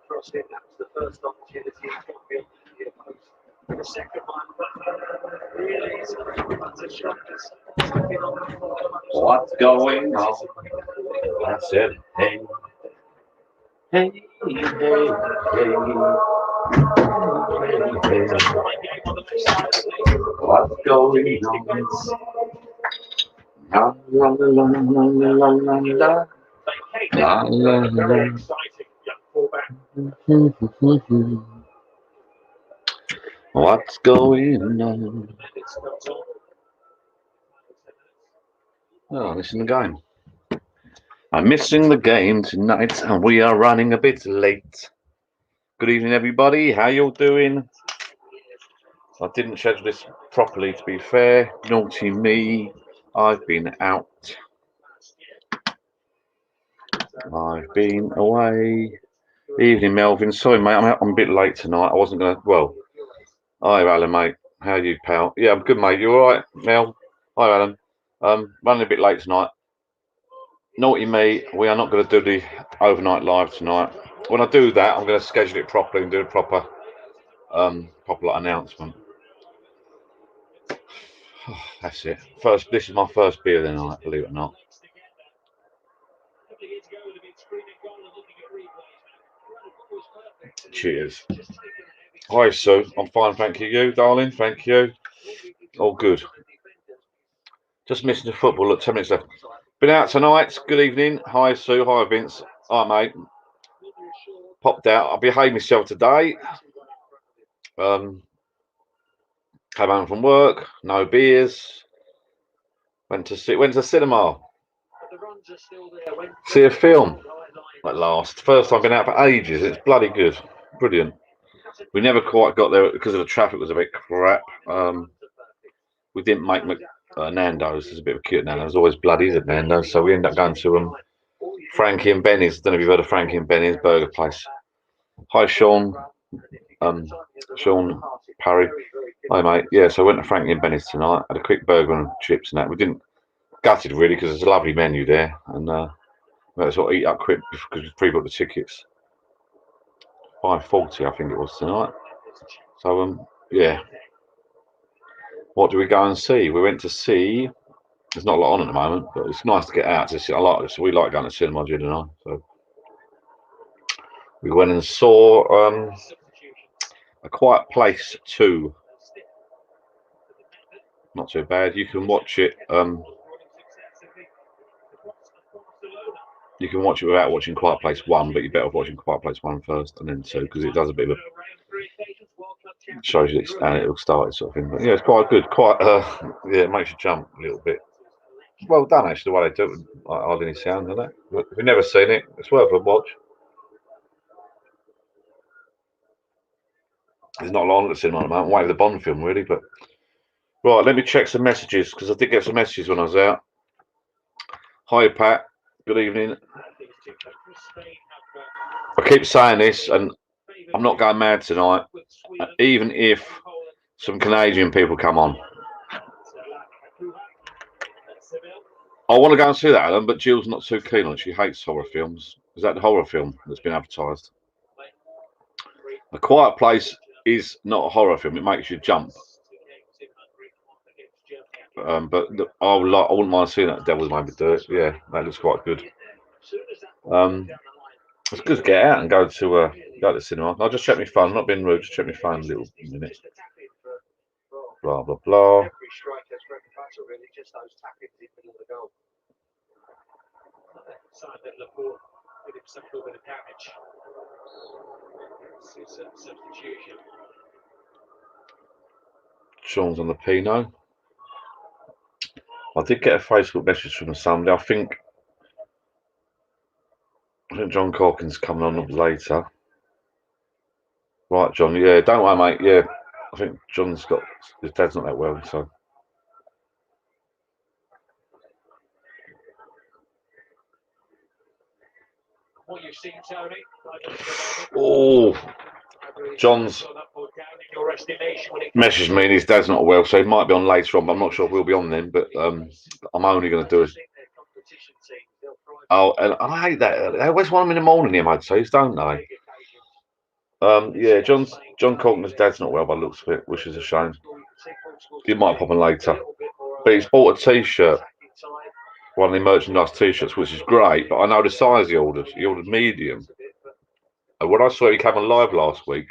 Crossed in, that was the first opportunity. He's got beyond the post. For the second one, really, it's a shot that's taken on. What's going on? I said, hey, hey, hey, hey, hey. What's going on? La la la la la la la la. La la la. What's going on? Oh, missing the game. I'm missing the game tonight, and we are running a bit late. Good evening, everybody. How you all doing? I didn't schedule this properly, to be fair. Naughty me. I've been out. I've been away. Evening, Melvin. Sorry, mate. I'm a bit late tonight. I wasn't going to. Well, hi, Alan, mate. How are you, pal? Yeah, I'm good, mate. You all right, Mel? Hi, Alan. Running a bit late tonight. Naughty me. We are not going to do the overnight live tonight. When I do that, I'm going to schedule it properly and do a proper announcement. That's it. This is my first beer of the night, believe it or not. Cheers. Hi, Sue. I'm fine, thank you. You, darling? Thank you. All good. Just missing the football. Look, 10 minutes left. Been out tonight. Good evening. Hi, Sue. Hi, Vince. Hi, mate. Popped out. I behaved myself today. Came home from work. No beers. Went to cinema. See a film. At last. First time I've been out for ages. It's bloody good. Brilliant. We never quite got there because of the traffic was a bit crap. We didn't make Nando's. There's a bit of a cute Nando's. There's always bloodies at Nando's. So we ended up going to Frankie and Benny's. Don't know if you've heard of Frankie and Benny's burger place. Hi, Sean. Sean Parry. Hi, mate. Yeah, so I went to Frankie and Benny's tonight. Had a quick burger and chips and that. We didn't gutted really because there's a lovely menu there, and we had to sort of eat up quick because we pre-booked the tickets. 5:40, I think it was tonight. So yeah. What do we go and see? We went to see. There's not a lot on at the moment, but it's nice to get out to see. We like going to cinema, Jude and I. So we went and saw A Quiet Place 2. Not too bad. You can watch it. You can watch it without watching Quiet Place 1, but you're better off watching Quiet Place 1 first and then 2 because it does a bit of shows you how it'll start, sort of thing. But yeah, it's quite good. Yeah, it makes you jump a little bit. Well done, actually, the way they do it. Like hardly any sound, isn't it? But if you've never seen it, it's worth a watch. There's not long at the cinema at the moment. I'm waiting for the Bond film, really. But right, let me check some messages because I did get some messages when I was out. Hi, Pat. Good evening. I keep saying this, and I'm not going mad tonight, even if some Canadian people come on. I want to go and see that, Alan, but Jill's not too keen on it. She hates horror films. Is that the horror film that's been advertised? A Quiet Place is not a horror film. It makes you jump. But I wouldn't mind seeing that Devil's Maybe do it. Yeah, that looks quite good. It's good to get out and go to the cinema. I'll just check my phone. I'm not being rude. Just check my phone a little minute. Blah blah blah. Sean's on the Pinot. I did get a Facebook message from somebody. I think John Corkins coming on later. Right, John. Yeah, don't worry, mate. Yeah, I think John's got his dad's not that well, so. What you've seen, Tony? Oh, John's messaged me and his dad's not well, so he might be on later on, but I'm not sure if we'll be on then. But I'm only going to do Oh, and I hate that. They always want them in the morning, the MOTs, don't they? Yeah, John Corkman's dad's not well by the looks of it, which is a shame. He might pop in later. But he's bought a T-shirt, one of the merchandise T-shirts, which is great. But I know the size he ordered. He ordered medium. And when I saw he came on live last week,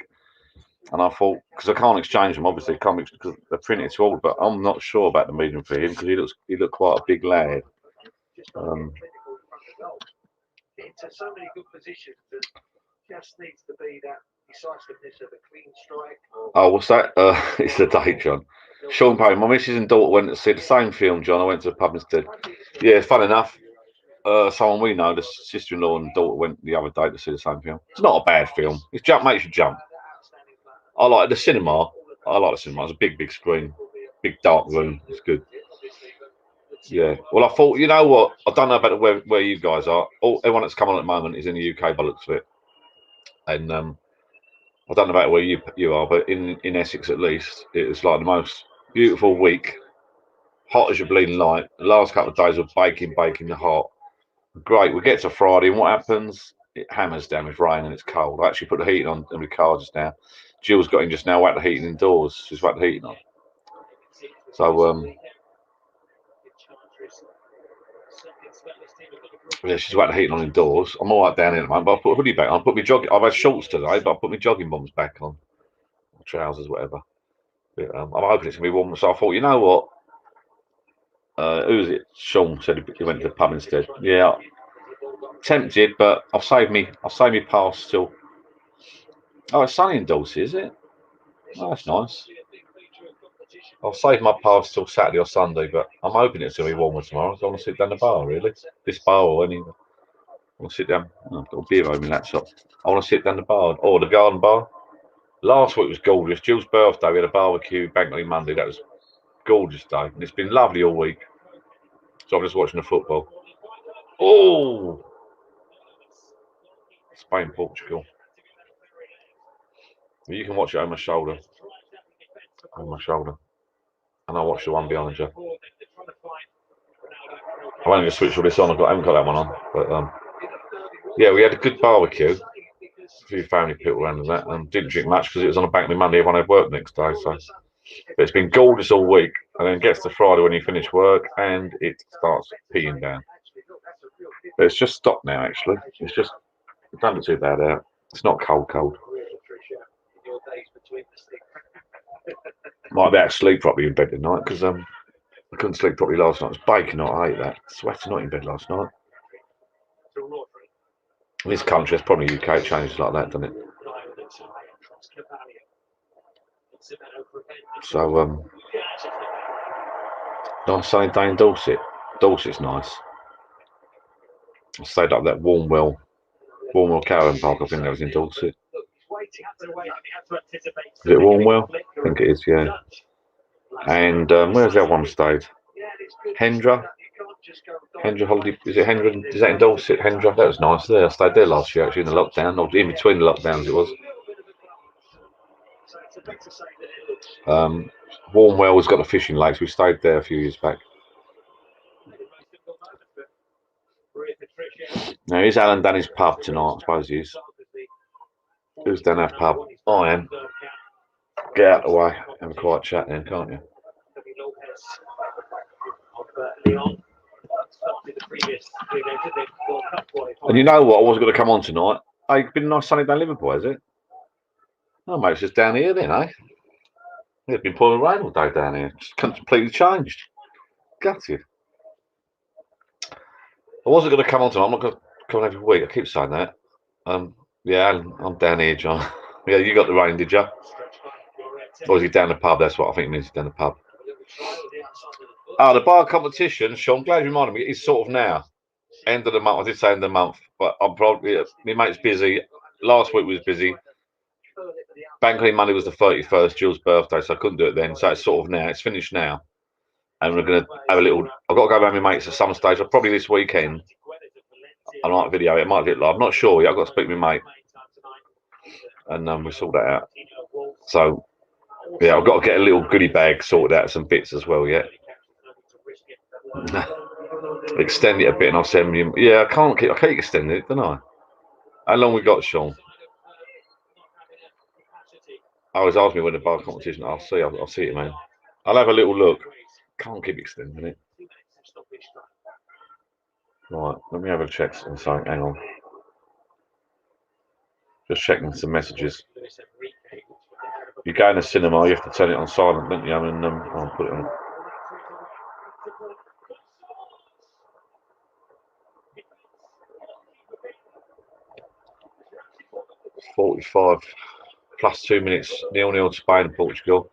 and I thought, because I can't exchange them, obviously, because they're printed to order. But I'm not sure about the medium for him because he looked quite a big lad. Into so many good positions and just needs to be that decisiveness of a clean strike. Oh, what's that? It's the date, John. Sean Payne, my missus and daughter went to see the same film, John. I went to the pub instead. Yeah, fun enough. Someone we know, the sister-in-law and daughter went the other day to see the same film. It's not a bad film. It makes you jump. I like the cinema. I like the cinema. It's a big screen, big dark room. It's good. Yeah. Well, I thought, you know what? I don't know about where you guys are. Everyone that's come on at the moment is in the UK by the looks of it. And I don't know about where you are, but in Essex at least, it was like the most beautiful week. Hot as your bleeding light. The last couple of days were baking the hot. Great. We get to Friday, and what happens? It hammers down with rain and it's cold. I actually put the heating on in the car just now. Jill's got in just now, whacked the heating indoors. She's whacked the heating on. So, yeah, she's whacked the heating on indoors. I'm all right down here at the moment, but I put a hoodie back on. I put my I've had shorts today, but I put my jogging bottoms back on. Trousers, whatever. But, I'm hoping it's going to be warm. So I thought, you know what? Who was it? Sean said he went to the pub instead. Yeah, tempted, but I've saved me pass till. Oh, it's sunny in Dorset, is it? Oh, that's nice. I'll save my pass till Saturday or Sunday, but I'm hoping it's going to be warmer tomorrow. So I want to sit down the bar, really. This bar or any. I want to sit down. Oh, I've got a beer over my laptop. I want to sit down the bar or the garden bar. Last week was gorgeous. Jill's birthday, we had a barbecue bank holiday Monday. That was a gorgeous day, and it's been lovely all week. So I'm just watching the football. Oh, Spain, Portugal. You can watch it on my shoulder. And I'll watch the one behind you. I've only just switched all this on. I haven't got that one on. But yeah, we had a good barbecue. A few family people around and that. And didn't drink much because it was on a bank holiday Monday. Everyone had work next day. So, but it's been gorgeous all week. And then it gets to Friday when you finish work and it starts peeing down. But it's just stopped now, actually. It's just, it don't look too bad out. It's not cold. Might be able to sleep properly in bed tonight because I couldn't sleep properly last night. It was baking hot. I hate that. Sweating not in bed last night. In this country, it's probably UK. It changes like that, doesn't it? So, nice sunny day in Dorset. Dorset's nice. I stayed up that Warmwell Caravan Park. I think that was in Dorset. Is it Warmwell? I think it is, yeah. And where's the other one stayed? Hendra Holiday. Is it Hendra? Is that in Dorset? Hendra? That was nice there. I stayed there last year actually in the lockdown, or in between the lockdowns it was. Warmwell's got the fishing lakes. We stayed there a few years back. Now, is Alan done his pub tonight? I suppose he is. Who's done our pub? I am. Get out of the way. Have a quiet chat then, can't you? And you know what? I wasn't going to come on tonight. Hey, it's been a nice sunny day in Liverpool, has it? Oh, mate, it's just down here then, eh? It's been pouring rain all day down here. It's completely changed. Gutted. I wasn't going to come on tonight. I'm not going to come on every week. I keep saying that. Yeah, I'm down here, John. Yeah, you got the rain, did you? Or is he down the pub? That's what I think it means, down the pub. Oh, the bar competition, Sean, glad you reminded me. It's sort of now. End of the month. I did say end of the month, but I'm probably, my mate's busy. Last week was busy. Bank holiday Monday was the 31st, Jill's birthday, so I couldn't do it then. So it's sort of now. It's finished now. And we're going to have a little, I've got to go around with my mates at some stage. Probably this weekend. I might video it. It might be live. I'm not sure yet. I've got to speak to my mate. And we'll sort that out. So, yeah, I've got to get a little goodie bag sorted out, some bits as well yet. Extend it a bit and I'll send you. Yeah, I keep extending it, don't I? How long we got, Sean? I always ask me when the bar competition. I'll see it, man. I'll have a little look. Can't keep extending it. Right, let me have a check and something. Hang on. Just checking some messages. You go in the cinema, you have to turn it on silent, don't you? I mean, I'll put it on. 45 plus 2 minutes, 0-0 to Spain and Portugal.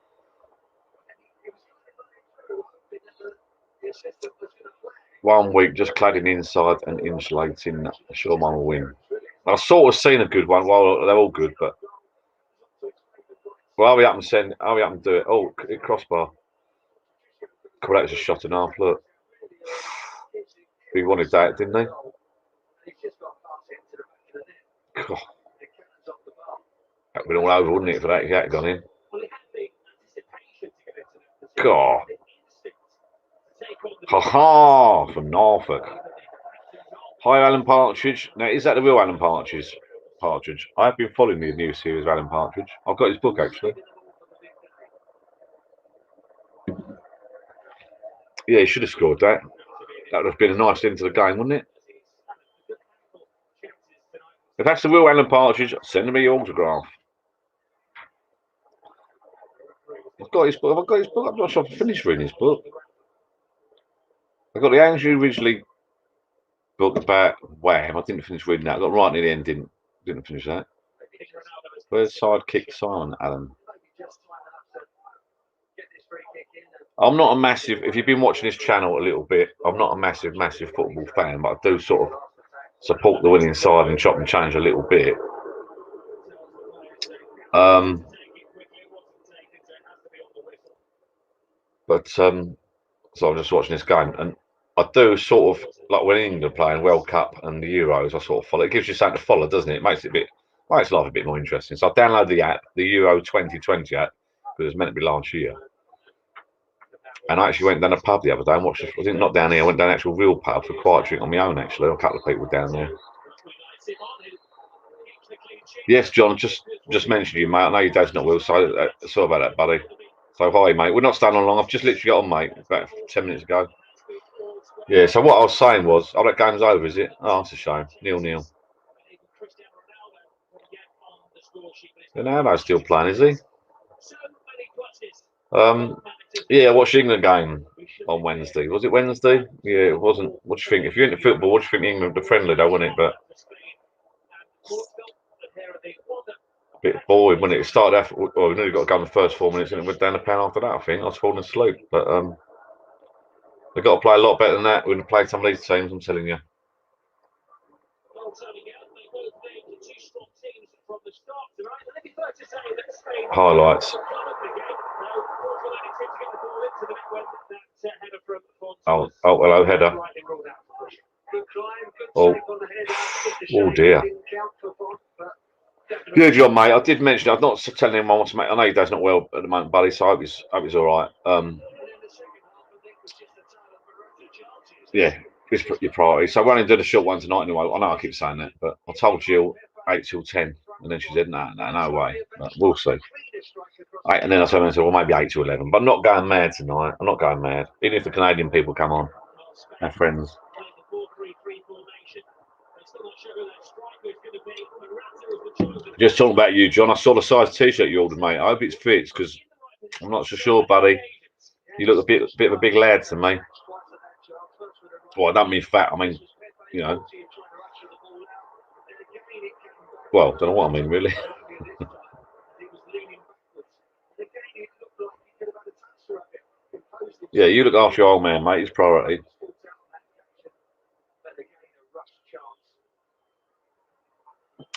One week just cladding inside and insulating. I'm sure mine will win. I've sort of seen a good one. Well, they're all good, but well, hurry up and do it. Oh, crossbar. Cool, that was a shot and a half. Look, he wanted that, didn't he? God. That would have been all over, wouldn't it, if that had gone in? God. Ha ha! From Norfolk. Hi, Alan Partridge. Now, is that the real Alan Partridge? I have been following the new series of Alan Partridge. I've got his book, actually. Yeah, he should have scored that. That would have been a nice end to the game, wouldn't it? If that's the real Alan Partridge, send me your autograph. I've got his book. Have I got his book? I'm not sure I've finished reading his book. I got the Andrew Ridgely book about Wham. I didn't finish reading that. I got right near the end, didn't finish that. Where's sidekick Simon Allen? I'm not a massive, if you've been watching this channel a little bit, I'm not a massive football fan, but I do sort of support the winning side and chop and change a little bit. So I'm just watching this game, and I do sort of, like when England are playing World Cup and the Euros, I sort of follow. It gives you something to follow, doesn't it? It makes life a bit more interesting. So I downloaded the app, the Euro 2020 app, because it was meant to be last year. And I actually went down a pub the other day and watched. I didn't not down here. I went down an actual real pub for a quiet drink on my own. Actually, a couple of people down there. Yes, John. Just mentioned you, mate. I know your dad's not well, so sorry about that, buddy. So hi, mate. We're not staying on long. I've just literally got on, mate, about 10 minutes ago. Yeah. So what I was saying was, oh, that game's over, is it? Oh, that's a shame. 0-0. Ronaldo's still playing, is he? Yeah, I watched the England game on Wednesday. Was it Wednesday? Yeah, it wasn't. What do you think? If you're into football, what do you think England the friendly though, wasn't it? But a bit boring, wasn't it? It started off, well, we nearly got to go in the first 4 minutes and it went down the pan after that, I think. I was falling asleep. But they've got to play a lot better than that. We're going to play some of these teams, I'm telling you. Highlights. Oh, hello, header. Oh dear. Good job, mate. I did mention, I'm not telling him I want to make. I know your dad's not well at the moment, buddy, so I hope he's all right. Yeah, it's your priority. So we're only doing a short one tonight anyway. I know I keep saying that, but I told Jill 8 till 10, and then she said, no way. But we'll see. And then I said, well, maybe 8 to 11, but I'm not going mad tonight. I'm not going mad. Even if the Canadian people come on, our friends. Just talking about you, John. I saw the size T-shirt you ordered, mate. I hope it fits because I'm not so sure, buddy. You look a bit of a big lad to me. Well, I don't mean fat. I mean, you know. Well, don't know what I mean, really. Yeah, you look after your old man, mate. It's priority.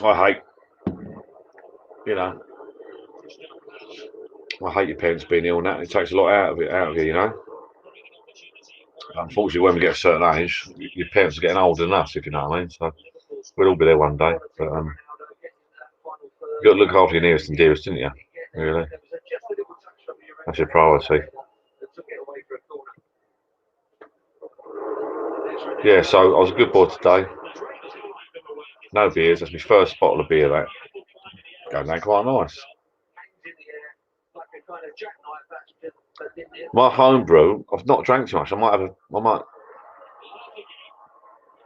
I hate your parents being ill and that. It takes a lot out of you, you know. Unfortunately, when we get a certain age, your parents are getting older than us, if you know what I mean. So we'll all be there one day. But you've got to look after your nearest and dearest, didn't you? Really. That's your priority. Yeah, so I was a good boy today. No beers. That's my first bottle of beer. That going down quite nice. My homebrew, I've not drank too much. I might.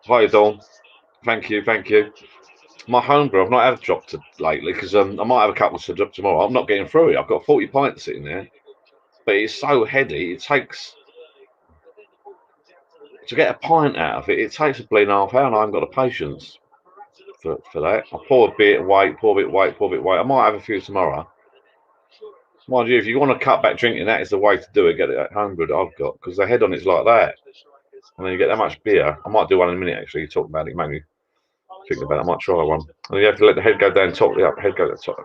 Hi, Dawn. Thank you. My homebrew, I've not had a drop lately because I might have a couple to drop tomorrow. I'm not getting through it. I've got 40 pints sitting there, but it's so heady. It takes to get a pint out of it. It takes a bleeding half hour, and I haven't got the patience for that. I pour a bit, wait, pour a bit, wait, pour a bit, wait. I might have a few tomorrow. Mind you, if you want to cut back drinking, that is the way to do it. Get it at homebrew that I've got because the head on it's like that, and then you get that much beer. I might do one in a minute. Actually, you talk about it, maybe thinking about it. I might try one. And you have to let the head go down, top it up. Head go down, top.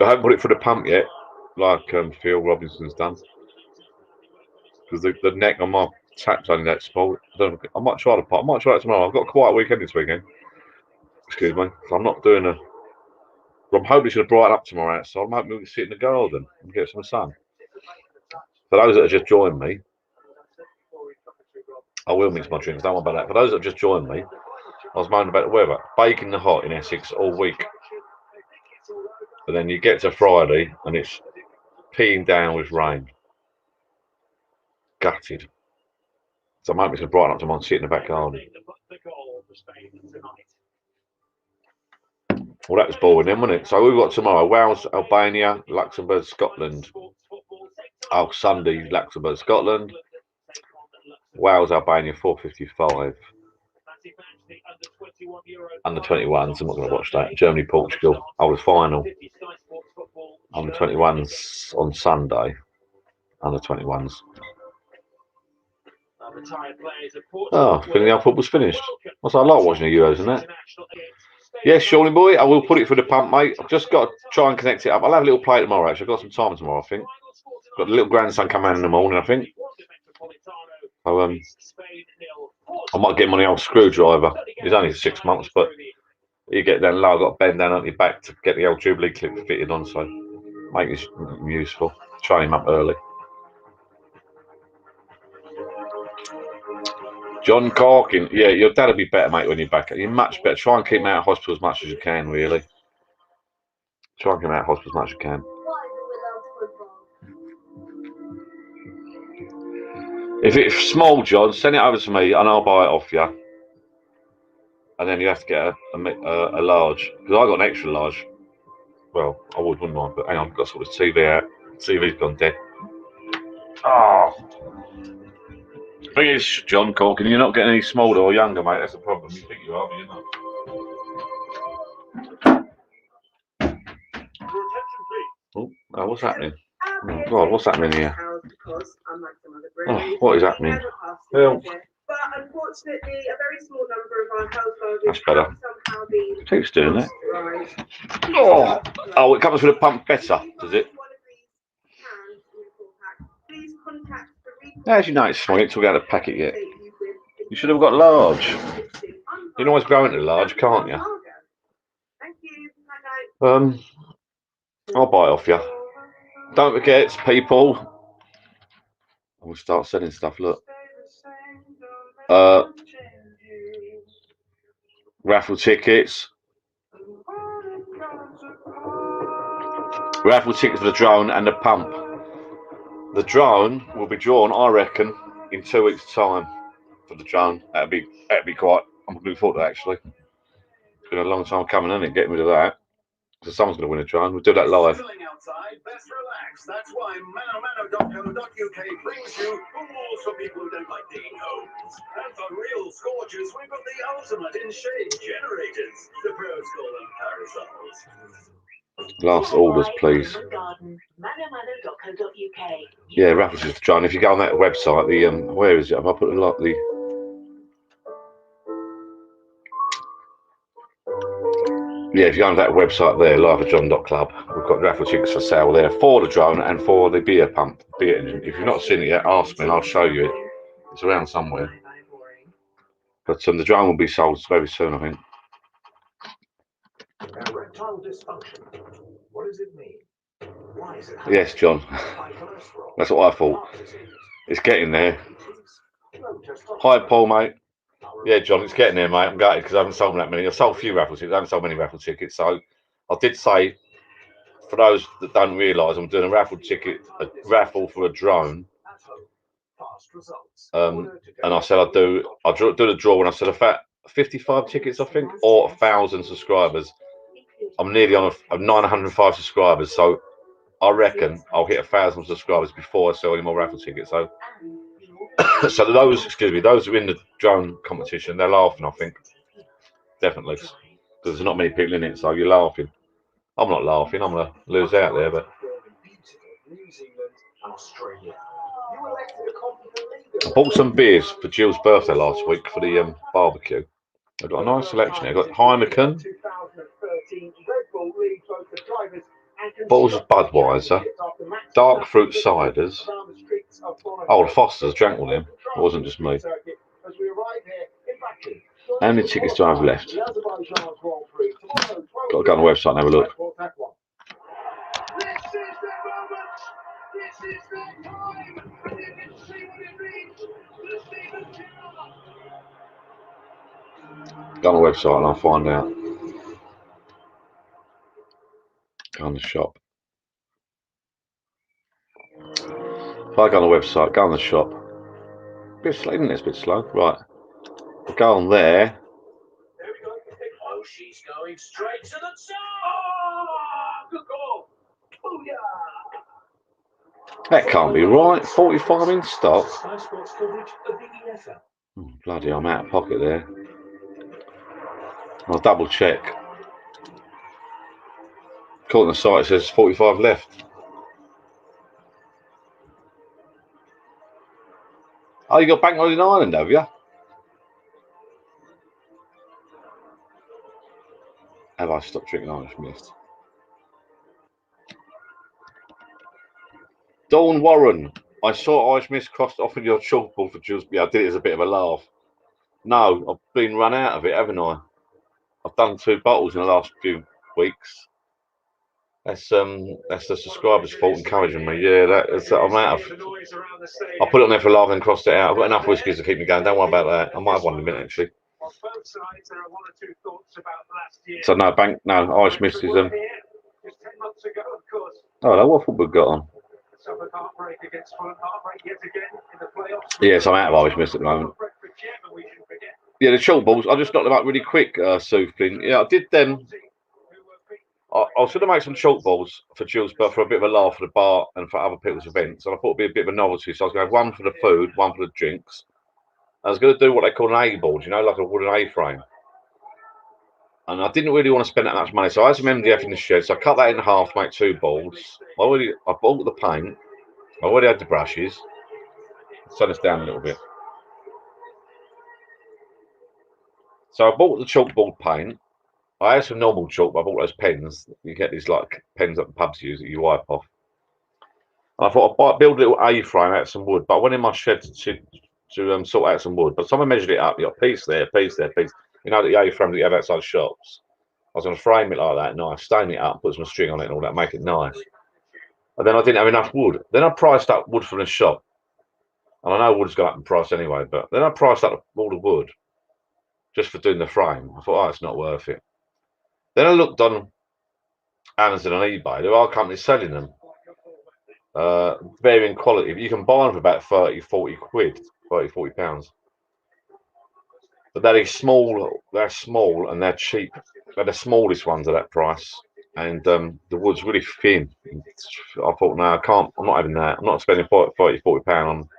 I haven't put it through the pump yet, like Phil Robinson's done, because the neck on my tap's only that small. I might try the pump. I might try it tomorrow. I've got a quiet weekend this weekend. Excuse me. So I'm not doing a. I'm hoping it's going to brighten up tomorrow outside. I'm hoping we can sit in the garden and get some sun. For those that have just joined me, I will mix my drinks. Don't worry about that. For those that have just joined me, I was moaning about the weather. Baking the hot in Essex all week. And then you get to Friday and it's peeing down with rain. Gutted. So I'm hoping it's going to brighten up tomorrow and sit in the back garden. Well, that was boring then, wasn't it? So we've got tomorrow Wales, Albania, Luxembourg, Scotland. Oh, Sunday, Luxembourg, Scotland. Wales, Albania, 4:55. Under 21s, I'm not going to watch that. Germany, Portugal. I was final. Under 21s on Sunday. Under 21s. Oh, feeling the football's finished. I like watching the Euros and that. Yes, Shawnee boy, I will put it through the pump, mate. I've just got to try and connect it up. I'll have a little play tomorrow, actually. I've got some time tomorrow, I think. Got the little grandson coming in the morning, I think. So, I might get him on the old screwdriver. He's only 6 months, but you get down low. I've got to bend down on your back to get the old Jubilee clip fitted on, so make this useful. Train him up early. John Corkin, yeah, your dad will be better, mate, when you're back. You're much better. Try and keep him out of hospital as much as you can, really. Try and keep him out of hospital as much as you can. If it's small, John, send it over to me and I'll buy it off you. And then you have to get a large. Because I got an extra large. Well, I wouldn't mind, but hang on, I've got to sort this TV out. TV's gone dead. Oh. Thing is, John Corkin, you're not getting any smaller or younger, mate. That's the problem. You think you are, but you're not. Oh, what's happening? Oh, God, what's happening here? Oh, what is happening? Well, but unfortunately, a very small number of our households that's better. Keeps doing that. Oh, it comes with a pump better, does it? As you know, it's small. You took out a packet yet. You should have got large. You can always go into large, can't you? I'll buy it off you. Don't forget, people. We'll start selling stuff. Look. Raffle tickets. Raffle tickets for the drone and the pump. The drone will be drawn, I reckon, in 2 weeks' time for the drone. That'd be quite. I'm looking forward to that, actually. It's been a long time coming, isn't it? Getting rid of that. So someone's going to win a drone. We'll do that live. Best relax. That's why memorabilia.co.uk brings you rules for people who don't like digging holes. And for real scorchers, we've got the ultimate in shade generators, the pros call them parasols. Last orders, please. Yeah, raffles is drone. If you go on that website, the where is it? Have I put a lot the? Yeah, if you go on that website there, liveatjohn.club, we've got raffle tickets for sale there for the drone and for the beer pump, beer engine. If you've not seen it yet, ask me and I'll show you it. It's around somewhere. But the drone will be sold very soon, I think. Erectile dysfunction. What does it mean? Why is it? Yes, John. That's what I thought. It's getting there. Hi, Paul, mate. Yeah, John, it's getting there, mate. I'm gutted because I haven't sold that many. I've sold a few raffle tickets. I haven't sold many raffle tickets. So I did say, for those that don't realise, I'm doing a raffle for a drone. And I said I'd do the draw when I said about 55 tickets, I think, or 1,000 subscribers. I'm nearly on 905 subscribers, so I reckon I'll hit 1,000 subscribers before I sell any more raffle tickets. So, so those who are in the drone competition, they're laughing. I think definitely because there's not many people in it, so you're laughing. I'm not laughing. I'm gonna lose out there, but. I bought some beers for Jill's birthday last week for the barbecue. I've got a nice selection. I've got Heineken, bottles of Budweiser, dark fruit ciders. Oh, the Fosters drank all them. It wasn't just me. How many tickets do I have left? Got to go on the website and have a look. Go on the website and I'll find out. Go on the shop. If I go on the website, go on the shop. A bit slow, isn't it? It's a bit slow. Right. We'll go on there. Oh, she's going straight to the top. Good goal. That can't be right. 45 in stock. Oh, bloody, I'm out of pocket there. I'll double check. According to the site, it says 45 left. Oh, you got Bank Holiday Island, have you? Have I stopped drinking Irish Mist? Dawn Warren, I saw Irish Mist crossed off in your chalkboard for Jules. Yeah, I did it as a bit of a laugh. No, I've been run out of it, haven't I? I've done 2 bottles in the last few weeks. That's the subscribers' fault encouraging me. Yeah, I'm out of. I put it on there for a laugh and crossed it out. I've got enough whiskies to keep me going. Don't worry about that. I might have one in a minute actually. So no, Irish Mist is Oh, no, what football got on? Yes, I'm out of Irish Mist at the moment. Yeah, the chalk balls. I just got them up really quick, Soothing. Yeah, I did them. I was going to make some chalk balls for Jill's, but for a bit of a laugh for the bar and for other people's events. And I thought it'd be a bit of a novelty. So I was going to have one for the food, one for the drinks. I was going to do what they call an A-board, you know, like a wooden A-frame. And I didn't really want to spend that much money. So I had some MDF in the shed. So I cut that in half, make 2 balls. I bought the paint. I already had the brushes. Turn this down a little bit. So I bought the chalkboard paint. I had some normal chalk, but I bought those pens. You get these like pens that the pubs use that you wipe off. And I thought I'd build a little A-frame out of some wood. But I went in my shed to sort out some wood. But someone measured it up. You got piece there, piece there, piece. You know the A-frame that you have outside shops. I was going to frame it like that, nice, stain it up, put some string on it and all that, make it nice. And then I didn't have enough wood. Then I priced up wood from the shop. And I know wood's gone up in price anyway, but then I priced up all the wood just for doing the frame. I thought, oh, it's not worth it. Then I looked on Amazon and eBay. There are companies selling them. Varying quality. You can buy them for about 30, 40 quid, 30, 40 pounds. But they're small and they're cheap. They're the smallest ones at that price. And the wood's really thin. I thought, no, I can't, I'm not having that. I'm not spending 30, 40 pounds on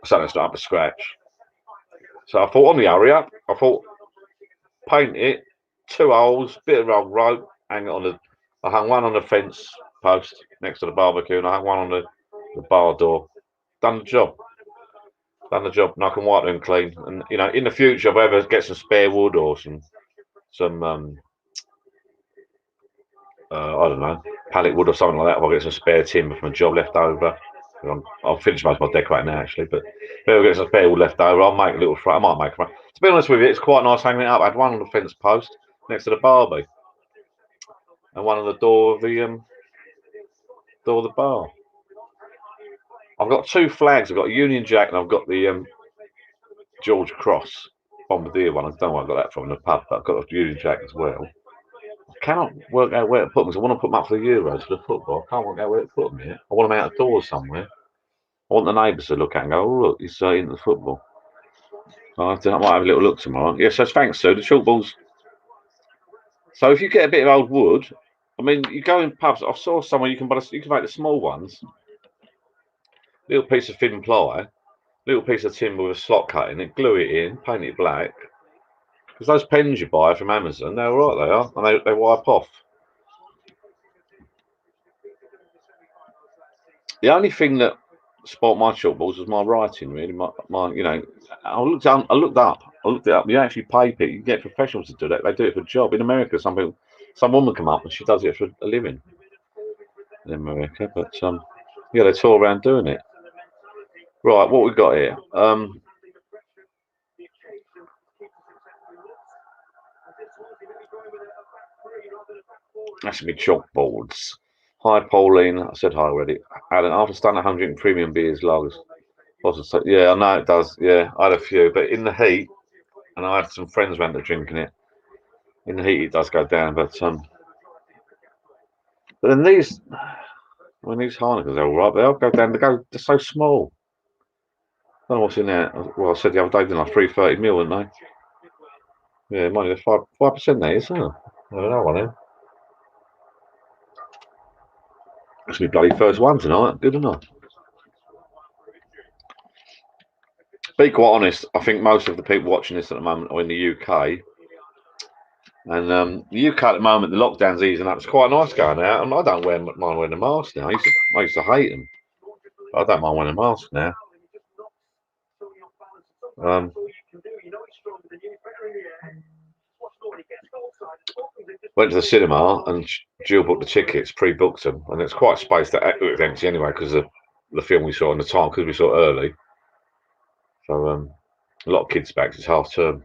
something that's not up to scratch. So I thought, on the hurry up, I thought, paint it, 2 holes, bit of old rope, hang it on the. I hung one on the fence post next to the barbecue, and I hung one on the bar door. Done the job. Done the job, and I can wipe them clean. And you know, in the future, if I ever get some spare wood or some I don't know, pallet wood or something like that, if I get some spare timber from a job left over. I'll finish most of my decorating now actually, but if I ever get some spare wood left over, I'll make a little frame. I might make a frame. To be honest with you, it's quite nice hanging it up. I had one on the fence post next to the barbie, and one on the door of the bar. I've got 2 flags. I've got a Union Jack and I've got the George Cross. Bombardier one. I don't know where I got that from in the pub, but I've got a Union Jack as well. I cannot work out where to put them because I want to put them up for the Euros for the football. I can't work out where to put them here. I want them outdoors somewhere. I want the neighbours to look at and go, oh, look, he's into the football. So I might have a little look tomorrow. Yeah, so thanks, Sue. The chalk balls. So if you get a bit of old wood, I mean, you go in pubs. I saw somewhere you can make the small ones. Little piece of thin ply, little piece of timber with a slot cut in it, glue it in, paint it black. Because those pens you buy from Amazon, they're all right, they are, and they wipe off. The only thing that spoilt my chalkboards was my writing, really. My you know, I looked it up. You actually pay people. You get professionals to do that. They do it for a job. In America, some woman come up and she does it for a living in America. But yeah, they tour around doing it. Right, what we got here? That's some big chalkboards. Hi, Pauline. I said hi already. Alan, after starting 100 premium beers, lagers. Yeah, I know it does. Yeah, I had a few, but in the heat, and I had some friends around there drinking it. In the heat, it does go down, but then these, these Heinekens are all right. They'll go down. They're so small. I don't know what's in there. Well, I said the other day, didn't I? 330 ml, weren't they? Yeah, money. There's 5% there, isn't it? I don't know one then. It's my bloody first one tonight. Good enough. Be quite honest, I think most of the people watching this at the moment are in the UK. And the UK at the moment, the lockdown's easing up. It's quite nice going out. And I don't mind wearing a mask now. I used to hate them. But I don't mind wearing a mask now. Went to the cinema and Jill booked the tickets, pre-booked them. And it's quite spaced that it was empty anyway because of the film we saw in the time, because we saw it early. So a lot of kids back. It's half term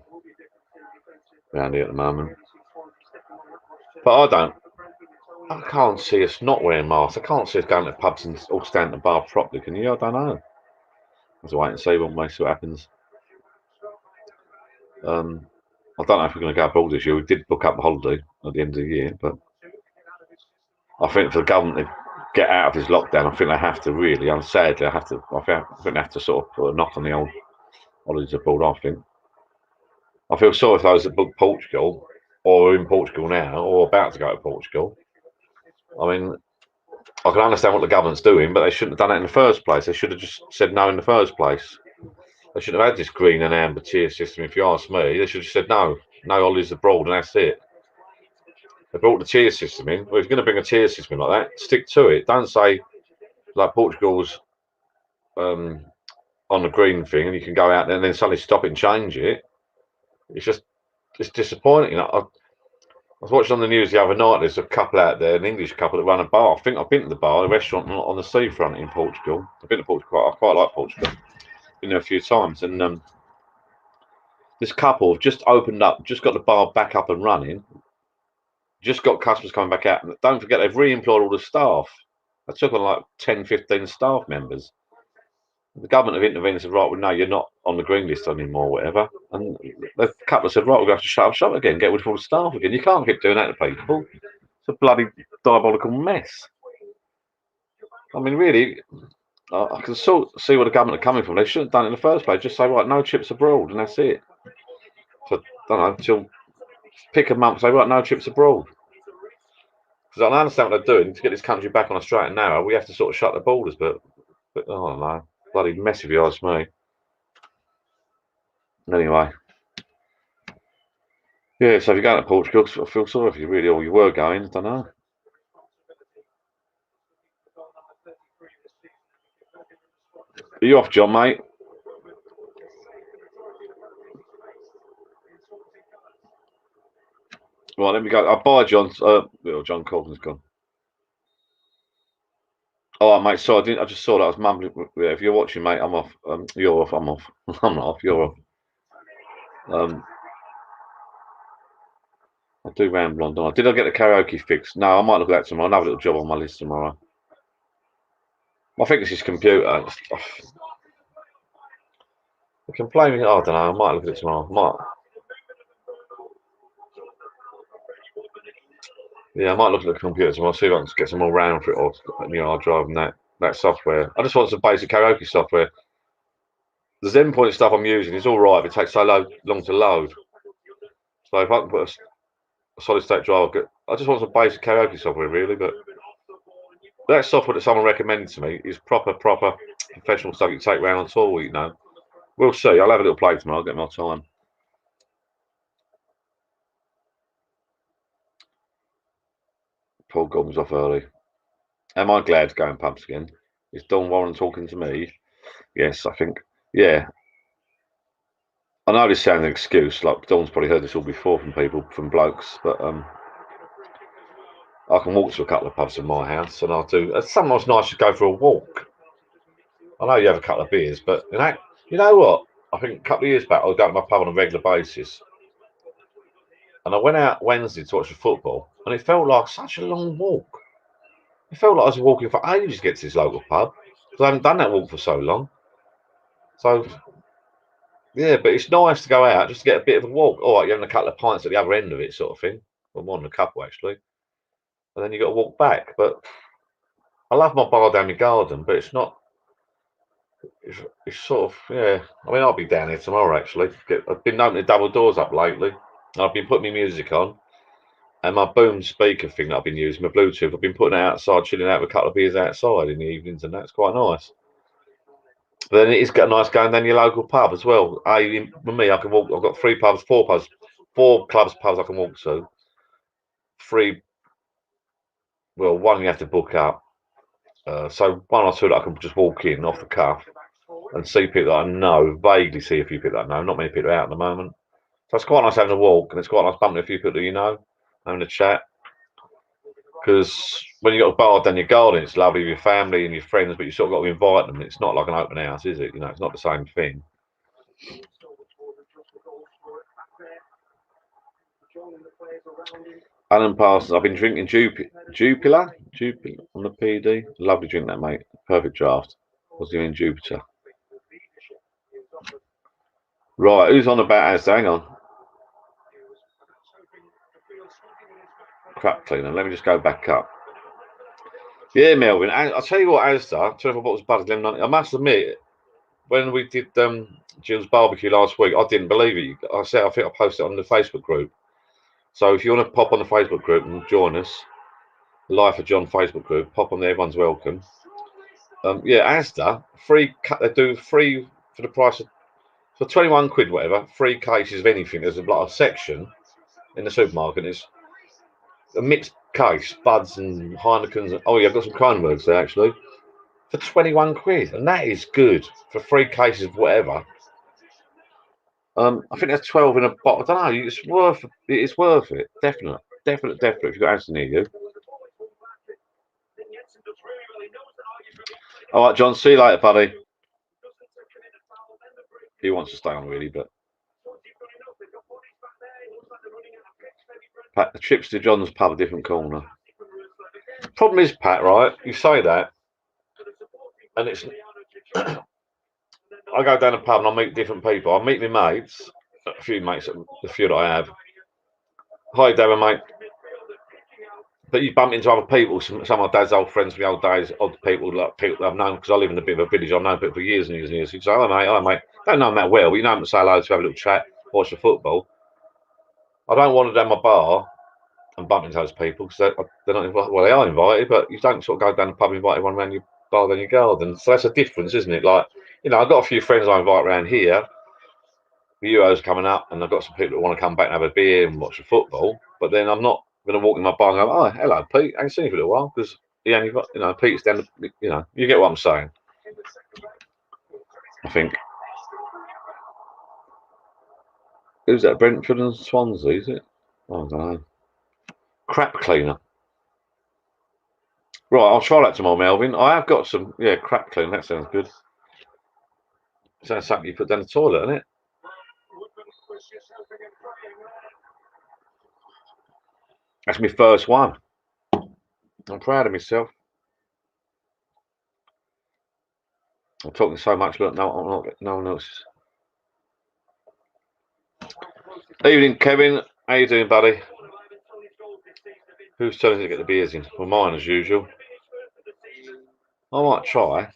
around here at the moment. But I can't see us not wearing masks. I can't see us going to pubs and all standing at the bar properly. Can you? I don't know. Let's wait and see what happens. I don't know if we're going to go abroad this year. We did book up the holiday at the end of the year, but I think for the government to get out of this lockdown, I think they have to really. And sadly, I think they have to sort of put a knock on the old holidays abroad. I feel sorry for those that booked Portugal, or are in Portugal now, or about to go to Portugal. I mean, I can understand what the government's doing, but they shouldn't have done it in the first place. They should have just said no in the first place. They shouldn't have had this green and amber tier system, if you ask me. They should have said no holidays abroad, and that's it. They brought the tier system in. Well, if you're going to bring a tier system in like that, stick to it. Don't say, like Portugal's on the green thing, and you can go out there and then suddenly stop it and change it. It's disappointing. I was watching on the news the other night. There's a couple out there, an English couple that run a bar. I think I've been to the bar, a restaurant on the seafront in Portugal. I've been to Portugal. I quite like Portugal. Been there a few times, and this couple have just opened up, just got the bar back up and running. Just got customers coming back out. And don't forget, they've re-employed all the staff. They took on like 10, 15 staff members. The government have intervened and said, right, well, no, you're not on the green list anymore, whatever. And the couple said, right, we're going to have to shut up shop again, get rid of all the staff again. You can't keep doing that to people. It's a bloody diabolical mess. I mean, really, I can sort of see where the government are coming from. They shouldn't have done it in the first place. Just say, right, no trips abroad, and that's it. So, I don't know, until pick a month, say, right, no trips abroad. Because I understand what they're doing to get this country back on a straight and narrow. We have to sort of shut the borders, but I don't know. Bloody mess if you ask me. Anyway. Yeah, so if you're going to Portugal, I feel sorry for you really, or you were going, I don't know. Are you off, John, mate? Right, let me go. I'll buy John's. John Colton's gone. All right, mate. So I just saw that. I was mumbling. Yeah, if you're watching, mate, I'm off. You're off. I'm off. I'm not off. You're off. I do ramble on, don't I? Did I get the karaoke fixed? No, I might look at that tomorrow. Another little job on my list tomorrow. I think it's his computer. can play me. Oh, I don't know. I might look at it tomorrow. I might look at the computer tomorrow. See if I can get some more RAM for it or new hard drive and that software. I just want some basic karaoke software. The Zenpoint stuff I'm using is all right, but it takes so long to load. So if I can put a solid state drive, I just want some basic karaoke software really. But that software that someone recommended to me is proper professional stuff you can take around on tour with, you know. We'll see. I'll have a little play tomorrow. I'll get my time. Paul Gordon's off early. Am I glad to go in pubs again? Is Don Warren talking to me? Yes, I think. Yeah. I know this sounds an excuse. Like Don's probably heard this all before from people, from blokes, but I can walk to a couple of pubs in my house, and I'll do. It's sometimes nice to go for a walk. I know you have a couple of beers, but you know what? I think a couple of years back, I was going to my pub on a regular basis, and I went out Wednesday to watch the football, and it felt like such a long walk. It felt like I was walking for ages to get to this local pub, because I haven't done that walk for so long. So, yeah, but it's nice to go out just to get a bit of a walk. All right, you're having a couple of pints at the other end of it, sort of thing. Well, more than a couple, actually. And then you got to walk back. But I love my bar down the garden, but it's not. It's sort of, yeah. I mean, I'll be down here tomorrow, actually. I've been opening double doors up lately. I've been putting my music on. And my boom speaker thing that I've been using, my Bluetooth, I've been putting it outside, chilling out with a couple of beers outside in the evenings, and that's quite nice. But then it is nice going down your local pub as well. For me, I can walk. I've got four clubs, pubs I can walk to. One you have to book up. So one or two that I can just walk in off the cuff and see people that I know, vaguely see a few people that I know. Not many people out at the moment. So it's quite nice having a walk, and it's quite nice bumping a few people that you know, having a chat. Because when you got a bar down your garden, it's lovely with your family and your friends, but you sort of got to invite them. It's not like an open house, is it? You know, it's not the same thing. Alan Parsons, I've been drinking Jupiler on the PD. Lovely drink that, mate. Perfect draft. Was doing Jupiter. Right, who's on about Asda? Hang on. Crap cleaner. Let me just go back up. Yeah, Melvin. I'll tell you what, Asda, 24 bottles of butter, lemon. I must admit, when we did Jill's barbecue last week, I didn't believe it. I think I posted it on the Facebook group. So if you want to pop on the Facebook group and join us, Life of John Facebook group, pop on there. Everyone's welcome. Asda, free. They do free for the price of for 21 quid, whatever. 3 cases of anything. There's a section in the supermarket. It's a mixed case, Buds and Heinekens. Oh yeah, I've got some Kronenbergs there actually for 21 quid, and that is good for 3 cases of whatever. I think there's 12 in a bottle. I don't know. It's worth it. Definitely. If you've got Asda near you. All right, John. See you later, buddy. He wants to stay on really, but Pat, the trips to John's pub a different corner. Problem is, Pat, right? You say that, and it's. I go down a pub and I meet different people. I meet my mates, a few that I have. Hi, Darren, mate. But you bump into other people, some of my dad's old friends from the old days, odd people, like people that I've known, because I live in a bit of a village. I've known people for years and years and years. You say, hello, mate. Don't know them that well, but you know them to say hello, to have a little chat, watch the football. I don't want to down my bar and bump into those people because they're not invited. Well, they are invited, but you don't sort of go down the pub and invite everyone around your bar than your garden. So that's a difference, isn't it? Like, you know, I've got a few friends I invite around here. The Euros coming up, and I've got some people that want to come back and have a beer and watch the football. But then I'm not going to walk in my bar and go, oh, hello, Pete. I ain't seen you for a little while because he only got, Pete's down the, you get what I'm saying. I think. Who's that? Brentford and Swansea, is it? I don't know. Crap cleaner. Right, I'll try that tomorrow, Melvin. I have got some, crap cleaner. That sounds good. Sounds something you put down the toilet, isn't it? That's my first one. I'm proud of myself. I'm talking so much, look, no one else. Evening, Kevin. How you doing, buddy? Who's telling you to get the beers in? Well, mine as usual. I might try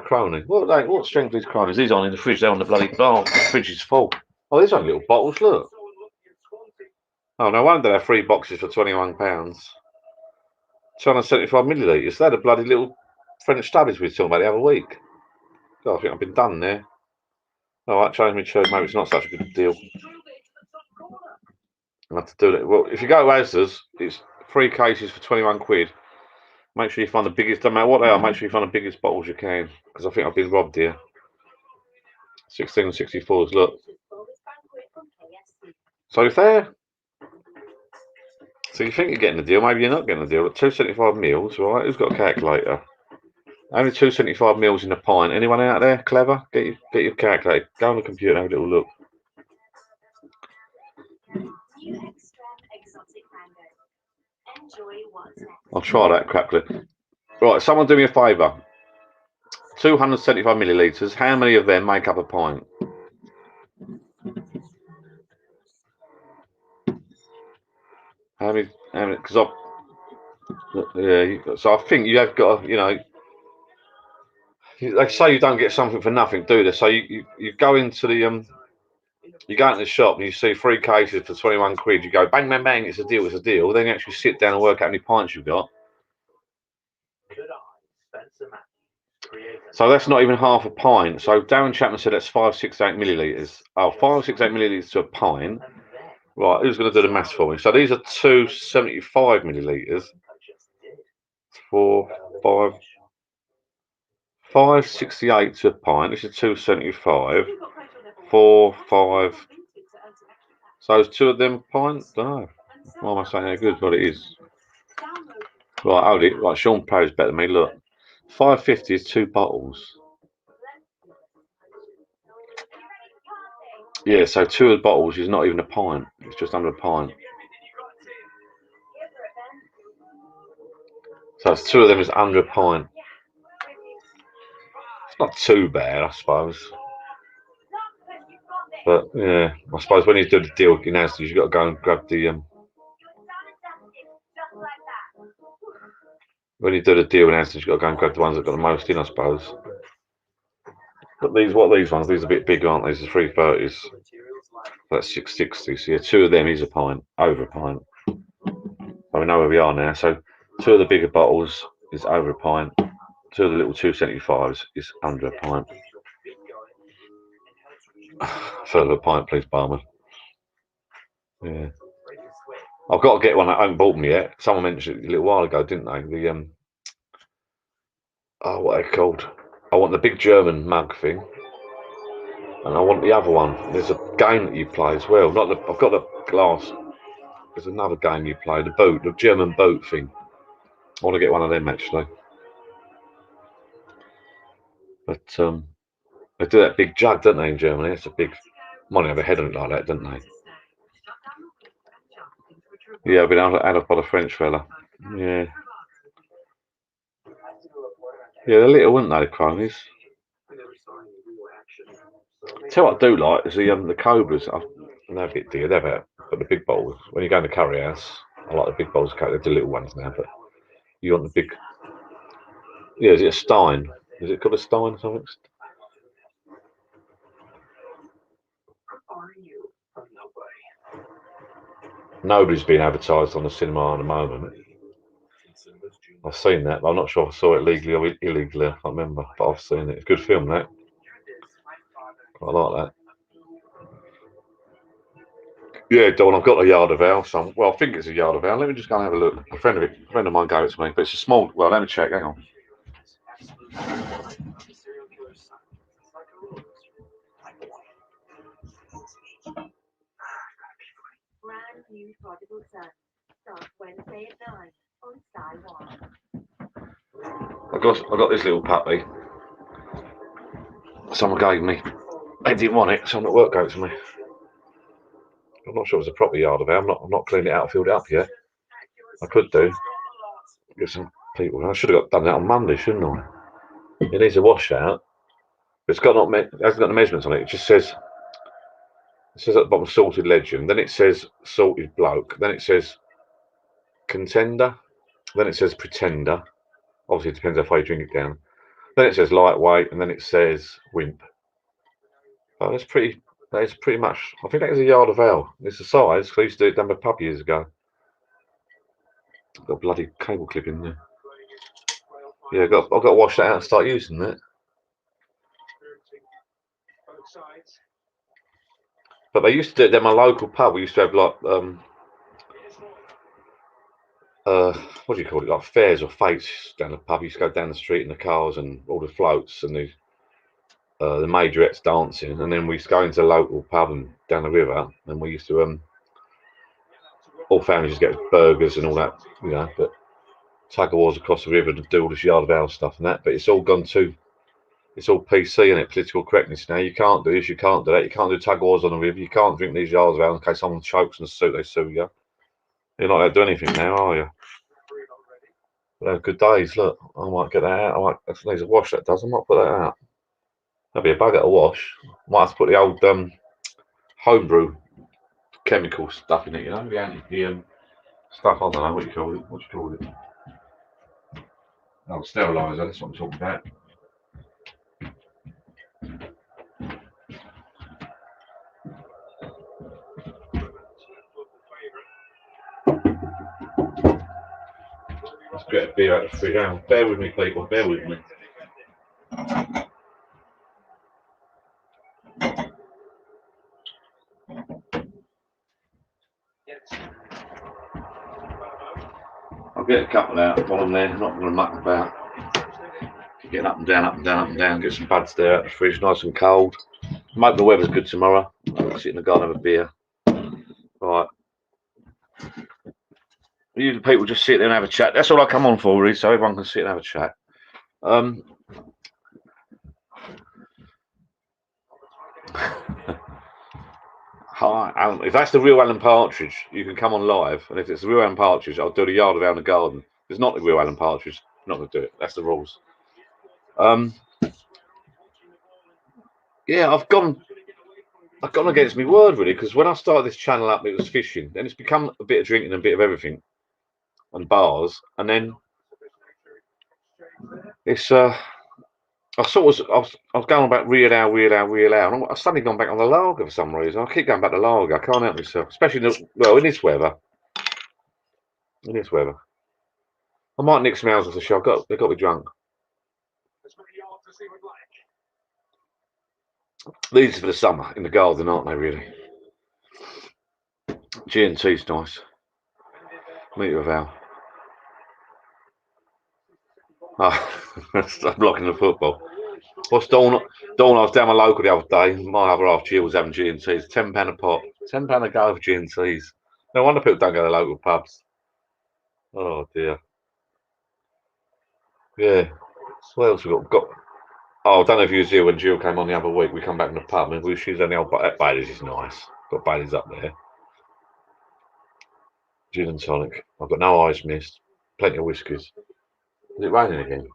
Crony. What strength is Cronies? These aren't in the fridge. They're on the bloody bar. The fridge is full. Oh, these are little bottles. Look. Oh, no wonder they're 3 boxes for £21. 275 millilitres. They're the bloody little French stubbies we were talking about the other week. God, I think I've been done there. All right, change me tune. Maybe it's not such a good deal. I'll have to do that. Well, if you go to Asda's, it's 3 cases for £21. Make sure you find the biggest, no matter what they are, make sure you find the biggest bottles you can. Because I think I've been robbed here. 1664s, look. So fair. So you think you're getting a deal, maybe you're not getting a deal. 275 mils, right? Who's got a calculator? Only 275 mils in a pint. Anyone out there clever? Get your calculator. Go on the computer and have a little look. I'll try that crackly. Right, someone do me a favour. 275 millilitres. How many of them make up a pint? How many? Because so I think you have got to, they say you don't get something for nothing, do they? So you go into the you go into the shop and you see 3 cases for £21. You go bang bang bang, it's a deal, it's a deal. Then you actually sit down and work out how many pints you've got. So that's not even half a pint. So Darren Chapman said that's 568 millilitres. Oh, 568 millilitres to a pint. Right, who's going to do the maths for me? So these are 275 millilitres. 568 to a pint. This is 275. 4, 5. So is 2 of them pints? No. Why am I saying how good? What it is? Right, hold it. Right, Sean Parry's better than me. Look, 550 is 2 bottles. Yeah, so 2 of the bottles is not even a pint. It's just under a pint. So it's 2 of them is under a pint. It's not too bad, I suppose. But yeah, I suppose when you do the deal in Asda, you've got to go and grab the when you do the deal in Asda, you've got to go and grab the ones that got the most in, I suppose. But what are these ones? These are a bit bigger, aren't these? The 330s. That's 660. So yeah, 2 of them is a pint, over a pint. So we know where we are now. So 2 of the bigger bottles is over a pint. 2 of the little 275s is under a pint. Further a pint, please, barman. Yeah. I've got to get one. I haven't bought them yet. Someone mentioned it a little while ago, didn't they? The what are they called? I want the big German mug thing, and I want the other one. There's a game that you play as well. I've got the glass. There's another game you play, the German boat thing. I want to get one of them actually. But they do that big jug, don't they, in Germany? It's a big. Might have a head on it like that, don't they? Yeah, I've been had up by the French fella. Yeah. Yeah, they're little, weren't they, the cronies? Tell what I do like is the Cobras. They're a bit dear, they're but the big bowls. When you go in the curry house, I like the big bowls. They're the little ones now, but you want the big. Yeah, is it a Stein? Is it called a Stein or something? Nobody's been advertised on the cinema at the moment. I've seen that, but I'm not sure if I saw it legally or illegally. I can't remember, but I've seen it. It's a good film, that. I like that. Yeah, Dawn, I've got a yard of owl. Well, I think it's a yard of owl. Let me just go and have a look. A friend of mine gave it to me, but it's a small. Well, let me check. Hang on. Brand new Prodigal Son. Starts Wednesday at 9 on Sky 1. I got this little puppy. Someone gave me. They didn't want it. Someone at work gave it to me. I'm not sure it was a proper yard of owl. I'm not cleaned it out, filled it up yet. I could do. Get some people. I should have done that on Monday, shouldn't I? It needs a wash out. But it hasn't got the measurements on it. It just says It says at the bottom sorted legend, then it says sorted bloke, then it says contender, then it says pretender. Obviously, it depends how far you drink it down. Then it says lightweight, and then it says wimp. Oh, that's pretty. That is pretty much. I think that is a yard of ale. It's the size. 'Cause I used to do it down by the pub years ago. Got a bloody cable clip in there. Yeah, I've got to wash that out and start using it. But they used to do it down my local pub. We used to have like what do you call it? Like fairs or fetes down the pub. You used to go down the street in the cars and all the floats and the majorettes dancing, and then we used to go into the local pub and down the river, and we used to all families used to get burgers and all that, you know. But tug of wars across the river to do all this yard of ale stuff and that. But it's all gone to, it's all PC and it, political correctness now. You can't do this, you can't do that, you can't do tug of wars on the river, you can't drink these yards of ale in case someone chokes and they sue you. You're not allowed to do anything now, are you? Good days. Look, I might get that out. That needs a wash. That does. I might put that out. That'd be a bugger to wash. Might have to put the old homebrew chemical stuff in it. You know, the stuff. I don't know what you call it. What do you call it? Oh, steriliser. That's what I'm talking about. Let's get a beer out of the fridge now. Bear with me, people. Bear with me. I'll get a couple out while I'm there. I'm not going to muck about. Getting up and down, up and down, up and down. Get some buds there out of the fridge, nice and cold. I'm hoping the weather's good tomorrow. I'll sit in the garden, have a beer. Right. Usually people just sit there and have a chat. That's all I come on for, really, so everyone can sit and have a chat. Hi, if that's the real Alan Partridge, you can come on live. And if it's the real Alan Partridge, I'll do the yard around the garden. If it's not the real Alan Partridge, I'm not going to do it. That's the rules. Yeah, I've gone against my word, really, because when I started this channel up, it was fishing. Then it's become a bit of drinking and a bit of everything. And bars. And then it's... I was going about real ale. And I've suddenly gone back on the lager for some reason. I keep going back to lager. I can't help myself, especially in this weather. In this weather, I might nick some ales off the show. They've got to be drunk. These are for the summer in the garden, aren't they? Really. G&T's nice. Meet with Al. Oh, I'm blocking the football. What's Dawn? I was down my local the other day. My other half Jill was having G&T's. £10 a pop. £10 a go for G&T's. No wonder people don't go to local pubs. Oh dear. Yeah. What else we got? Oh, I don't know if you was here when Jill came on the other week. We come back from the pub and she was on the old Bailey's. Is nice. Got Bailey's up there. Gin and tonic. I've got no ice mist. Plenty of whiskies. Is it raining again?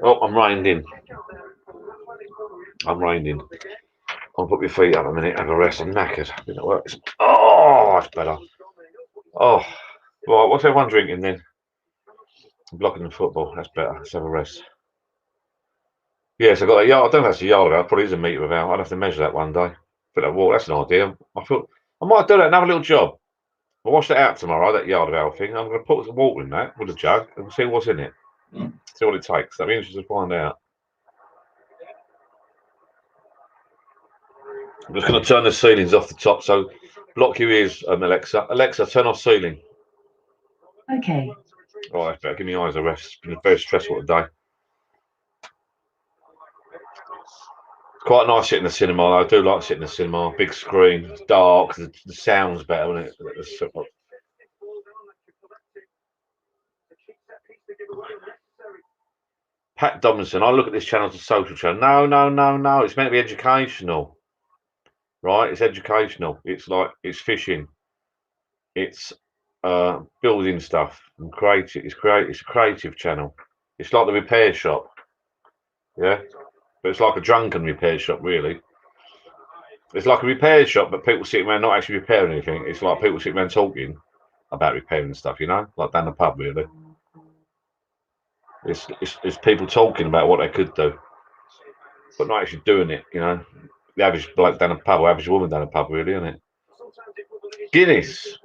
Oh, I'm rained in. I'll put my feet up a minute, have a rest. I'm knackered. I think that works. Oh, that's better. Oh, right. What's everyone drinking then? I'm blocking the football. That's better. Let's have a rest. Yes, I got a yard. I don't know if that's a yard about. Probably is a metre of ale. I'd have to measure that one day. But that walk, that's an idea. I thought I might do that. Another little job. I'll wash that out tomorrow. That yard of ale thing. I'm going to put some water in that with a jug and see what's in it. See what it takes. That'd be interesting to find out. I'm just going to turn the ceilings off the top. So block your ears, Alexa. Alexa, turn off ceiling. Okay. All right, better give me eyes a rest. It's been a very stressful day. It's quite nice sitting in the cinema. I do like sitting in the cinema. Big screen, it's dark. The sound's better, isn't it? Pat Dobinson, I look at this channel as a social channel. No. It's meant to be educational. Right? It's educational. It's like, it's fishing. It's building stuff and creative. It's a creative channel. It's like the repair shop. Yeah? But it's like a drunken repair shop, really. It's like a repair shop, but people sitting around not actually repairing anything. It's like people sitting around talking about repairing stuff, you know, like down the pub, really. It's people talking about what they could do, but not actually doing it, you know. The average bloke down the pub, or average woman down the pub, really, isn't it? Guinness.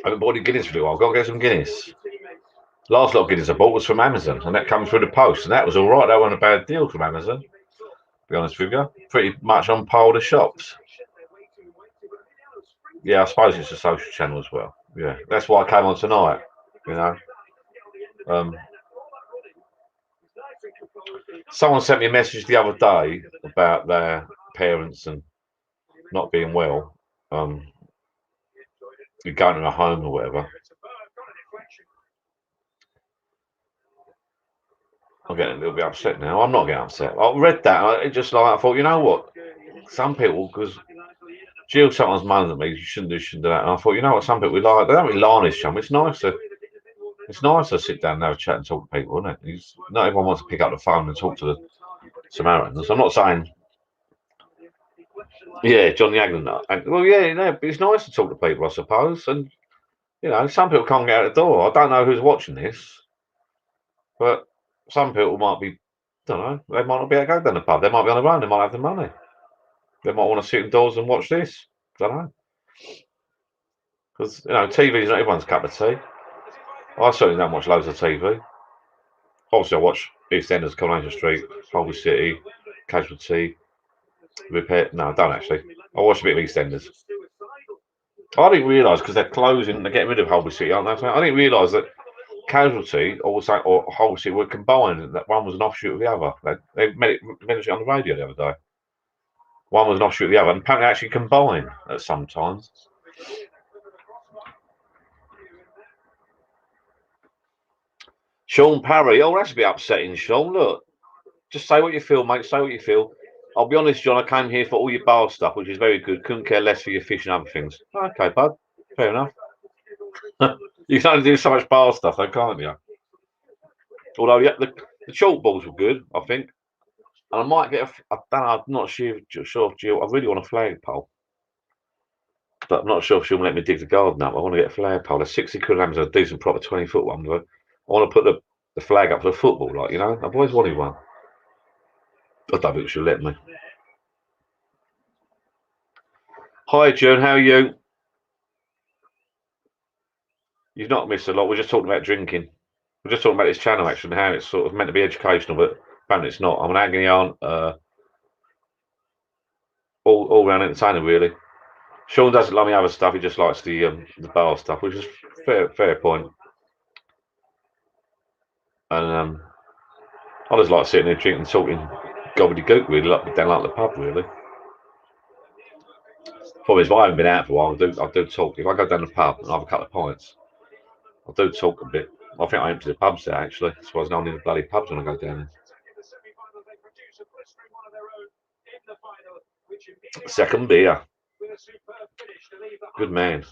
I haven't bought any Guinness for a while. I've got to get some Guinness. Last lot of Guinness I bought was from Amazon, and that comes through the post, and that was all right. That wasn't a bad deal from Amazon, to be honest with you. Pretty much on par with the shops. Yeah, I suppose it's a social channel as well. Yeah, that's why I came on tonight, you know. Someone sent me a message the other day about their parents and not being well, going to a home or whatever. I'm getting a little bit upset now. I'm not getting upset. I read that. I thought, you know what? Some people, because Jill sometimes moans at me, you shouldn't do that. And I thought, you know what? Some people they don't really lie on this channel. It's nice to sit down and have a chat and talk to people, isn't it? Not everyone wants to pick up the phone and talk to the Samaritans. I'm not saying, yeah, John Yaglan. Well, yeah, you know, it's nice to talk to people, I suppose. And you know, some people can't get out the door. I don't know who's watching this, but some people might be, I don't know, they might not be able to go down the pub. They might be on their own. They might have the money. They might want to sit indoors and watch this. I don't know. Because, you know, TV is not everyone's cup of tea. I certainly don't watch loads of TV. Obviously, I watch EastEnders, Coronation Street, Holby City, Casualty, Repair. No, I don't actually. I watch a bit of EastEnders. I didn't realise, because they're closing, they're getting rid of Holby City, aren't they? I didn't realise that Casualty or Holby City were combined, and that one was an offshoot of the other. They mentioned it on the radio the other day. One was an offshoot of the other, and apparently actually combine at some times. Sean Parry, oh, that's a bit upsetting, Sean. Look, just say what you feel, mate. Say what you feel. I'll be honest, John, I came here for all your bar stuff, which is very good. Couldn't care less for your fish and other things. Okay, bud. Fair enough. You can only do so much bar stuff, though, can't you? Although, yeah, the chalkballs were good, I think. And I might get I don't know, I'm not sure if Jill, I really want a flagpole. But I'm not sure if she'll let me dig the garden up. I want to get a flagpole. There's 60 quid an Amazon, a decent proper 20-foot one. Though. I want to put the flag up for the football, like, you know. I've always wanted one. I don't think she'll let me. Hi, June. How are you? You've not missed a lot. We're just talking about drinking. We're just talking about this channel, actually, and how it's sort of meant to be educational, but apparently it's not. I'm an agony aunt, all round entertainer, really. Sean doesn't like me other stuff. He just likes the bar stuff, which is fair point. And I just like sitting there drinking, talking gobbledygook, really, down like the pub, really. Problem is, if I haven't been out for a while, I do talk. If I go down the pub and I have a couple of pints, I do talk a bit. I think I empty the pubs there, actually. That's why there's no one in the bloody pubs when I go down there. Second beer. Good man.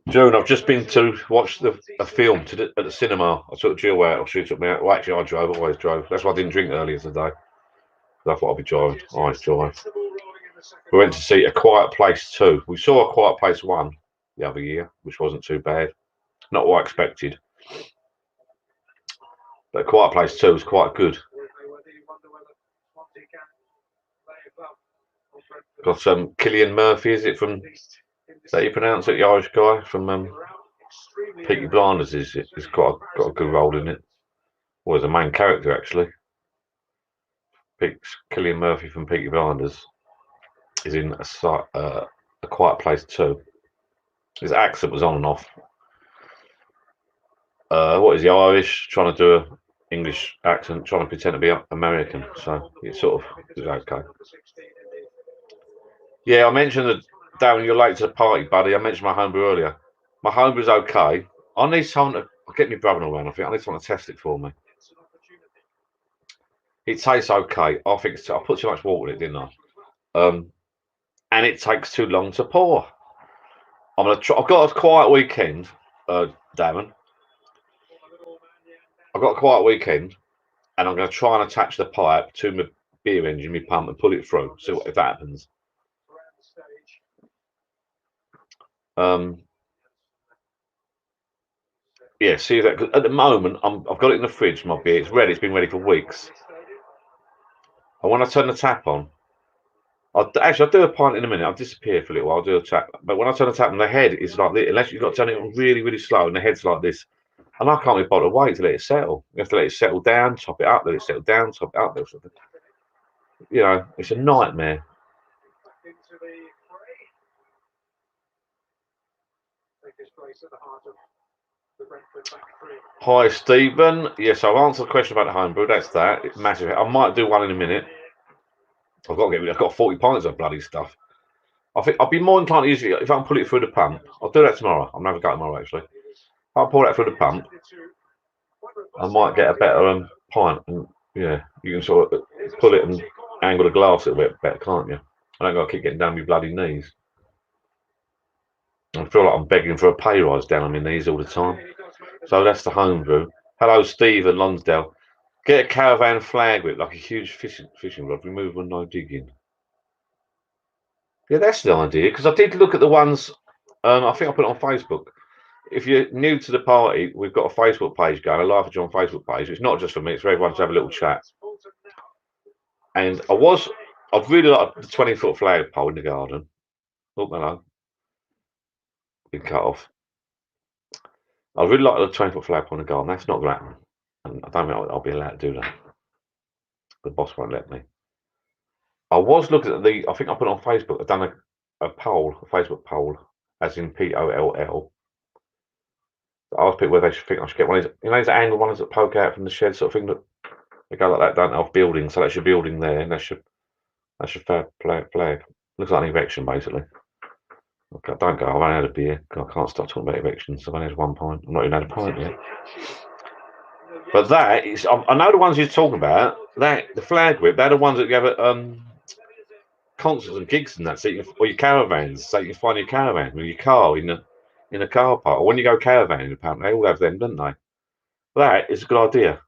Joan, I've just been to watch a film at the cinema. I took Jill out, or she took me out. Well, actually, I drove. Always drove. That's why I didn't drink earlier today. I thought I'd be driving. I always drive. We went to see A Quiet Place 2. We saw A Quiet Place 1 the other year, which wasn't too bad. Not what I expected. But A Quiet Place 2 was quite good. Got Cillian Murphy, is it from? Is that how you pronounce it? The Irish guy from Peaky Blinders is got a good role in it. Well, as a main character actually. Cillian Murphy from Peaky Blinders is in A Quiet Place 2. His accent was on and off. What is he, Irish? Trying to do an English accent, trying to pretend to be American. So it sort of is okay. Yeah, I mentioned that, Darren, you're late to the party, buddy. I mentioned my homebrew earlier. My homebrew's okay. I need someone to get my brother around. I think I need someone to test it for me. It tastes okay. I think I put too much water in it, didn't I? And it takes too long to pour. I'm gonna try. I've got a quiet weekend, Darren. I've got a quiet weekend, and I'm going to try and attach the pipe to my beer engine, my pump, and pull it through. See what if that happens. Yeah, see that. 'Cause at the moment, I've got it in the fridge. My beer, it's ready. It's been ready for weeks. And when I turn the tap on, I'll do a pint in a minute. I'll disappear for a little while. I'll do a tap. But when I turn the tap on, the head is like this. Unless you've got to turn it on really, really slow, and the head's like this. And I can't be bothered to wait to let it settle. You have to let it settle down, top it up, let it settle down, top it up. You know, it's a nightmare. Hi, Stephen. Yes, I've answered the question about the homebrew. That's that. It's massive. I might do one in a minute. I've got 40 pints of bloody stuff. I think I'll be more inclined to use it if I can pull it through the pump. I'll do that tomorrow. I'm never going tomorrow actually. If I pull that through the pump, I might get a better pint. And yeah, you can sort of pull it and angle the glass a little bit better, can't you? I don't got to keep getting down my bloody knees. I feel like I'm begging for a pay rise down on my knees all the time. So that's the homebrew. Hello, Steve and Lonsdale. Get a caravan flag whip, like a huge fishing rod, removable, no digging. Yeah, that's the idea. Because I did look at the ones. I think I put it on Facebook. If you're new to the party, we've got a Facebook page going, a Life of John Facebook page. It's not just for me; it's for everyone to have a little chat. And I'd really like the 20-foot flagpole in the garden. Oh, hello. Been cut off. I really like the 20-foot flagpole in the garden. That's not going to happen. And I don't think I'll be allowed to do that. The boss won't let me. I was looking at I think I put it on Facebook. I've done a poll, a Facebook poll, as in POLL. I asked people whether they should think I should get one of these, those angled ones that poke out from the shed sort of thing that they go like that, don't they, off buildings. So that's your building there, and that's your flag. Looks like an erection, basically. Okay, don't go. I've only had a beer. I can't stop talking about erections. I've only had 1 pint. I'm not even had a pint yet. But that is, I know the ones you're talking about. The flag whip. They're the ones that you have at concerts and gigs and that. So or your caravans. So you can find your caravan with your car in a car park. Or when you go caravanning, apparently they all have them, don't they? That is a good idea.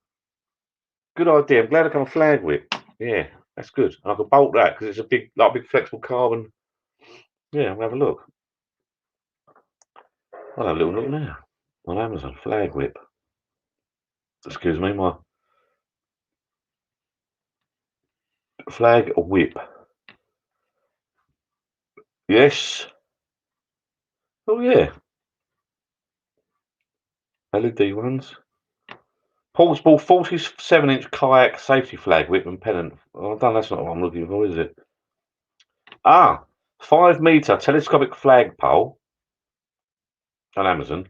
Good idea. I'm glad I got a flag whip. Yeah, that's good. And I can bolt that because it's a big flexible carbon. Yeah, I'll have a look. I'll have a little look now on Amazon. Flag whip. Excuse me, my flag whip. Yes. Oh yeah. LED ones. Portable 47-inch kayak safety flag whip and pennant. Oh, that's not what I'm looking for, is it? 5-meter telescopic flagpole on Amazon,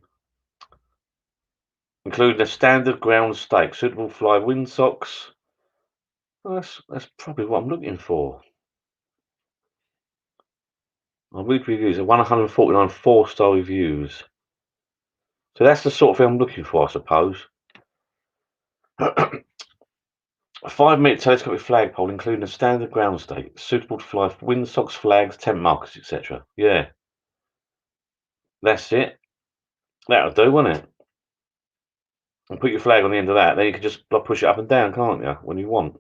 including a standard ground stake, suitable fly windsocks. Oh, that's probably what I'm looking for. I read reviews. 149 4-star reviews. So that's the sort of thing I'm looking for, I suppose. A 5-meter telescopic flagpole, including a standard ground stake, suitable to fly windsocks, flags, tent markers, etc. Yeah, that's it. That'll do, won't it? And put your flag on the end of that. Then you can just push it up and down, can't you? When you want.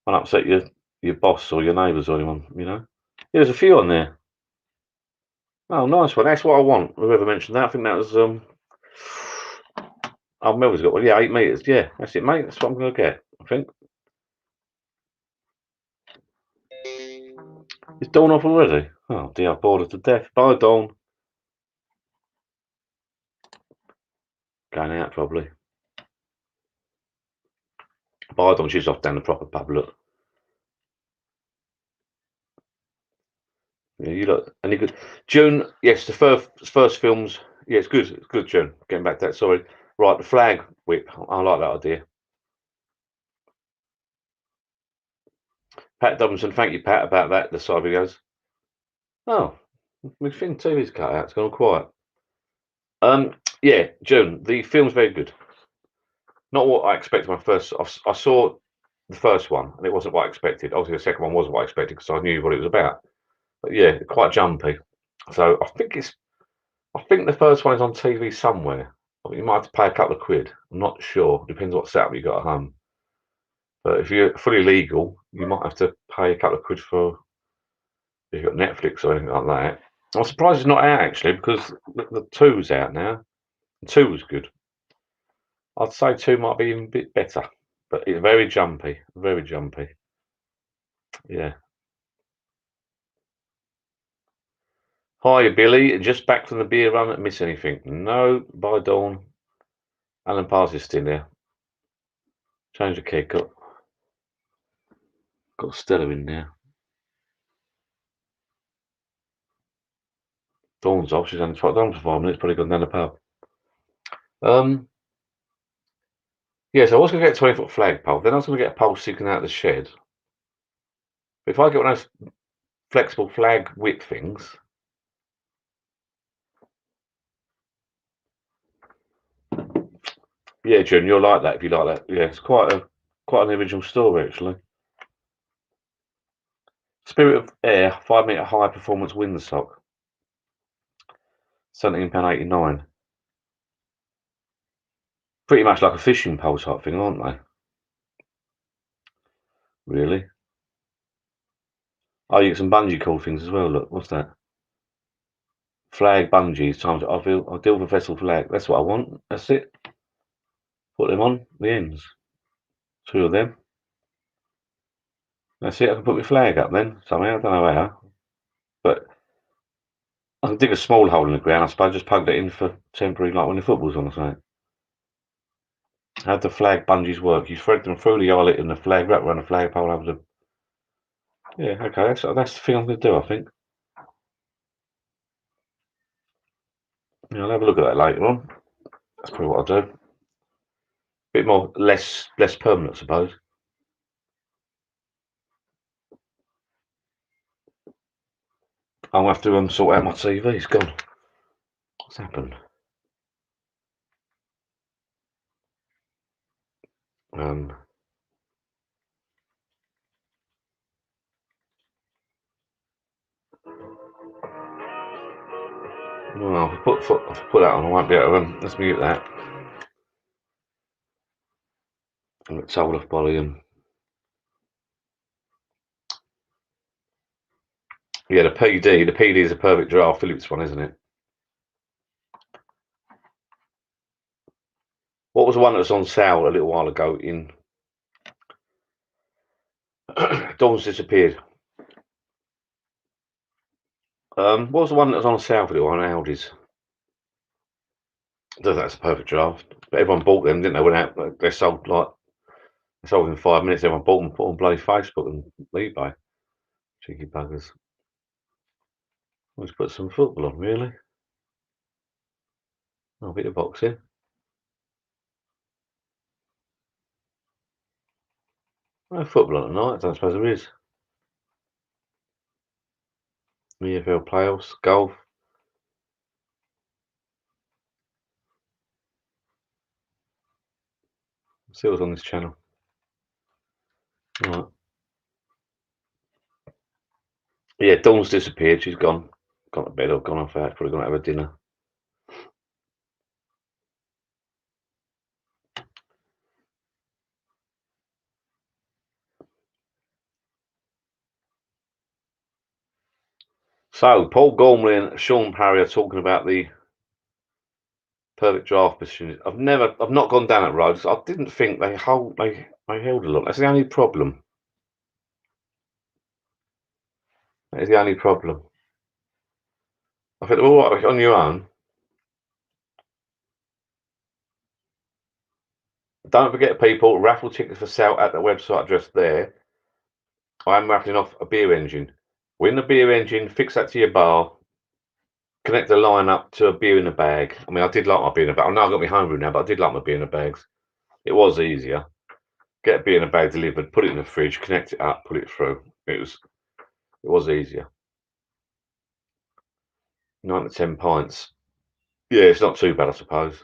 And upset your boss or your neighbours or anyone, Yeah, there's a few on there. Oh, nice one. That's what I want. Whoever mentioned that, I think that was Oh, Melvin's got one. Yeah, 8 meters. Yeah, that's it, mate. That's what I'm going to get, I think. Is Dawn off already? Oh, dear, I'm bored to death. Bye, Dawn. Going out, probably. Bye, Dawn. She's off down the proper pub, look. Yeah, you look. Any good? June, yes, the first films. Yeah, it's good. It's good, June. Getting back to that, sorry. Right, the flag whip. I like that idea. Pat Dobinson, thank you, Pat, about that. The side videos. Oh, my thing TV's cut out. It's gone quiet. Yeah, June. The film's very good. Not what I expected. I saw the first one, and it wasn't what I expected. Obviously, the second one wasn't what I expected because I knew what it was about. But yeah, quite jumpy. So I think the first one is on TV somewhere. You might have to pay a couple of quid. I'm not sure. Depends what setup you got at home. But if you're fully legal, you might have to pay a couple of quid for if you've got Netflix or anything like that. I'm surprised it's not out actually, because the 2's out now. The 2 was good. I'd say 2 might be even a bit better, but it's very jumpy, very jumpy. Yeah. Hi, Billy. Just back from the beer run. Miss anything? No. Bye, Dawn. Alan Pars is still there. Change the keg. Got Stella in there. Dawn's off. She's only tried down for 5 minutes. Probably gone down the pub. Yeah, so I was going to get a 20-foot flagpole. Then I was going to get a pole sticking out of the shed. But if I get one of those flexible flag whip things, yeah, June, you'll like that if you like that. Yeah, it's quite an original story actually. Spirit of Air 5-meter high performance windsock. £17.89. Pretty much like a fishing pole type thing, aren't they? Really? Oh, you get some bungee cord things as well. Look, what's that? Flag bungees times. I deal with a vessel flag. That's what I want. That's it. Put them on the ends. 2 of them. That's it. I can put my flag up then somehow. I don't know how, but I can dig a small hole in the ground. I suppose just plug that in for temporary, like when the football's on or something. How do the flag bungees work? You thread them through the eyelet and the flag wrap around the flagpole over the. Yeah, okay. That's the thing I'm going to do. I think. Yeah, I'll have a look at that later on. That's probably what I'll do. Bit more, less permanent, I suppose. I'll have to sort out my TV. It's gone. What's happened? Well, if I put that on, I won't be able to. Let's mute that. I get told off by the yeah, the PD. The PD is a perfect draft Philips one, isn't it? What was the one that was on sale a little while ago in Dawn's disappeared. What was the one that was on sale for a little while on Aldi's? I don't think that's a perfect draft. But everyone bought them, didn't they? Went out, they sold in 5 minutes. Everyone bought them, put on bloody Facebook and eBay. Cheeky buggers. Let's put some football on, really. Oh, a bit of boxing. No football on tonight. I don't suppose there is. EFL playoffs, golf. Let's see what's on this channel. Right. Yeah, Dawn's disappeared. She's gone to bed or gone off out. Probably gonna have a dinner. So Paul Gormley and Sean Parry are talking about the perfect draft position. I've not gone down that road. I didn't think they held a lot. That's the only problem. That is the only problem. I think they're all right on your own. Don't forget, people, raffle tickets for sale at the website address there. I am raffling off a beer engine. Win the beer engine, fix that to your bar, connect the line up to a beer in a bag. I mean, I did like my beer in a bag. I know I've got my home brew now, but I did like my beer in a bags. It was easier. Get a beer in a bag delivered, put it in the fridge, connect it up, put it through. It was easier. 9 to 10 pints. Yeah, it's not too bad, I suppose.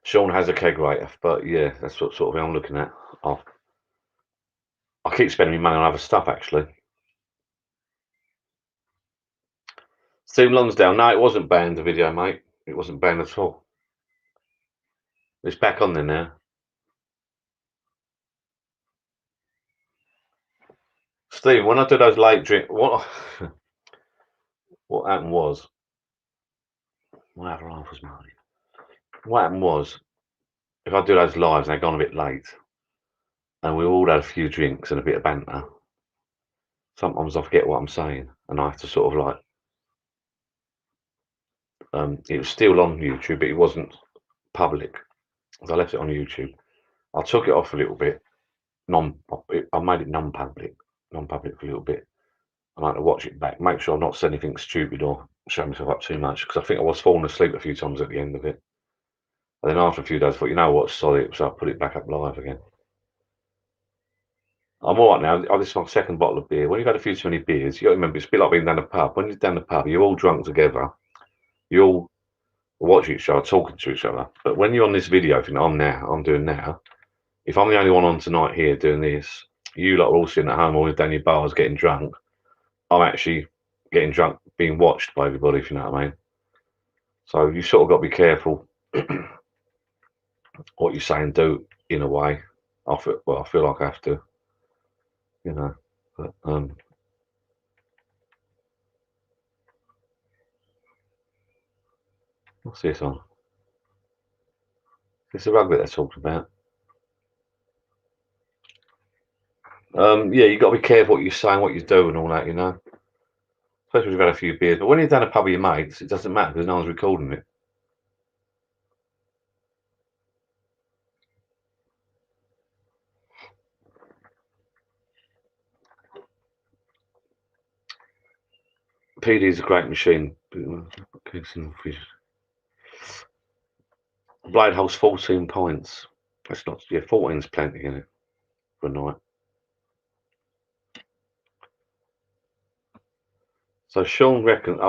Sean has a kegerator, but yeah, that's what sort of thing I'm looking at. I keep spending money on other stuff, actually. Steve Lonsdale, no, it wasn't banned, the video, mate. It wasn't banned at all. It's back on there now. Steve, when I do those late drink, what happened was, what happened was, if I do those lives and they've gone a bit late, and we all had a few drinks and a bit of banter, sometimes I forget what I'm saying, and I have to sort of like, it was still on YouTube, but it wasn't public. So I left it on YouTube. I took it off a little bit, I made it non-public for a little bit. I like to watch it back, make sure I'm not saying anything stupid or showing myself up too much, because I think I was falling asleep a few times at the end of it. And then after a few days, I thought, you know what, sorry, so I put it back up live again. I'm all right now. This is my second bottle of beer. When you've had a few too many beers, you got to remember, it's a bit like being down the pub. When you're down the pub, you're all drunk together. You all watch each other, talking to each other. But when you're on this video thing, I'm doing now, if I'm the only one on tonight here doing this, you lot are all sitting at home or down your bars getting drunk. I'm actually getting drunk, being watched by everybody, if you know what I mean. So you sort of got to be careful what you say and do in a way. I feel like I have to, you know. But what's this on? It's the rugby they're talking about. Yeah, you got to be careful what you're saying, what you do, and all that, you know. Especially if you've had a few beers. But when you're down a pub with your mates, it doesn't matter because no one's recording it. PD is a great machine. Blade holds 14 pints. That's not, yeah, 14's plenty in it for a night. So Sean reckons,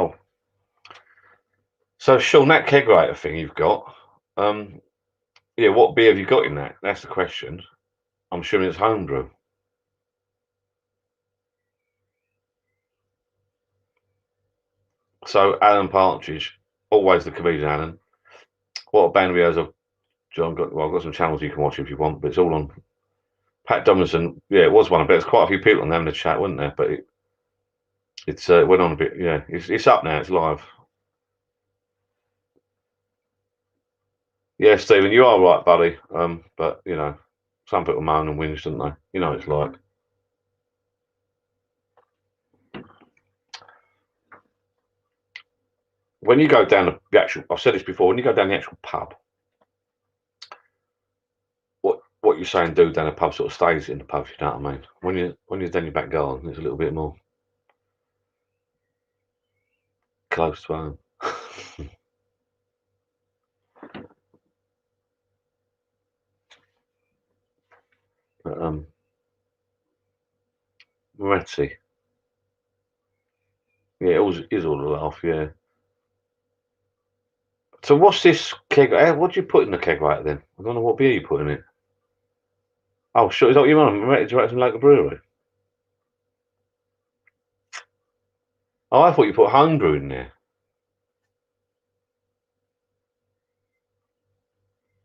so Sean, that kegerator thing you've got, yeah, what beer have you got in that? That's the question. I'm assuming it's homebrew. So Alan Partridge, always the comedian Alan. What a band videos of John got. Well, I've got some channels you can watch if you want, but it's all on. Pat Donaldson, yeah, it was one. I bet there's quite a few people on there having a chat, weren't there? But it went on a bit. Yeah, it's up now. It's live. Yeah, Stephen, you are right, buddy. But you know, some people moan and whinge, don't they? You know, it's like. When you go down the actual, I've said this before, when you go down the actual pub, what you say and do down the pub sort of stays in the pub, you know what I mean? When you're down your back garden, it's a little bit more close to home. But, Moretti. Yeah, it is all a laugh, yeah. So what's this keg? What do you put in the kegerator then? I don't know what beer you put in it. Oh, sure. Is that what you want? Moretti's right from local brewery. Oh, I thought you put homebrew in there.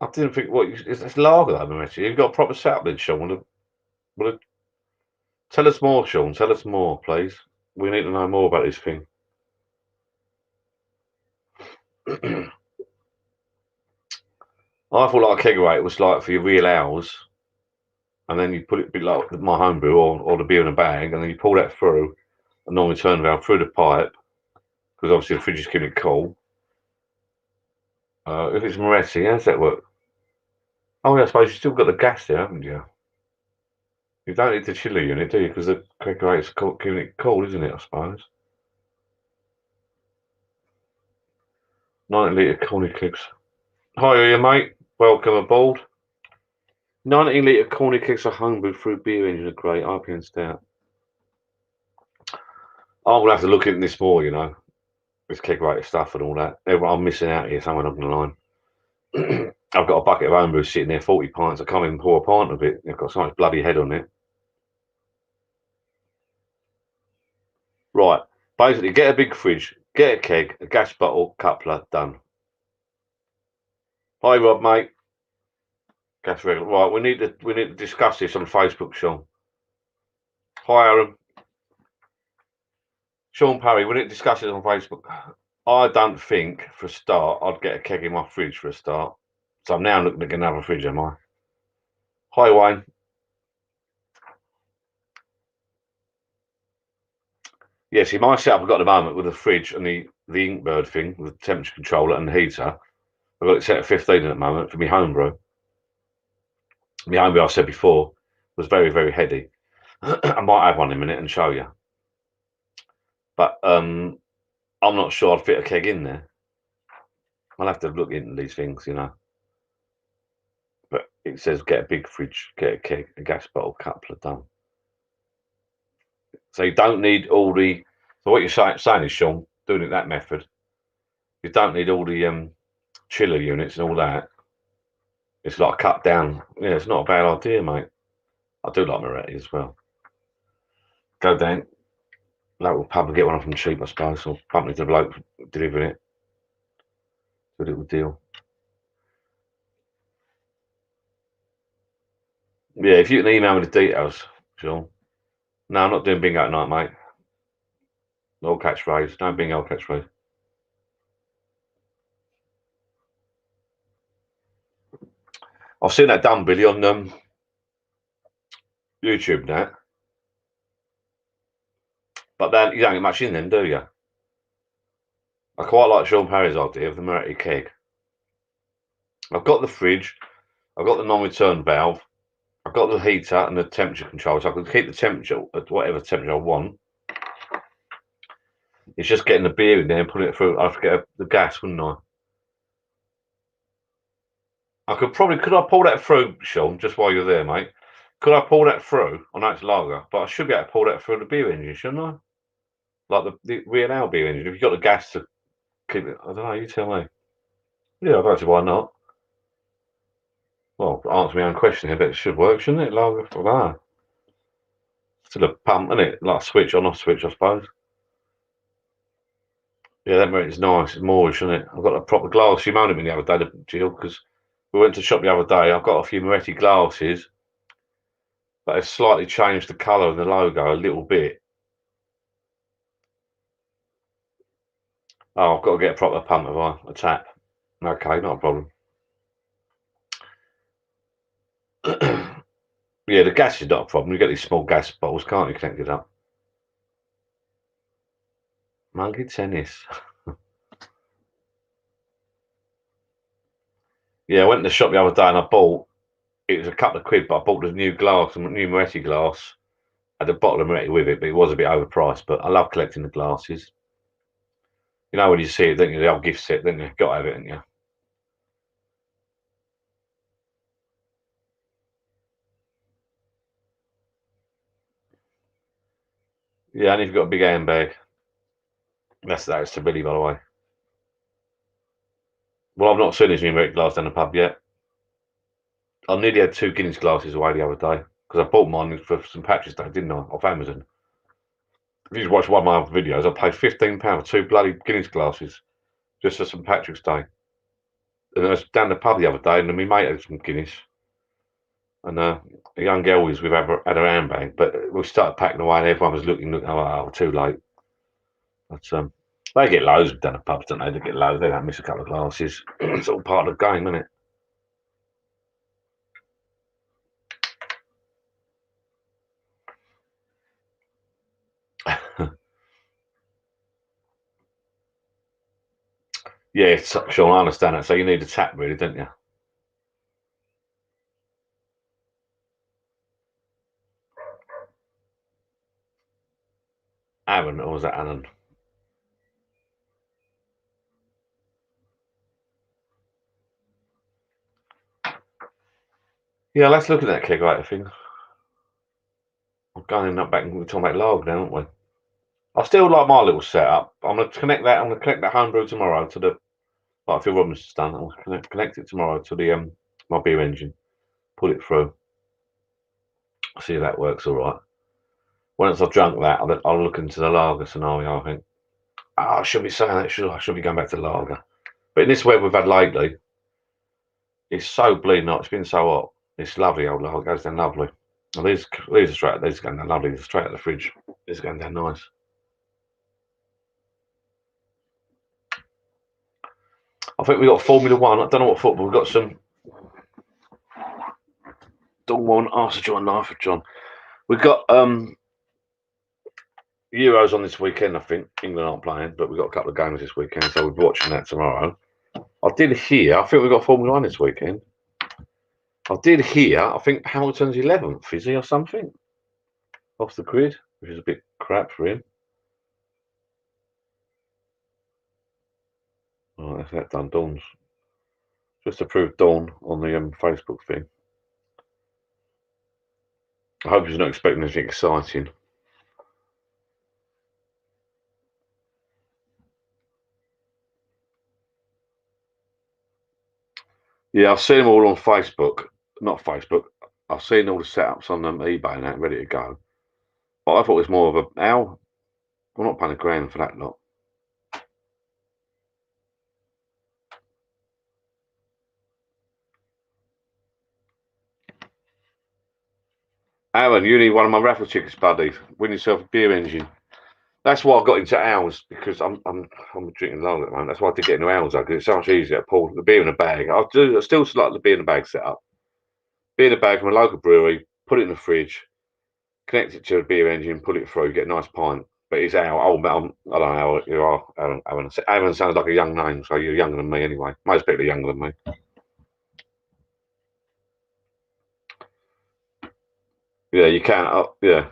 I didn't think it's lager though, Moretti. You've got a proper setup then, Sean. Tell us more, Sean. Tell us more, please. We need to know more about this thing. I thought like a kegerator was like for your real ales, and then you put it a bit like my homebrew or the beer in a bag, and then you pull that through, and normally turn valve through the pipe, because obviously the fridge is keeping it cool. If it's Moretti, how does that work? Oh, yeah, I suppose you've still got the gas there, haven't you? You don't need the chiller unit, do you? Because the kegerator's keeping it cool, isn't it, I suppose? 90-litre corny kegs. Hi, mate. Welcome aboard. 19-litre corny kegs are homebrew through beer engine are great. IPN stout. I will have to look into this more, you know, with kegerator stuff and all that. I'm missing out here somewhere along the line. I've got a bucket of homebrew sitting there, 40 pints. I can't even pour a pint of it. I've got so much bloody head on it. Right. Basically, get a big fridge, get a keg, a gas bottle, coupler, done. Hi, Rob, mate. Gas regular. Right, we need to discuss this on Facebook, Sean. Hi, Aaron. Sean Parry, we need to discuss it on Facebook. I don't think, for a start, I'd get a keg in my fridge for a start. So I'm now looking at another fridge, am I? Hi, Wayne. Yeah, see, my setup I've got at the moment with the fridge and the Inkbird thing, with the temperature controller and the heater, I've got it set at 15 at the moment for my homebrew. My homebrew, I said before, was very, very heady. I might have one in a minute and show you. But I'm not sure I'd fit a keg in there. I'll have to look into these things, you know. But it says get a big fridge, get a keg, a gas bottle, couple of done. So you don't need all the. So what you're saying is, Sean, doing it that method, you don't need all the chiller units and all that. It's like cut down. Yeah, it's not a bad idea, mate. I do like Moretti as well. Go down local pub and get one off them cheap, I suppose, or bump into the bloke delivering it. It's a little deal. Yeah, if you can email me the details, Sean. No, I'm not doing bingo at night, mate. No catchphrase. No bingo catchphrase. I've seen that done, Billy, on YouTube now. But then you don't get much in them, do you? I quite like Sean Parry's idea of the Moretti keg. I've got the fridge, I've got the non-return valve, I've got the heater and the temperature control, so I can keep the temperature at whatever temperature I want. It's just getting the beer in there and putting it through. I'd get the gas, wouldn't I? Could I pull that through, Sean, just while you're there, mate? Could I pull that through? I know it's lager, but I should be able to pull that through the beer engine, shouldn't I? Like the real beer engine. If you've got the gas to keep it, I don't know, you tell me. Yeah, I don't see why not. Well, answer my own question here, but it should work, shouldn't it? Lager, I don't know. Still a pump, isn't it? Like a switch on, off switch, I suppose. Yeah, that Moretti's nice. It's Moorish, isn't it? I've got a proper glass. She moaned at me the other day, Jill, because we went to shop the other day. I've got a few Moretti glasses, but they've slightly changed the colour of the logo a little bit. Oh, I've got to get a proper pump, have I? A tap. Okay, not a problem. Yeah, the gas is not a problem. You get these small gas bottles, can't you, connected up? Monkey tennis. Yeah, I went to the shop the other day and I bought, it was a couple of quid, but I bought a new glass, a new Moretti glass. I had a bottle of Moretti with it, but it was a bit overpriced. But I love collecting the glasses. You know when you see it, don't you? The old gift set, don't you? Got to have it, haven't you? Yeah, and if you've got a big handbag. That's to Billy, by the way. Well, I've not seen his new Moretti glass down the pub yet. I nearly had 2 Guinness glasses away the other day because I bought mine for St Patrick's Day, didn't I? Off Amazon. If you watch one of my other videos, I paid £15 for 2 bloody Guinness glasses just for St Patrick's Day. And I was down the pub the other day, and my mate had some Guinness. And a young girl was with had her handbag, but we started packing away, and everyone was looking. Oh, too late. But they get loads down the pubs, don't they? They get loads. They don't miss a couple of glasses. It's all part of the game, isn't it? Yeah, Sean, I understand that. So you need a tap, really, don't you? Aaron, or was that Alan? Yeah, let's look at that kegerator thing. I'm going back and we're talking about lager now, aren't we? I still like my little setup. I'm going to connect that. I'm going to connect that homebrew tomorrow to the, like Phil Robinson's done. I'm going to connect it tomorrow to the my beer engine. Put it through. See if that works all right. Once I've drunk that, I'll look into the lager scenario. I think. Oh, I should be saying that. I should be going back to lager. But in this weather we've had lately, it's so bleeding hot. It's been so hot. It's lovely, old log. It goes down lovely. And these are straight. These are going down lovely. These are straight out of the fridge. These are going down nice. I think we got Formula One. I don't know what football. We've got some. Don't want ask John, knife for John. We've got Euros on this weekend. I think England aren't playing, but we've got a couple of games this weekend, so we'll be watching that tomorrow. I did hear. I think we've got Formula One this weekend. I did hear. I think Hamilton's 11th, is he, or something, off the grid, which is a bit crap for him. Oh, that's that done. Dawn's just approved Dawn on the Facebook thing. I hope he's not expecting anything exciting. Yeah, I've seen them all on Facebook. Not Facebook. I've seen all the setups on eBay and that ready to go. But I thought it was more of a how. We're not paying £1,000 for that lot. Aaron, you need one of my raffle tickets, buddy. Win yourself a beer engine. That's why I got into owls, because I'm drinking long at the moment. That's why I did get into owls, because it's so much easier to pour the beer in a bag. I still like the beer in a bag setup. Beer in a bag from a local brewery, put it in the fridge, connect it to a beer engine, put it through, get a nice pint. But it's owl. I don't know how you are, Aaron. Aaron sounds like a young name, so you're younger than me anyway. Most people are younger than me. Yeah, you can. Yeah.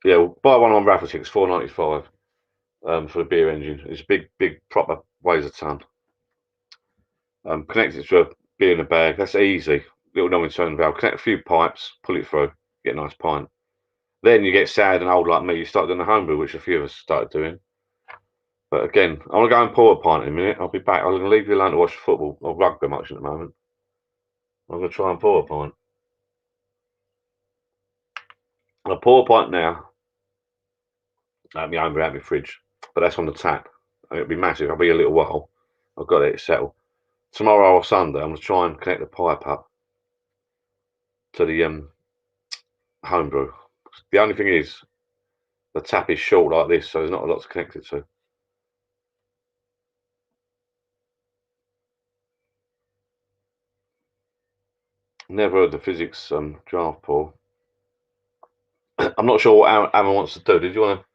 We'll buy one on raffle tickets, £4.95 for the beer engine. It's a big proper weighs a ton. Connect it to a beer in a bag. That's easy. Little non-return valve. Connect a few pipes, pull it through, get a nice pint. Then you get sad and old like me. You start doing the homebrew, which a few of us started doing. But again, I'm gonna go and pour a pint in a minute. I'll be back. I'm gonna leave you alone to watch football or rugby much at the moment. I'm gonna try and pour a pint. I'll pour a pint now. Out my homebrew, out my fridge, but that's on the tap. It'll be massive. I'll be a little while. I've got it settled. Tomorrow or Sunday, I'm gonna try and connect the pipe up to the homebrew. The only thing is, the tap is short like this, so there's not a lot to connect it to. Never heard the physics draft pour. I'm not sure what Aaron wants to do. Did you want to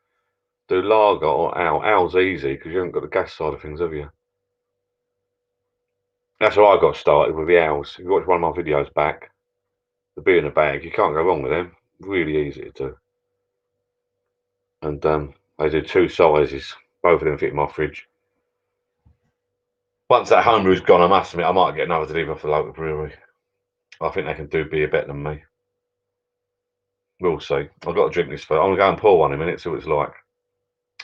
do lager or ale? Ale's easy because you haven't got the gas side of things, have you? That's how I got started with the ales. If you watch one of my videos back, the beer in a bag, you can't go wrong with them. Really easy to do. And they do two sizes. Both of them fit in my fridge. Once that homebrew's gone, I must admit, I might get another delivery off the local brewery. I think they can do beer better than me. We'll see. I've got to drink this first. I'm going to go and pour one in a minute, see what it's like.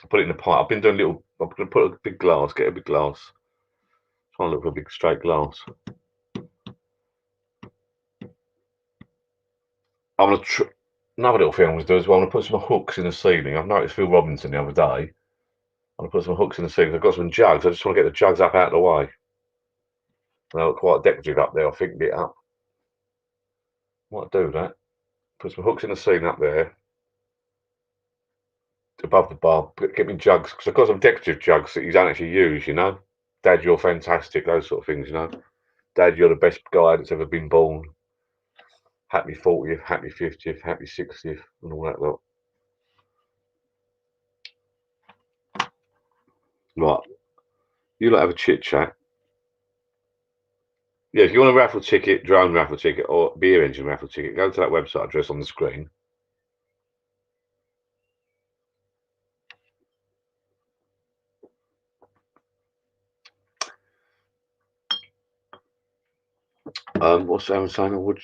I'll put it in the pint. I've been doing I'm going to put a big glass, get a big glass. Try and look for a big straight glass. I'm going to another little thing I'm going to do as well. I'm going to put some hooks in the ceiling. I've noticed Phil Robinson the other day. I'm going to put some hooks in the ceiling. I've got some jugs. I just want to get the jugs up out of the way. They look quite decorative up there. I think it up. Might do that. Put some hooks in the ceiling up there. Above the bar. Get me jugs. Because I've got some decorative jugs that you don't actually use, you know. Dad, you're fantastic. Those sort of things, you know. Dad, you're the best guy that's ever been born. Happy 40th, happy 50th, happy 60th, and all that lot. Right. You lot have a chit chat. Yeah, if you want a raffle ticket, drone raffle ticket, or beer engine raffle ticket, go to that website address on the screen. What's Aaron saying?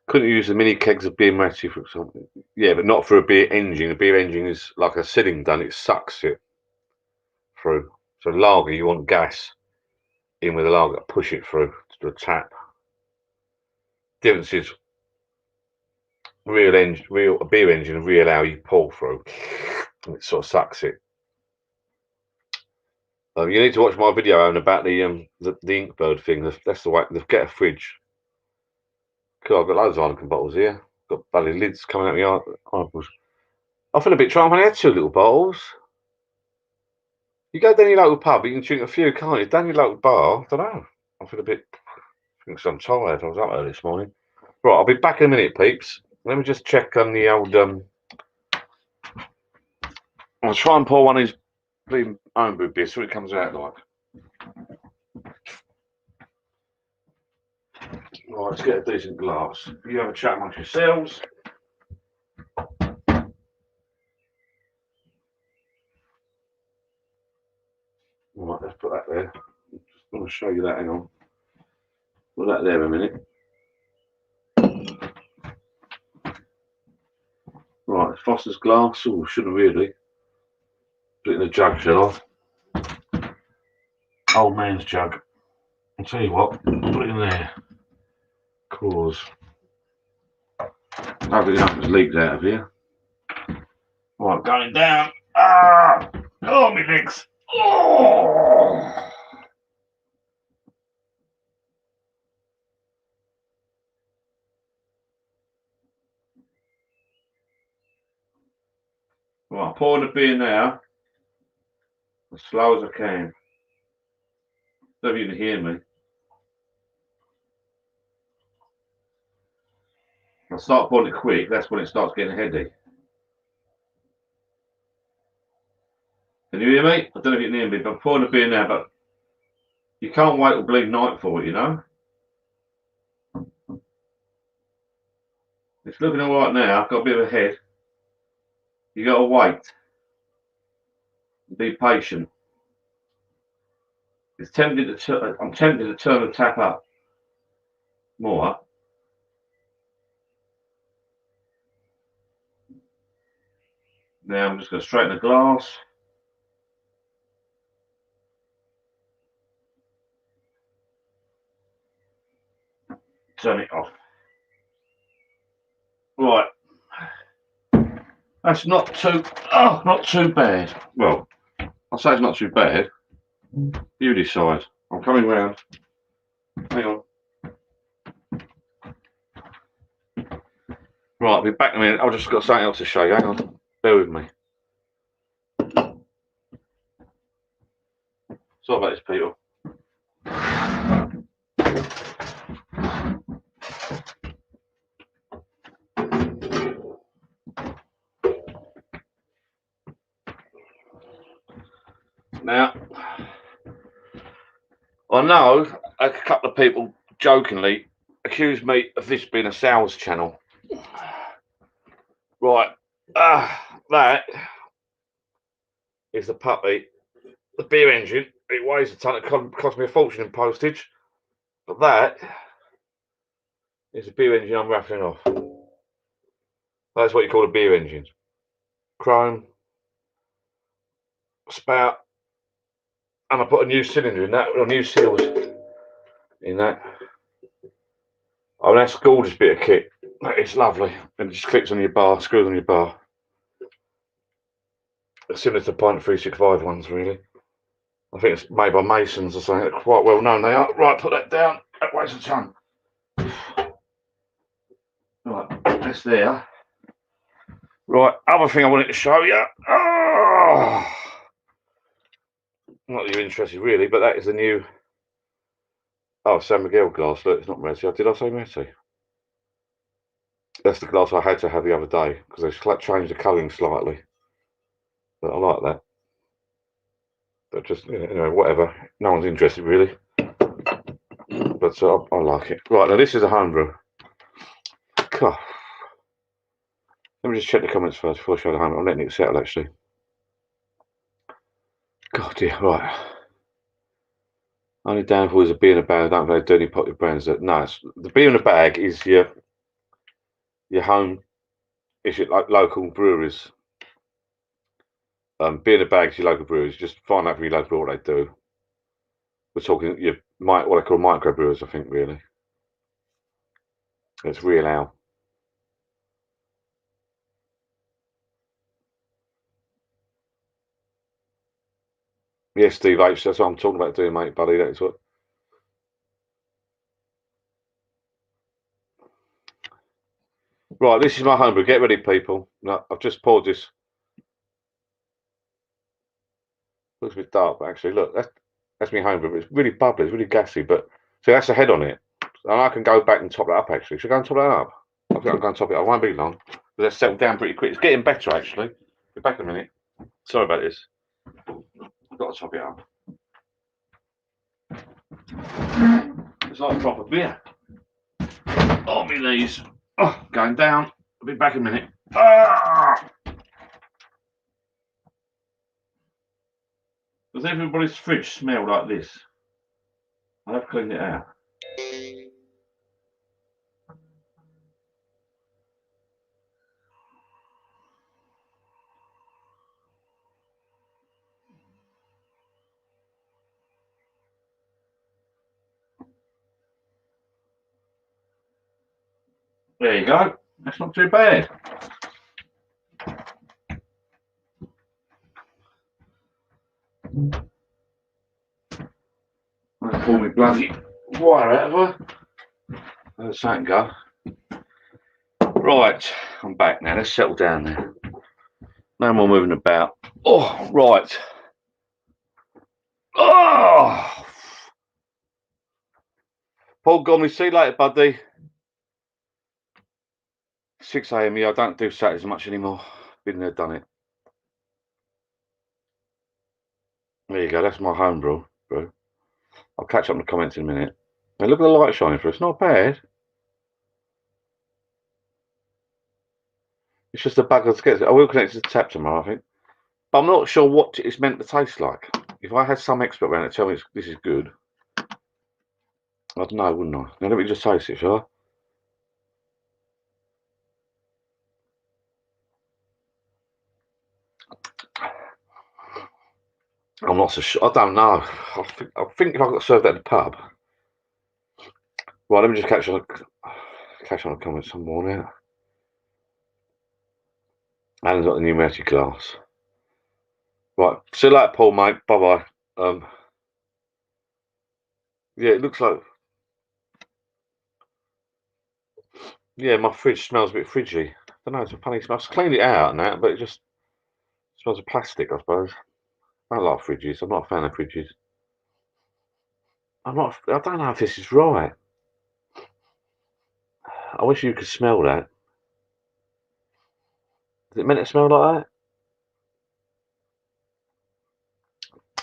Couldn't you use the mini kegs of beer matty, for example? Yeah, but not for a beer engine. A beer engine is like a sitting gun, it sucks it through. So lager, you want gas in with the lager, push it through to the tap. Difference is a beer engine, real ale you pull through, and it sort of sucks it. You need to watch my video Owen, about the Inkbird thing. That's the way. Get a fridge. Cool, I've got loads of Heineken bottles here. Got bloody lids coming out of my eyeballs. I feel a bit dry. I've only had 2 little bottles. You go down your local pub, you can drink a few, can't you? Down your local bar, I don't know. I feel a bit. I think I'm tired. I was up early this morning. Right, I'll be back in a minute, peeps. Let me just check on the old. I'll try and pour one of these bleeding homebrew beers, see what it comes out like. Right, let's get a decent glass. You have a chat amongst yourselves. Right, let's put that there. Just want to show you that. Hang on. Put that there a minute. Right, Foster's glass. Oh, shouldn't really. Put it in a jug, shall I? Old man's jug. I'll tell you what, put it in there. Cause hopefully nothing's leaked out of here. Right, going down. Ah! Oh, my legs. Oh! Right, pour the beer now. As slow as I can. Don't even hear me. I start pouring it quick, that's when it starts getting heady. Can you hear me? I don't know if you can hear me, but I'm pouring the beer now, but you can't wait till bleed night for it, you know? It's looking alright now, I've got a bit of a head. You gotta wait. Be patient. I'm tempted to turn the tap up more. Now I'm just going to straighten the glass. Turn it off. Right. That's not too bad. Well, I'll say it's not too bad. You decide. I'm coming round. Hang on. Right, I'll be back in a minute. I've just got something else to show you. Hang on. Bear with me. Sorry about this, people. Now, I know a couple of people jokingly accused me of this being a sales channel. Right, that is the puppy, the beer engine. It weighs a ton. It cost me a fortune in postage. But that is a beer engine I'm raffling off. That's what you call a beer engine. Chrome, spout, and I put a new cylinder in that, or new seals in that. Oh, that's a gorgeous bit of kit. It's lovely. And it just clicks on your bar, screws on your bar. Similar to the Pint 365 ones, really. I think it's made by Masons or something. They're quite well known they are. Right, put that down. That weighs a ton. Right, that's there. Right, other thing I wanted to show you. Oh, not that you're interested really, but that is the new San Miguel glass. Look, it's not Messi. Did I say Messi? That's the glass I had to have the other day because they changed the colouring slightly. But I like that. But just, you know, whatever. No one's interested really. But I like it. Right, now this is a homebrew. God. Let me just check the comments first before I show the homebrew. I'm letting it settle actually. God dear, right. Only downfall is a beer in a bag. Don't very dirty potty brands. That no, the beer in a bag is your home. It's your like local breweries. Beer in a bag is your local breweries. Just find out from your local brewer what they do. We're talking what I call micro brewers, I think really. It's real ale. Yes, Steve H. That's what I'm talking about doing, mate, buddy. That's what. Right, this is my homebrew. Get ready, people. No, I've just poured this. Looks a bit dark, but actually, look, that's my homebrew. It's really bubbly. It's really gassy, but see, that's the head on it. And I can go back and top that up. Actually, should I go and top that up? I think I'm going to top it. I won't be long. But that's settled down pretty quick. It's getting better, actually. Be back in a minute. Sorry about this. I've got to top it up. It's like a proper beer. On my knees. Oh, going down. I'll be back in a minute. Ah! Does everybody's fridge smell like this? I've cleaned it out. There you go. That's not too bad. I'll pull my bloody wire out of her. There's something go. Right, I'm back now. Let's settle down there. No more moving about. Oh, right. Oh! Paul Gormley, see you later, buddy. 6 a.m. Yeah, I don't do Saturdays much anymore. Been there, done it. There you go. That's my homebrew, bro. I'll catch up in the comments in a minute. Hey, look at the light shining through. It's not bad. It's just a bug that gets it. I will connect to the tap tomorrow, I think. But I'm not sure what it's meant to taste like. If I had some expert around to tell me this is good, I'd know, wouldn't I? Now let me just taste it, shall I? I'm not so sure. I don't know. I think if I got served at the pub. Right, let me just catch on the comments some more now. Alan's got the pneumatic glass. Right, see you later, Paul, mate. Bye bye. Yeah, it looks like. Yeah, my fridge smells a bit fridgy. I don't know, it's a funny smell. I've cleaned it out and that, but it just smells of plastic, I suppose. I don't like fridges. I'm not a fan of fridges. I don't know if this is right. I wish you could smell that. Is it meant to smell like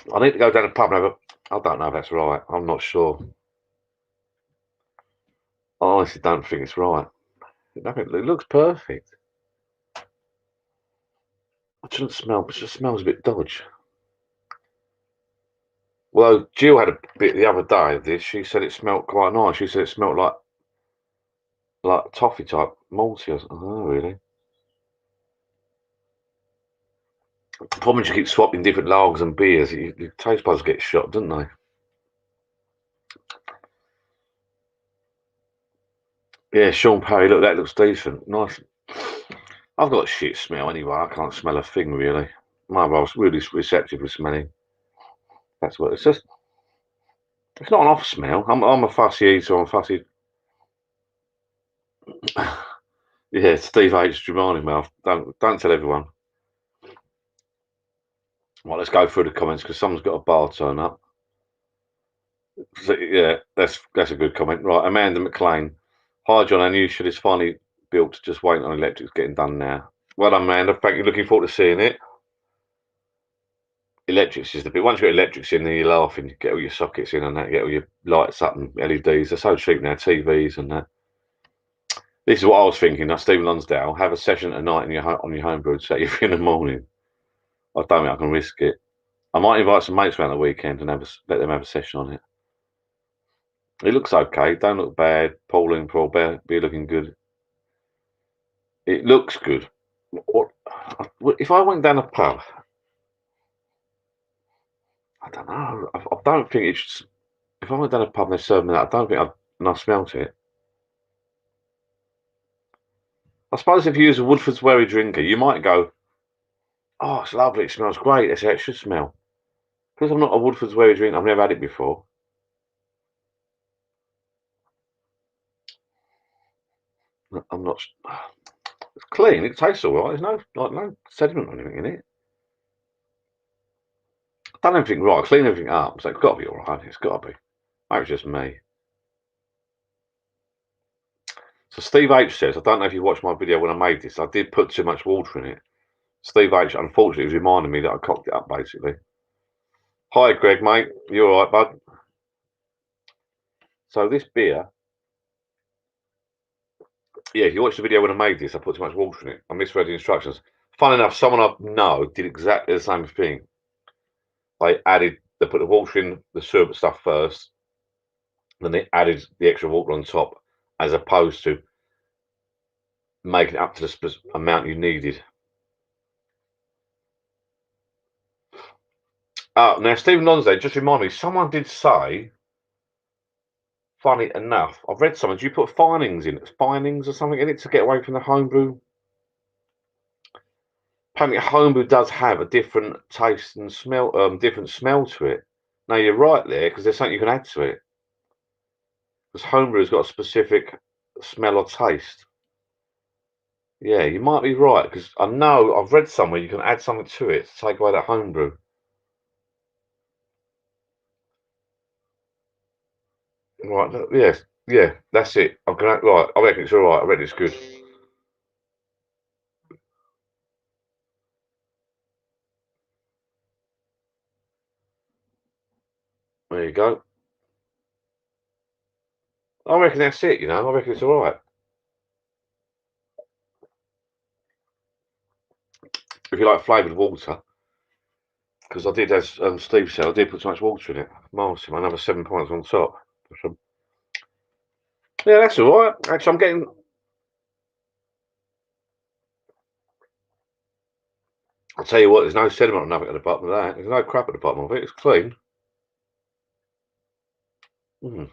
that? I need to go down the pub and have a. I don't know if that's right. I'm not sure. I honestly don't think it's right. It looks perfect. It shouldn't smell, but it just smells a bit dodgy. Well, Jill had a bit the other day of this. She said it smelled quite nice. She said it smelled like toffee type malty. Oh, really? The problem is you keep swapping different lagers and beers. Your taste buds get shot, don't they? Yeah, Sean Parry. Look, that looks decent. Nice. I've got a shit smell anyway. I can't smell a thing really. My wife's really receptive with smelling. That's what it's just. It's not an off smell. I'm a fussy eater. I'm fussy. Yeah, Steve H. reminding me. Don't tell everyone. Well, let's go through the comments because someone's got a bar turn up. So, yeah, that's a good comment. Right, Amanda McLean. Hi, John. I knew shit is finally built. Just waiting on electrics getting done now. Well done, Amanda. Thank you. Looking forward to seeing it. Electrics is the bit. Once you get electrics in, then you're laughing. You get all your sockets in and that. Get all your lights up and LEDs. They're so cheap now. TVs and that. This is what I was thinking. Now, Stephen Lonsdale, have a session at night on your homebrew, set you in the morning. I don't think I can risk it. I might invite some mates around the weekend and let them have a session on it. It looks okay. Don't look bad. Paul and Paul be looking good. It looks good. If I went down a pub, I don't know. I don't think it's. If I went down a pub and they served me that, I don't think I smelt it. I suppose if you use a Woodford's Wherry drinker, you might go, "Oh, it's lovely. It smells great. That's how it should smell." Because I'm not a Woodford's Wary drink, I've never had it before. I'm not. It's clean. It tastes all right. There's no sediment or anything in it. I've done everything right. I cleaned everything up, so it's got to be all right. It's got to be. Maybe it's just me. So Steve H says, I don't know if you watched my video when I made this. I did put too much water in it. Steve H, unfortunately, was reminding me that I cocked it up, basically. Hi, Greg, mate. You all right, bud? So this beer, yeah, if you watched the video when I made this, I put too much water in it. I misread the instructions. Fun enough, someone I know did exactly the same thing. They put the water in the syrup stuff first, then they added the extra water on top, as opposed to making it up to the amount you needed. Now, Stephen Lonsdale, just remind me, someone did say, funny enough, I've read something, do you put finings or something in it to get away from the homebrew? Apparently, homebrew does have a different taste and smell, different smell to it. Now, you're right there, because there's something you can add to it. Because homebrew's got a specific smell or taste. Yeah, you might be right, because I know I've read somewhere you can add something to it to take away that homebrew. Right, yes, yeah, that's it. I reckon it's all right. I reckon it's good. There you go. I reckon that's it, I reckon it's all right. If you like flavoured water, because I did, as Steve said, I did put so much water in it. Martin, another 7 pints on top. Yeah, that's all right. Actually, I'm getting. I'll tell you what, there's no sediment or nothing at the bottom of that. There's no crap at the bottom of it. It's clean. Clean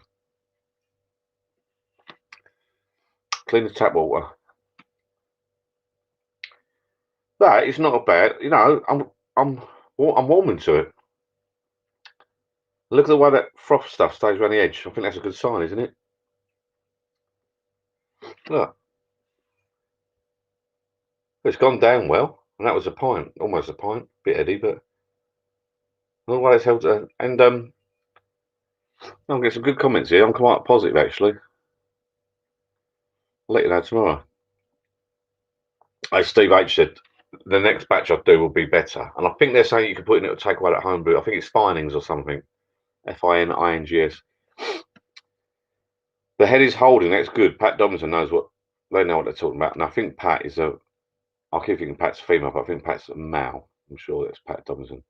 as tap water. That is not bad. I'm warming to it. Look at the way that froth stuff stays around the edge. I think that's a good sign, isn't it? Look. It's gone down well, and that was a pint, almost a pint, bit heady, but the way it's held. And I'm getting some good comments here. I'm quite positive, actually. I'll let you know tomorrow. As Steve H said, the next batch I do will be better, and I think they're saying you can put in it to take away that homebrew. I think it's finings or something. Finings. The head is holding. That's good. Pat Dobson knows what they know what they're talking about, and I think Pat is a. I keep thinking Pat's a female, but I think Pat's a male. I'm sure that's Pat Dobson.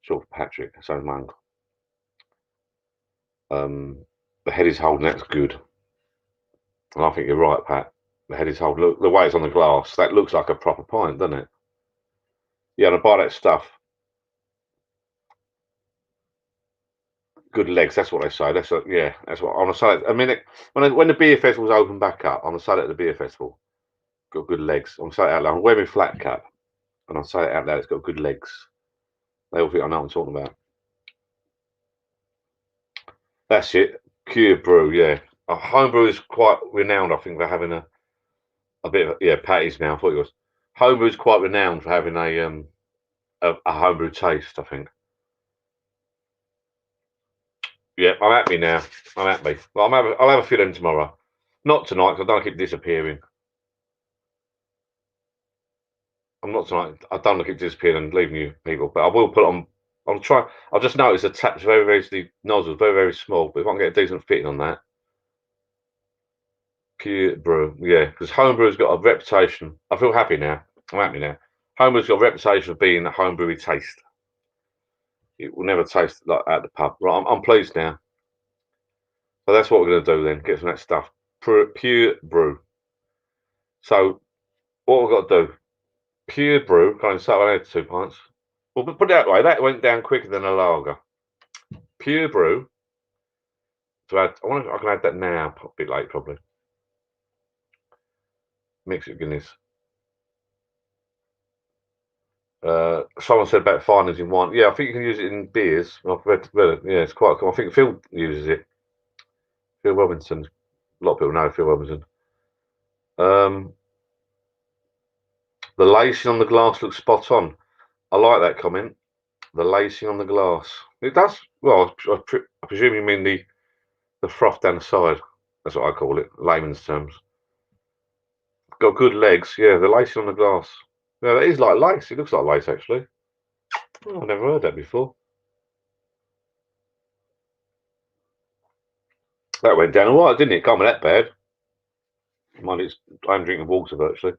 Sure, Patrick. So my uncle. The head is holding. That's good. And I think you're right, Pat. The head is holding. Look, the way it's on the glass, that looks like a proper pint, doesn't it? Yeah, to buy that stuff. Good legs. That's what they say. That's what on a Saturday. I mean, when the beer festivals open back up on the Saturday at the beer festival, got good legs. I'm saying it out loud. I'm wearing flat cap, and I'll say it out loud. It's got good legs. They all think I know what I'm talking about. That's it. Pure brew. Yeah, homebrew is quite renowned. I think for having a bit of Patty's now. I thought it was. Homebrew is quite renowned for having a homebrew taste. I think. Yeah, I'm happy now. I'm happy. Well, I'll have a few of them tomorrow. Not tonight, because I don't keep disappearing. I'm not tonight. I don't keep disappearing and leaving you people, but I will put on. I'll try. I'll just notice the tap's the nozzle's very small. But if I can get a decent fitting on that, pure brew, yeah. Because homebrew's got a reputation. I feel happy now. I'm happy now. Homebrew's got a reputation of being a homebrewy taste. It will never taste like at the pub. Right, I'm pleased now. So that's what we're going to do then. Get some of that stuff. Pure brew. So what we've got to do? Pure brew. Kind of start with 2 pints. Well, put it that way. That went down quicker than a lager. Pure brew. To add, I wonder if I can add that now. A bit late, probably. Mix it with Guinness. Someone said about finers in wine. Yeah, I think you can use it in beers. I've read it. Yeah, it's quite cool. I think Phil uses it. Phil Robinson. A lot of people know Phil Robinson. The lacing on the glass looks spot on. I like that comment. The lacing on the glass. It does. Well, I presume you mean the froth down the side. That's what I call it, layman's terms. Got good legs. Yeah, the lacing on the glass. Yeah, that is like lace. It looks like lace, actually. Oh, I've never heard that before. That went down all right, didn't it? Can't be that bad. Mind I'm drinking water virtually.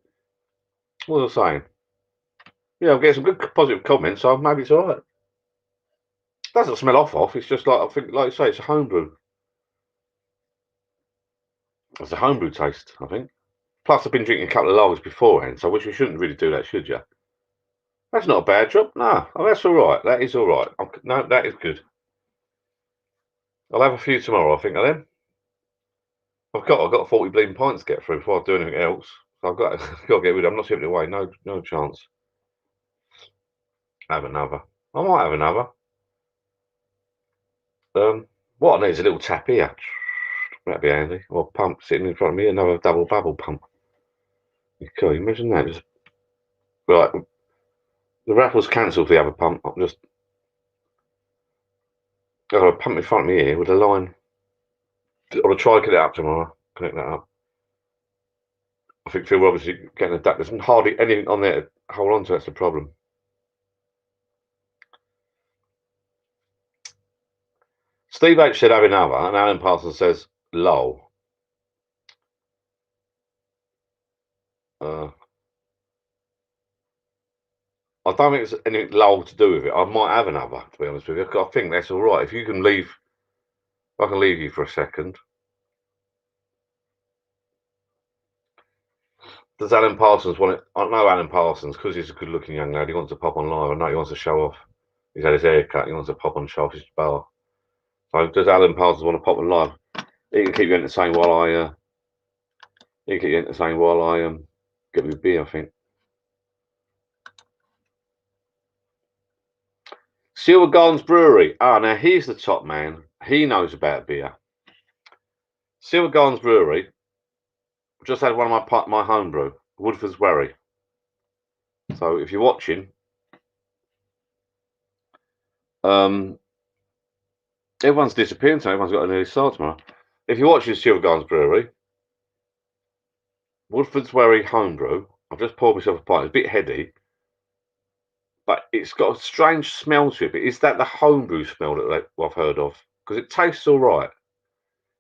What was I saying? Yeah, I'm getting some good positive comments, so maybe it's all right. It doesn't smell off. It's just like, I think, like you say, it's a homebrew. It's a homebrew taste, I think. Plus, I've been drinking a couple of lagers beforehand, so which we shouldn't really do that, should you? That's not a bad job. No, oh, that's all right. That is all right. No, that is good. I'll have a few tomorrow, I think, of them. I've got 40 bleeding pints to get through before I do anything else. So I've got to get rid of them. I'm not tipping it away. No chance. Have another. I might have another. What I need is a little tap here. That'd be handy. Or a pump sitting in front of me. Another double bubble pump. Can you imagine that? Just, right. The raffle's cancelled for the other pump. I'm just got a pump in front of me here with a line. I'll try to get it up tomorrow. Connect that up. I think Phil obviously getting a duck. There's hardly anything on there to hold on to. That's the problem. Steve H said have another, and Alan Parsons says lol. I don't think it's anything lol to do with it. I might have another, to be honest with you. I think that's all right. If you can leave, I can leave you for a second. Does Alan Parsons want it? I know Alan Parsons because he's a good-looking young lad. He wants to pop on live. I know he wants to show off. He's had his hair cut. He wants to pop on show off his bar. So does Alan Parsons want to pop on live? He can keep you entertained while I. He can keep you entertained while I get me a beer. I think. Silver Gardens Brewery. Ah, now he's the top man. He knows about beer. Silver Gardens Brewery. Just had one of my homebrew, Woodford's Wherry. So if you're watching, everyone's disappearing, so everyone's got an early start tomorrow. If you're watching Silver Gardens Brewery, Woodford's Wherry homebrew. I've just poured myself a pint. It's a bit heady, but it's got a strange smell to it. But is that the homebrew smell that I've heard of? Because it tastes all right.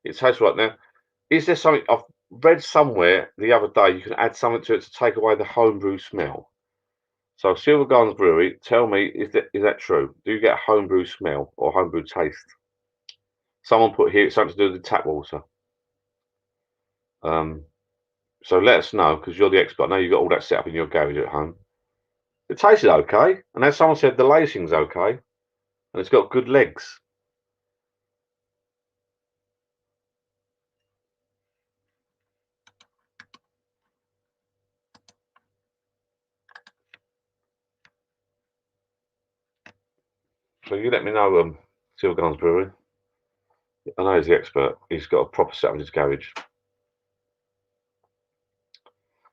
It tastes right. Now, is there something I've read somewhere the other day? You can add something to it to take away the homebrew smell. So Silver Gardens Brewery, tell me, is that true? Do you get a homebrew smell or homebrew taste? Someone put here it's something to do with the tap water. So let us know because you're the expert. I know you've got all that set up in your garage at home. It tasted okay, and as someone said, the lacing's okay, and it's got good legs. So you let me know, Silver Gardens Brewery. I know he's the expert. He's got a proper setup in his garage.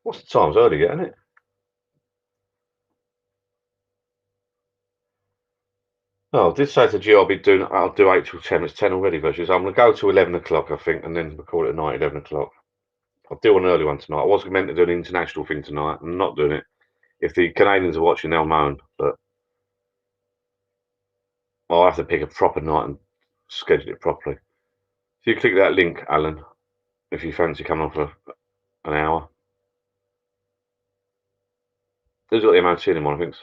What's the time? It's early yet, isn't it? Oh, I did say to Gio I'll do 8 till 10. It's 10 already, virtually. So I'm going to go to 11 o'clock, I think, and then record it at night, 11 o'clock. I'll do an early one tonight. I was meant to do an international thing tonight. I'm not doing it. If the Canadians are watching, they'll moan, but I'll have to pick a proper night and schedule it properly. If you click that link, Alan, if you fancy coming on for an hour. Who's got the MOT in him, I think.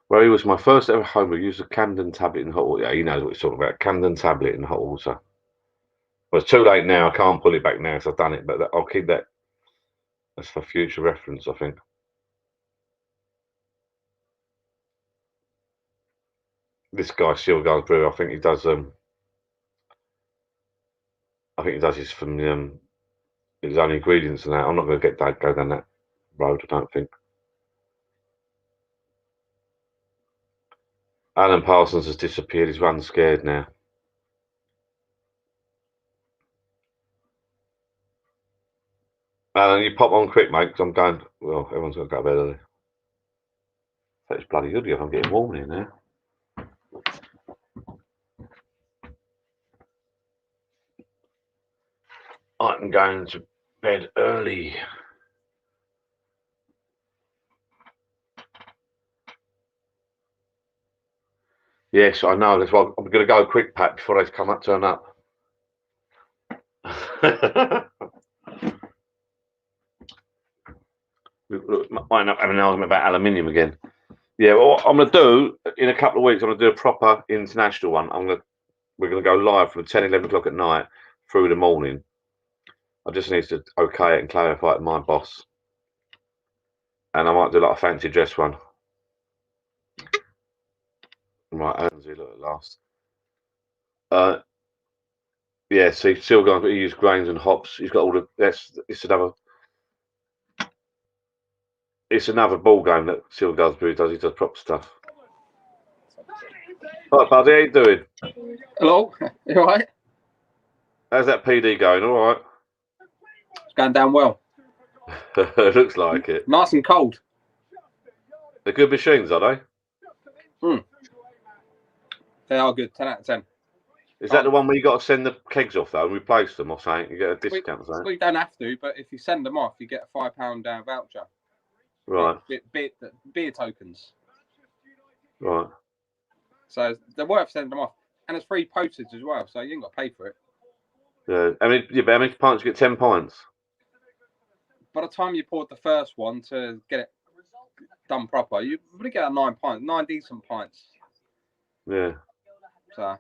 Well, he was my first ever homebrew. Used a Camden tablet in hot water. Yeah, he knows what he's talking about. Camden tablet in hot water. Well, it's too late now. I can't pull it back now because I've done it, but I'll keep that as for future reference, I think. This guy, Silver Gardens Brewer, I think he does. I think he does his from his own ingredients and that. I'm not going to go down that road. I don't think. Alan Parsons has disappeared. He's run scared now. Alan, you pop on quick, mate, because I'm going. Well, everyone's got to go to bed early. It's bloody good if I'm getting warm in now. I'm going to bed early. Yes, I know. That's why I'm going to go quick, Pat, before they come up, turn up. Might up having an argument about aluminium again. Yeah, well, what I'm going to do in a couple of weeks, I'm going to do a proper international one. We're going to go live from 10, 11 o'clock at night through the morning. I just need to okay it and clarify it with my boss. And I might do like a fancy dress one. Right, Ansley, look at last. Yeah, see, Silgar's got to use grains and hops. He's got all the. It's another ball game that Silgar's brew does. He does proper stuff. Right, buddy, how you doing? Hello, you all right? How's that PD going? All right. It's going down well. Looks like it. Nice and cold. They're good machines, are they? They are good. 10 out of 10. Is that the one where you got to send the kegs off though and replace them or something? You get a discount or something? Well, you don't have to, but if you send them off, you get a £5 voucher. Right. Beer tokens. Right. So they're worth sending them off. And it's free postage as well, so you ain't got to pay for it. Yeah. How many pints you get? 10 pints? By the time you poured the first one to get it done proper, you probably get 9 pints, 9 decent pints. Yeah. So I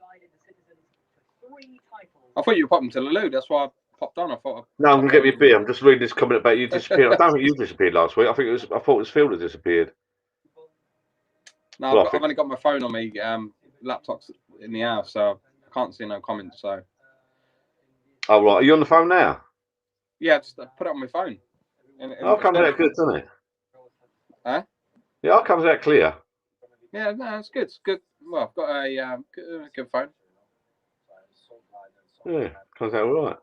thought you were popping to the loo. That's why I popped on. I thought. No, I'm gonna get me a beer. I'm just reading this comment about you disappeared. I don't think you disappeared last week. I thought it was Phil that disappeared. No, Well, I've only got my phone on me. Laptop's in the house, so I can't see no comments. So. Oh right, are you on the phone now? Yeah, just put it on my phone. I'll comes out good, doesn't it? Huh? Yeah, I'll comes out clear. Yeah, no, it's good. It's good. Well, I've got a good phone. Yeah, comes out all right.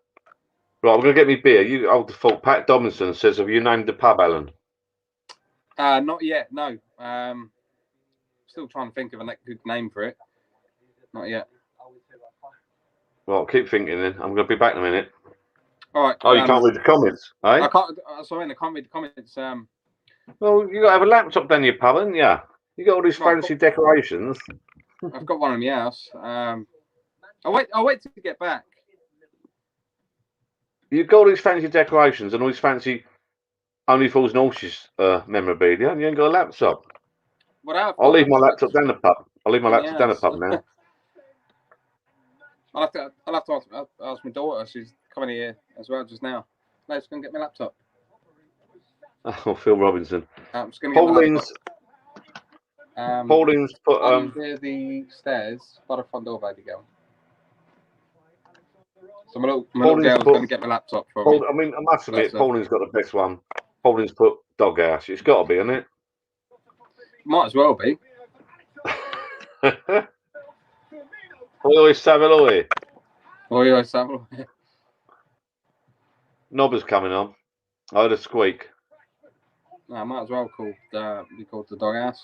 Right, I'm going to get me beer. You hold the fort. Pat Dobinson says, have you named the pub, Alan? Not yet, no. Still trying to think of a good name for it. Not yet. Well, keep thinking then. I'm going to be back in a minute. All right. Oh, you can't read the comments, eh? I can't. Sorry, I can't read the comments. Well, you got to have a laptop down your pub, haven't you? You got all these fancy decorations. I've got one in the house. I'll wait to get back. You've got all these fancy decorations and all these fancy Only Fools and Horses memorabilia, and you ain't got a laptop. I'll leave my laptop down the pub. I'll leave my laptop down the pub now. I'll have to ask my daughter. She's coming here as well just now. Let's go and get my laptop. Oh, Phil Robinson. I'm just going to get my laptop. Pauline's put under the stairs by the front door, baby girl. So my little girl's going to get my laptop for me. I mean, I must admit, Pauline's got the best one. Pauline's put Doghouse. It's got to be, hasn't it? Might as well be. Oi, Savaloy. Oi, Savaloy. Nobber's coming on. I heard a squeak. No, I might as well be called the Doghouse.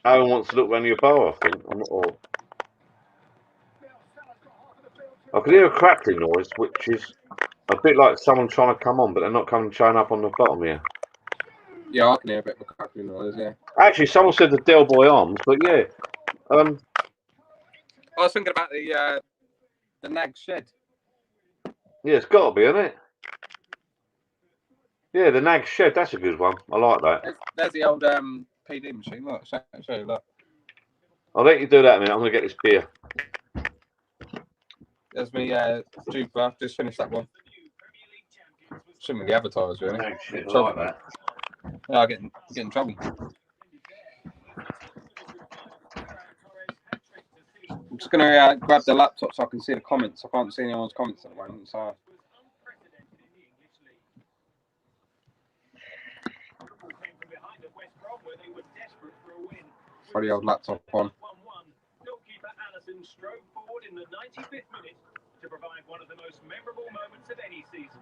Aaron wants to look round your bar, I think. I'm not all. I can hear a crackling noise, which is a bit like someone trying to come on, but they're not showing up on the bottom here. Yeah, I can hear a bit of a crackling noise, yeah. Actually, someone said the Del Boy Arms, but yeah. I was thinking about the Nag Shed. Yeah, it's got to be, isn't it? Yeah, the Nag Shed, that's a good one. I like that. There's the old PD machine. Look, show you, look. I'll let you do that in a minute. I'm going to get this beer. There's me Jupiter. I've just finished that one. Shouldn't really advertise, really. Nag Shed, I like that. Yeah, I get in trouble. I'm just going to grab the laptop so I can see the comments. I can't see anyone's comments at the moment, so... Throw the old laptop on. Goalkeeper Allison strode forward in the 95th minute to provide one of the most memorable moments of any season.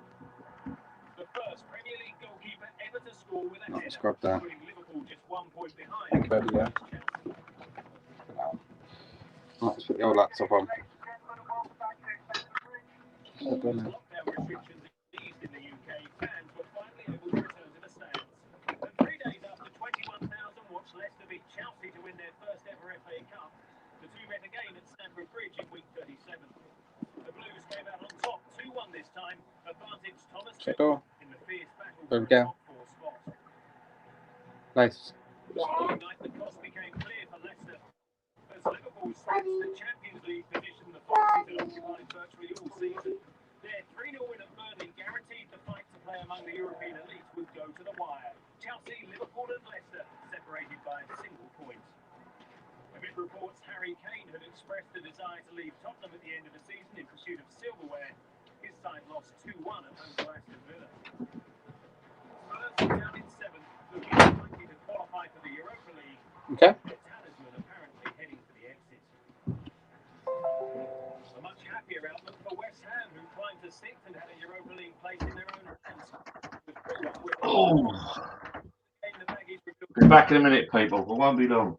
The first Premier League goalkeeper ever to score with a Let's header, grab that. putting Liverpool just 1 point behind. Thank you, buddy, yeah. Let's put the old laptop on. Lockdown restrictions eased in the UK, fans were finally able to return to the stands. And 3 days after 21,000 watched Leicester beat Chelsea to win their first ever FA Cup, the two met again at Stamford Bridge in week 37. The Blues came out on top 2-1 this time, advantage Thomas Tuchel in the fierce battle for the top 4 spot. Nice. The following night, the cost became clear for Leicester as Liverpool snatched the Champions League position the Foxes had occupied virtually all season. Their 3-0 win at Burnley guaranteed the fight to play among the European elites would go to the wire. Chelsea, Liverpool and Leicester separated by a single point. Amid reports Harry Kane had expressed the desire to leave Tottenham at the end of the season in pursuit of silverware, his side lost 2-1 at home to Aston Villa. Spurs down in 7th, looking unlikely to qualify for the Europa League. Okay. The talisman apparently heading for the exit. A much happier outlook for West Ham, who climbed to 6th and had a Europa League place in their own hands. Oh, be back in a minute, people. I won't be long.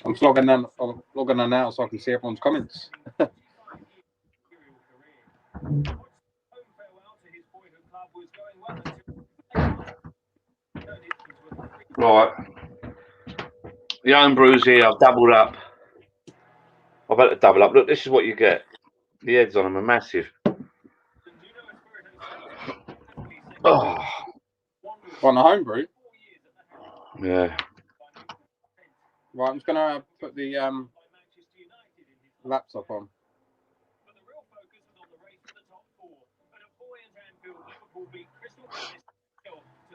I'm logging on now so I can see everyone's comments. Right. The home brews here, I've doubled up. I've had to double up. Look, this is what you get. The heads on them are massive. Oh, On the homebrew. yeah. Right, I'm just gonna put the laptop on.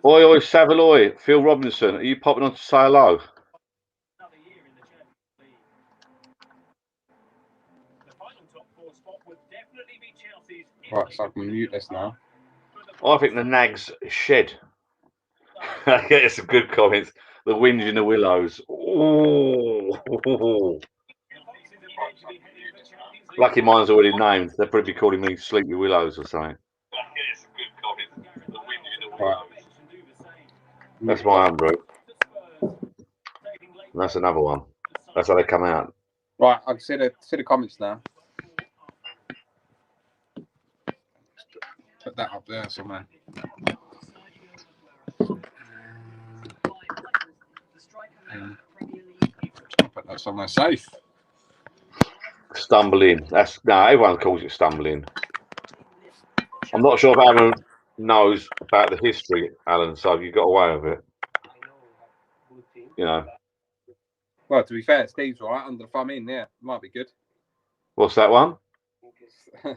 Oi, oi, Savaloy, Phil Robinson, are you popping on to say hello? Right, so I can mute this now. I think the Nags shed. I get some good comments. The wind in the willows. Ooh. Lucky mine's already named. They'll probably be calling me Sleepy Willows or something. Right. That's my own brew. And that's another one. That's how they come out. Right, I can see the comments now. Put that up there somewhere. Put that somewhere safe. Stumbling. No, everyone calls it stumbling. I'm not sure if Alan knows about the history, Alan, so you got away with it. You know. Well, to be fair, Steve's right under the thumb in. Yeah, might be good. What's that one?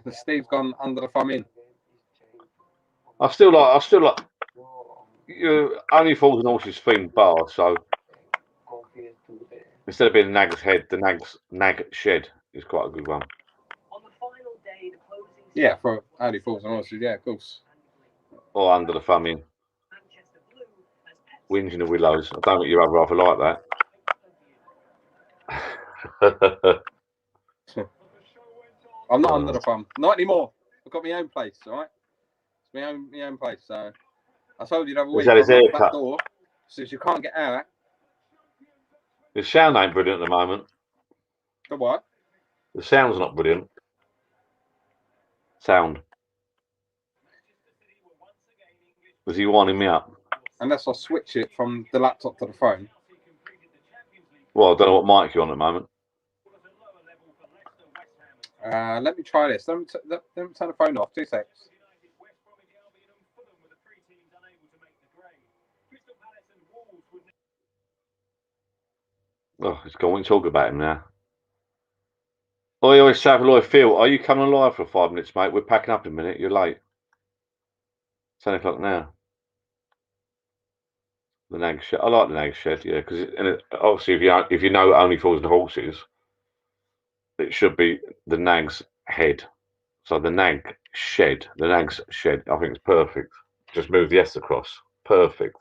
Steve's gone under the thumb in. I still like. You only falls on horse's themed bar, so instead of being the Nag's head, the Nag shed is quite a good one. Yeah, for only falls on horses. Yeah, of course. Or under the thumb in. Winds in the willows. I don't think your other half are like that. I'm not under the thumb. Not anymore. I've got my own place, all right? It's my own place. So I told you the other week, Is that his I locked haircut? that door, since you can't get out. The sound ain't brilliant at the moment. The what? The sound's not brilliant. Sound. Was he winding me up? Unless I switch it from the laptop to the phone. Well, I don't know what mic you're on at the moment. Let me try this. Let me turn the phone off. 2 seconds. Oh, it's going to talk about him now. Oi, oi, Savaloy, Phil, are you coming live for 5 minutes, mate? We're packing up in a minute. You're late. 10 o'clock now. The Nag Shed. I like the Nag Shed, yeah, because obviously if you know Only Fools and Horses, it should be the Nag's head. So the Nag Shed, the Nag's Shed, I think it's perfect. Just move the S across. Perfect.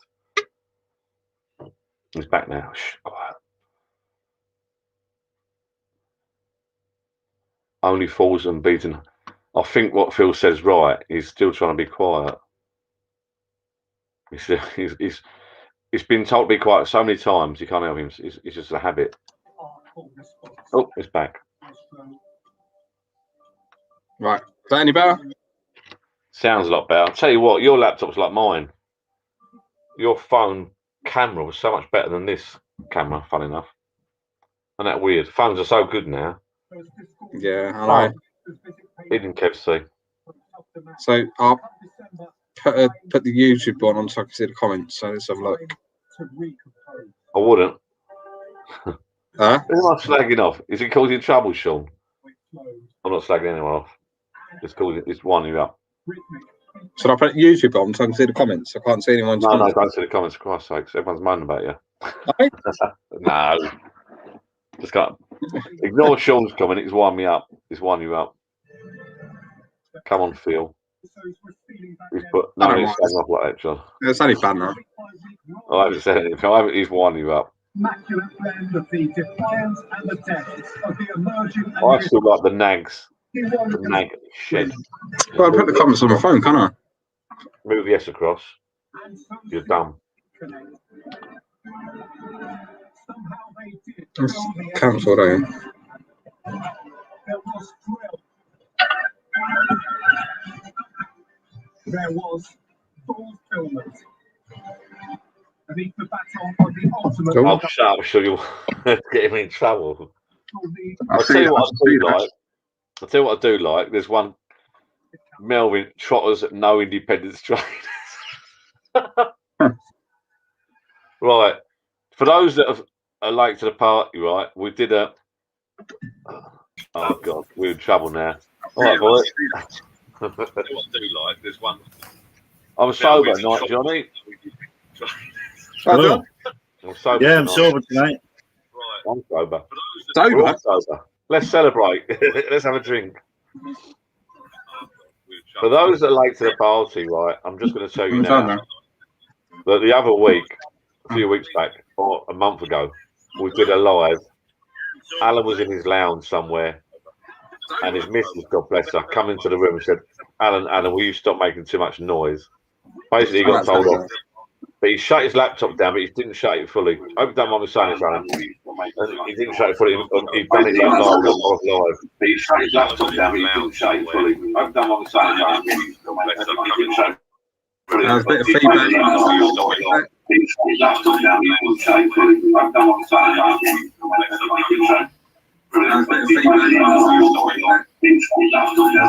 He's back now. Shh, quiet. Only fools and beaten. I think what Phil says right. He's still trying to be quiet. He's been told to be quiet so many times. You can't help him. It's just a habit. Oh, it's back. Right. Is that any better? Sounds a lot better. I'll tell you what, your laptop's like mine. Your phone camera was so much better than this camera, fun enough. Isn't that weird? Phones are so good now. Yeah, I know. Didn't Kev see. So I'll put the YouTube one on so I can see the comments. So let's have a look. I wouldn't. Huh? Who am I slagging off? Is it causing trouble, Sean? I'm not slagging anyone off. It's winding you up. Should I put YouTube on so I can see the comments? I can't see anyone's No, comments. don't see the comments, for Christ's sakes. Everyone's moaning about you. Okay. No. Just can't. Ignore Sean's comment. It's winding me up. It's winding you up. Come on, Phil. He's put no he's slagging off like that, John. It's only fun now. I haven't said anything. He's winding you up. I still like the nags. The nag shed. Well, I put the comments on my phone, can't I? Move the S across. You're dumb. It's cancelled, eh? There was fulfillment. Beneath the baton of the ultimate. Oh, shut up, sure you'll get him in trouble. I'll tell you what I do like. I'll tell you what I do like. There's one Melvin Trotters at no independence trainers. Right. For those that are late to the party, right, we did a oh god, we're in trouble now. All right, boy. What I do like, there's one. I'm sober at night, Johnny. Hello. I'm sober. Yeah, I'm sober tonight. Right. I'm sober. Sober? We're all sober. Let's celebrate. Let's have a drink. For those that are late to the party, right, I'm just going to tell you now that the other week, a few weeks back, or a month ago, we did a live. Alan was in his lounge somewhere, and his missus, God bless her, come into the room and said, Alan, will you stop making too much noise? Basically, he got told off. But he shut his laptop down, but he didn't shut it fully. I hope you don't mind me saying this, Alan. He didn't shut it fully. He'd done it live. But he shut his laptop down, but he didn't shut it fully. I hope you don't mind me saying this, Alan. He didn't shut it fully. There's a bit of feedback. There's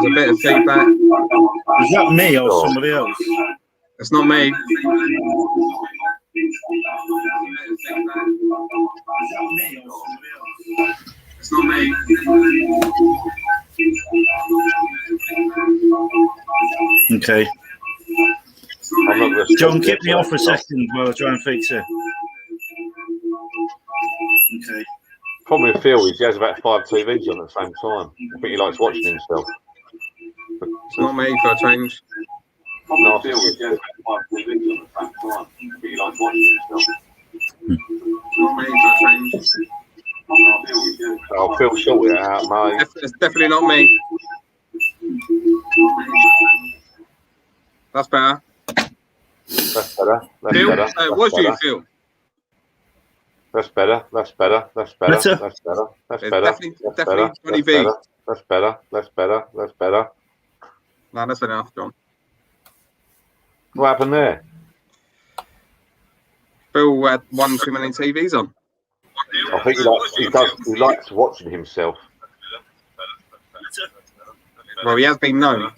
a bit of feedback. Is that me or somebody else? It's not me. It's not me. Okay. John, keep me off for a second while I try and fix it. Okay. Problem with Phil is he has about 5 TVs on at the same time. I think he likes watching himself. It's not me for a change. No, Phil is he has about 5 TVs on at the same time. I think he likes watching himself. It's not me for a change. Oh, Phil, sort it out, mate. It's definitely not me. That's better. That's better. That's Phil, better. it was you, Phil. That's better. That's better. That's better. Better? That's better. That's It's better. definitely That's better. 20V. That's better. That's better. That's better. No, that's enough, John. What happened there? Phil had one too many TVs on. I think he likes watching himself. Well, he has been known.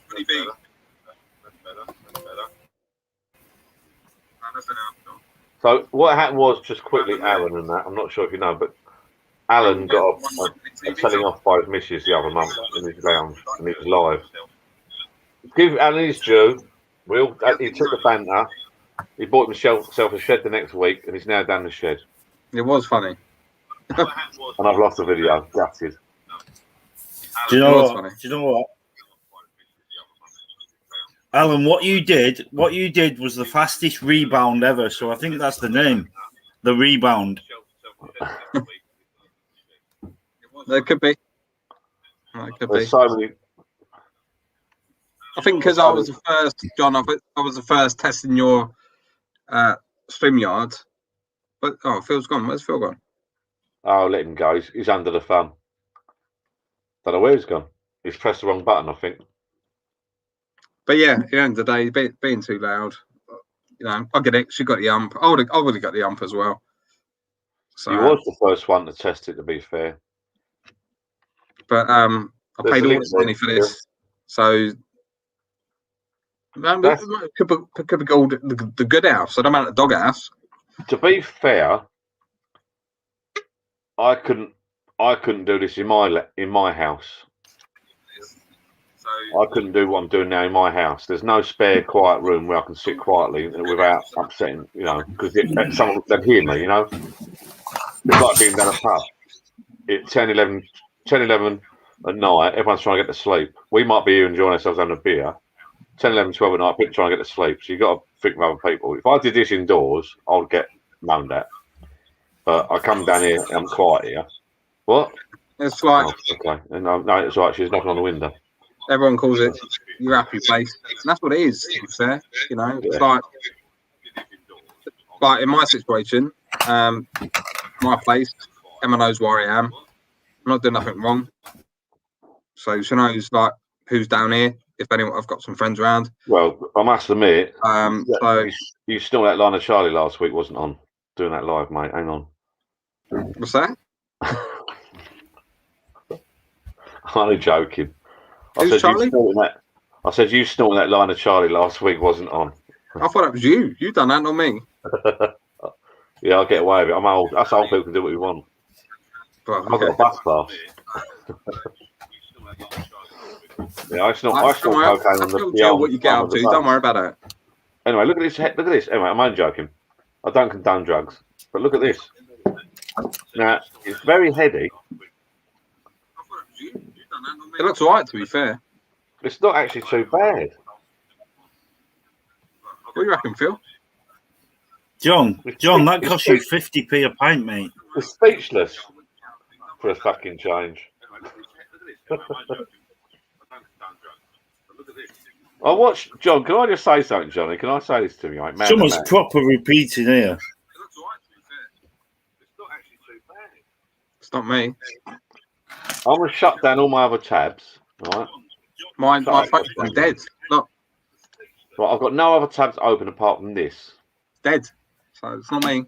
So what happened was, just quickly, Alan and that, I'm not sure if you know, but Alan got a telling off by his missus the other month in his lounge, and he was live. Give Alan his due. He took the banter. He bought himself a shed the next week, and he's now down the shed. It was funny. And I've lost the video. Gutted. Do you know what? Alan, what you did was the fastest rebound ever. So I think that's the name, the rebound. There could be. It could be. There's so many. I think because I was the first, John. I was the first testing your StreamYard. But Phil's gone. Where's Phil gone? Oh, let him go. He's under the thumb. Don't know where he's gone. He's pressed the wrong button, I think. But yeah, at the end of the day, being too loud, you know, I get it. She got the ump. I would have got the ump as well. So He was the first one to test it, to be fair. But I paid all this money for this, so could be called the good house. I don't mind the dog house. To be fair, I couldn't do this in my house. I couldn't do what I'm doing now in my house. There's no spare quiet room where I can sit quietly without upsetting, you know, because someone would hear me, you know. It's like being down a pub. At 10, 11 at night, everyone's trying to get to sleep. We might be here enjoying ourselves having a beer. 10, 11, 12 at night, people trying to get to sleep. So you've got to think of other people. If I did this indoors, I would get moaned at. But I come down here and I'm quiet here. What? It's like... Oh, okay. No, it's right. She's knocking on the window. Everyone calls it your happy place. And that's what it is, to be fair. You know, it's like in my situation, my place, Emma knows where I am. I'm not doing nothing wrong. So she knows like who's down here. If anyone, I've got some friends around. Well, I must admit, so you still that line of Charlie last week wasn't on. Doing that live, mate. Hang on. What's that? I'm only joking. Who's Charlie? I said you snorting that line of Charlie last week wasn't on. I thought that was you. You done that, not me. Yeah, I'll get away with it. I'm old. Us old people can do what we want. But, I've got a bus pass. Yeah, I snort cocaine on the what you get up to. Don't worry about it. Anyway, look at this. Look at this. Anyway, I'm only joking. I don't condone drugs, but look at this. Now it's very heady. It looks alright, to be fair. It's not actually too bad. What do you reckon, Phil? John, that cost you 50p a pint, mate. We're speechless for a fucking change. I watched John. Can I just say something, Johnny? Can I say this to you, mate? Man, someone's proper repeating here. It's not me. I'm gonna shut down all my other tabs. Right. My phone's dead. Look. Right, I've got no other tabs open apart from this. It's dead. So it's not me.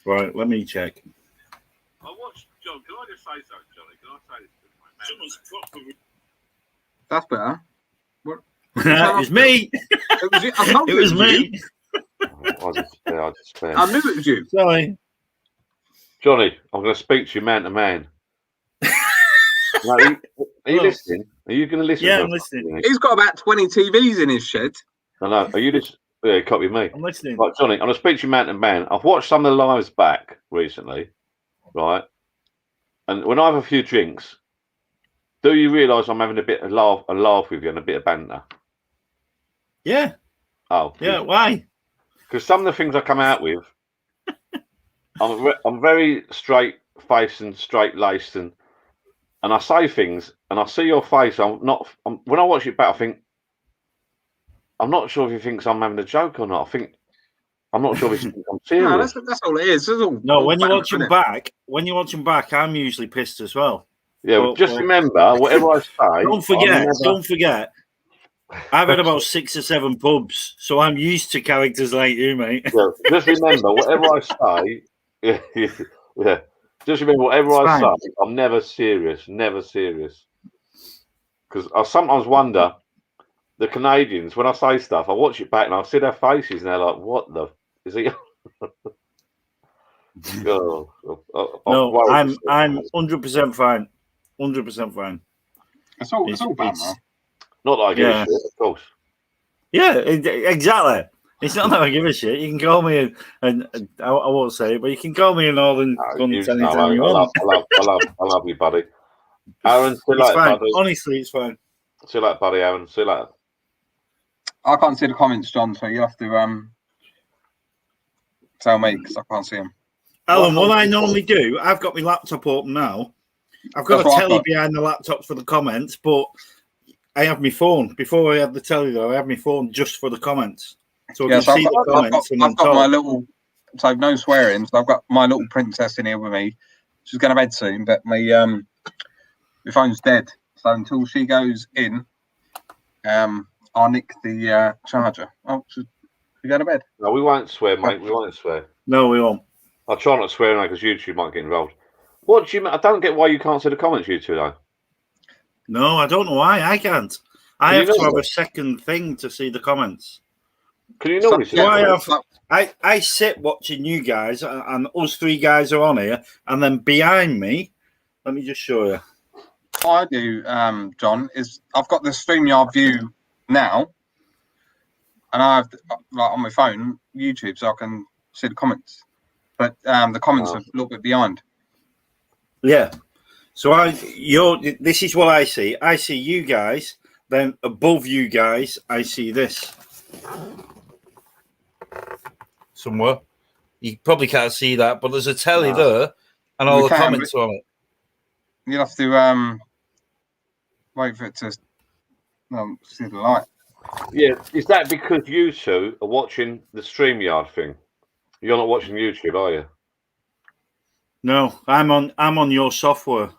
Right, let me check. I watched John. Can I just say something, Johnny? Can I say this to you, mate? Someone's proper. That's better. What? It was me. It was you. I told it you was me. I just I knew it was you. Sorry. Johnny, I'm going to speak to you man to man. No, are you listening? Are you going to listen? Yeah, I'm listening. He's got about 20 TVs in his shed. I know. Are you just copy me? I'm listening. Right, Johnny, I'm going to speak to you man to man. I've watched some of the lives back recently, right? And when I have a few drinks, do you realise I'm having a bit of laugh with you and a bit of banter? Yeah. Oh. Yeah. Why? Because some of the things I come out with, I'm very straight faced and straight laced, and I say things, and I see your face. When I watch it back, I think I'm not sure if he thinks I'm having a joke or not. I'm not sure if he thinks I'm serious. No, that's all it is. When you watch him back, I'm usually pissed as well. Yeah, but just remember, whatever I say. Don't forget. I've had about 6 or 7 pubs, so I'm used to characters like you, mate. Yeah, just remember, whatever I say. Yeah. Just remember, whatever I say, I'm never serious. Never serious. Because I sometimes wonder, the Canadians, when I say stuff, I watch it back and I see their faces, and they're like, "What the is he?" I'm 100% fine. 100% fine. It's all bad, man. Not that I give a shit, of course. Yeah, exactly. It's not that I give a shit. You can call me, and I won't say it, but you can call me a northern cunt anytime you want. I love you, buddy. Aaron, see you later, buddy. Honestly, it's fine. See you later, buddy, Aaron. See you later. I can't see the comments, John, so you have to tell me because I can't see them. Alan, what I normally do, I've got my laptop open now. I've got That's a what I've telly got. behind the laptop for the comments, but I have my phone. Before I had the telly, though, I have my phone just for the comments. So I Yeah, can so see the comments and then I've got my talk. little, so no swearing. So I've got my little princess in here with me. She's going to bed soon, but my phone's dead. So until she goes in, I'll nick the charger. Oh, should we go to bed? No, we won't swear, mate. We won't swear. No, we won't. I'll try not to swear now because YouTube might get involved. What do you? I don't get why you can't see the comments, you two, though. No, I don't know why. I can't. I Can you have to not? have a second thing to see the comments. Can you normally see? So the I sit watching you guys, and us three guys are on here, and then behind me, let me just show you. What I do, John, is I've got the StreamYard view now, and I have like on my phone YouTube, so I can see the comments. But the comments are a little bit behind. Yeah. So this is what I see. I see you guys, then above you guys, I see this. Somewhere. You probably can't see that, but there's a telly there and all the comments on it. You'll have to wait for it to see the light. Yeah, is that because you two are watching the StreamYard thing? You're not watching YouTube, are you? No, I'm on your software.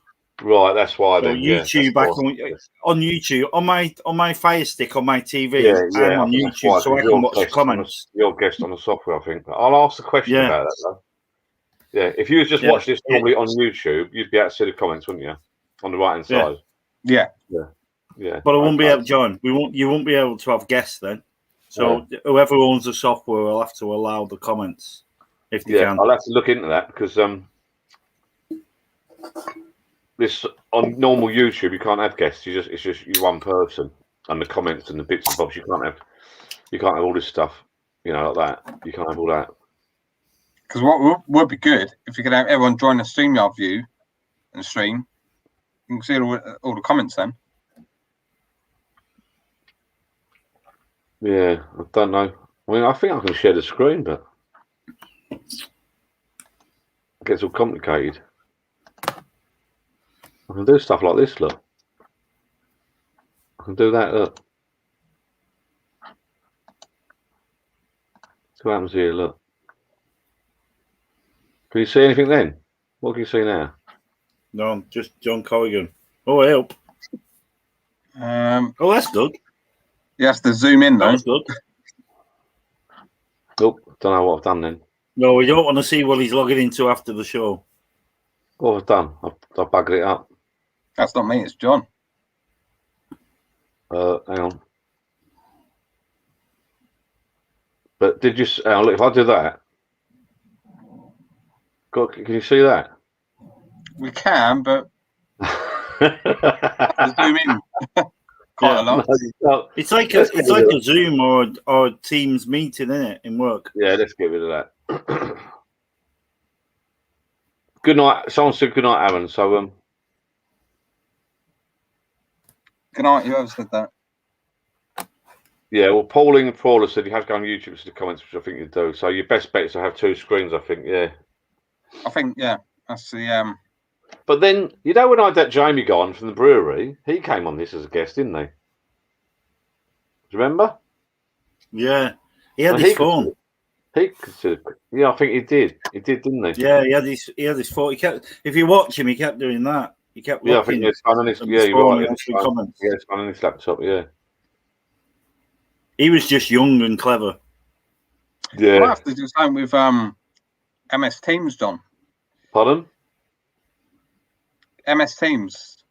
Right, that's why. So then, YouTube on YouTube on my Fire Stick on my TV. I'm on YouTube, so I can watch the comments. Your guest on the software, I think. But I'll ask the question about that, though. Yeah, if you was just watch this normally on YouTube, you'd be able to see the comments, wouldn't you? On the right hand side. Yeah. But I won't be able to join. You won't be able to have guests then. So whoever owns the software will have to allow the comments if they can. I'll have to look into that because this on normal YouTube you can't have guests. It's just you one person and the comments and the bits and bobs. You can't have all this stuff, like that. You can't have all that. Because what would be good if you could have everyone join the StreamYard view and stream. You can see all the comments then. Yeah, I don't know. I mean, I think I can share the screen, but it gets all complicated. I can do stuff like this, look. I can do that, look. See what happens here, look. Can you see anything then? What can you see now? No, just John Corrigan. Oh, help. Oh, that's good. You have to zoom in, though. That's good. Oh, don't know what I've done then. No, we don't want to see what he's logging into after the show. What have I done? I've buggered it up. That's not me, it's John. Hang on. But did you... look, if I do that... Can you see that? We can, but... zoom in. Quite a lot. No, it's like a Zoom or Teams meeting, isn't it, in work? Yeah, let's get rid of that. Good night. Someone said good night, Aaron. So good night. Whoever said that? Yeah, well, Pauling and Paula said you have to go on YouTube to see the comments, which I think you do. So your best bet is to have two screens, I think. Yeah. I think that's the. But then when I had that Jamie guy on from the brewery, he came on this as a guest, didn't he? Do you remember? Yeah, he had his phone. I think he did. He did, didn't he? Yeah, he had his phone. If you watch him, he kept doing that. He kept looking. I think it's on his. Yeah, you're right. It's on his laptop. Yeah. He was just young and clever. Yeah. I have to do something with MS Teams, John. Pardon? MS Teams.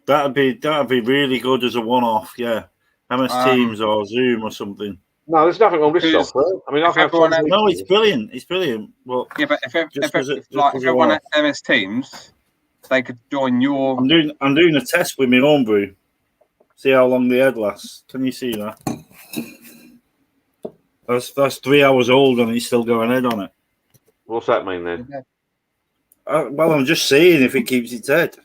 That'd be really good as a one-off. Yeah, MS Teams or Zoom or something. No, there's nothing wrong with this software. I mean, no, it's brilliant. It's brilliant. Well, yeah, but if everyone at MS Teams, they could join your. I'm doing a test with my own brew. See how long the head lasts. Can you see that? That's 3 hours old and it's still going head on it. What's that mean then? Well, I'm just saying if it keeps its head.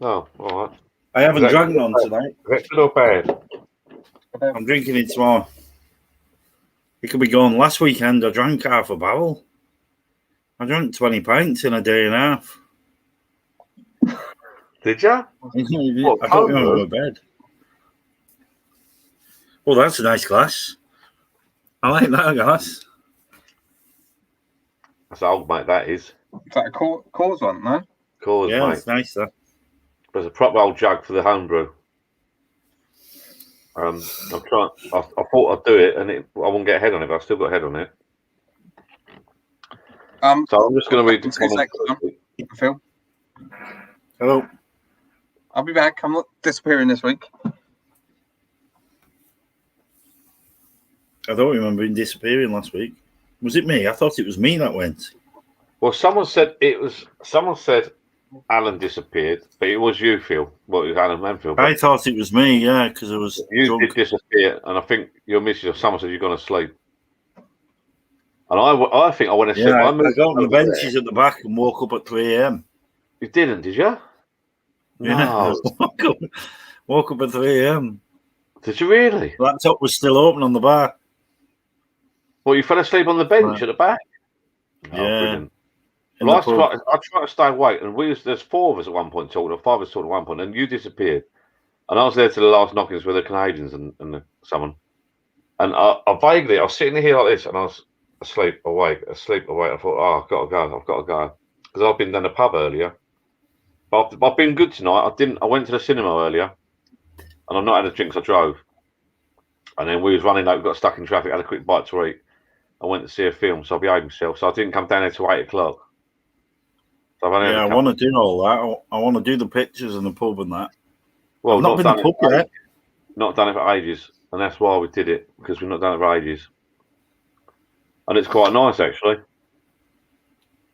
Oh, all right. I haven't drank none tonight. Is that good or bad? I'm drinking it tomorrow. It could be gone. Last weekend, I drank half a barrel. I drank 20 pints in a day and a half. Did you? I don't remember my bed. Oh, that's a nice glass. I like that glass. That's old, mate. That is. Is that a cause one, no? Cool, Yeah, mate. it's nice, that. There's a proper old jug for the homebrew. I'm trying. I thought I'd do it, and I won't get a head on it. But I've still got a head on it. So I'm just going to read the 2 seconds, Phil. Hello. I'll be back. I'm not disappearing this week. I don't remember him disappearing last week. Was it me? I thought it was me that went. Well, someone said it was. Someone said Alan disappeared, but it was you, Phil. Well, it was Alan Manfield. I thought it was me, yeah, because I was You drunk. did disappear, and I think your missus or someone said you've gone to sleep. And I think I went to sleep. Yeah, I moved got on the over there. benches at the back and woke up at 3 a.m. You didn't, did you? Yeah, No. woke up at 3 a.m. Did you really? Laptop was still open on the bar. Well, you fell asleep on the bench Right. at the back? Oh, Yeah. brilliant. In Well, the pub. I tried to stay awake, and there's 4 of us at one point talking, or 5 of us talking at one point, and you disappeared. And I was there to the last knockings with the Canadians and someone. And I was sitting here like this, and I was asleep, awake. I thought, oh, I've got to go. Because I've been down the pub earlier. But I've been good tonight. I went to the cinema earlier, and I've not had a drink, 'cause I drove. And then we was running late, we got stuck in traffic, had a quick bite to eat. I went to see a film, so I behaved myself. So I didn't come down there till 8 o'clock. So I want to do all that. I want to do the pictures and the pub and that. Well, I've not been to the pub yet. Not done it for ages, and that's why we did it, because we've not done it for ages. And it's quite nice, actually.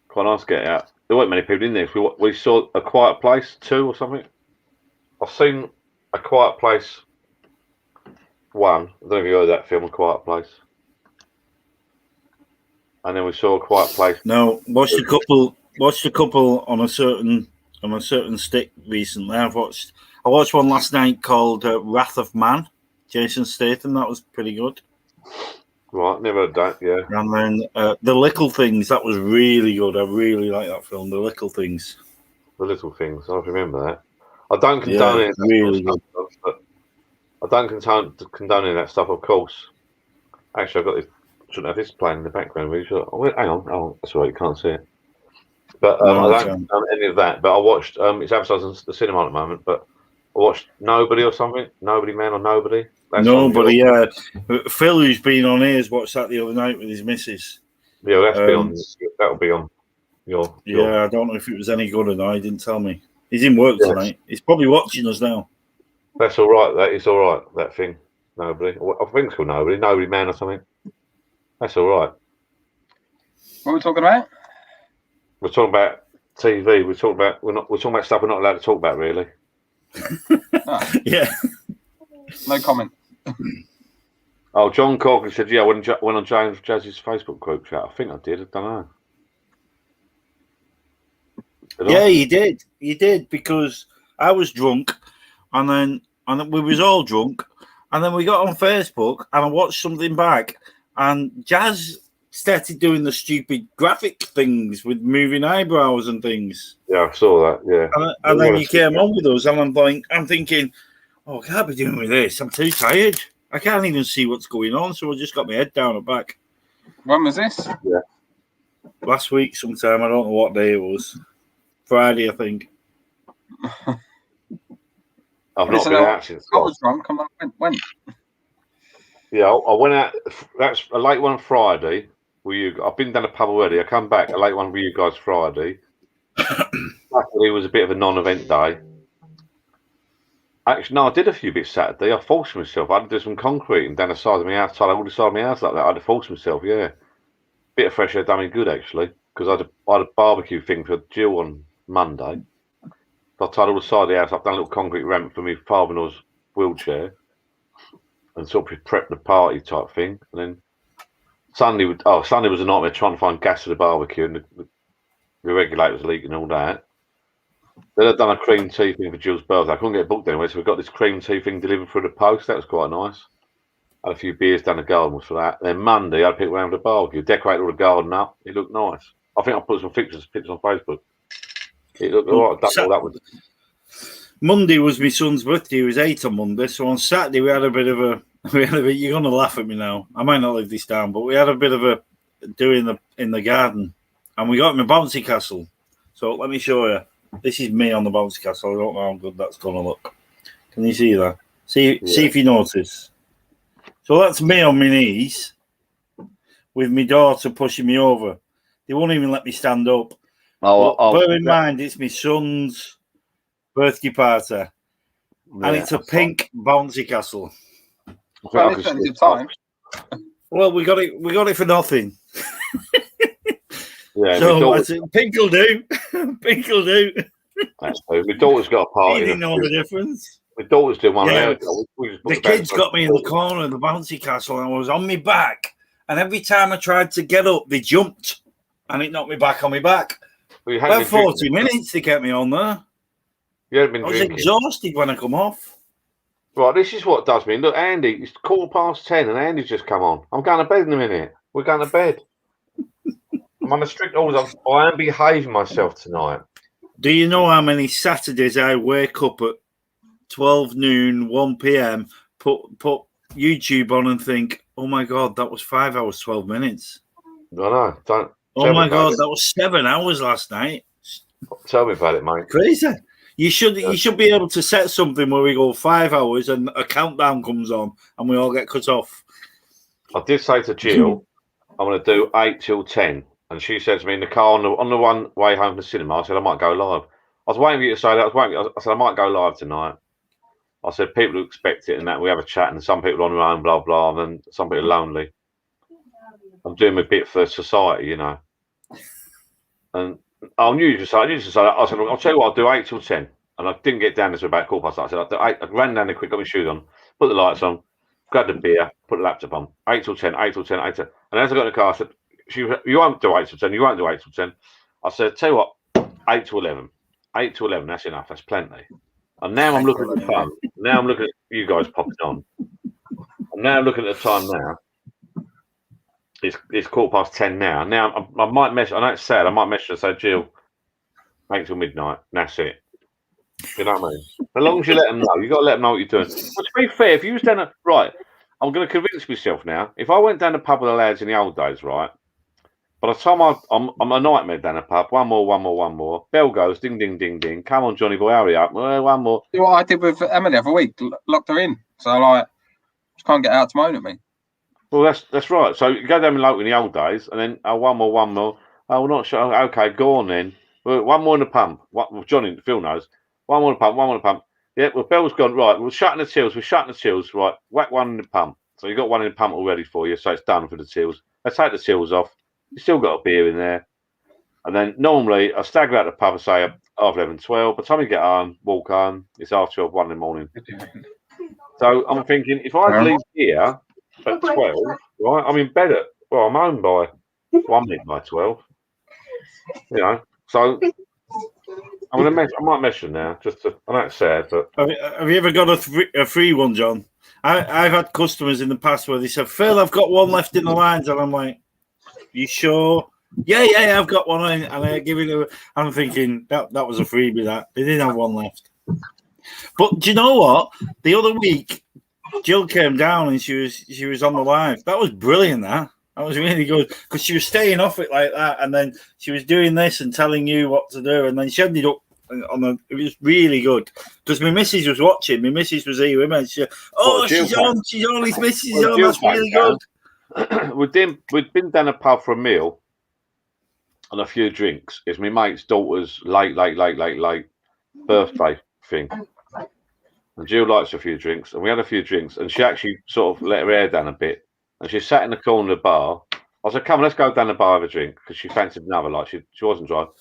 Quite nice to get out. There weren't many people in there. We saw A Quiet Place 2 or something. I've seen A Quiet Place 1. I don't know if you heard that film, A Quiet Place. And then we saw A Quiet Place. No, watched a couple on a certain stick recently. I watched one last night called Wrath of Man. Jason Statham. That was pretty good. Right, never heard that. Yeah. And then The Little Things. That was really good. I really like that film. The Little Things. The Little Things. I remember that. I don't condone it. Really good. But I don't condone any of that stuff, of course. Actually, I've got this. Shouldn't have this playing in the background. Really. Hang on. Oh, that's right. You can't see it. But No, I don't condone any of that. But I watched. It's advertised in the cinema at the moment. But I watched Nobody or something. Nobody Man or Nobody. That's Nobody. Yeah. Phil, who's been on here, has watched that the other night with his missus. Yeah, that's that'll be on your. Yeah, I don't know if it was any good or not. He didn't tell me. He's in work tonight. He's probably watching us now. That's all right. That is all right. That thing. Nobody. I think it's called Nobody. Nobody Man or something. That's all right. What are we talking about? We're talking about TV. We're talking about stuff we're not allowed to talk about, really. Oh, Yeah. no comment. Oh, John Corkin said, "Yeah, I went on James Jazz's Facebook group chat. I think I did. I don't know." Yeah, you did. You did, because I was drunk, and then we was all drunk, and then we got on Facebook, and I watched something back, and Jazz started doing the stupid graphic things with moving eyebrows and things. Yeah, I saw that. Yeah, and then you came on with us, and I'm thinking, oh, I can't be doing with this. I'm too tired. I can't even see what's going on, so I just got my head down and back. When was this? Yeah, last week sometime. I don't know what day it was. Friday, I think. I've not been out since. I was drunk. I went. Yeah, I went out. That's a late one Friday. I've been down the pub already. I come back, a late one with you guys Friday. Saturday was a bit of a non-event day. Actually, no, I did a few bits Saturday. I forced myself. I had to do some concreting down the side of my house, all the side of my house like that. I had to force myself, yeah. Bit of fresh air done me good, actually, because I had a barbecue thing for Jill on Monday. So I tied all the side of the house. I've done a little concrete ramp for my father-in-law's wheelchair and sort of prepped the party type thing. And then Sunday was a nightmare trying to find gas for the barbecue, and the regulator was leaking and all that. Then I'd done a cream tea thing for Jill's birthday. I couldn't get booked anyway, so we got this cream tea thing delivered through the post. That was quite nice. Had a few beers down the garden was for that. Then Monday, I had people around the barbecue, decorated all the garden up. It looked nice. I think I put some pictures on Facebook. It looked all right. That was. Monday was my son's birthday. He was 8 on Monday, so on Saturday we had a bit of a. You're gonna laugh at me now. I might not live this down, but we had a bit of a doing in the garden, and we got him a bouncy castle. So let me show you. This is me on the bouncy castle. I don't know how good that's gonna look. Can you see that? See if you notice. So that's me on my knees, with my daughter pushing me over. They won't even let me stand up. Bear in mind, it's my son's birthday party, and it's a pink bouncy castle. Well, it's plenty of time. Well, we got it for nothing. Yeah, so I said, pink will do. Pink will do. That's true. My daughter's got a party. You didn't know the difference. My daughter's doing one. Yeah, the kids got me in the corner of the bouncy castle, and I was on my back. And every time I tried to get up, they jumped, and it knocked me back on my back. About 40 minutes they kept me on there. You hadn't been I was drinking. Exhausted when I come off. Right, this is what does me. Look, Andy, it's 10:15, and Andy's just come on. I'm going to bed in a minute. We're going to bed. I'm on a strict orders. I am behaving myself tonight. Do you know how many Saturdays I wake up at 12 noon, 1 p.m., put YouTube on and think, oh my God, that was 5 hours, 12 minutes. I know. Don't. Oh my God, that was 7 hours last night. Tell me about it, mate. Crazy. You should be able to set something where we go 5 hours and a countdown comes on and we all get cut off. I did say to Jill, I'm going to do 8 till 10. And she said to me in the car on the one way home from the cinema, I said, I might go live. I was waiting for you to say that. I said, I might go live tonight. I said, people expect it and that. We have a chat and some people on their own, blah, blah. And then some people are lonely. I'm doing my bit for society, you know. And I knew you to say that. I said, I'll tell you what, I'll do 8 till 10. And I didn't get down there until about 8:15. I said, I'll do 8. I ran down there quick, got my shoes on, put the lights on, grabbed a beer, put the laptop on. 8 till 10, 8 till 10, 8 till 10. And as I got in the car, I said, you won't do 8 till 10, you won't do 8 till 10. I said, tell you what, 8 to 11. 8 to 11, that's enough, that's plenty. And now I'm looking at the phone. Now I'm looking at you guys popping on. And now I'm looking at the time now. It's 10:15 now. Now I might message, I know it's sad, I might message and say, Jill, 8 till midnight, and that's it. You know what I mean? As long as you let them know, you got to let them know what you're doing. But to be fair, if you was down right, I'm going to convince myself now. If I went down the pub with the lads in the old days, right? By the time I'm a nightmare down the pub. One more. Bell goes, ding, ding, ding, ding. Come on, Johnny boy, hurry up. One more. You know what I did with Emily the other week? Locked her in. So like, she can't get out to moan at me. Well, that's right. So you go down the local in the old days, and then one more. Oh, we're not sure. Okay, go on then. Well, one more in the pump. Well, Johnny, Phil knows. One more in the pump. Yeah, well, Bell's gone. Right, we're shutting the tills. Right, whack one in the pump. So you got one in the pump already for you, so it's done for the tills. Let's take the tills off. You still got a beer in there. And then normally I stagger out the pub and say half 11, 12. By the time you get home, walk home, it's half 12, 1 in the morning. So I'm thinking, if I leave here at 12, right, I'm in bed I'm home by 1 minute by 12. You know, so I might message now. I know it's sad, but have you ever got a free one, John? I've had customers in the past where they said, Phil, I've got one left in the lines, and I'm like, you sure? Yeah, I've got one, and I give it. I'm thinking that was a freebie. That they didn't have one left. But do you know what? The other week, Jill came down and she was on the live. That was brilliant. That was really good because she was staying off it like that, and then she was doing this and telling you what to do, and then she ended up on the. It was really good because my missus was watching. My missus was here with me. She said, she's on. His missus is on. That's really good. We'd been down a pub for a meal and a few drinks. It's my mate's daughter's late birthday thing. And Jill likes a few drinks, and we had a few drinks, and she actually sort of let her hair down a bit. And she sat in the corner of the bar. I said, come on, let's go down the bar have a drink, because she fancied another, like she wasn't driving.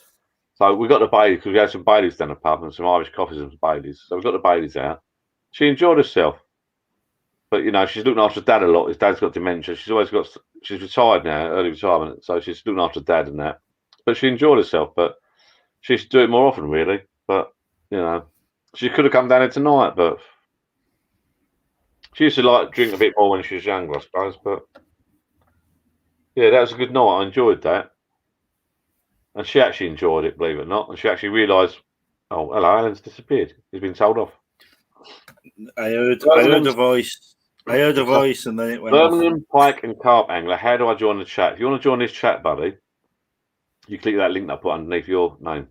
So we got the Baileys, because we had some Baileys down the pub and some Irish coffees and some Baileys. So we got the Baileys out. She enjoyed herself. But, you know, she's looking after dad a lot. His dad's got dementia. She's retired now, early retirement. So she's looking after dad and that. But she enjoyed herself. But she should do it more often, really. But, you know, she could have come down here tonight. But She used to like drink a bit more when she was younger, I suppose. But yeah, that was a good night. I enjoyed that, and she actually enjoyed it, believe it or not. And she actually realised, oh, hello, Alan's disappeared. He's been told off. I heard a voice. I heard a voice, and then it went off. Birmingham Pike and Carp Angler. How do I join the chat? If you want to join this chat, buddy, you click that link that I put underneath your name.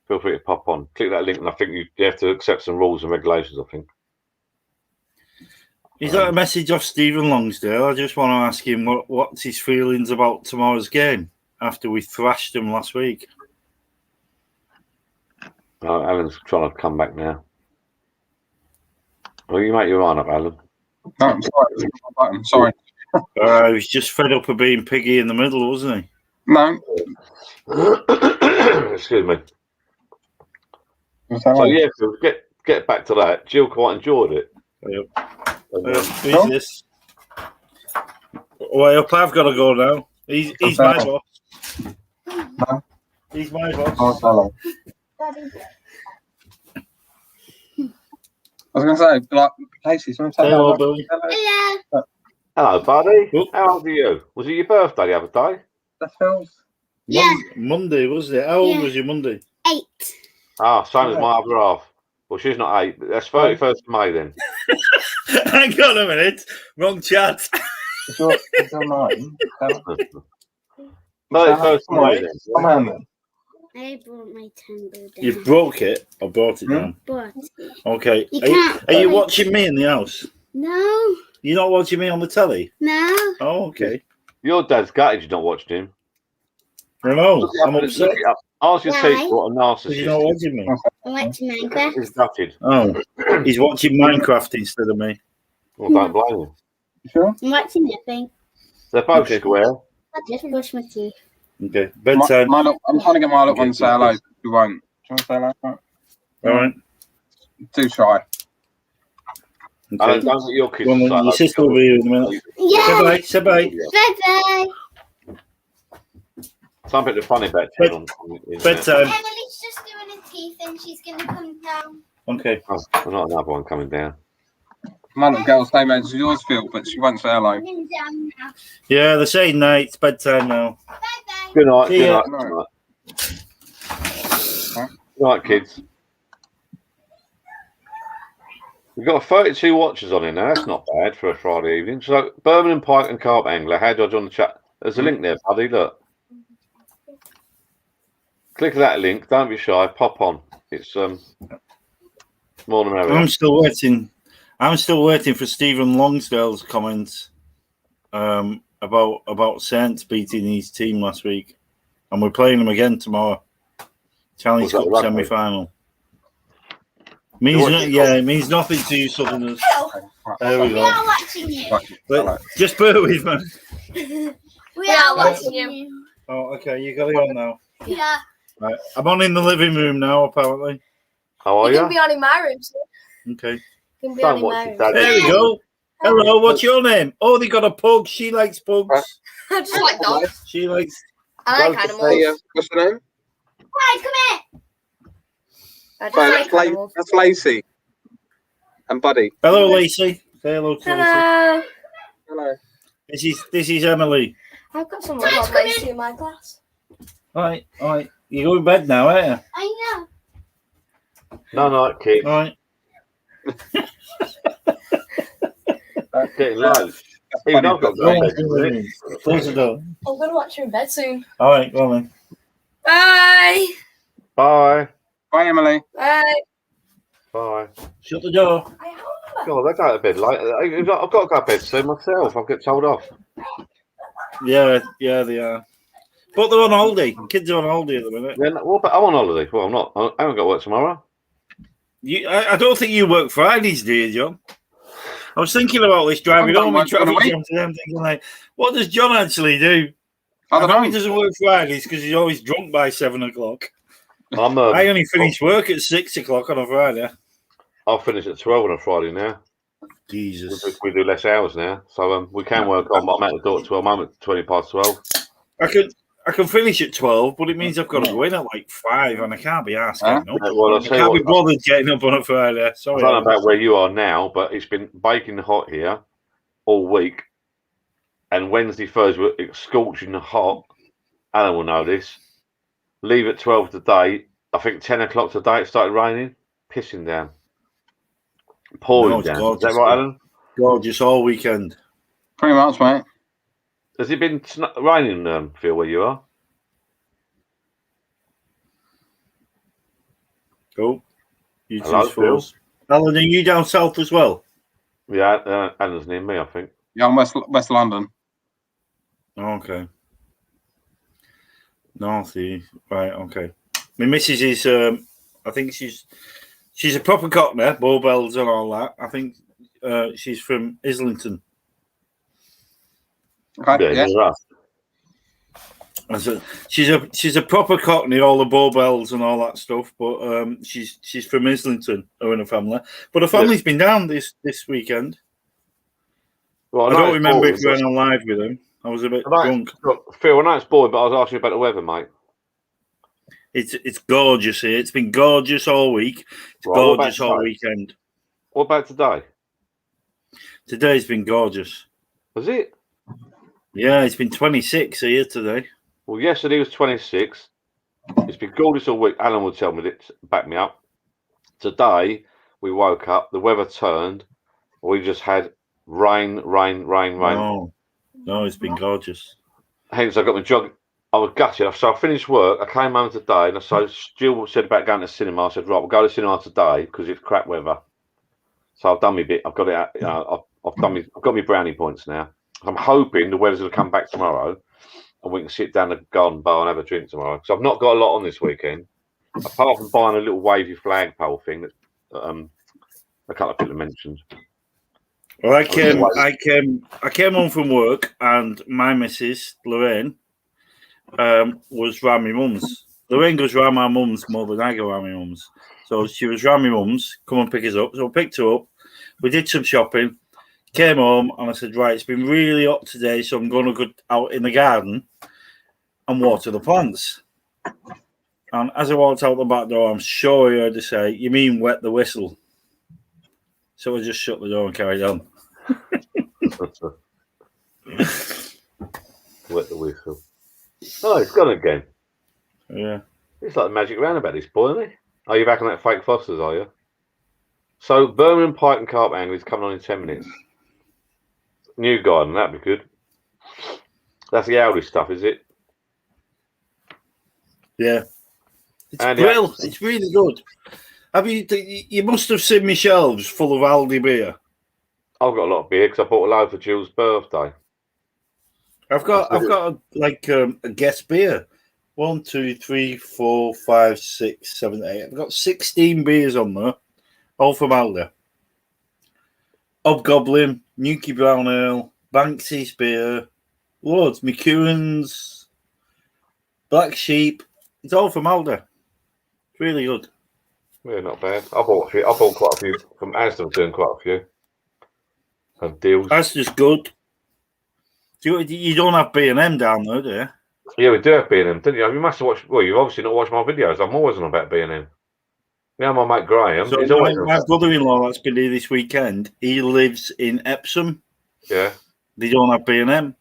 Feel free to pop on. Click that link, and I think you have to accept some rules and regulations. I think. Is that a message off Stephen Longsdale? I just want to ask him what's his feelings about tomorrow's game after we thrashed him last week. Alan's trying to come back now. Well, you make your mind up, Alan. No, I'm sorry. He was just fed up of being piggy in the middle, wasn't he? No. Excuse me. So yeah, so get back to that. Jill quite enjoyed it. Yep. Who's this? Well, I've got to go now. He's my boss. No. He's my boss. Oh, hello. I was going to say, like, Casey, someone say hello, Billy. Hello. Hello, buddy. Oh. How old are you? Was it your birthday the other day? That feels. Yeah. Monday, wasn't it? How old was you Monday? 8. Ah, same as my other half. Well, she's not 8. But that's 31st of May then. Hang on a minute. Wrong chat. It's your 9. 31st of May then. Come on then. I brought my tango down. You broke it or brought it down? Brought it. Okay. You can't Are you put it- watching me in the house? No. You're not watching me on the telly? No. Oh, okay. Your dad's gutted you not watched him. I know. Look it up, I'm look upset. it up. Ask your Why? teacher what a Because you're not narcissist watching me. I'm watching Minecraft. is. He's gutted. Oh, he's watching Minecraft instead of me. Well, don't blame him. You sure? I'm watching nothing. They're both Okay. square. I just brush my teeth. Okay. Bedtime. I'm trying to get my little one to say hello. You won't. Do you want to say hello? All right. Too shy. Okay. Don't get your kids Well, to say your hello. sister will be here in a minute. Say Yeah. bye. Say bye. Bye-bye. Something to funny about Ted on the internet. Bedtime. Emily's just doing her teeth and she's going to come down. Okay. Oh, there's not another one coming down. My little girl's same age as yours, Phil, but she won't say hello. Coming down now. Yeah, they're saying night. It's bedtime now. Bye-bye. Good night. See Good ya. night. Good night. Good night, kids. We've got 32 watchers on here now. That's not bad for a Friday evening. So, Birmingham Pike and Carp Angler. How do I join the chat? There's a link there, buddy. Look. Click that link. Don't be shy. Pop on. It's more than merrier. I'm still waiting. I'm still waiting for Stephen Longsdale's comments about Saints beating his team last week, and we're playing them again tomorrow. Challenge Was that Cup rugby? semi-final. It means nothing to you, Southerners. There we We go. are watching you. But just bear with me. We are watching you. Oh, okay. You got it on now. Yeah. Right. I'm on in the living room now. Apparently. How are You can you? be on in my room, sir. Okay. You can be on Don't in watch my your room. dad. There we go. Hello. What's your name? Oh, they got a pug. She likes pugs. I just like dogs. She likes. I like animals. What's the name? Hi, come here. I just like animals. That's Lacey. And Buddy. Hello, Lacey. Say hello to Lacey. Hello. Hello. This is Emily. I've got someone called Lacey in my class. All right. You go in bed now, aren't you? I know. No, no, kids. All right. Getting late. Even I've got to Go go on, to bed. close the door. I'm going to watch her in bed soon. All right, go on then. Bye. Bye. Bye, Emily. Bye. Bye. Shut the door. God, they go to bed late. I've got to go to bed soon myself. I'll get told off. Yeah, they are. But they're on holiday. Kids are on holiday at the minute. Yeah, well, but I'm on holiday. Well, I'm not. I haven't got to work tomorrow. I don't think you work Fridays, do you, John? I was thinking about this driving home in traffic jam today. I'm thinking, like, what does John actually do? I don't know know. he doesn't work Fridays because he's always drunk by 7 o'clock. I'm. I only finish work at 6 o'clock on a Friday. I'll finish at 12 on a Friday now. Jesus. We do less hours now, so we can work on. But I'm at the door at 12. I'm at 20 past 12. I can finish at 12, but it means I've got to go in at like 5, and I can't be asked getting up. Well, I'll I tell you can't be what, bothered getting up on a Friday. I Sorry. don't know about where you are now, but it's been baking hot here all week. And Wednesday, Thursday, it's scorching hot. Alan will know this. Leave at 12 today. I think 10 o'clock today it started raining. Pissing down. Pouring it's down. gorgeous, Is that right, Alan? Gorgeous all weekend. Pretty much, mate. Has it been raining, Phil, where you are? Cool. You Hello, choose for us. Alan, are you down south as well? Yeah, Alan's near me, I think. Yeah, I'm West London. Okay. Northy. Right, okay. My missus is, I think she's a proper cockney, bow bells and all that. I think she's from Islington. Okay, yeah. Right. So she's a proper cockney, all the bow bells and all that stuff. But she's from Islington, her and her family. But her family's been down this weekend. Well, I don't remember if we went on live with them. I was a bit drunk. Look, Phil, I know it's boring, but I was asking you about the weather, mate. It's gorgeous here. It's been gorgeous all week. It's gorgeous all weekend. What about today? Today's been gorgeous. Was it? Yeah, it's been 26 here today. Well, yesterday was 26. It's been gorgeous all week. Alan will tell me that, back me up. Today, we woke up, the weather turned. We just had rain. No, it's been gorgeous. Hence, I got my jog. I was gutted. So I finished work. I came home today, and so Jill said about going to the cinema. I said, right, we'll go to the cinema today because it's crap weather. So I've done my bit. I've got it out. You know, I've got my brownie points now. I'm hoping the weather's going to come back tomorrow, and we can sit down at the garden bar and have a drink tomorrow. So I've not got a lot on this weekend, apart from buying a little wavy flagpole thing that a couple of people mentioned. Well, I came home from work, and my missus Lorraine was round my mum's. Lorraine goes round my mum's more than I go round my mum's. So she was round my mum's, come and pick us up. So I picked her up. We did some shopping, came home, and I said, right, it's been really hot today, so I'm going to go out in the garden and water the plants. And as I walked out the back door, I'm sure I heard her say, you mean wet the whistle? So I just shut the door and carried on. Wet the whistle. Oh, it's gone again. Yeah. It's like the magic roundabout, this boy, isn't it? Are you back on that fake Fosters, are you? So, Birmingham Pike and Carp Angling is coming on in 10 minutes. New garden, that'd be good. That's the Aldi stuff, is it? Yeah. It's really good. Have you must have seen my shelves full of Aldi beer. I've got a lot of beer because I bought a load for Jill's birthday. I've got a guest beer. 1, 2, 3, 4, 5, 6, 7, 8. I've got 16 beers on there, all from Aldi. Hobgoblin, Nuki Brown Ale, Banksy's beer, loads, McEwen's, Black Sheep. It's all from Aldi. It's really good. Yeah, not bad. I bought quite a few from Asda. Doing quite a few of deals. That's just good. You don't have B&M down there, do you? Yeah, we do have B&M, didn't you? You must have watched. Well, you've obviously not watched my videos. I'm always on about B&M. Now my mate Graham. So my brother-in-law that's been here this weekend. He lives in Epsom. Yeah. They don't have B&M.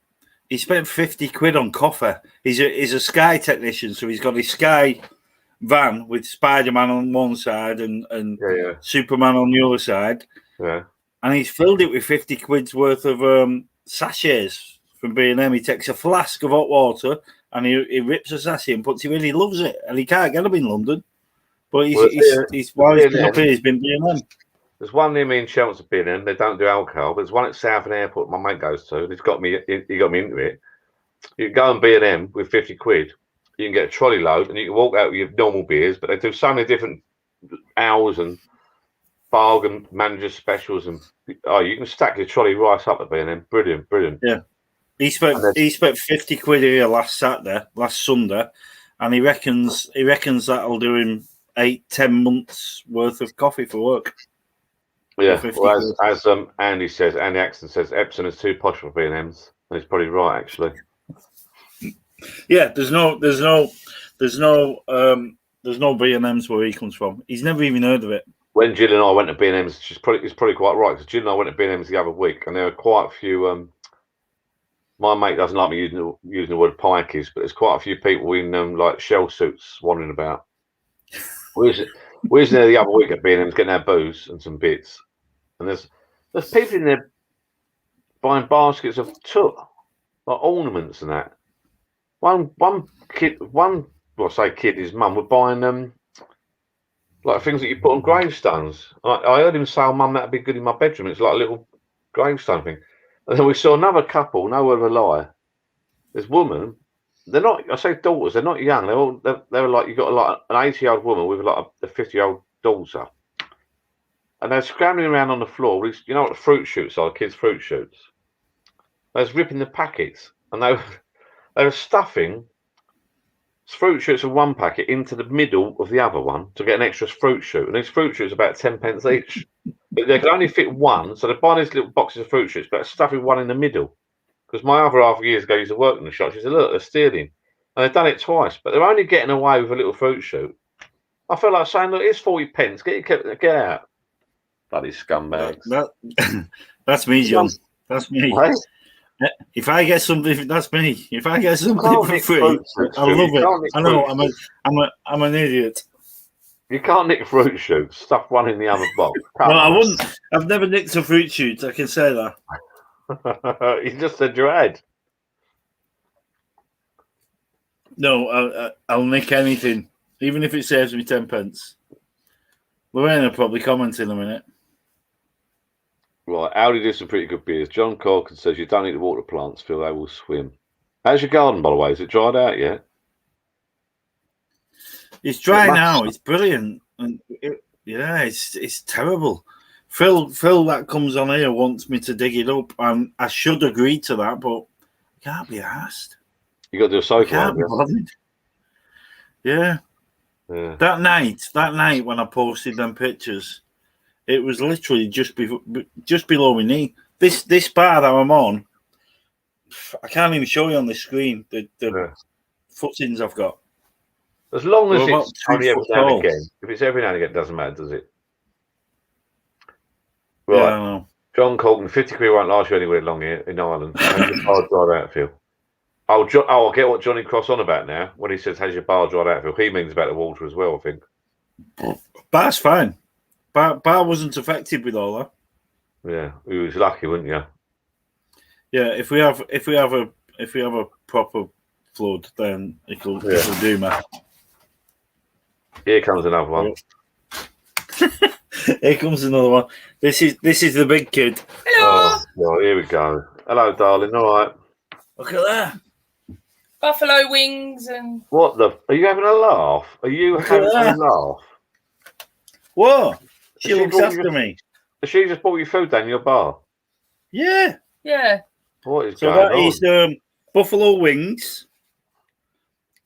He spent 50 quid on coffee. He's a Sky technician, so he's got his Sky van with Spider-Man on one side and Superman on the other side. Yeah. And he's filled it with 50 quid's worth of sachets from B&M. He takes a flask of hot water and he rips a sachet and puts it in. He loves it, and he can't get them in London. But while he's been up here, he's been B&M. There's one near me in Chelmsford B&M. They don't do alcohol, but there's one at Southend Airport my mate goes to. He got me into it. You can go on B&M with 50 quid. You can get a trolley load and you can walk out with your normal beers, but they do so many different hours and bargain manager specials, and you can stack your trolley right up at B&M. Brilliant. Yeah. He spent 50 quid here last Sunday, and he reckons that'll do him 8-10 months worth of coffee for work. Yeah, well, as Andy Axton says, Epsom is too posh for B&M's, and he's probably right, actually. Yeah, there's no B&M's where he comes from. He's never even heard of it. When Jill and I went to B&M's, she's probably quite right, because Jill and I went to B&M's the other week, and there were quite a few. My mate doesn't like me using the word pikeys, but there's quite a few people in like shell suits wandering about. We was there the other week at B&M's getting our booze and some bits, and there's people in there buying baskets of took, like ornaments and that. One kid, his mum were buying like things that you put on gravestones. I heard him say, "Oh, Mum, that'd be good in my bedroom." It's like a little gravestone thing. And then we saw another couple, no word of a lie. This woman, they're not, I say daughters, they're not young. They were like, you got like an 80-year-old woman with like a 50-year-old daughter. And they're scrambling around on the floor. You know what the fruit shoots are, kids' fruit shoots? They was ripping the packets, and they were stuffing fruit shoots of one packet into the middle of the other one to get an extra fruit shoot. And these fruit shoots are about 10 pence each. But they can only fit one, so they're buying these little boxes of fruit shoots, but they're stuffing one in the middle. Because my other half years ago used to work in the shop. She said, "Look, they're stealing." And they've done it twice, but they're only getting away with a little fruit shoot. I feel like saying, "Look, it's 40 pence. Get out." Bloody scumbags. That's me, John. That's me. Right? If I get something, that's me. If I get something for free, I love it. I know. I'm an idiot. You can't nick fruit shoots. Stuff one in the other box. Well, I wouldn't. I've never nicked a fruit shoot. I can say that. You just said you had. No, I'll nick anything, even if it saves me 10 pence. Lorena probably comment in a minute. Right, Audi did some pretty good beers. John Corkin says you don't need to water plants, Phil, they will swim. How's your garden, by the way? Is it dried out yet? It's dry now. It's brilliant. And it's terrible. Phil that comes on here wants me to dig it up, and I should agree to that, but I can't be asked. You got to do a cycle. Yeah. That night when I posted them pictures, it was literally just below my knee. This bar that I'm on, I can't even show you on the screen the footings I've got. As long as it's only every now and again. If it's every now and again, it doesn't matter, does it? Right. Yeah, I know. John Colton, 50 quid won't last you anywhere long here in Ireland. How's your bar dried out, Phil? I'll get what Johnny Cross on about now when he says, "Has your bar dried out, Phil?" He means about the water as well, I think. Bar's fine. Bar wasn't affected with all that. Yeah, he was lucky, wouldn't you? Yeah, if we have a proper flood, then it'll do, man. Here comes another one. Here comes another one. This is the big kid. Hello. Oh, here we go. Hello, darling. All right. Look at that. Buffalo wings and. What the? Are you having a laugh? Are you having a laugh? What? She looks after me. She just bought you food down your bar. Yeah. Yeah. What is so going that on? Is buffalo wings,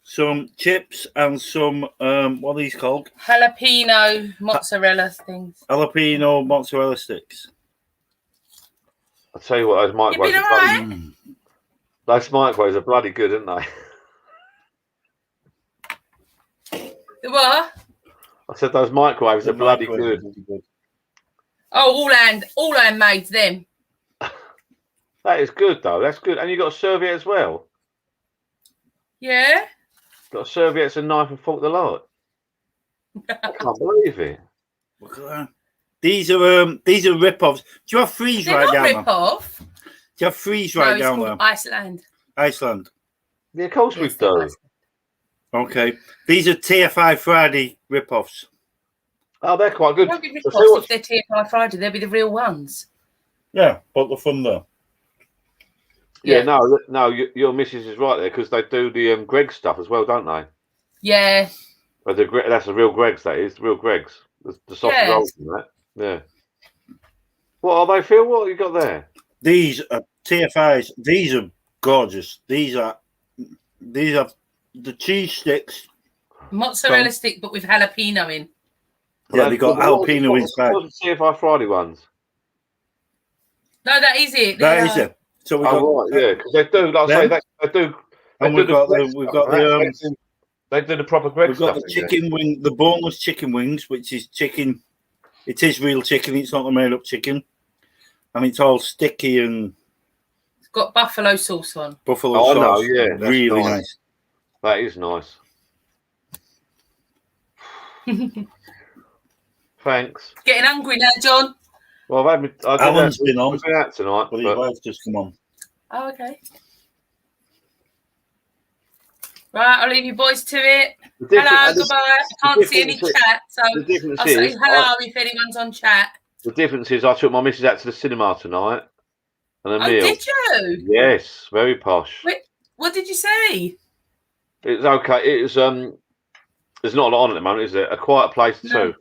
some chips, and some what are these called? Jalapeno mozzarella things. Jalapeno mozzarella sticks. I'll tell you what, those microwaves You been all right? Those microwaves are bloody good, aren't they? The what? I said those microwaves are bloody good. Oh, all handmade, them. That is good, though. That's good. And you got a serviette as well? Yeah. Got a serviette, a knife and fork, the lot. I can't believe it. Look at that. These are rip-offs. Do you have freeze They're right not down there? rip-off. Do you have freeze right it's down called there? Iceland. Yeah, of course we've done. Okay. These are TFI Friday rip-offs. Oh, they're quite good. They won't be rip-offs if they're TFI Friday. They'll be the real ones. Yeah, but the fun though. Yeah, no, your missus is right there because they do the Greggs stuff as well, don't they? Yeah. But that's the real Greggs, that is. The real Greggs. The sausage rolls and that. Yeah. What are they, Phil? What have you got there? These are TFIs. These are gorgeous. These are the cheese sticks. Mozzarella stick, but with jalapeno in. Yeah, they got jalapeno inside. What was the TFI Friday ones? No, that is it. That is it. So we got, right, yeah, because they do, like I say, they do And we've got the they do the proper Greg we've got stuff. the chicken wing, the boneless chicken wings, which is chicken. It is real chicken. It's not the made-up chicken, and it's all sticky and. It's got buffalo sauce on. Buffalo sauce. No, yeah, that's really nice. That is nice. Thanks. Getting hungry now, John. Well, Alan's been on. We've been out tonight. But his wife's just come on. Oh, okay. Right, I'll leave you boys to it. Hello, goodbye. I can't see any chat, so I'll say hello if anyone's on chat. The difference is I took my missus out to the cinema tonight and a meal. Did you? Yes, very posh. Wait, what did you say? It's okay. It's there's not a lot on at the moment, is there? A Quiet Place 2.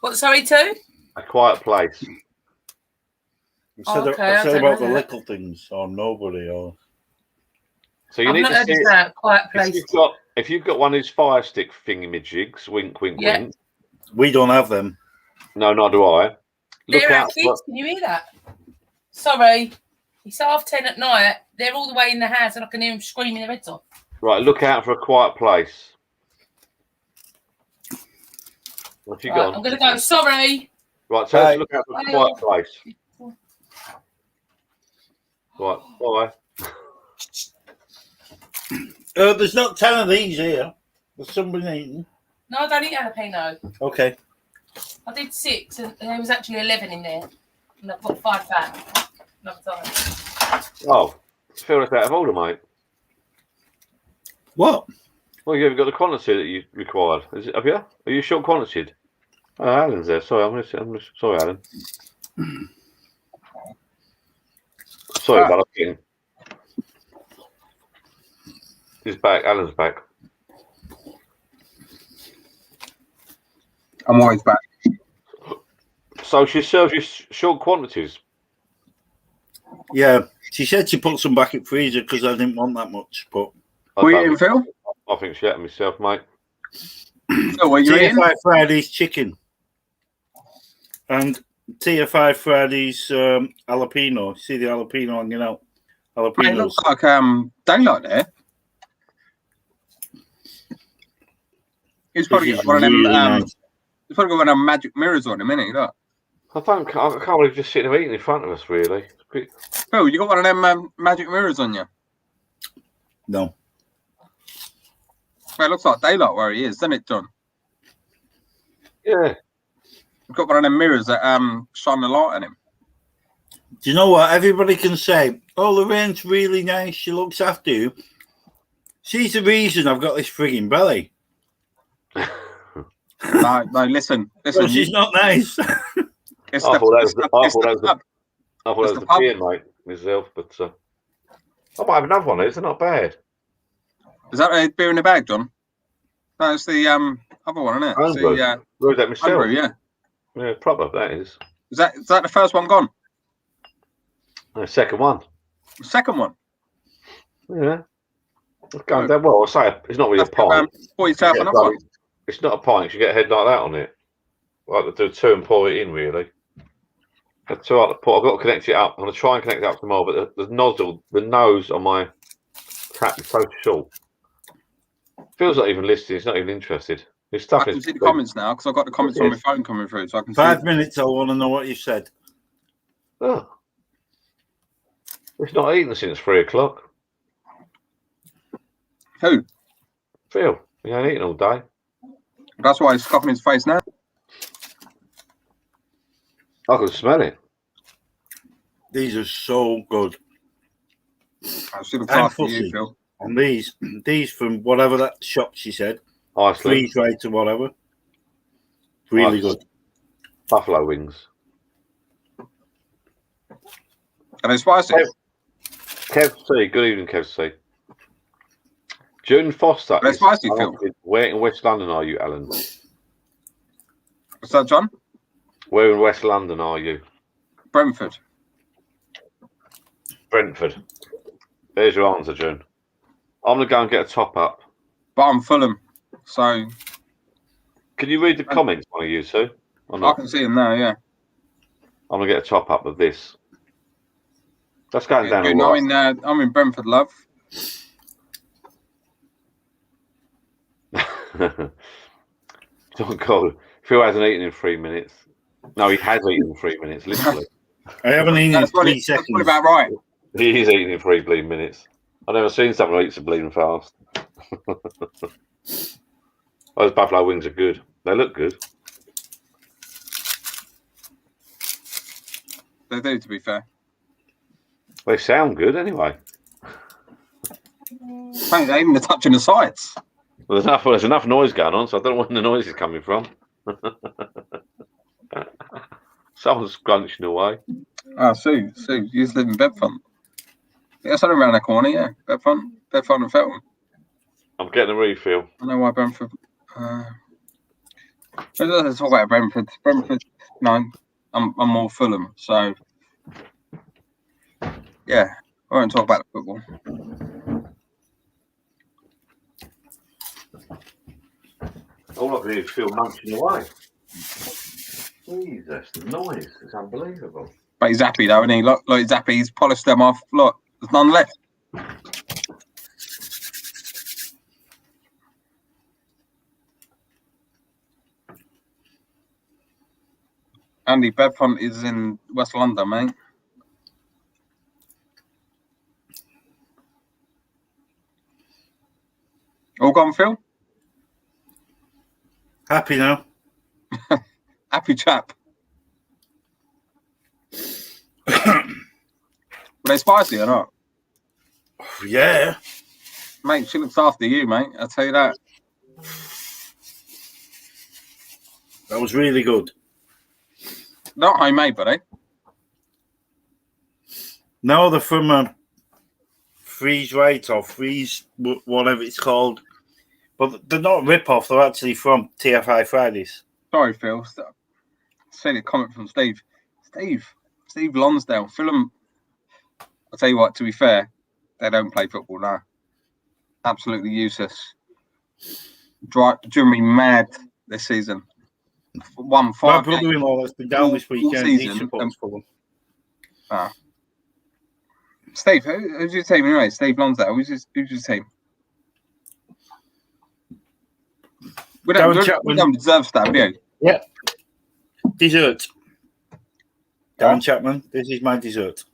What, sorry, 2? A Quiet Place. I said about the little things or nobody or. So you need to see that Quiet Place. If you've got one of these fire stick thingamajigs, wink, wink, wink. We don't have them. No, nor do I. They're out, kids. Can you hear that? Sorry, it's 10:30 at night. They're all the way in the house, and I can hear them screaming their heads off. Right, look out for A Quiet Place. What have you got? I'm going to go. Sorry. Right, tell us to look out for A Quiet Place. Right, bye. There's not 10 of these here. There's somebody eating. No, I don't eat jalapeno. Okay. I did 6, and there was actually 11 in there. And I've got 5 back. Another time. Oh, I feel that's out of order, mate. What? Well, you haven't got the quantity that you required. Have you? Are you short quantity? Oh, Alan's there. Sorry, I'm sorry, Alan. Sorry, but I'm He's back. Alan's back. I'm always back. So she serves you short quantities. Yeah, she said she put some back in freezer because I didn't want that much. But what are you eating, Phil? I think she ate myself, mate. So what are you eating? TFI Fridays chicken and TFI Fridays jalapeno. See the jalapeno hanging out. Jalapenos. It looks like daylight there. He's probably got one of them. He's probably got one of them magic mirrors on him, isn't he? Look. I can't believe just sitting there eating in front of us, really. Phil, you got one of them magic mirrors on you? No. Well, it looks like daylight where he is, doesn't it, John? Yeah. We've got one of them mirrors that shine the light on him. Do you know what? Everybody can say, oh, Lorraine's really nice. She looks after you. She's the reason I've got this frigging belly. No, listen. Well, she's not nice. I thought that was the beer, mate, myself, but I might have another one. They're not bad. Is that a beer in the bag, John? No, it's the other one, isn't it? Where's that myself? Homebrew, yeah. Yeah, proper, that is. Is that the first one gone? The second one. The second one? Yeah. It's going down well. I say it's not really a pint. Pour yourself another one. It's not a pint. You get a head like that on it. Like to do 2 and pour it in, really. I've got to connect it up. I'm going to try and connect it up tomorrow, but the nozzle, the nose on my tap is so short. Phil's not even listening. He's not even interested. His stuff I can see the comments now because I've got the comments on my phone coming through, so I can. 5 minutes. I want to know what you said. Oh, it's not eaten since 3 o'clock. Who? Phil. He ain't eating all day. That's why he's scoffing his face now. I can smell it. These are so good. I should have passed for you, Phil. And these from whatever that shop she said. Iceland. Freeze right or whatever. Really good. Buffalo wings. Are they spicy? Kev C. Good evening, Kev C. June Foster. Are they spicy, Phil? Where in West London are you, Alan? What's that, John? Where in West London are you? Brentford. Brentford. There's your answer, June. I'm going to go and get a top up. But I'm Fulham, so... Can you read the comments, one of you two? I can see them now, yeah. I'm going to get a top up of this. That's going down all right. I'm in Brentford, love. Oh God, Phil hasn't eaten in 3 minutes. No, he has eaten in 3 minutes, literally. I haven't eaten in 3 That's seconds. probably about right. He is eating in 3 bleeding minutes. I've never seen someone who eats so bleeding fast. Those buffalo wings are good. They look good. They do, to be fair. They sound good anyway. Mate, they're even touching the sides. Well, there's enough noise going on, so I don't know where the noise is coming from. Someone's crunching away. Oh, Sue, you used to live in Bedfont. Yeah, something around the corner, yeah. Bedfont and Felton. I'm getting a refill. I know why Brentford. Let's talk about Brentford. Brentford, no, I'm more Fulham, so yeah, I won't talk about the football. All I can hear is Phil munching away. Jesus, the noise is unbelievable. But he's happy though, isn't he? Look, he's happy. He's polished them off. Look, there's none left. Andy, Bedfont is in West London, mate. All gone, Phil? Happy now. Happy chap. Were they spicy or not? Yeah. Mate, she looks after you, mate. I'll tell you that. That was really good. Not homemade, buddy. No, they're from a freeze rate or freeze whatever it's called. But they're not rip-off. They're actually from TFI Fridays. Sorry, Phil. Seen a comment from Steve. Steve Lonsdale. Fulham. I'll tell you what, to be fair, they don't play football now. Absolutely useless. Driven me mad this season. Won 5 My brother-in-law that's been down this weekend. He supports Fulham. Steve, who's your team anyway? Steve Lonsdale. Who's your team? We don't deserve that, do you? Yeah. Dessert. Darren Chapman, this is my dessert.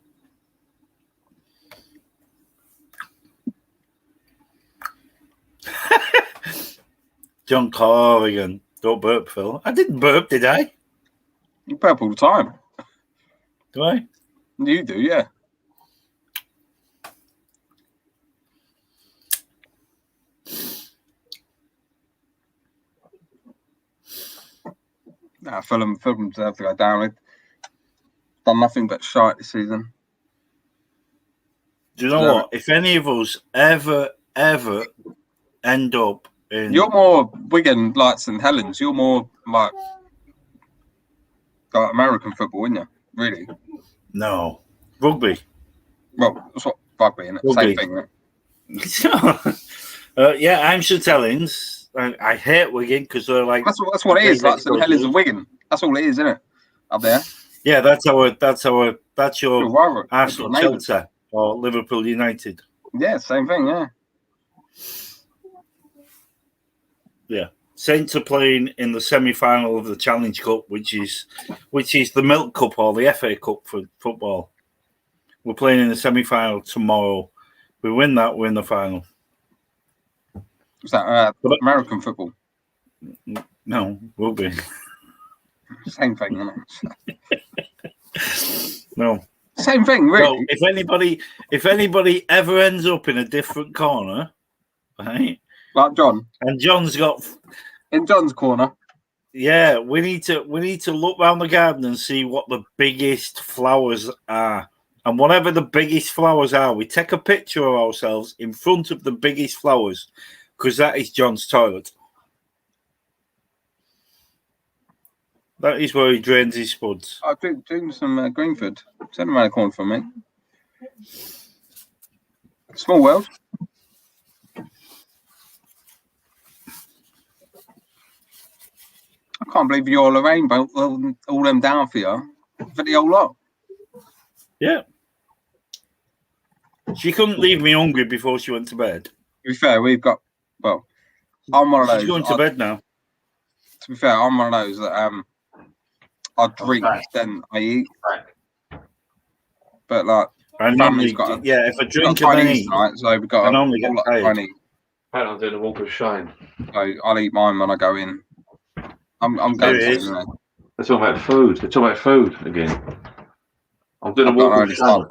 John Corrigan. Don't burp, Phil. I didn't burp, did I? You burp all the time. Do I? You do, yeah. Nah, Fulham deserve to go down. They've done nothing but shite this season. Do you know what? If any of us ever end up in... You're more Wigan like St Helens. You're more like American football, isn't you? Really? No. Rugby. Well, that's what rugby, isn't it? Same thing, right? Yeah, I'm St Helens. I hate Wigan because they're like... That's what it is, like St Helens and Wigan. That's all it is, isn't it? Up there. Yeah, that's your Arsenal, Chelsea, or Liverpool United. Yeah, same thing, yeah. Yeah. Saints are playing in the semi-final of the Challenge Cup, which is the Milk Cup or the FA Cup for football. We're playing in the semi-final tomorrow. We win that, we're in the final. Is that American football? No, will be. Same thing, isn't it? No. Same thing, really. Well, if anybody ever ends up in a different corner, right? Like John. And John's got in John's corner. Yeah, we need to look around the garden and see what the biggest flowers are. And whatever the biggest flowers are, we take a picture of ourselves in front of the biggest flowers, because that is John's toilet. That is where he drains his spuds. I've been doing some Greenford. Send them around the corner for me. Small world. I can't believe you're Lorraine, but all them down for you. For the whole lot. Yeah. She couldn't leave me hungry before she went to bed. To be fair, we've got. Well, I'm one of those. She's going to bed now. To be fair, I'm one of those that I drink then I eat. But like, I normally, if I drink and then eat, tonight, so we've got I normally get tired. I'm doing a walk of shame. So I'll eat mine when I go in. I'm going to. They're talking about food. They're talking about food again. I'm doing a walk of shame.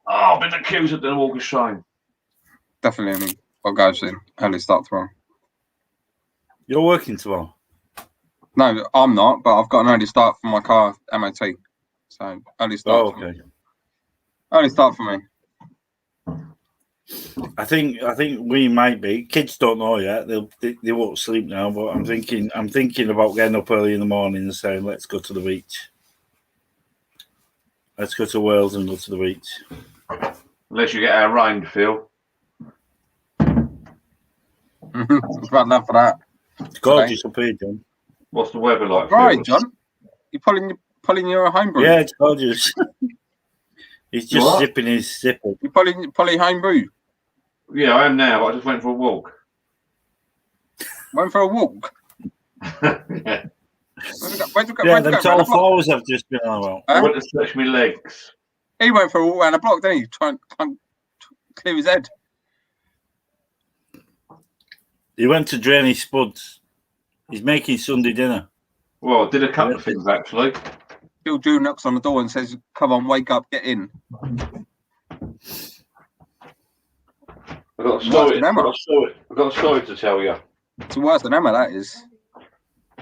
I've been accused of doing a walk of shame. Definitely, I'll go soon. Early start tomorrow. You're working tomorrow? No, I'm not. But I've got an early start for my car MOT. So early start. Oh, okay. Early start for me. I think we might be. Kids don't know yet. They won't sleep now. But I'm thinking about getting up early in the morning and saying, "Let's go to the beach. Let's go to Wales and go to the beach." Unless you get our rain, Phil. It's bad enough for that. It's gorgeous up here, John. What's the weather like? Right, Phil? John. You're pulling your homebrew. Yeah, it's gorgeous. He's just zipping his zipper. You're pulling homebrew. Yeah, I am now. But I just went for a walk. Went for a walk. Yeah. Them tall flowers I've just been on about. I went to stretch my legs. He went for a walk around the block, didn't he? Trying to clear his head. He went to drain his spuds. He's making Sunday dinner. Well, I did a couple of things actually. Bill Drew knocks on the door and says, "Come on, wake up, get in." I've got a story to tell you. It's worse than Emma, that is.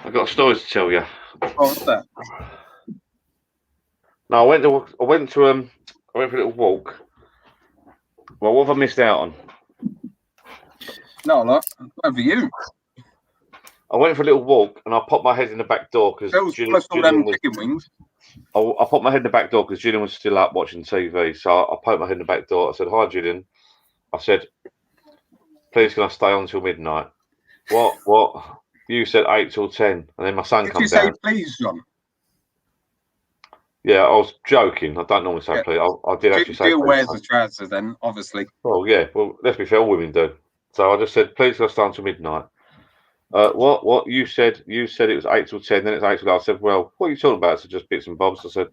I've got a story to tell you. Oh, what's that? No, I went for a little walk. Well, what have I missed out on? Not a lot. Over you. I went for a little walk and I popped my head in the back door because chicken wings. I popped my head in the back door because Julian was still up watching TV. So I poked my head in the back door. I said, "Hi, Julian." I said, "Please, can I stay on till midnight?" What? You said 8 till 10, and then my son comes down. Did you say please, John? Yeah, I was joking. I don't normally say please. I did actually say. Jill wears the trousers then, obviously. Well, yeah. Well, let's be fair, all women do. So I just said, "Please, can I stay until midnight?" What? You said it was 8 till 10, then it's 8 till 9. I said, "Well, what are you talking about?" So just bits and bobs. I said,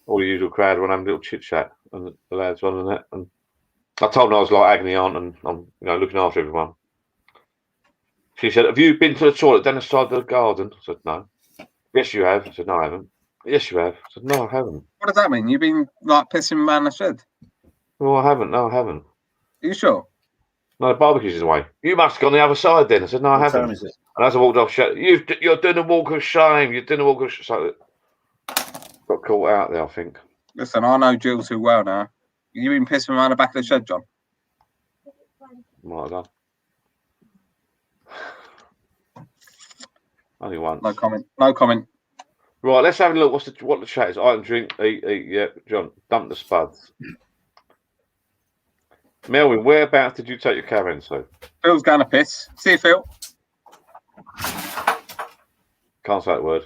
all the usual crowd, we're having a little chit chat, and the lads on and that. And I told them I was like agony aunt, and I'm looking after everyone. She said, "Have you been to the toilet down the side of the garden?" I said, "No." "Yes, you have." I said, "No, I haven't." "Yes, you have." I said, "No, I haven't." What does that mean? You've been like pissing around the shed? "Well, I haven't. No, I haven't." Are you sure? "No, the barbecue's away." "You must have gone the other side then." I said, "No, I haven't." And as I walked off, you're doing a walk of shame. You're doing a walk of shame. So got caught out there, I think. Listen, I know Jill too well now. You've been pissing around the back of the shed, John? Might have done. Only once. No comment. No comment. Right, let's have a look. What the chat is? Item, drink, eat. Yeah, John, dump the spuds. Melvin, whereabouts did you take your caravan to? Phil's going to piss. See you, Phil. Can't say that word.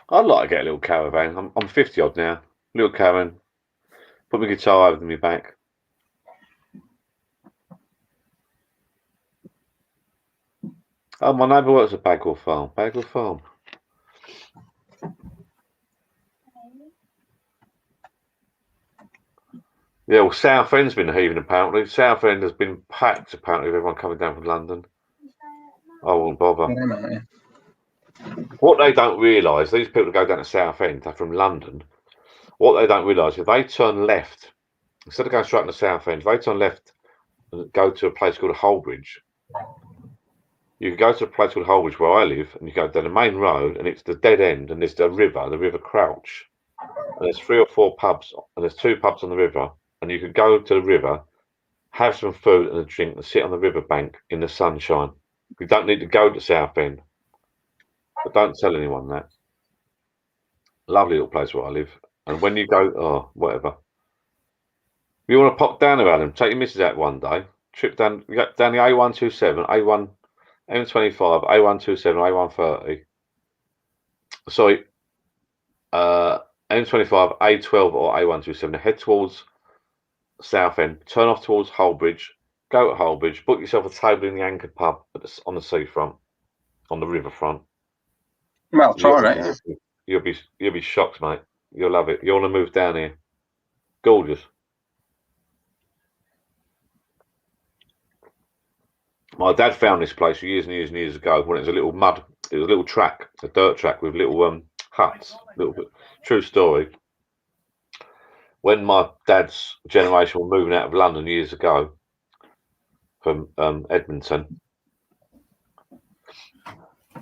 I'd like to get a little caravan. I'm 50 odd now. Little caravan. Put my guitar over my back. Oh, my neighbour works at Bagwell Farm. Bagwell Farm. Yeah, well, Southend's been heaving apparently. Southend has been packed apparently with everyone coming down from London. I won't bother. What they don't realise, these people that go down to Southend, they're from London. What they don't realise, if they turn left, instead of going straight to Southend, if they turn left and go to a place called Holbridge, you can go to a place called Holbridge where I live, and you go down the main road, and it's the dead end, and there's the River Crouch. And there's 3 or 4 pubs, and there's 2 pubs on the river, and you can go to the river, have some food and a drink, and sit on the riverbank in the sunshine. You don't need to go to Southend. But don't tell anyone that. Lovely little place where I live. And when you go, whatever. If you want to pop down around them, take your missus out one day, trip down the A127, A1, M25, A127, A130. Sorry, M25, A12 or A127. Head towards Southend. Turn off towards Holbridge. Go to Holbridge. Book yourself a table in the Anchor pub on the seafront, on the riverfront. Well, try that. You'll be shocked, mate. You'll love it. You want to move down here? Gorgeous. My dad found this place years and years and years ago when it was a little track, a dirt track with little huts. True story. When my dad's generation were moving out of London years ago from Edmonton,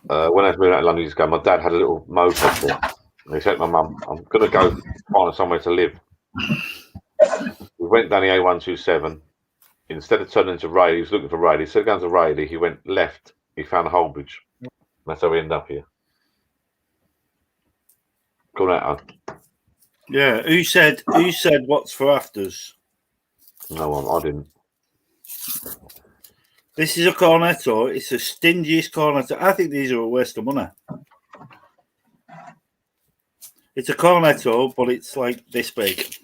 when I was moving out of London years ago, my dad had a little moped there. And he said to my mum, I'm going to go find somewhere to live. We went down the A127. Instead of turning to Rayleigh, he was looking for Rayleigh. Instead of going to Rayleigh, he went left. He found Holbridge. That's how we end up here. Cornetto. Yeah. Who said what's for afters? No one. I didn't. This is a cornetto. It's the stingiest cornetto. I think these are a waste of money. It's a cornetto, but it's like this big.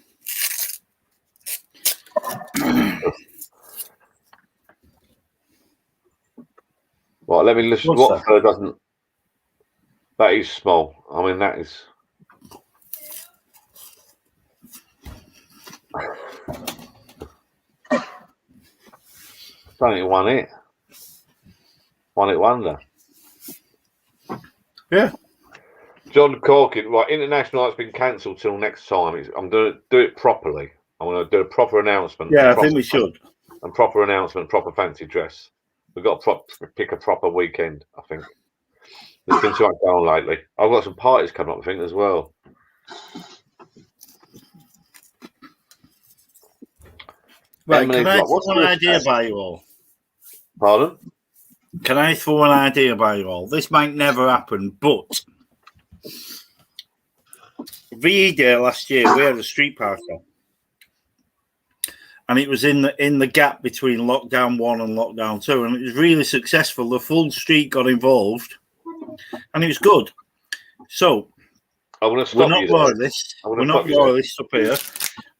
Well, let me listen. Watford doesn't. That is small. I mean, that is. Don't it one it. One it wonder. Yeah. John Corkin, right? International night's been cancelled till next time. I'm going to do it properly. I'm going to do a proper announcement. Yeah, I think we should. And proper announcement, proper fancy dress. We've got to pick a proper weekend, I think. There's been too much going on lately. I've got some parties coming up, I think, as well. Right, can I throw an idea by you all? Pardon? Can I throw an idea by you all? This might never happen, but VE Day last year, we had a street party. And it was in the gap between lockdown 1 and lockdown 2, and it was really successful. The full street got involved, and it was good. So we're not royalists. We're not royalists up here,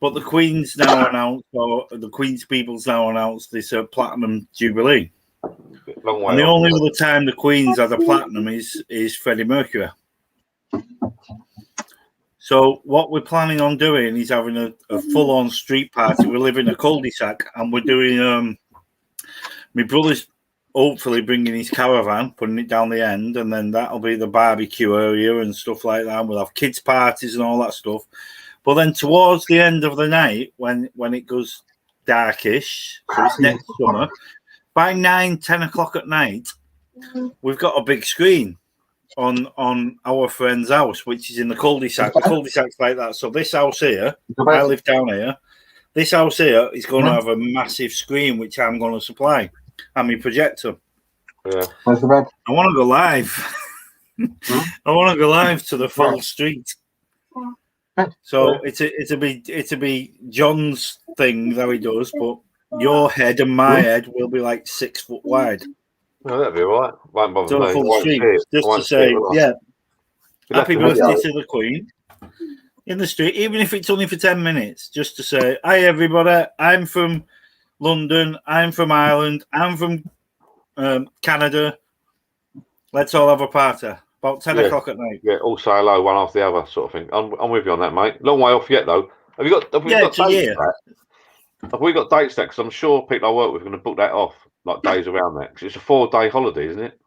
but the Queen's now announced, or the Queen's People's now announced this platinum jubilee. And the only other time the Queen's had a platinum is Freddie Mercury. So what we're planning on doing is having a full-on street party. We live in a cul-de-sac, and we're doing. My brother's hopefully bringing his caravan, putting it down the end, and then that'll be the barbecue area and stuff like that. And we'll have kids' parties and all that stuff. But then towards the end of the night, when it goes darkish, so it's next summer, by 9-10 o'clock at night, we've got a big screen on our friend's house, which is in the cul-de-sac. The cul-de-sac's like that. So this house here, I live down here. This house here is going to have a massive screen, which I'm going to supply, and my projector. Yeah. I want to go live. I want to go live to the full street. So it's a be John's thing that he does, but your head and my head will be like 6 foot wide. No, that'd be all right. Won't bother me. Full street, just to say, yeah, happy birthday to the Queen in the street, even if it's only for 10 minutes, just to say, hi everybody, I'm from London, I'm from Ireland, I'm from Canada. Let's all have a party about 10 o'clock at night. Yeah, all say hello, one after the other, sort of thing. I'm with you on that, mate. Long way off yet, though. Have we got dates for that? Have we got dates there? Because I'm sure people I work with are going to book that off, like days around that. Because it's a 4-day holiday, isn't it?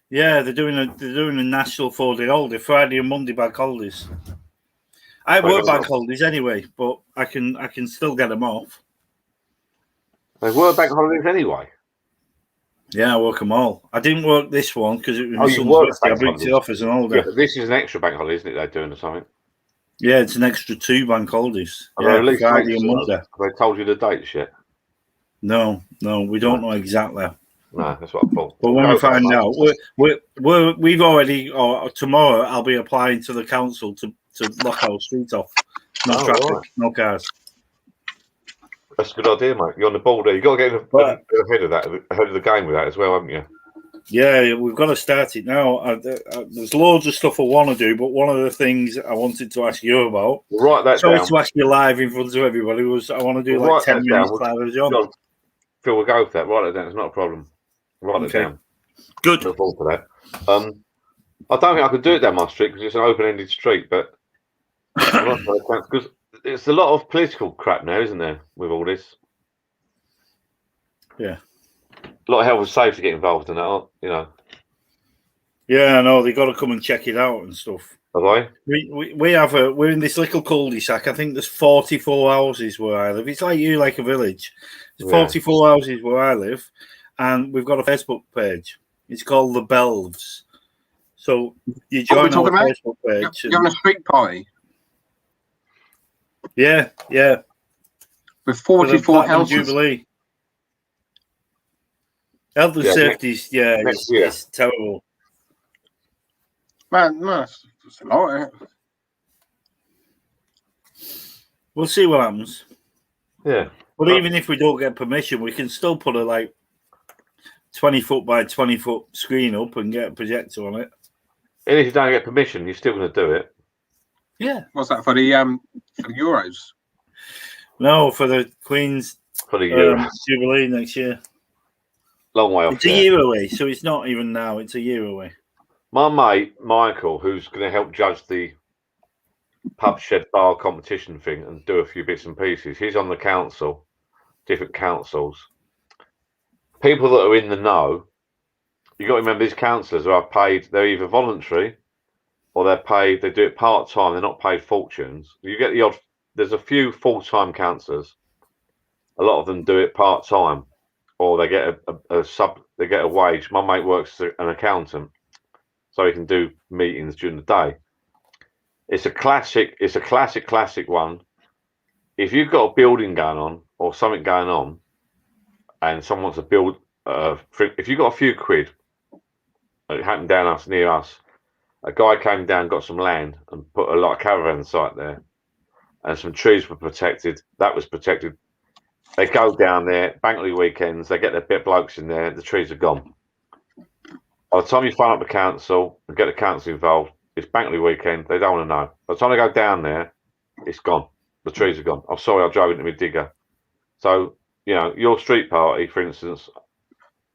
Yeah, they're doing a national 4-day holiday, Friday and Monday bank holidays. I work bank holidays anyway, but I can still get them off. They were bank holidays anyway. Yeah, I work them all. I didn't work this one because it was my son's birthday. I booked it off as an holiday. Yeah, this is an extra bank holiday, isn't it? They're doing or something. Yeah, it's an extra 2 bank holidays. Yeah, Friday and Monday. Have they told you the dates yet? No, we don't know exactly. No, that's what I thought. But when we find out, we've already, or tomorrow, I'll be applying to the council to lock our street off. No traffic, no cars. That's a good idea, mate. You're on the ball there. You've got to get ahead of that, ahead of the game with that as well, haven't you? Yeah, we've got to start it now. There's loads of stuff I want to do, but one of the things I wanted to ask you about, Write that sorry down. to ask you live in front of everybody, was I want to do Well, like 10 minutes down. live as John. Phil, we'll go for that. Write it down. It's not a problem. Write it down. Good. Look forward to that. I don't think I could do it down my street because it's an open-ended street, but because it's a lot of political crap now, isn't there, with all this? Yeah. A lot of health and safety get involved in that, you know. Yeah, I know. They've got to come and check it out and stuff. Have I? We're in this little cul-de-sac. I think there's 44 houses where I live. It's like you, like a village. There's 44 houses where I live, and we've got a Facebook page. It's called The Belves. So you join our Facebook page. You're on a street party? Yeah. With 44 houses? Jubilee. Health and safety is, it's terrible. Man, no, it's a lot. We'll see what happens. Yeah. But even if we don't get permission, we can still put a 20-foot by 20-foot screen up and get a projector on it. And if you don't get permission, you're still going to do it. Yeah. What's that for the Euros? No, for the Queen's Jubilee next year. Long way off. It's a year away, so it's not even now. It's a year away. My mate Michael, who's going to help judge the pub shed bar competition thing and do a few bits and pieces, he's on the council, different councils. People that are in the know, you got to remember these councillors are paid. They're either voluntary or they're paid. They do it part time. They're not paid fortunes. You get the odd. There's a few full-time councillors. A lot of them do it part time, or they get a sub. They get a wage. My mate works as an accountant, so he can do meetings during the day. It's a classic. It's a classic one. If you've got a building going on or something going on, and someone wants to build, if you've got a few quid, it happened down near us. A guy came down, got some land, and put a caravan site there, and some trees were protected. That was protected. They go down there, bank holiday weekends. They get their bit blokes in there. The trees are gone. By the time you phone up the council and get the council involved, it's bank holiday weekend. They don't want to know. By the time they go down there, it's gone. The trees are gone. I'm sorry, I drove into my digger. So, you know, your street party, for instance,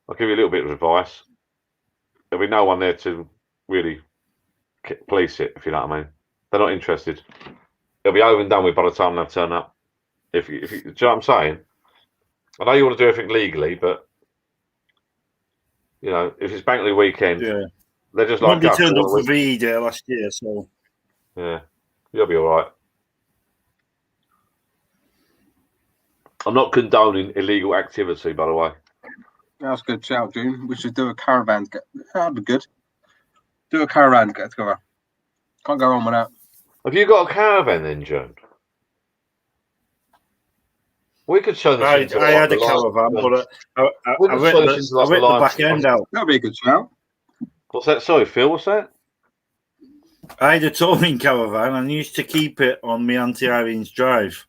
I'll give you a little bit of advice. There'll be no one there to really police it, if you know what I mean. They're not interested. It'll be over and done with by the time they turn up. If you do you know what I'm saying? I know you want to do everything legally, but you know, if it's bank holiday weekend, they're just like. Nobody turned up for VE Day last year, so yeah, you'll be all right. I'm not condoning illegal activity, by the way. That's a good shout, June. We should do a caravan. That'd be good. Do a caravan get together. Can't go wrong with that. Have you got a caravan then, June? We could show them. I had a caravan, but I ripped the back end out. That'd be a good shout. What's that? Sorry, Phil, what's that? I had a touring caravan and used to keep it on my Auntie Irene's drive.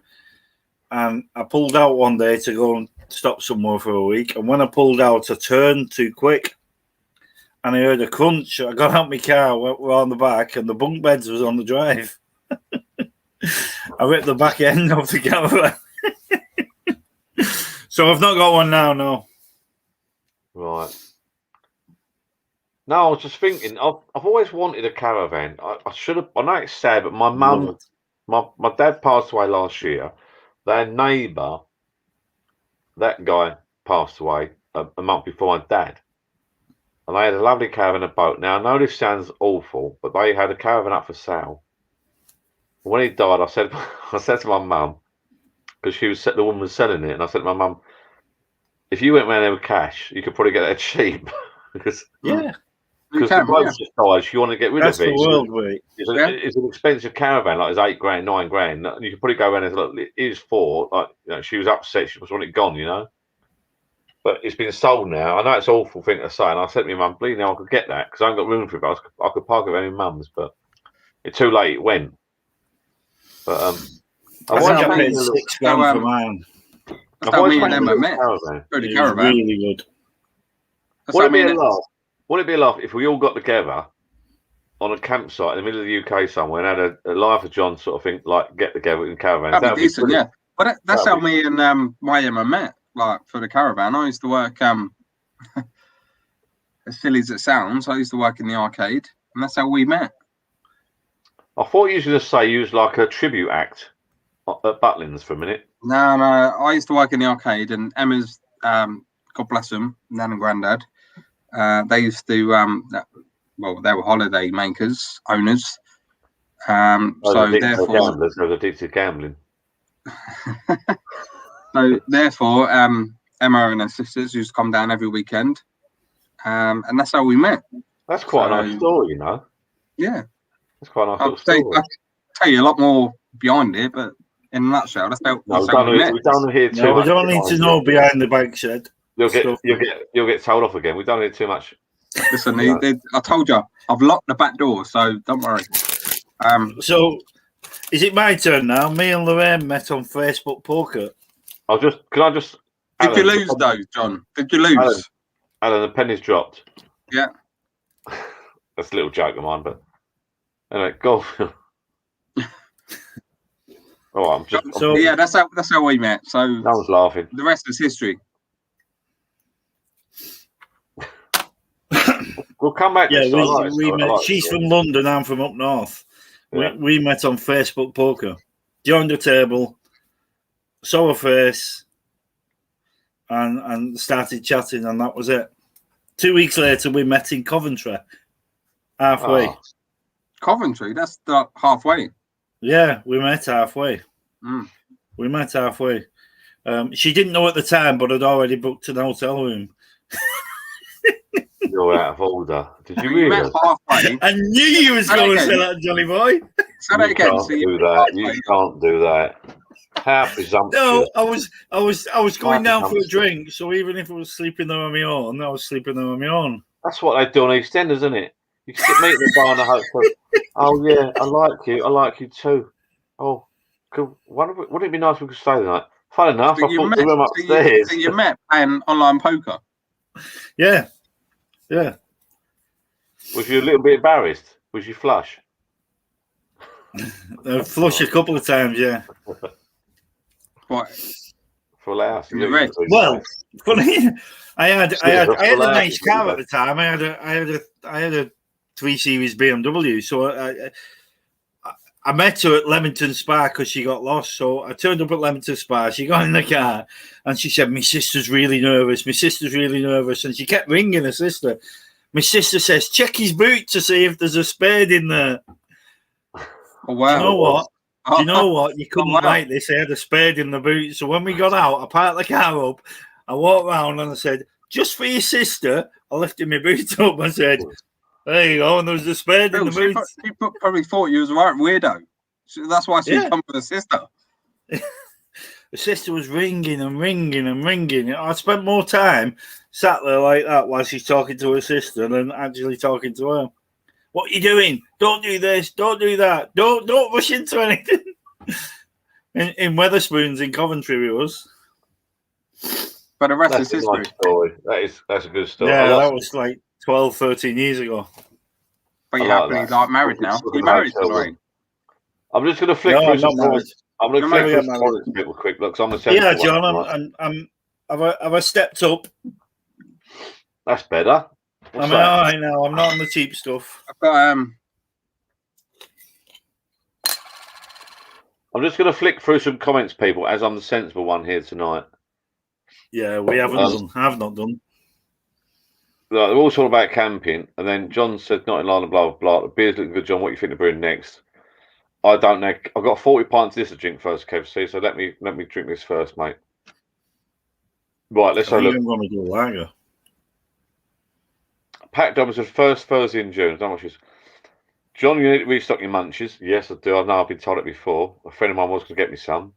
And I pulled out one day to go and stop somewhere for a week. And when I pulled out, I turned too quick. And I heard a crunch. I got out my car, went round the back, and the bunk beds was on the drive. I ripped the back end off the caravan. So I've not got one now, no. Right. No, I was just thinking, I've always wanted a caravan. I should have, I know it's sad, but my mum, my dad passed away last year. Their neighbour, that guy passed away a month before my dad. And they had a lovely caravan and boat. Now, I know this sounds awful, but they had a caravan up for sale. And when he died, I said to my mum, because the woman was selling it, and I said to my mum, if you went around there with cash, you could probably get that cheap. Because the bloke's just died, you want to get rid of it. That's the world, mate. It's an expensive caravan, like it's $8 grand, $9 grand. And you could probably go around and say, look, it is for, like, you know, she was upset, she was wanting it gone, you know. But it's been sold now. I know it's an awful thing to say, and I said to my mum, please, now I could get that because I haven't got room for it, but I could park it around my mum's, but it's too late, it went. But I think I paid $6 grand for mine. That's how me and Emma met. Really good. What do you mean last? Wouldn't it be a laugh if we all got together on a campsite in the middle of the UK somewhere and had a Life of John sort of thing, like get together in caravans? That'd be decent, yeah. But that's That'd how me and my Emma met. Like for the caravan, I used to work. As silly as it sounds, I used to work in the arcade, and that's how we met. I thought you were going to say you was like a tribute act at Butlins for a minute. No, I used to work in the arcade, and Emma's, God bless them, Nan and Grandad, they used to, well, they were holiday makers, owners. So therefore, gamblers, they were addicted to gambling. So therefore, Emma and her sisters used to come down every weekend, and that's how we met. That's quite a nice story, you know. Yeah, that's quite a nice little story. I'll tell you a lot more behind it, but in a nutshell, that's how, we don't hear too much. We don't need to know behind the bike shed. You'll get told off again. We don't hear too much. Listen, I told you, I've locked the back door, so don't worry. So, is it my turn now? Me and Lorraine met on Facebook Poker. Did you lose though, John? Did you lose? Alan, the penny's dropped. Yeah. That's a little joke of mine, but anyway, go. Yeah, that's how we met. So no one's laughing. The rest is history. We'll come back. Yeah, we met. She's from London. I'm from up north. Yeah. We met on Facebook Poker. Joined the table, saw her face, and started chatting, and that was it. 2 weeks later, we met in Coventry. Halfway. Oh. Coventry? That's the halfway. Yeah, we met halfway. Mm. We met halfway. She didn't know at the time, but I'd already booked an hotel room. You're out of order. Did you really? Met halfway. I knew you was going to say that, Johnny boy. Say that again. You can't do that. How presumptuous. No, I was going down for a drink, so even if I was sleeping there on my own, I was sleeping there on my own. That's what they do on EastEnders, isn't it? You can meet in the bar in the hotel. Oh yeah, I like you too. Oh, wouldn't it be nice if we could stay the night? Fun enough, I booked the room upstairs. So you met playing online poker? Yeah. Yeah. Was you a little bit embarrassed? Was you flush? Flush a couple of times, yeah. What? Full house. Well, funny. I had a nice car at the time. I had a 3 Series BMW. So I met her at Leamington Spa because she got lost. So I turned up at Leamington Spa. She got in the car and she said, "My sister's really nervous. My sister's really nervous." And she kept ringing her sister. My sister says, "Check his boot to see if there's a spade in there." Oh, wow. You know what? You know what? You couldn't like this. I had a spade in the boot. So when we got out, I parked the car up. I walked round and I said, "Just for your sister," I lifted my boot up and said, "There you go." And there was a spade in the boot. She probably thought you was a right weirdo. That's why she come for the sister. The sister was ringing and ringing and ringing. I spent more time sat there like that while she's talking to her sister than actually talking to her. "What are you doing? Don't do this. Don't do that. Don't rush into anything." in Wetherspoons in Coventry with us. But the rest is history. Nice story. That's a good story. Yeah, that was like 12, 13 years ago. But you're happily married now. You're married, Lorraine. I'm just going to flick through some comments. I'm going to flick through some comments people quick. Look, I'm John, have I stepped up? That's better. I know. I'm not on the cheap stuff. I've got I'm just going to flick through some comments, people, as I'm the sensible one here tonight. Yeah, we haven't done. I've not done. They're all talking about camping, and then John said, "Not in line, blah blah blah. The beer's looking good, John. What do you think of brewing next?" I don't know. I've got 40 pints of this to drink first, KFC. So let me drink this first, mate. Right, let's have a look. I'm going to do a lager. Packed up was the first Thursday in June. How much is? John, you need to restock your munchies. Yes, I do. I know I've been told it before. A friend of mine was going to get me some.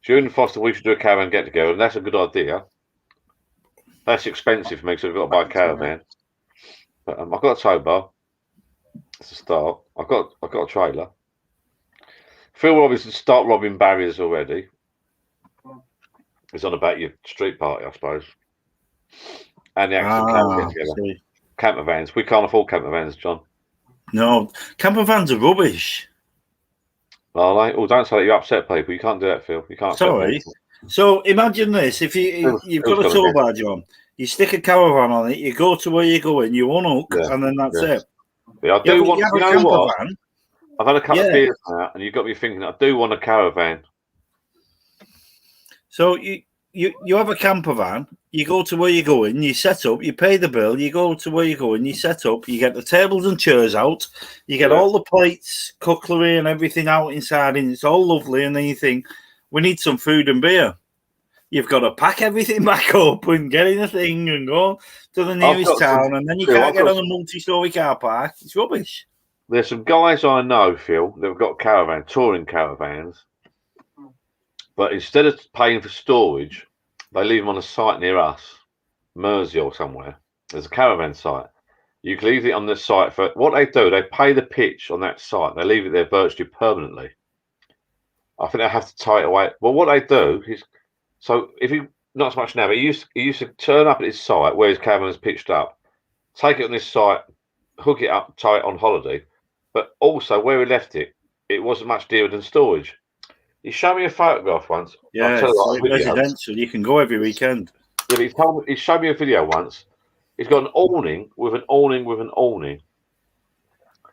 June and Foster, we should do a caravan get together, and that's a good idea. That's expensive for me, so we've got to buy a caravan. But I've got a tow bar. That's a start. I've got a trailer. Phil Robinson start robbing barriers already. It's on about your street party, I suppose. And the actual caravan get together. camper vans. We can't afford camper vans, John. No, camper vans are rubbish. Are they? Oh, don't say that you upset people. You can't do that, Phil. You can't upset Sorry. people. So imagine this: if you've got a tow barge on, you stick a caravan on it, you go to where you're going, you unhook, and then that's it. Yeah, I do want. You know have a camper what? van. I've had a couple of beers now, and you've got me thinking. I do want a caravan. So you have a camper van. You go to where you're going. You set up. You pay the bill. You go to where you're going. You set up. You get the tables and chairs out. You get all the plates, cutlery, and everything out inside, and it's all lovely. And then you think, we need some food and beer. You've got to pack everything back up and get in a thing and go to the nearest town, and then you can't get on a multi-story car park. It's rubbish. There's some guys I know, Phil, that have got touring caravans, but instead of paying for storage, they leave them on a site near us, Mersey or somewhere. There's a caravan site. You can leave it on the site for what they do. They pay the pitch on that site. They leave it there virtually permanently. I think they have to tie it away. Well, what they do is, so if you not so much now, but he used to turn up at his site where his caravan is pitched up, take it on this site, hook it up, tie it on holiday. But also where he left it, it wasn't much dearer than storage. He showed me a photograph once. Yeah, it's residential. You can go every weekend. Yeah, he showed me a video once. He's got an awning with an awning with an awning.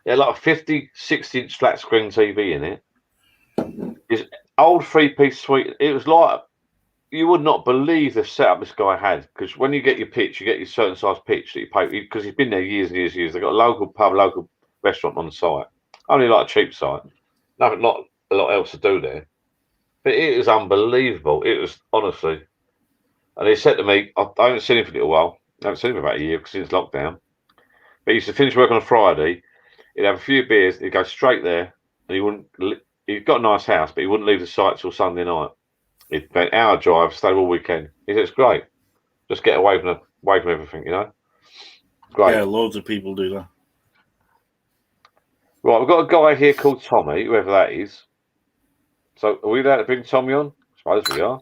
Yeah, like a 50, 60-inch flat screen TV in it. His old 3-piece suite. It was like, you would not believe the setup this guy had. Because when you get your pitch, you get your certain size pitch that you pay. Because he's been there years and years and years. They've got a local pub, local restaurant on the site. Only like a cheap site. Nothing, not a lot else to do there. But it was unbelievable. It was, honestly. And he said to me, I haven't seen him for a little while. I haven't seen him for about a year since lockdown. But he used to finish work on a Friday. He'd have a few beers. He'd go straight there. And he'd got a nice house, but he wouldn't leave the site till Sunday night. He'd go an hour drive, stay all weekend. He said, it's great. Just get away from everything, you know? Great. Yeah, loads of people do that. Right, we've got a guy here called Tommy, whoever that is. So are we allowed to bring Tommy on? I suppose we are.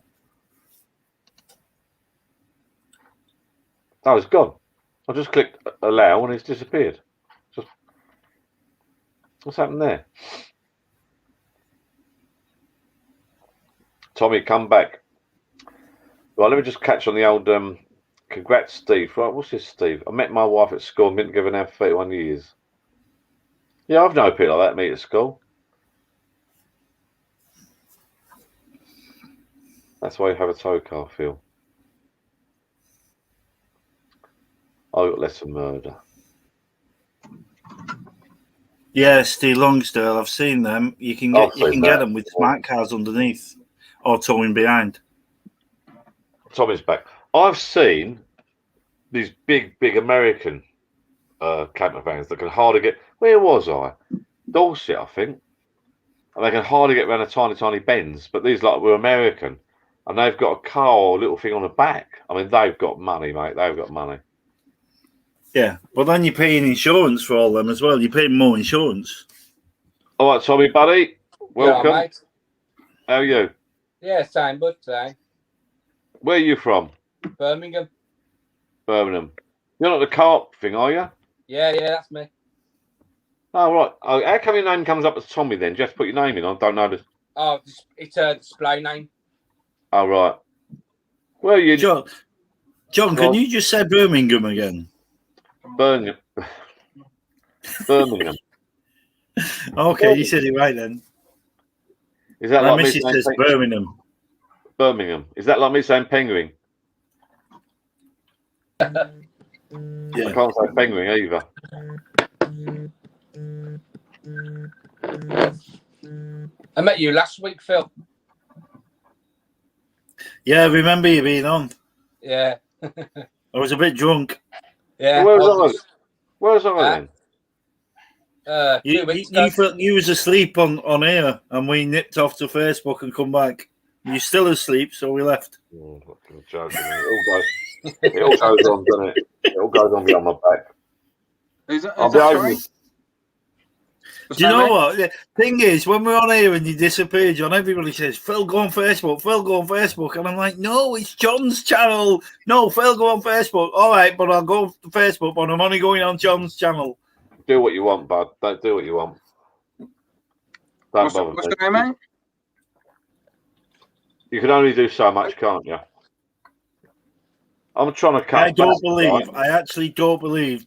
Oh, it's gone. I just clicked allow and it's disappeared. What's happened there? Tommy, come back. Right, let me just catch on the old congrats, Steve. Right, what's this, Steve? I met my wife at school and been together now for 31 years. Yeah, I've known people like that meet at school. That's why you have a tow car, Phil. I got less than murder. Yeah, Steve Longsdale, I've seen them. You can get them with smart cars underneath or towing behind. Tommy's back. I've seen these big American camper vans that can hardly get. Where was I? Dorset, I think. And they can hardly get around a tiny bends. But these were American, and they've got a car or a little thing on the back. I mean, they've got money, mate. They've got money. Yeah, but then you're paying insurance for all them as well. You're paying more insurance. All right, Tommy, buddy. Welcome. Yeah, mate. How are you? Yeah, same, but same. Where are you from? Birmingham. Birmingham. You're not the carp thing, are you? Yeah, that's me. Oh, right. Oh, how come your name comes up as Tommy then? Just put your name in. I don't know this. Oh, it's a display name. Oh, right. Where are you? John, can you just say Birmingham again? Birmingham. Birmingham. Okay, you said it right then. Is that My like me missus saying says Birmingham? Birmingham. Is that like me saying Penguin? Yeah. I can't say Penguin either. I met you last week, Phil. Yeah, I remember you being on. Yeah. I was a bit drunk. Yeah. Where was I then? You was asleep on air, and we nipped off to Facebook and come back. You're still asleep, so we left. Oh, fucking joking. It all goes on, doesn't it? It all goes on behind my back. Is that sorry? Do you know what? The thing is, when we're on here and you disappear, John, everybody says, Phil, go on Facebook, Phil, go on Facebook. And I'm like, no, it's John's channel. No, Phil, go on Facebook. All right, but I'll go to Facebook, but I'm only going on John's channel. Do what you want, bud. Don't do what you want. What's your name, mate? You can only do so much, can't you? I'm trying to cut. I actually don't believe,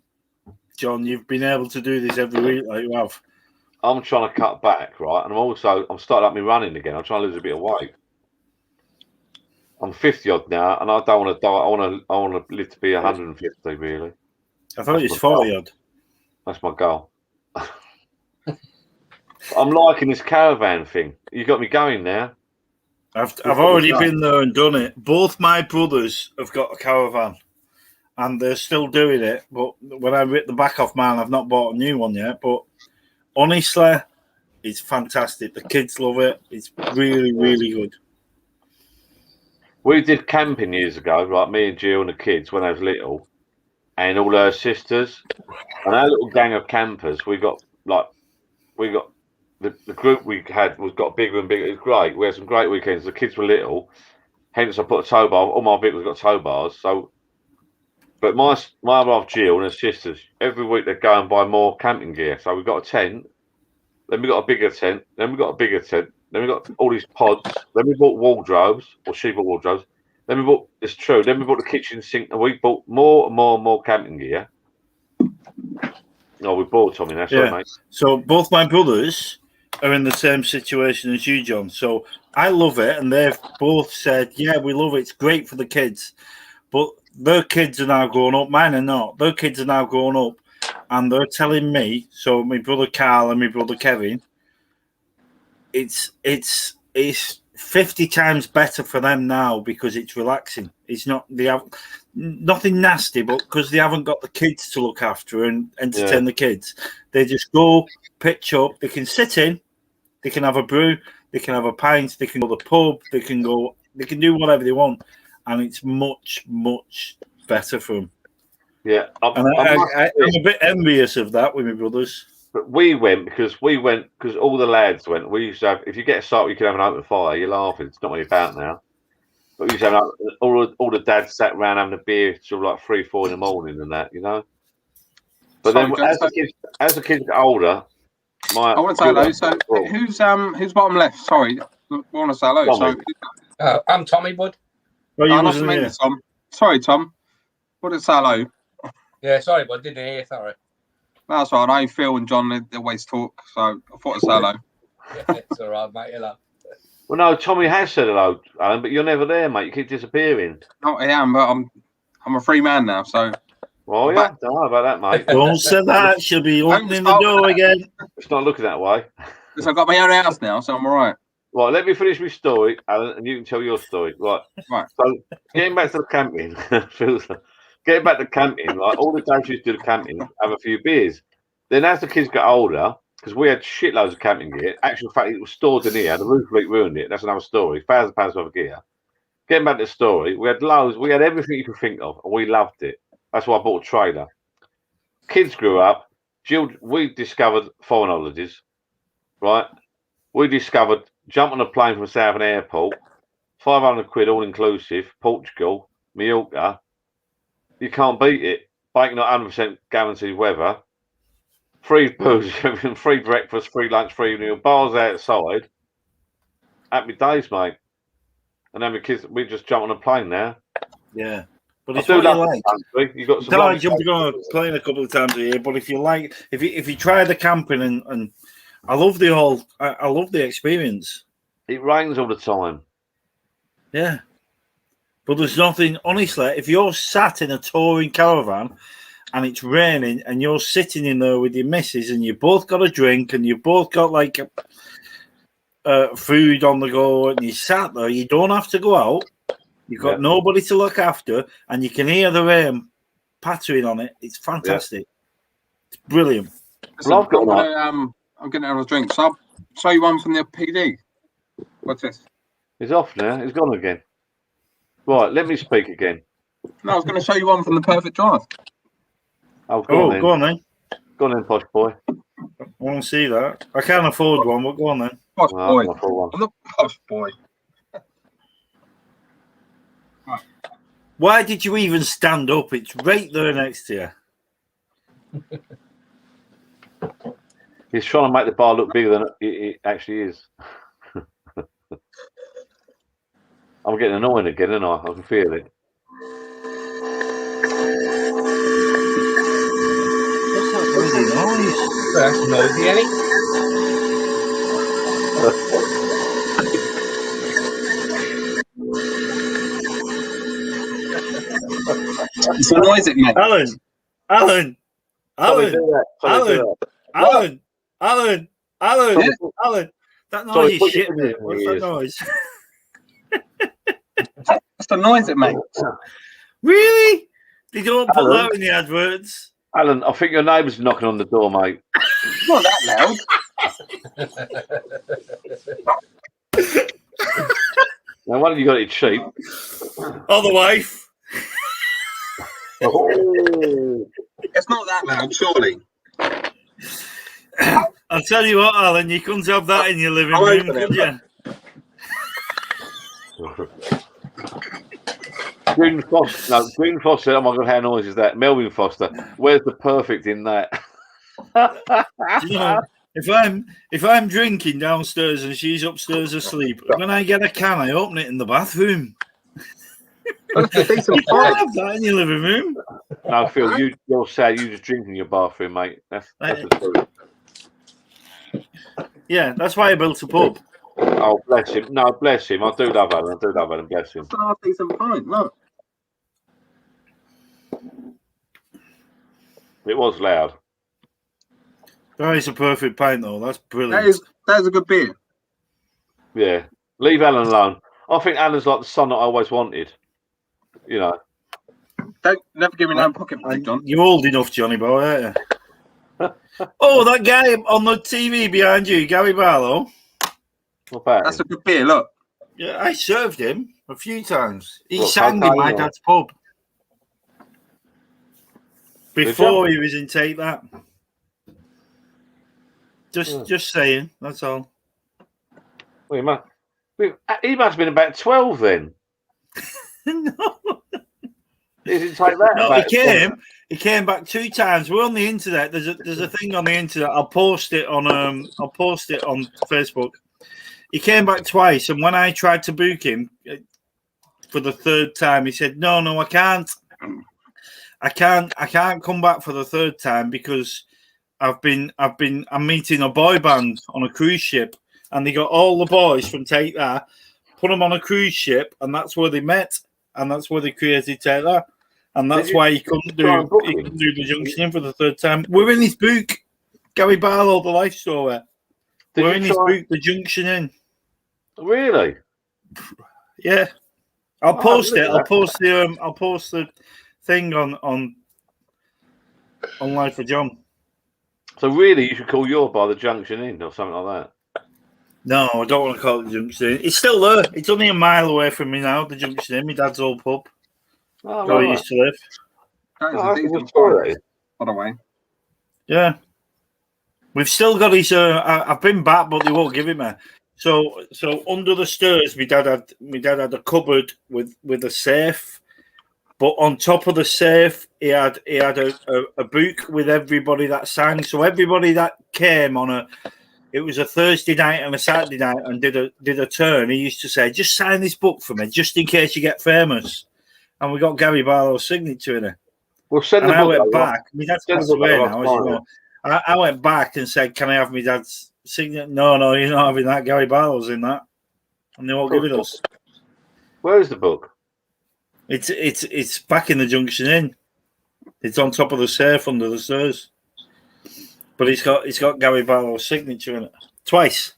John, you've been able to do this every week like you have. I'm trying to cut back, right? And I'm starting up my running again. I'm trying to lose a bit of weight. I'm 50 odd now, and I don't want to die. I want to live to be 150, really. I thought it was 40 odd. That's my goal. I'm liking this caravan thing. You got me going now. I've already been there and done it. Both my brothers have got a caravan, and they're still doing it. But when I rip the back off mine, I've not bought a new one yet. But honestly, it's fantastic. The kids love it. It's really, really good. We did camping years ago, right? Me and Jill and the kids when I was little, and all her sisters, and our little gang of campers. We got the group we had got bigger and bigger. It was great. We had some great weekends. The kids were little, hence I put a tow bar. All my vehicles got tow bars. So, but my wife Jill and her sisters, every week they go and buy more camping gear. So we got a tent, then we got a bigger tent, then we got a bigger tent, then we got all these pods. Then we bought wardrobes, or she bought wardrobes. Then we bought, it's true. Then we bought the kitchen sink, and we bought more and more and more camping gear. No, we bought Tommy. That's right, mate. So both my brothers are in the same situation as you, John. So I love it, and they've both said, yeah, we love it. It's great for the kids. But their kids are now growing up. Mine are not. Their kids are now growing up, and they're telling me, so my brother Carl and my brother Kevin, it's 50 times better for them now because it's relaxing. It's not, they have nothing nasty, but because they haven't got the kids to look after and entertain the kids, they just go, pitch up, they can sit in, they can have a brew, they can have a pint, they can go to the pub, they can do whatever they want, and it's much, much better for them. Yeah, I'm a bit envious of that with my brothers. But we went because all the lads went. We used to have, if you get a site, you can have an open fire. You're laughing. It's not really about now. But we used to have all the dads sat around having a beer till like 3, 4 in the morning and that, you know. But then as the kids get older, I want to say hello. So who's bottom left? Sorry, I want to say hello. Tommy. So, I'm Tommy, bud. Well, nice to meet you, Tom. Sorry, Tom. What did say hello? Yeah, sorry, bud. Didn't hear. Sorry. That's right. I know Phil and John they always talk, so I thought I'd say hello. Yeah, it's all right, mate. Hello. Well, no, Tommy has said hello, Alan, but you're never there, mate. You keep disappearing. No, I am, but I'm a free man now, so. Well, yeah, don't worry about that, mate. Don't say that. She'll be opening the door again. It's not looking that way. Because I've got my own house now, so I'm all right. Right, let me finish my story, Alan, and you can tell your story. Right. So, getting back to the camping, getting back to camping, like all the days we used to do the camping, have a few beers. Then as the kids got older, because we had shitloads of camping gear, actual fact, it was stored in here. The roof leak ruined it. That's another story. £1,000 worth of gear. Getting back to the story, we had loads. We had everything you could think of, and we loved it. That's why I bought a trailer. Kids grew up. We discovered foreign holidays, right? We discovered jumping on a plane from Southern Airport, 500 quid all inclusive, Portugal, Mallorca. You can't beat it. Baking not 100% guaranteed weather. Free booze, free breakfast, free lunch, free meal, bars outside. Happy days, mate. And then we just jump on a plane now. Yeah. But it's what you like. You got some I jumping on a plane a couple of times a year, but if you like, if you try the camping and I love I love the experience. It rains all the time. Yeah. But there's nothing, honestly, if you're sat in a touring caravan and it's raining and you're sitting in there with your missus and you both got a drink and you both got like food on the go and you sat there, you don't have to go out. You've got nobody to look after and you can hear the rain pattering on it. It's fantastic. Yeah. It's brilliant. Well, I'm getting out of a drink. So I'll show you one from the PD. What's this? He's off now. He's gone again. Right, let me speak again. No, I was going to show you one from the Perfect Drive. Go on then. Go on then. Go on then, posh boy. I want to see that. I can't afford one, but go on then. Posh No, I boy. can't afford one. I'm not posh boy. Why did you even stand up? It's right there next to you. He's trying to make the bar look bigger than it actually is. I'm getting annoying again, aren't I? I can feel it. What's that bloody noise? That's noisy, Eddie. It's a noise it makes. Alan. Somebody do that. Somebody do that. Alan. That noise Sorry, is put shit, your mate. finger in What's your that ears. noise? That's the noise it makes. Really? They don't put Alan? that in the adverts. Alan, I think your neighbour's knocking on the door, mate. It's not that loud. Now, why have you got it cheap? Oh, the wife. Oh. It's not that loud, surely. I'll tell you what, Alan, you couldn't have that in your living I'll room, open it. could you? Green Foster. Oh my God, how noisy is that? Melvin Foster. Where's the perfect in that? You know, if I'm drinking downstairs and she's upstairs asleep, when I get a can, I open it in the bathroom. That's a decent You can't price. have that in your living room. No, Phil, you're sad. You just drink in your bathroom, mate. That's the truth. Yeah, that's why I built a pub. Oh, bless him. No, bless him. I do love Alan. Bless him. That's a half decent pint, look. It was loud. That is a perfect pint, though. That's brilliant. That is a good beer. Yeah. Leave Alan alone. I think Alan's like the son that I always wanted. You know. Don't never give me no pocket money, John. You're old enough, Johnny boy, aren't you? Oh, that guy on the TV behind you, Gary Barlow. Not bad. That's a good beer, look. Yeah, I served him a few times. He What, sang in cocaine my or- dad's pub. Before he was in Take That. Just saying, that's all. Well, he must have been about 12 then. No. He didn't take that. No, he came back 2 times. We're on the internet. There's a thing on the internet. I'll post it on Facebook. He came back twice, and when I tried to book him for the 3rd time, he said, "No, I can't. I can't come back for the 3rd time because I'm meeting a boy band on a cruise ship, and they got all the boys from Take That, put them on a cruise ship, and that's where they met, and that's where they created Take That, and that's why he couldn't do the Junction In for the 3rd time. We're in his book, Gary Barlow, The Life Story. We're in his book, The Junction In. Really? Yeah, I'll post it. I'll post the thing on Life for John. So really, you should call your bar the Junction Inn or something like that. No, I don't want to call it the Junction Inn. It's still there. It's only a mile away from me now. The Junction Inn, my dad's old pub. Oh, where I used to live. That is Oh, a that's a decent good story. pint, by the way. Yeah, we've still got his. I've been back, but they won't give it me. So under the stairs, my dad had a cupboard with a safe, but on top of the safe, he had a book with everybody that sang. So everybody that came it was a Thursday night and a Saturday night and did a turn. He used to say, "Just sign this book for me, just in case you get famous." And we got Gary Barlow's signature in it. Well, send and the I book went over. back. My dad's Send passed the book away over, now, I'll as you find know. I went back and said, "Can I have my dad's signature?" No, you're not having that. Gary Barlow's in that, and they won't give it us. Where is the book? It's back in the Junction Inn. It's on top of the safe under the stairs. But it's got Gary Barlow's signature in it twice.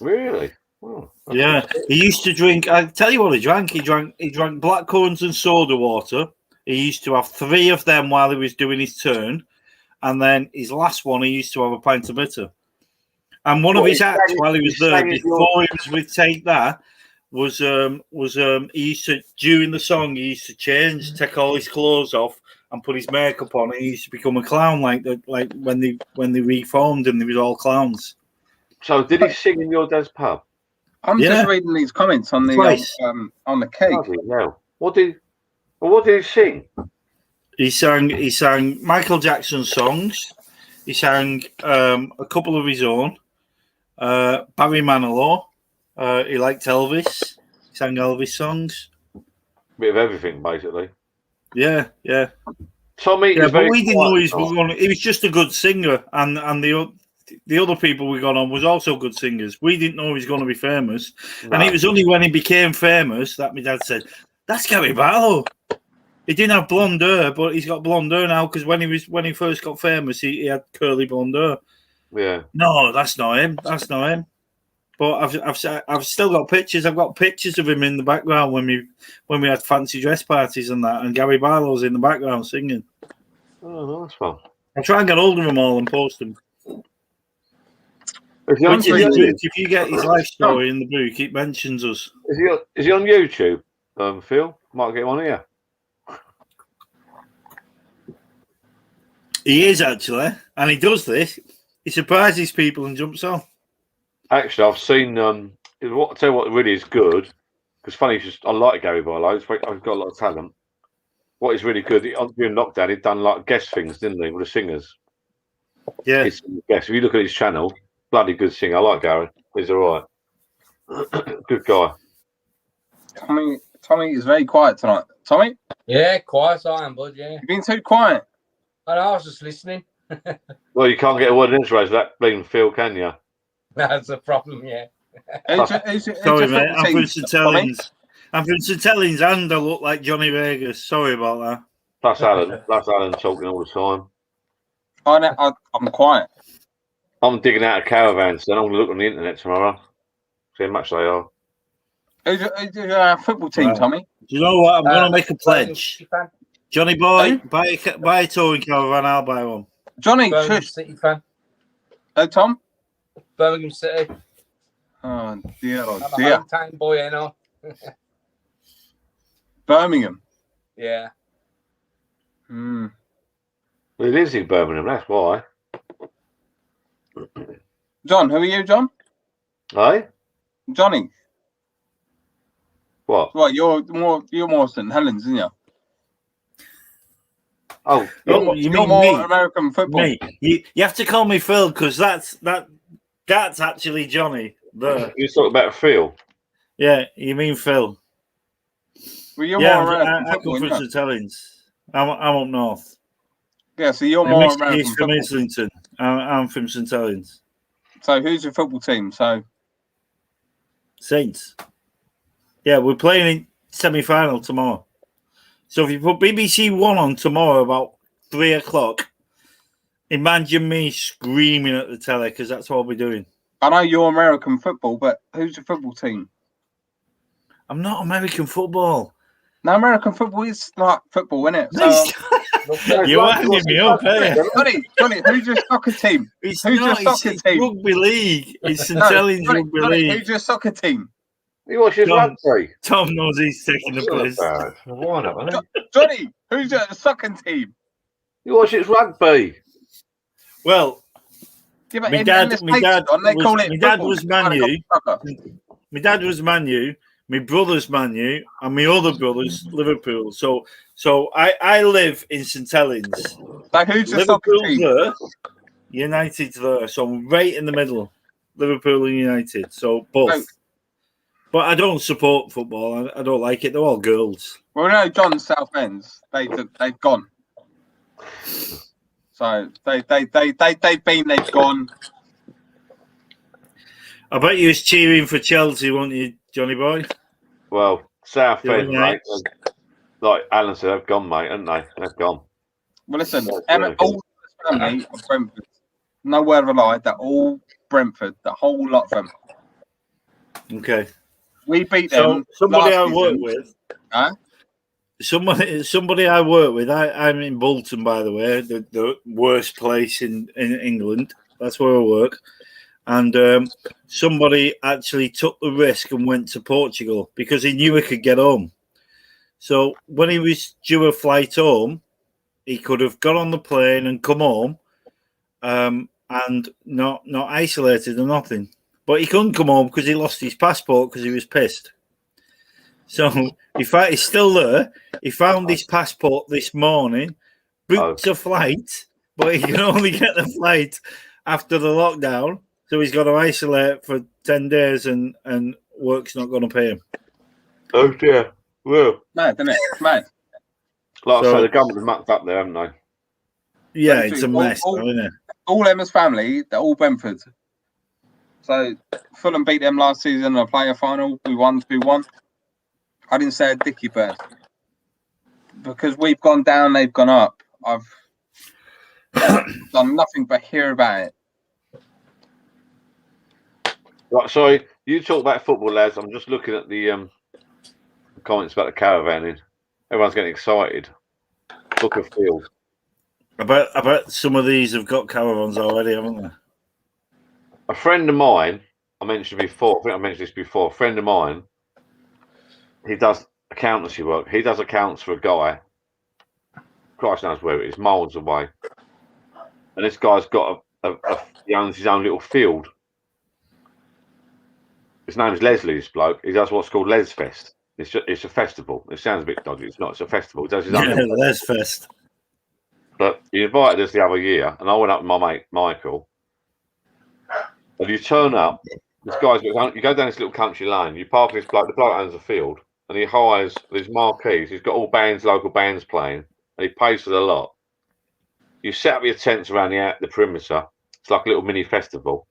Really? Oh, yeah, he used to drink. I tell you what, he drank. He drank blackcurrant and soda water. He used to have 3 of them while he was doing his turn, and then his last one, he used to have a pint of bitter. And one of his acts while he was there, before he was with Take That, was he used to, during the song, he used to take all his clothes off and put his makeup on, he used to become a clown, like when they reformed and they was all clowns. So did he sing in your dad's pub? I'm just reading these comments on the cake. Bloody hell. What did he sing? He sang Michael Jackson songs. He sang a couple of his own. Barry Manilow. He liked Elvis. He sang Elvis songs. Bit of everything, basically. Yeah. Tommy, but we didn't know he was just a good singer, and the other people we got on was also good singers. We didn't know he was going to be famous, and it was only when he became famous that my dad said, "That's Gary Barlow." He didn't have blonde hair, but he's got blonde hair now because when he first got famous, he had curly blonde hair. Yeah. No, that's not him. But I've still got pictures. I've got pictures of him in the background when we had fancy dress parties and that, and Gary Barlow's in the background singing. Oh, that's fun. I'll try and get hold of them all and post them. If you get his life story in the book, it mentions us. Is he on YouTube, Phil? Might get one here. He is actually, and he does this. He surprises people and jumps on. Actually, I've seen. I'll tell you what really is good. Because funny, I like Gary Barlow. I've got a lot of talent. What is really good? During lockdown, he'd done like guest things, didn't he, with the singers? Yeah. Yes. If you look at his channel, bloody good singer. I like Gary. He's all right. Good guy. Tommy is very quiet tonight. Tommy? Yeah, quiet I am, bud. Yeah. You've been too quiet. I know, I was just listening. Well, you can't get a word in this race that bleeding Phil, can you? That's a problem, yeah. Sorry, mate. I'm from St Helens. I'm from St Helens and I look like Johnny Vegas. Sorry about that. That's Alan. That's Alan talking all the time. I'm quiet. I'm digging out a caravan, so I'm going to look on the internet tomorrow. See how much they are. Who's your football team, Tommy? Do you know what? I'm going to make a pledge. Johnny boy, buy a touring caravan, I'll buy one. Johnny, Birmingham City fan. Oh, Tom? Birmingham City. Oh, dear. I'm a hometown boy, you know. Birmingham? Yeah. Well, it is in Birmingham, that's why. John, who are you, John? Hey? Johnny. What? Well, you're more St Helens, isn't you? Oh, you mean more me? American football. Me. You have to call me Phil because that's actually Johnny. You talk about Phil. Yeah, you mean Phil? Well, you're more American I come from St Helens. I'm up north. Yeah, so you're more American He's from Islington. I'm from St Helens. So who's your football team? So Saints. Yeah, we're playing in semi-final tomorrow. So if you put BBC One on tomorrow about 3:00, imagine me screaming at the telly because that's what we're doing. I know you're American football, but who's your football team? I'm not American football. No, American football is like football, isn't it? So, you're winding me up, eh? Johnny, who's your soccer team? Who's your soccer team? Rugby league. It's St Helens Rugby League. Who's your soccer team? He watches rugby. Tom knows he's taking the piss. Why not? Johnny, who's your soccer team? He watches rugby. Well, yeah, my dad was Man U. My dad was Man U. My brother's Man U, and my other brother's Liverpool. So I live in St Helens. Like who's your soccer team? There, United's there. So I'm right in the middle. Liverpool and United. So both. Oh. But I don't support football. I don't like it. They're all girls. Well, no, John's South Ends. They've gone. So they've been, they've gone. I bet you was cheering for Chelsea, weren't you, Johnny boy? Well, South End, mate. Like Alan said, they've gone, mate, haven't they? They've gone. Well, listen, all the family of Brentford. No word of a lie. They're all Brentford. The whole lot of them. Okay. We beat them. So somebody I work with. Huh? Somebody I work with. I'm in Bolton, by the way, the worst place in England. That's where I work. And somebody actually took the risk and went to Portugal because he knew he could get home. So when he was due a flight home, he could have got on the plane and come home, and not isolated or nothing. But he couldn't come home because he lost his passport because he was pissed. So he's still there. He found his passport this morning, booked a flight, but he can only get the flight after the lockdown. So he's got to isolate for 10 days and work's not going to pay him. Oh dear. Well, mad, isn't it? Mad. Like I say, the government have mucked up there, haven't they? Yeah, it's a mess, isn't it? All Emma's family, they're all Brentford. So Fulham beat them last season in a player final. We won 2-1. I didn't say a dicky bird. Because we've gone down, they've gone up. I've done nothing but hear about it. Right, sorry, you talk about football, lads. I'm just looking at the comments about the caravanning. Everyone's getting excited. Book a field. I bet some of these have got caravans already, haven't they? A friend of mine, I mentioned before, I think I mentioned this before, a friend of mine, he does accountancy work. He does accounts for a guy, Christ knows where it is, miles away. And this guy's got he owns his own little field. His name's Leslie, this bloke. He does what's called Les Fest. It's a festival. It sounds a bit dodgy. It's not. It's a festival. He does his own Les Fest. But he invited us the other year, and I went up with my mate Michael. And you turn up, this guy's you go down this little country lane, you park this bloke, the bloke owns a field, and he hires these marquees. He's got all local bands playing, and he pays for the lot. You set up your tents around the perimeter. It's like a little mini festival.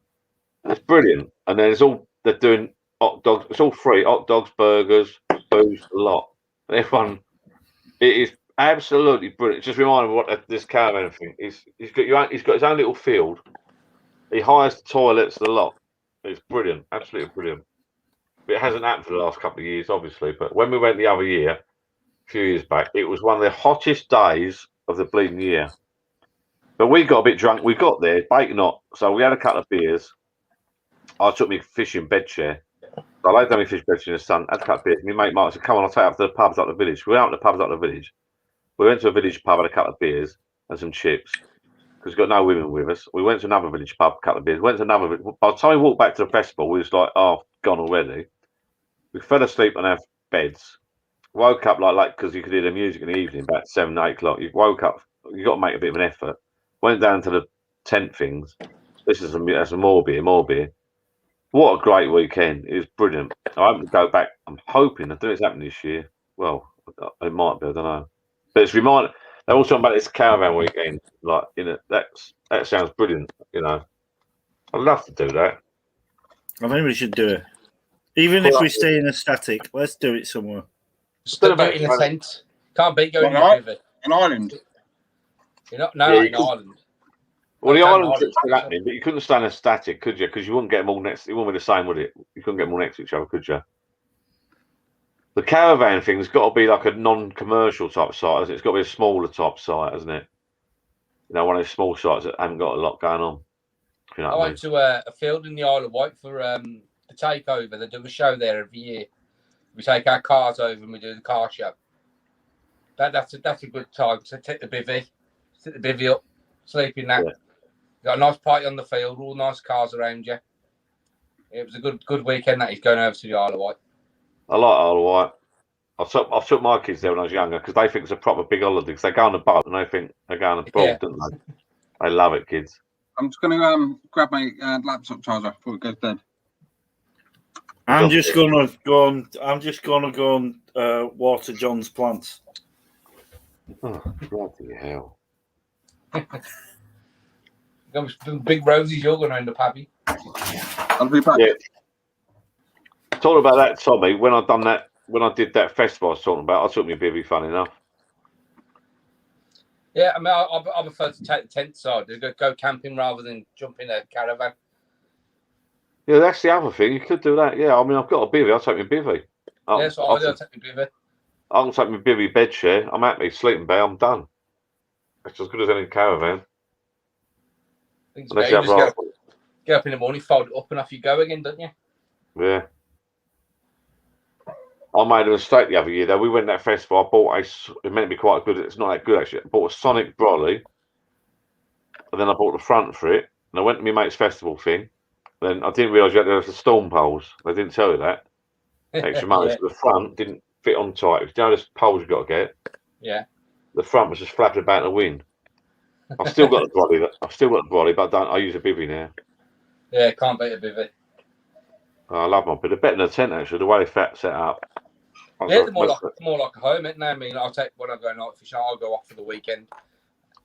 It's brilliant. And then they're doing hot dogs. It's all free. Hot dogs, burgers, booze, a lot. And everyone, it is absolutely brilliant. Just remind me what this caravan thing is. He's got his own little field. He hires the toilets, the lot. It's brilliant, absolutely brilliant. But it hasn't happened for the last couple of years, obviously. But when we went the other year, a few years back, it was one of the hottest days of the bleeding year. But we got a bit drunk. We got there, bake not. So we had a couple of beers. I took my fishing bed chair. So I laid down my fishing bed chair in the sun, had a couple of beers. My mate Mark said, come on, I'll take you up to the pubs up the village. We went out to the pubs up the village. We went to a village pub, had a couple of beers and some chips. Because we've got no women with us. We went to another village pub, a couple of beers. Went to another. By the time we walked back to the festival, we was like, oh, gone already. We fell asleep on our beds. Woke up like because you could hear the music in the evening, about 7, 8 o'clock. You woke up. You got to make a bit of an effort. Went down to the tent things. This is some more beer. What a great weekend! It was brilliant. I hope to go back. I'm hoping. I don't know if it's happening this year. Well, it might be. I don't know. But it's reminded. They're all talking about this caravan weekend. Like, that sounds brilliant. I'd love to do that. I think we should do it. Even if we stay in a static, let's do it somewhere. Still about in a tent. Can't beat going to in Ireland. In Ireland. Well, the island's still happening, but you couldn't stay in a static, could you? Because you wouldn't get them all next. It wouldn't be the same, would it? You couldn't get them all next to each other, could you? The caravan thing's got to be like a non-commercial type site, hasn't it? It's got to be a smaller type site, hasn't it? One of those small sites that haven't got a lot going on. I went to a field in the Isle of Wight for the takeover. They do a show there every year. We take our cars over and we do the car show. That's a good time to take the bivvy up, sleep in that. Yeah. Got a nice party on the field, all nice cars around you. It was a good weekend that he's going over to the Isle of Wight. I like Isle of Wight. I took my kids there when I was younger because they think it's a proper big holiday. Because they go on a boat and they think they're going abroad, don't they? They love it, kids. I'm just going to grab my laptop charger before it goes dead. I'm just going to go and water John's plants. Oh, bloody hell! Those big roses you're going to end up having. I'll be back. Yeah. Talking about that, Tommy. When I did that festival I was talking about, I took me a bivvy. Fun enough. Yeah, I mean, I prefer to take the tent side. Go camping rather than jump in a caravan. Yeah, that's the other thing. You could do that. Yeah, I mean, I've got a bivvy. I'll take my bivvy. I'll take my bivvy. I can take my bivvy bed share. I'm happy, sleeping bag. I'm done. It's as good as any caravan. You just get up in the morning, fold it up, and off you go again, don't you? Yeah. I made a mistake the other year though. We went to that festival. I bought it meant to be quite good. It's not that good actually. I bought a Sonic brolly, and then I bought the front for it. And I went to my mate's festival thing. Then I didn't realise there was the storm poles. They didn't tell you that. Extra money. Yeah. So the front didn't fit on tight. You know, the poles you've got to get. Yeah. The front was just flapping about in the wind. I've still got the brolly. But I use a bivvy now. Yeah, can't beat a bivvy. I love my bivvy. Better than a tent actually. The way they set up. Yeah, they're more like a home, isn't they? I mean, I'll take when I go night fishing. I'll go off for the weekend.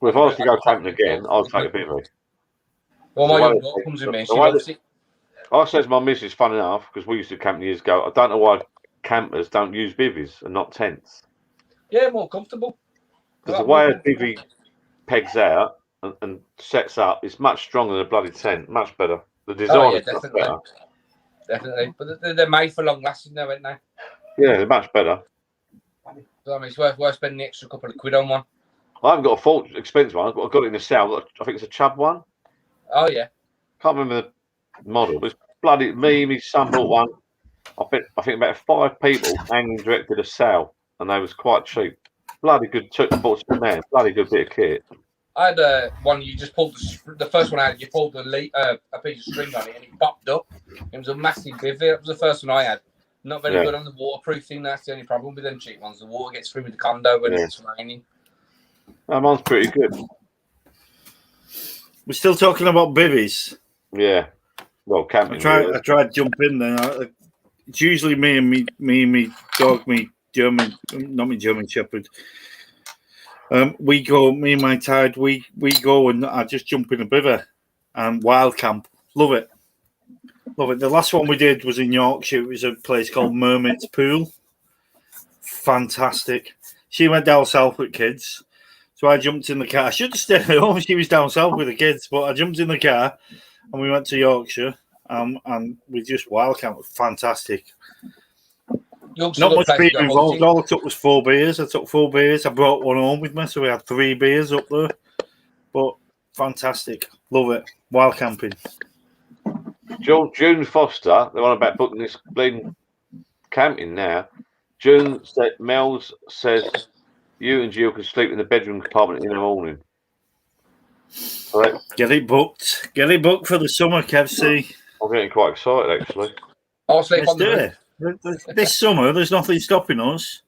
Well, if I was to go camping again, I'd take a bivvy. Well, my young daughter comes with me. She loves it. I says my missus, fun enough, because we used to camp years ago. I don't know why campers don't use bivvies and not tents. Yeah, more comfortable. Because the way a bivvy pegs out and sets up, it's much stronger than a bloody tent. Much better. The design is much better. Definitely. But they're made for long lasting now, aren't they? Yeah, they're much better. So, I mean, it's worth spending the extra couple of quid on one. I haven't got a expensive one. I've got it in the sale. I think it's a Chubb one. Oh, yeah. Can't remember the model, but it's bloody me son bought one. I think about 5 people hanging directed a sale, and they was quite cheap. Bloody good. Bought some man. Bloody good bit of kit. I had one. You just pulled the first one out. You pulled a piece of string on it, and it popped up. It was a massive bivvy. That was the first one I had. Not very good on the waterproof thing. That's the only problem with them cheap ones. The water gets through with the condo when it's raining. That mine's pretty good. We're still talking about bivvies. Yeah. Well, camping. I tried to jump in there. It's usually me and me dog, me German Shepherd. We go, me and my tide, we go and I just jump in a bivvy and wild camp. Love it. Love it. The last one we did was in Yorkshire. It was a place called Mermaid's Pool. Fantastic. She went down south with kids. So I jumped in the car. I should have stayed at home. She was down south with the kids, but I jumped in the car and we went to Yorkshire and we just wild camped. Fantastic. Not much beer involved. All I took was 4 beers. I took 4 beers. I brought one home with me, so we had 3 beers up there. But fantastic. Love it. Wild camping. June Foster, the one about booking this bleeding camping now. June said, Mel's says you and Jill can sleep in the bedroom compartment in the morning. Correct? Get it booked. Get it booked for the summer, Kev C. I'm getting quite excited, actually. I'll sleep on the roof. This summer, there's nothing stopping us.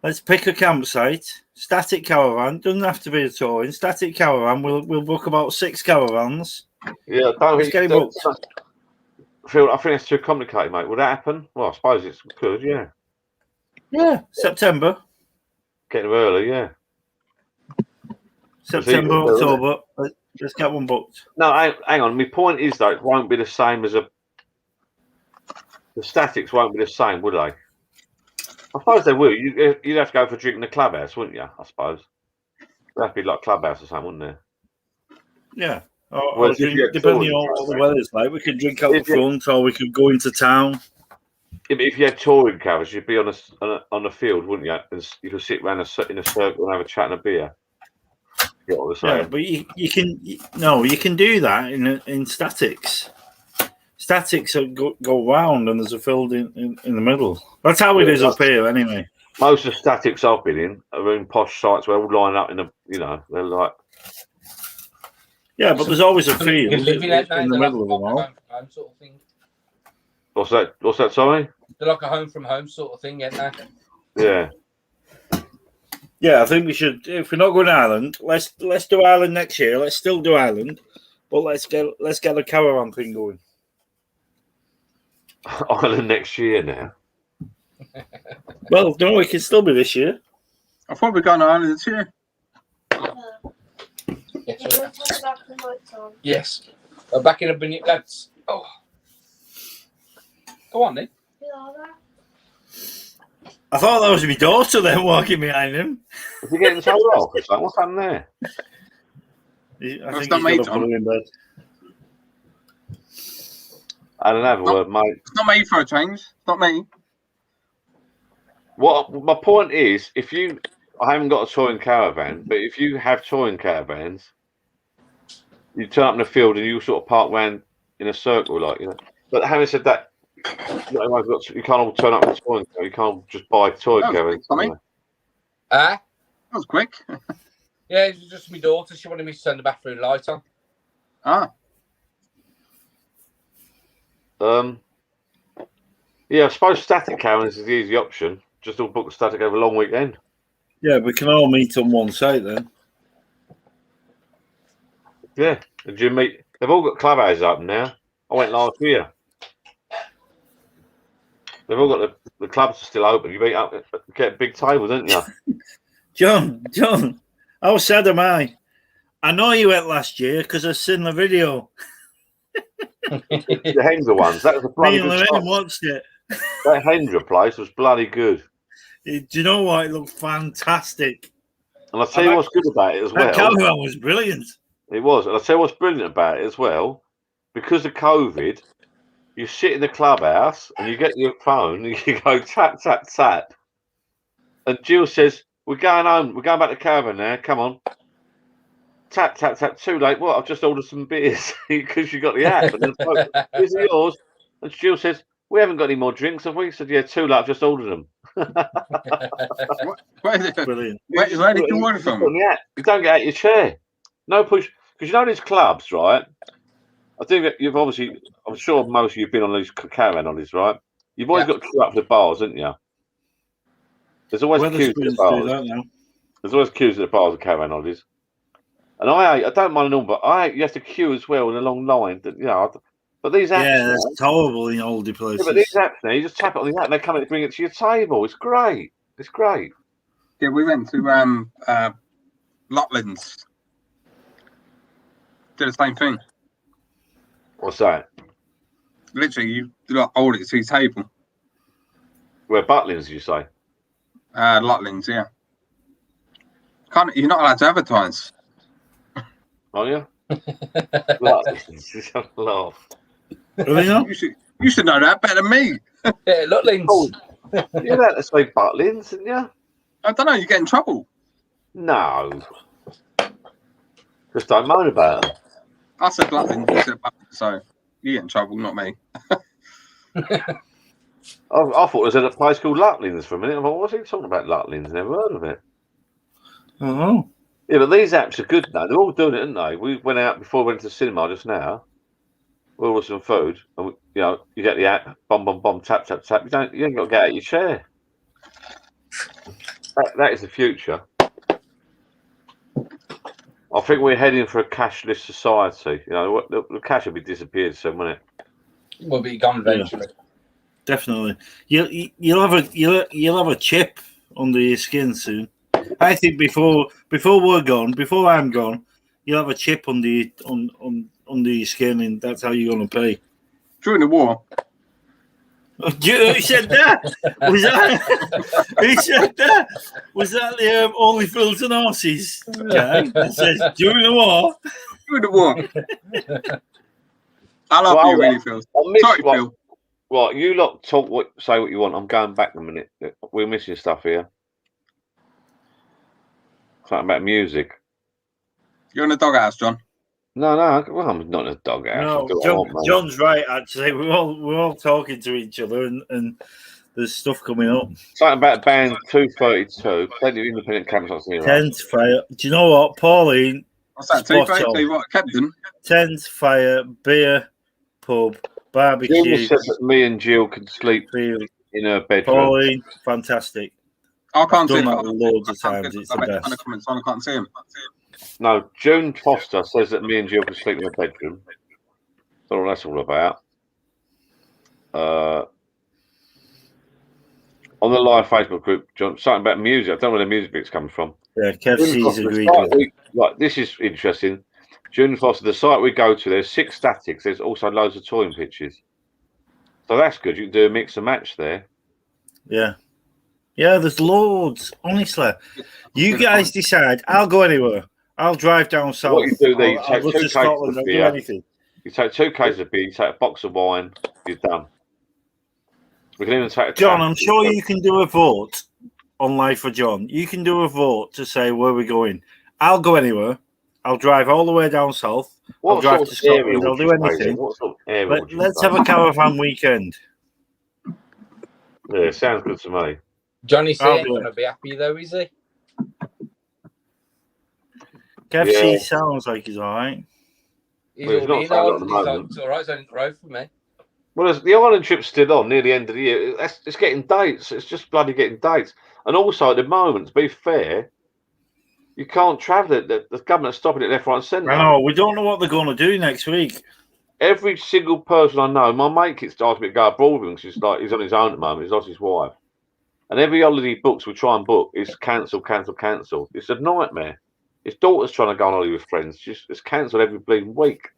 Let's pick a campsite. Static caravan. Doesn't have to be a touring. Static caravan. We'll book about 6 caravans. Yeah, let's get it booked. I think it's too complicated, mate. Would that happen? Well, I suppose it could, yeah. Yeah, September. Getting early, yeah. September, October. Let's get one booked. No, hang on. My point is, though, it won't be the same as the statics won't be the same, would they? I suppose they will. You'd have to go for a drink in the clubhouse, wouldn't you? I suppose. It'd have to be like clubhouse or something, wouldn't it? Yeah. Or depending on what the weather's like, we could drink out the front, or we could go into town. Yeah, but if you had touring cars, you'd be on a field, wouldn't you? And you could sit around in a circle and have a chat and a beer. You know what I'm saying? Yeah, but you can do that in statics. Statics go round and there's a field in the middle. That's how it is up here, anyway. Most of the statics I've been in are in posh sites where all line up in they're like. Yeah, but there's always a field in the middle of them all. Home sort of thing. What's that? Sorry. They're like a home from home sort of thing, aren't they? Yeah. Yeah, I think we should. If we're not going to Ireland, let's do Ireland next year. Let's still do Ireland, but let's get a caravan thing going. Ireland next year now. Well, no, it can still be this year. I thought we were going to Ireland this year. Yes. We're back in a minute, lads. Oh. Go on then. I thought that was my daughter then walking behind him. Is he getting so off? What's happened there? I think he's got to put him in bed. I don't have a word, mate. It's not me for a change. It's not me. My point is, I haven't got a touring caravan, but if you have touring caravans, you turn up in the field and you sort of park around in a circle, But having said that, You can't all turn up with toy. You can't just buy toy caravans. That was quick. Yeah, it was just my daughter. She wanted me to turn the bathroom light on. Yeah, I suppose static caravans is the easy option. Just all book the static over a long weekend. Yeah, we can all meet on one site then. Yeah, did you meet? They've all got clubhouses open now. I went last year. They've all got the clubs are still open. You meet up, get a big table, don't you? John, how sad am I? I know you went last year because I've seen the video. The Hendra ones. That was a bloody Me and good Lorraine watched it. That Hendra place was bloody good. Do you know what? It looked fantastic. And I'll tell you what's good about it as well. That caravan was brilliant. It was. And I'll tell you what's brilliant about it as well. Because of COVID, you sit in the clubhouse and you get your phone and you go tap, tap, tap. And Jill says, we're going home. We're going back to the caravan now. Come on. Tap, tap, tap. Too late. What? I've just ordered some beers because you got the app. And then is it yours? And Jill says, we haven't got any more drinks, have we? Said, yeah, too late. I've just ordered them. Brilliant. Where did you order from? Yeah, you don't get out of your chair. No push. Because you know these clubs, right? I think that you've obviously, I'm sure most of you have been on these caravan holidays, right? You've always got to queue up to the bars, haven't you? There's always queues at the bars. There's always queues at the bars of caravan holidays. And I don't mind it all, but you have to queue as well in a long line. But these apps, yeah, that's horrible in older places. Yeah, but these apps now, you just tap it on the app and they come in and bring it to your table. It's great. It's great. Yeah, we went to Lutlands. Did the same thing. What's that? Literally, you hold it to your table. Where Butlins, you say? Lutlands, yeah. You're not allowed to advertise. Oh yeah. Lutlands, laugh. You should know that better than me. Yeah, Lutlands. Oh, you're allowed to say Butlins, didn't you? I don't know. You get in trouble. No. Just don't moan about it. I said Lutlands, you said Butlins, so you get in trouble, not me. I thought it was at a place called Lutlands for a minute. I thought, what's he talking about Lutlands? Never heard of it. Oh. Yeah, but these apps are good now. They're all doing it, aren't they? We went out before we went to the cinema just now. We ordered some food, and you get the app, bomb, tap, tap, tap. You ain't got to get out of your chair. That is the future. I think we're heading for a cashless society. The cash will be disappeared soon, won't it? Will be gone eventually. Yeah, definitely. You'll have a chip under your skin soon. I think before we're gone, before I'm gone, you'll have a chip under your skin, and that's how you're going to pay. During the war. Who said that? Was that? Who said that? Was that the Only Fools and Horses guy that says during the war? During the war. I love you, really, Phil. Sorry, Phil. What you lot talk? Say what you want. I'm going back in a minute. We're missing stuff here. Something about music. You're in the doghouse, John. No. Well, I'm not in a doghouse. No, John's right. Actually, we're all talking to each other, and there's stuff coming up. Something about band 232. Plenty of independent campsites here. 10th Fire. Do you know what, Pauline? What's that? 232. What, Captain? 10th Fire, beer, pub, barbecue. Jill said that me and Jill could sleep in her bedroom. Pauline, fantastic. I can't see him loads of times. It's the best. I can't see him. No, June Foster says that me and Jill can sleep in her bedroom. That's what that's all about. On the live Facebook group, John, something about music. I don't know where the music bit's coming from. Yeah, Kev C's agreed. This is interesting. June Foster, the site we go to, there's 6 statics. There's also loads of toying pitches. So that's good. You can do a mix and match there. Yeah. Yeah, there's loads. Honestly, you guys decide. I'll go anywhere. I'll drive down south. What you do there, you take 2 cases Scotland, of beer. You take 2 cases of beer. You take a box of wine. You're done. We can even take a John, I'm sure you can do a vote on Live for John. You can do a vote to say where we're going. I'll go anywhere. I'll drive all the way down south. I'll drive to Scotland. I'll do anything. What sort of area Let's have a caravan weekend. Yeah, sounds good to me. Johnny C I'll ain't do gonna be happy though, is he? Kev Yeah. C sounds like he's all right. He's Well, he's not all in so good at Ireland. the He's like, moment. it's all right. It's only the road for me. Well, the island trip's still on near the end of the year. It's getting dates. It's just bloody getting dates. And also, at the moment, to be fair, you can't travel it. The government's stopping it left, right, and centre. I know. We don't know what they're going to do next week. Every single person I know, my mate keeps asking me to go abroad with him because he's on his own at the moment. He's lost his wife. And every holiday he books, we try and book, is cancel. It's a nightmare. His daughter's trying to go on holiday with friends. It's cancelled every bleeding week.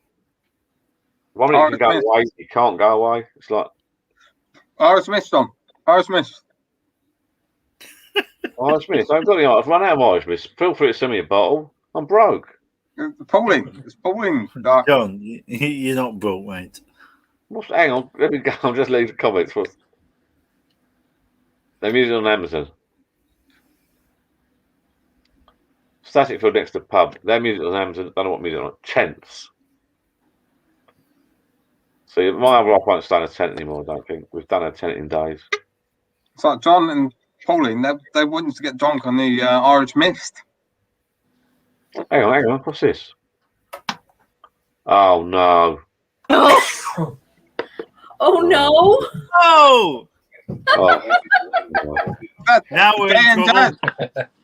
One minute you can go away, you can't go away. It's like Irish Mist on. Irish Mist. Irish Mist. I've got any. I've run out of Irish Mist. Feel free to send me a bottle. I'm broke. It's Pauling. It's Pauling. John, you're not broke, mate. Hang on. Let me go. I'll just leave the comments for. They're music on Amazon. Static Field next to the pub. Their music on Amazon. I don't know what music on. Tents. See, my other off won't stay in a tent anymore, I don't think. We've done a tent in days. It's like John and Pauline, they want us to get drunk on the Irish Mist. Hang on. What's this? Oh, no. Oh no! Oh! Oh, now we're in trouble.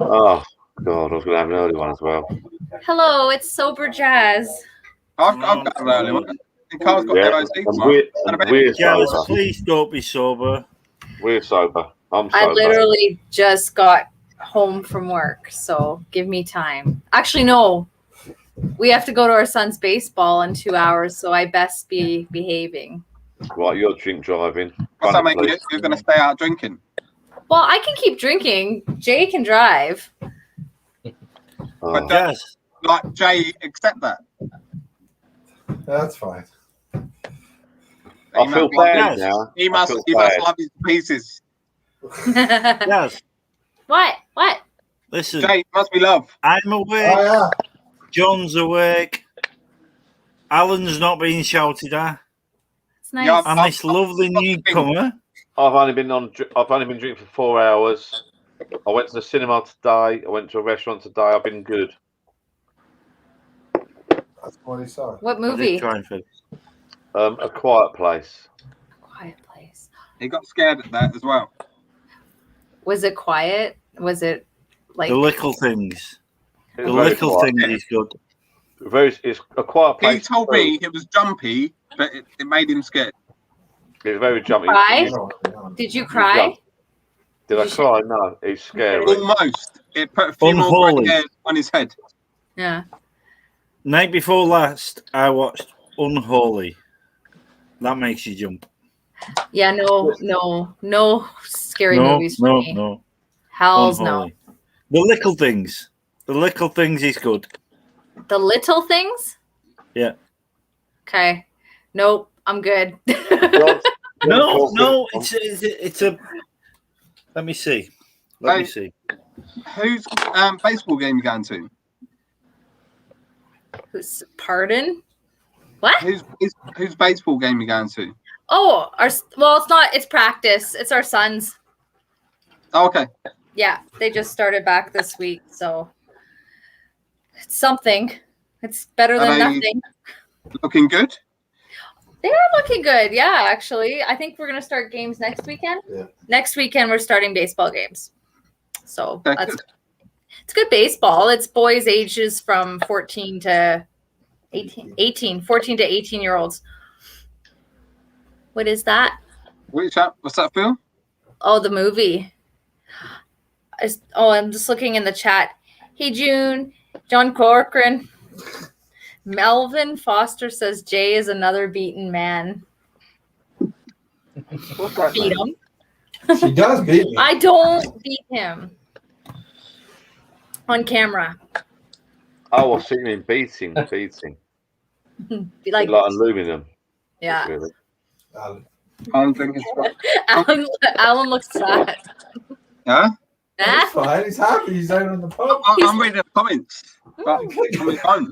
Oh, God. I was going to have an early one as well. Hello, it's Sober Jazz. I've got an early one. The car's got We're Jazz, sober. please don't be sober. We're sober. I'm sober. I literally just got home from work, so give me time. Actually, no. We have to go to our son's baseball in 2 hours, so I best be behaving. Right, you're drink driving. What's that mean? You're going to stay out drinking? Well, I can keep drinking. Jay can drive. But does, like, Jay accept that? That's fine. I feel bad now. He must love his pieces. Yes. What? Listen. Jay, must be love. I'm awake. Oh, yeah. John's awake. Alan's not being shouted at. It's nice. And this lovely newcomer. I've only been drinking for 4 hours. I went to the cinema today. I went to a restaurant today. I've been good. That's what he saw. What movie? A Quiet Place. Quiet Place. He got scared at that as well. Was it quiet? Was it like The Little Things? It's The very Little quiet. Things is good. It's A Quiet Place. He told me it was jumpy, but it made him scared. It's very jumpy. Cry? Did you cry? Did I cry? No, it's scary. Almost. It put a few more Unholy. hairs on his head. Yeah. Night before last, I watched Unholy. That makes you jump. Yeah, no scary movies for me. No. Hells Unholy. The Little Things. The Little Things is good. The Little Things? Yeah. Okay. Nope, I'm good. No. It's a. Let me see. Let me see. Whose baseball game you going to? Pardon? What? Whose baseball game you going to? Oh, it's not. It's practice. It's our sons. Oh, okay. Yeah, they just started back this week, so it's something. It's better than nothing. Looking good? They are looking good. Yeah, actually. I think we're going to start games next weekend. Yeah. Next weekend, we're starting baseball games. So That's good. It's good baseball. It's boys ages from 14 to 18-year-olds. What is that? What's that, Phil? Oh, the movie. I'm just looking in the chat. Hey, June, John Corcoran. Melvin Foster says Jay is another beaten man. Beat him. She does beat me. I don't beat him on camera. Oh, I've seen him beating. Like aluminum. Yeah. Really. I'm thinking. Alan looks sad. Huh? That's fine. He's happy. He's out on the pub. I'm reading the comments. But on my phone.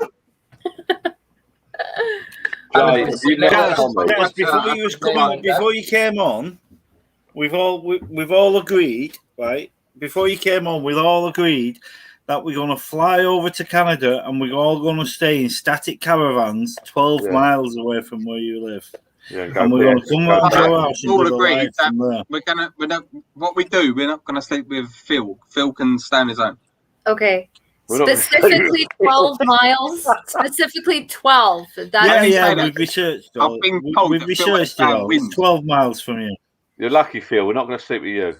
Before you came on, we've all agreed, right? Before you came on, we've all agreed that we're going to fly over to Canada and we're all going to stay in static caravans 12 miles away from where you live. Yeah, and we're going to come round your house and all do the agreed live that from there. we're not, what we do, we're not going to sleep with Phil. Phil can stay on his own. Okay. We're not Specifically 12 miles. Specifically 12. We've researched. I've been told We've that Phil has researched it bad all. wind. It's 12 miles from you. You're lucky, Phil. We're not going to sleep with you.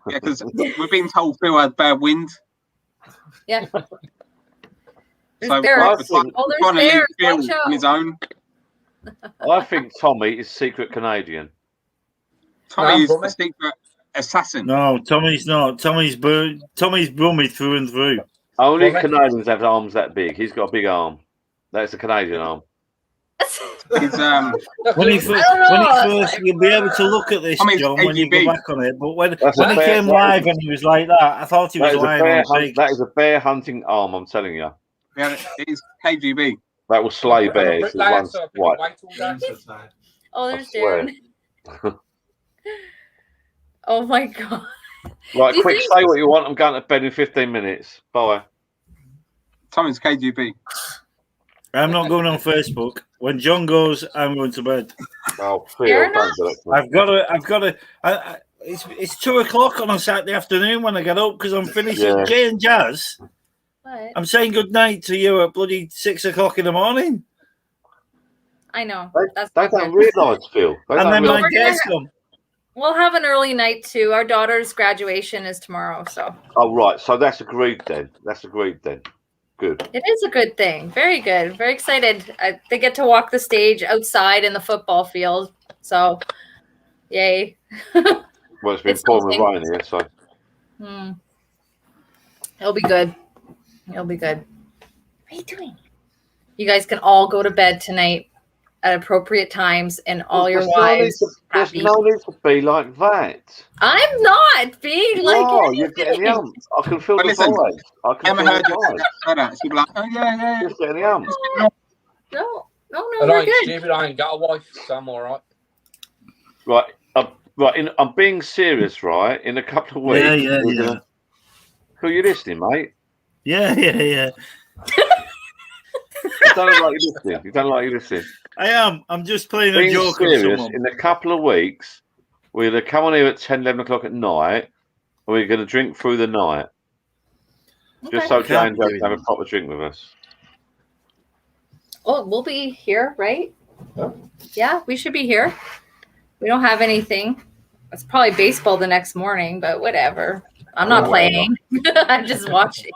Yeah, because we've been told Phil had bad wind. Yeah. So There's we're bears. trying Oh, to there's leave bears. Phil Watch out. on his own. I think Tommy is secret Canadian. Tommy is the secret assassin. No, Tommy's not. Tommy's brummy through and through. Only Canadians have arms that big. He's got a big arm. That's a Canadian arm. He's, when he first, you'll be able to look at this, John, when you go back on it. But when he came live and he was like that, I thought he was lying on big. That is a bear hunting arm, I'm telling you. Yeah, it is KGB. That will slay bears. Oh, there's Darren. Oh my god. Right, quick, say what you want. I'm going to bed in 15 minutes. Bye. Tommy's KGB. I'm not going on Facebook. When John goes, I'm going to bed. Oh, Phil, I've got to. It's 2:00 on a Saturday afternoon when I get up because I'm finishing Jay and Jazz. What? I'm saying good night to you at bloody 6:00 in the morning. I know. They don't realise, Phil. And then my guests come. We'll have an early night too. Our daughter's graduation is tomorrow, so. Oh, right. So that's agreed then. Good. It is a good thing. Very good. Very excited. They get to walk the stage outside in the football field. So, yay. Well, it's been pouring rain here, so. It'll be good. It'll be good. What are you doing? You guys can all go to bed tonight at appropriate times and all your wives There's no need to be like that. I'm not being like you're getting the ump. I can feel the vibes. I can feel the vibes. She'll be like, oh, yeah. Just getting the ump. No, And we're I ain't good. stupid. I ain't got a wife, so I'm all right. Right. I'm being serious, right? In a couple of weeks. Yeah. Who are you listening, mate? Yeah. You don't like you listening. I am. I'm just playing a joke on serious, someone. in a couple of weeks, we're going to come on here at 10, 11 o'clock at night, and we're going to drink through the night. Just so Jane can have a proper drink with us. Oh, we'll be here, right? Yeah, we should be here. We don't have anything. It's probably baseball the next morning, but whatever. I'm not playing. I'm just watching.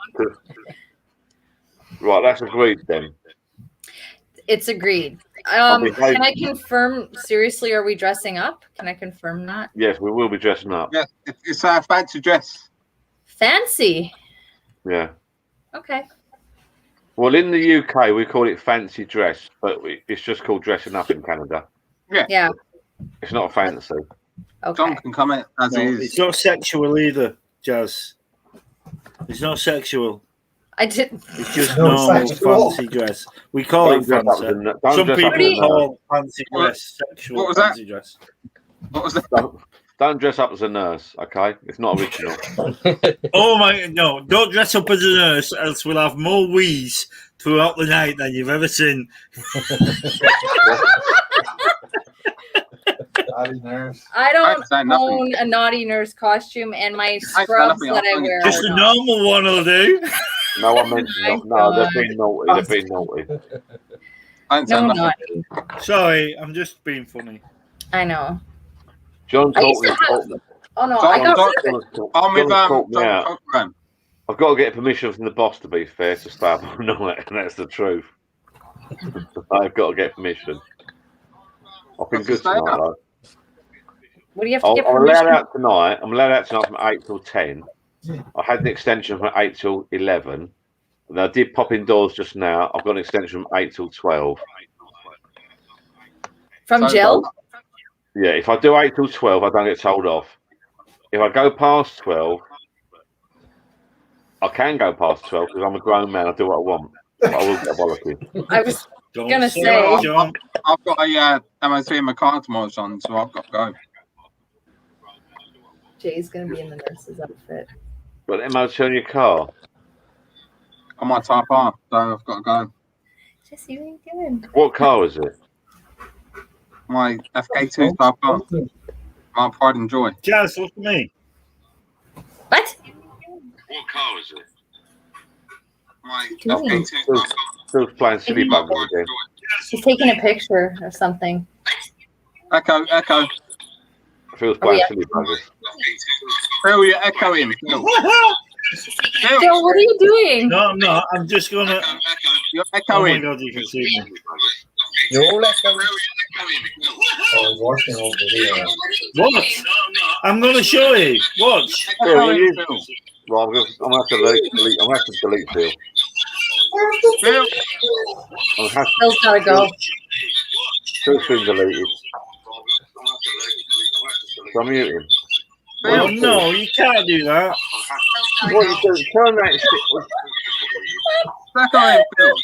Right, that's agreed then. It's agreed. Can I confirm? Seriously, are we dressing up? Can I confirm that? Yes, we will be dressing up. Yes, it's our fancy dress. Fancy. Yeah. Okay. Well, in the UK, we call it fancy dress, but it's just called dressing up in Canada. Yeah. It's not fancy. Okay. John can comment as he is. It's not sexual either, Jazz. It's not sexual. I didn't. It's just normal fancy dress. We call it fancy. Some people call fancy dress sexual. What was that? Fancy dress. What was that? Don't dress up as a nurse, okay? It's not original. Oh my no! Don't dress up as a nurse, else we'll have more wheeze throughout the night than you've ever seen. I don't own a naughty nurse costume, and my scrubs that I wear. Just a normal one will do. No, I meant no. They've been naughty. They've been naughty. No, naughty. Sorry, I'm just being funny. I know. John I used taught to me. Oh no, I got I've got to get permission from the boss, to be fair, to stay up all night, and that's the truth. I've got to get permission. I've been good tonight, though. What do you have to get permission? I'm allowed out tonight from 8 till 10. I had an extension from 8 till 11. And I did pop indoors just now. I've got an extension from 8 till 12. From Jill? Yeah, if I do 8 till 12, I don't get told off. If I go past 12, I can go past 12 because I'm a grown man. I do what I want. But I will get bollocking. I was going to say. I've got a MOT in my car tomorrow, son, so I've got to go. Jay's gonna be in the nurse's outfit. Got an MOT on your car? I'm on Type R, so I've got to go. Jesse, what are you doing? What car is it? My FK2 Type R. My pride and joy. Jazz, look at me. What? What car is it? My Doing? FK2 Type R. Still playing silly buggers again. She's taking a picture of something. Echo. Phil's Oh, playing yeah. silly buggers. Phil, you're echoing. Phil. Phil, Phil, what are you doing? No, I'm not. I'm just gonna. you're Oh my echoing. god, you can see me. You're all echoing. Oh, watching all video. What? I'm gonna show you. Watch. Echoing, Phil. Well, I'm gonna have to delete. I'm gonna have to delete Phil. Phil. I'm have to, Phil's gotta go. Phil's been deleted. So I'm muting. Oh no, you can't do that. What you do? Turn that shit. Echoing, Phil.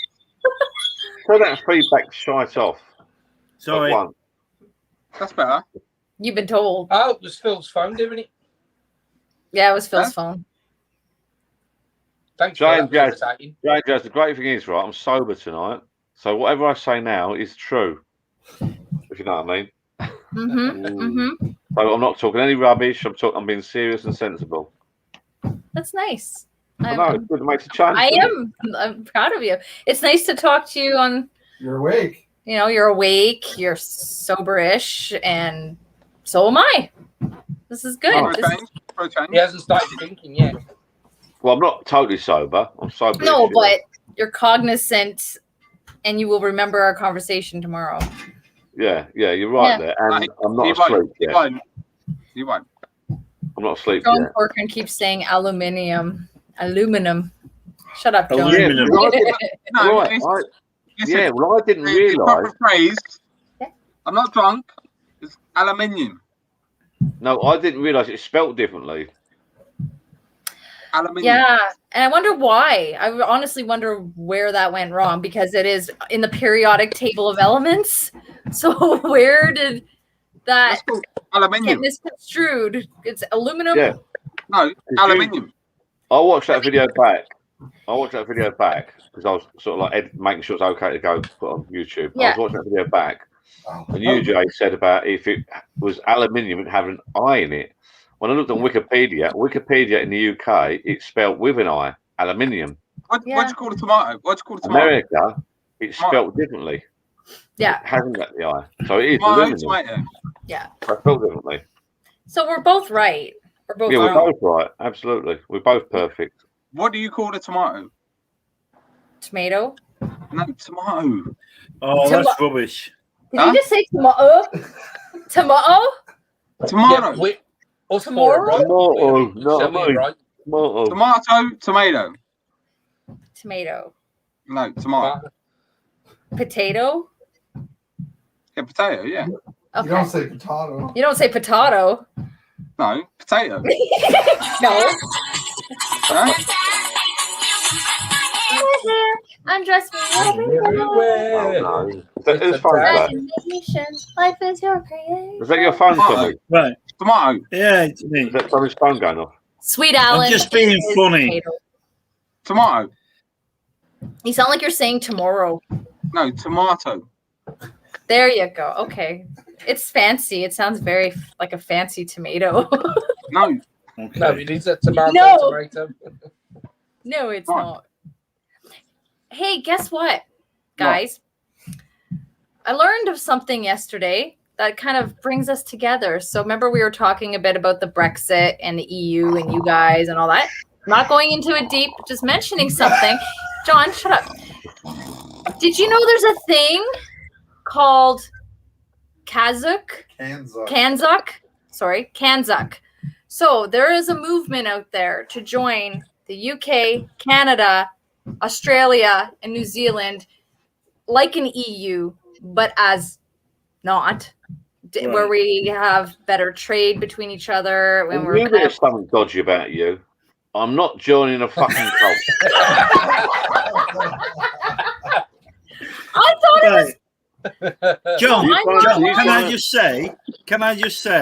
Turn that feedback shite off. Sorry. At once. That's better. You've been told. Oh, it was Phil's phone doing it. Yeah, it was Phil's phone. Thanks Jay for and that. Jazz, the great thing is, right, I'm sober tonight. So whatever I say now is true. If you know what I mean. So I'm not talking any rubbish. I'm being serious and sensible. That's nice. I know, it's good to make a change. I'm proud of you. It's nice to talk to you on. You're awake. You know, you're awake, you're soberish, and so am I. This is good. He hasn't started thinking yet. Well, I'm not totally sober. I'm sober. No, but you're cognizant, and you will remember our conversation tomorrow. Yeah, you're right there. And I'm not asleep yet. You won't. I'm not asleep John yet. Corcoran keeps saying aluminum. Shut up, John. Aluminum. Yeah, well, I didn't realise. The proper phrase. I'm not drunk. It's aluminium. No, I didn't realise it's spelt differently. Aluminium. Yeah, and I wonder why. I honestly wonder where that went wrong because it is in the periodic table of elements. So where did that get misconstrued? It's aluminum. Yeah. No, aluminium. I watched that video back. Because I was sort of like making sure it's okay to go put on YouTube. Yeah. I was watching that video back, and UJ said about if it was aluminium and had an I in it. When I looked on Wikipedia in the UK, it's spelled with an I, aluminium. What do you call a tomato? America, it's spelled differently. Yeah. It hasn't got the I. So it is aluminum. Yeah. I spelled differently. So we're both right. We're both We're wrong. both right. Absolutely. We're both perfect. What do you call a tomato? Tomato. No, tomato. Oh, that's rubbish. Did you just say tomato? Tomato? Tomato. Yeah, tomorrow? Tomato. Tomato. No, tomato. Potato? Yeah, potato, yeah. Okay. You don't say potato. You don't say potato. No, potato. No. Huh? Undress me Oh, no. Whose phone is that? Life is your creation. Is that your phone, Tommy? Right. Tomato. Yeah, it's me. Is that Tommy's phone going off? Sweet Alan. I'm just being is funny. Tomato. You sound like you're saying tomorrow. No, tomato. There you go. Okay. It's fancy. It sounds very like a fancy tomato. No. Okay. No, it is a tomato. No. Tomato. No, it's not. Hey, guess what, guys? I learned of something yesterday that kind of brings us together. So remember we were talking a bit about the Brexit and the EU and you guys and all that? I'm not going into it deep, just mentioning something. John, shut up. Did you know there's a thing called Kanzuk? Kanzuk. So there is a movement out there to join the UK, Canada, Australia, and New Zealand like an EU, but as not, where we have better trade between each other. When we're There's something dodgy about you. I'm not joining a fucking cult. I thought it was. John, can I to- just say?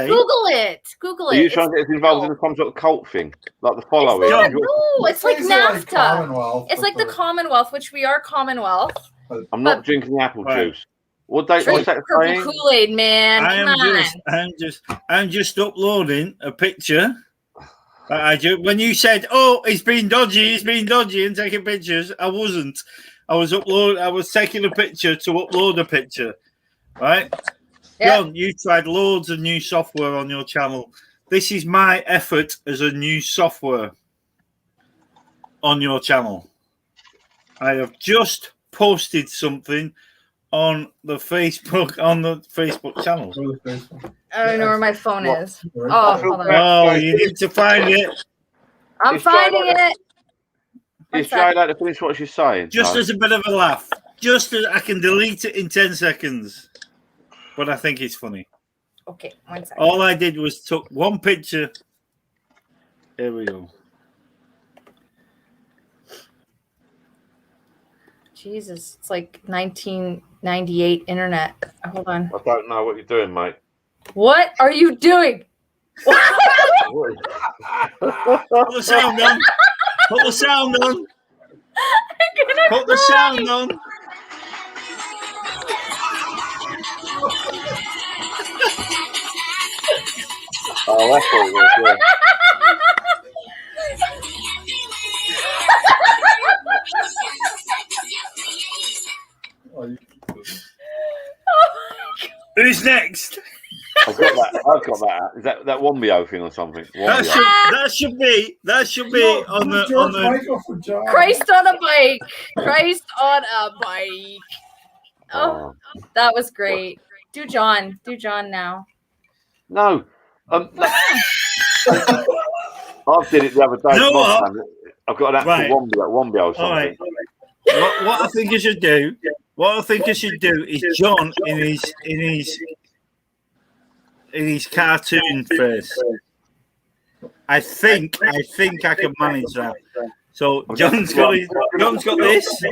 Google it. Google Are it. you It's trying to get us involved in some sort of cult thing, like the It's following? not, You're- no, it's like Things are like NAFTA. Commonwealth, It's like the but Commonwealth, which we are Commonwealth. I'm not drinking the apple Right. juice. What's that Drink purple saying? Kool-Aid, man. I'm just uploading a picture. When you said, "Oh, he's been dodgy," and taking pictures, I wasn't. I was taking a picture to upload a picture. Right, John, you tried loads of new software on your channel. This is my effort as a new software on your channel. I have just posted something on the Facebook channel. I don't know where my phone is. Oh, hold on. Oh, you need to find it. I'm finding it. Is Jay like to finish what she's saying? Just No. as a bit of a laugh. Just as I can delete it in 10 seconds. But I think it's funny. Okay, 1 second. All I did was took one picture. Here we go. Jesus, it's like 1998 internet. Hold on. I don't know what you're doing, mate. What are you doing? Put the sound on. Put the sound on. Put the sound on. Oh, that's what it was, yeah. Who's next? I've got that. Is that Wombio thing or something? That should be on the Christ on a bike. Christ on a bike. Oh, that was great. Do John now. No. I did it the other day. You know what? I've got an actual Wombio or something. All right. What I think you should do. What I think you should do is John in his cartoon face. I think I can manage that. So John's got this.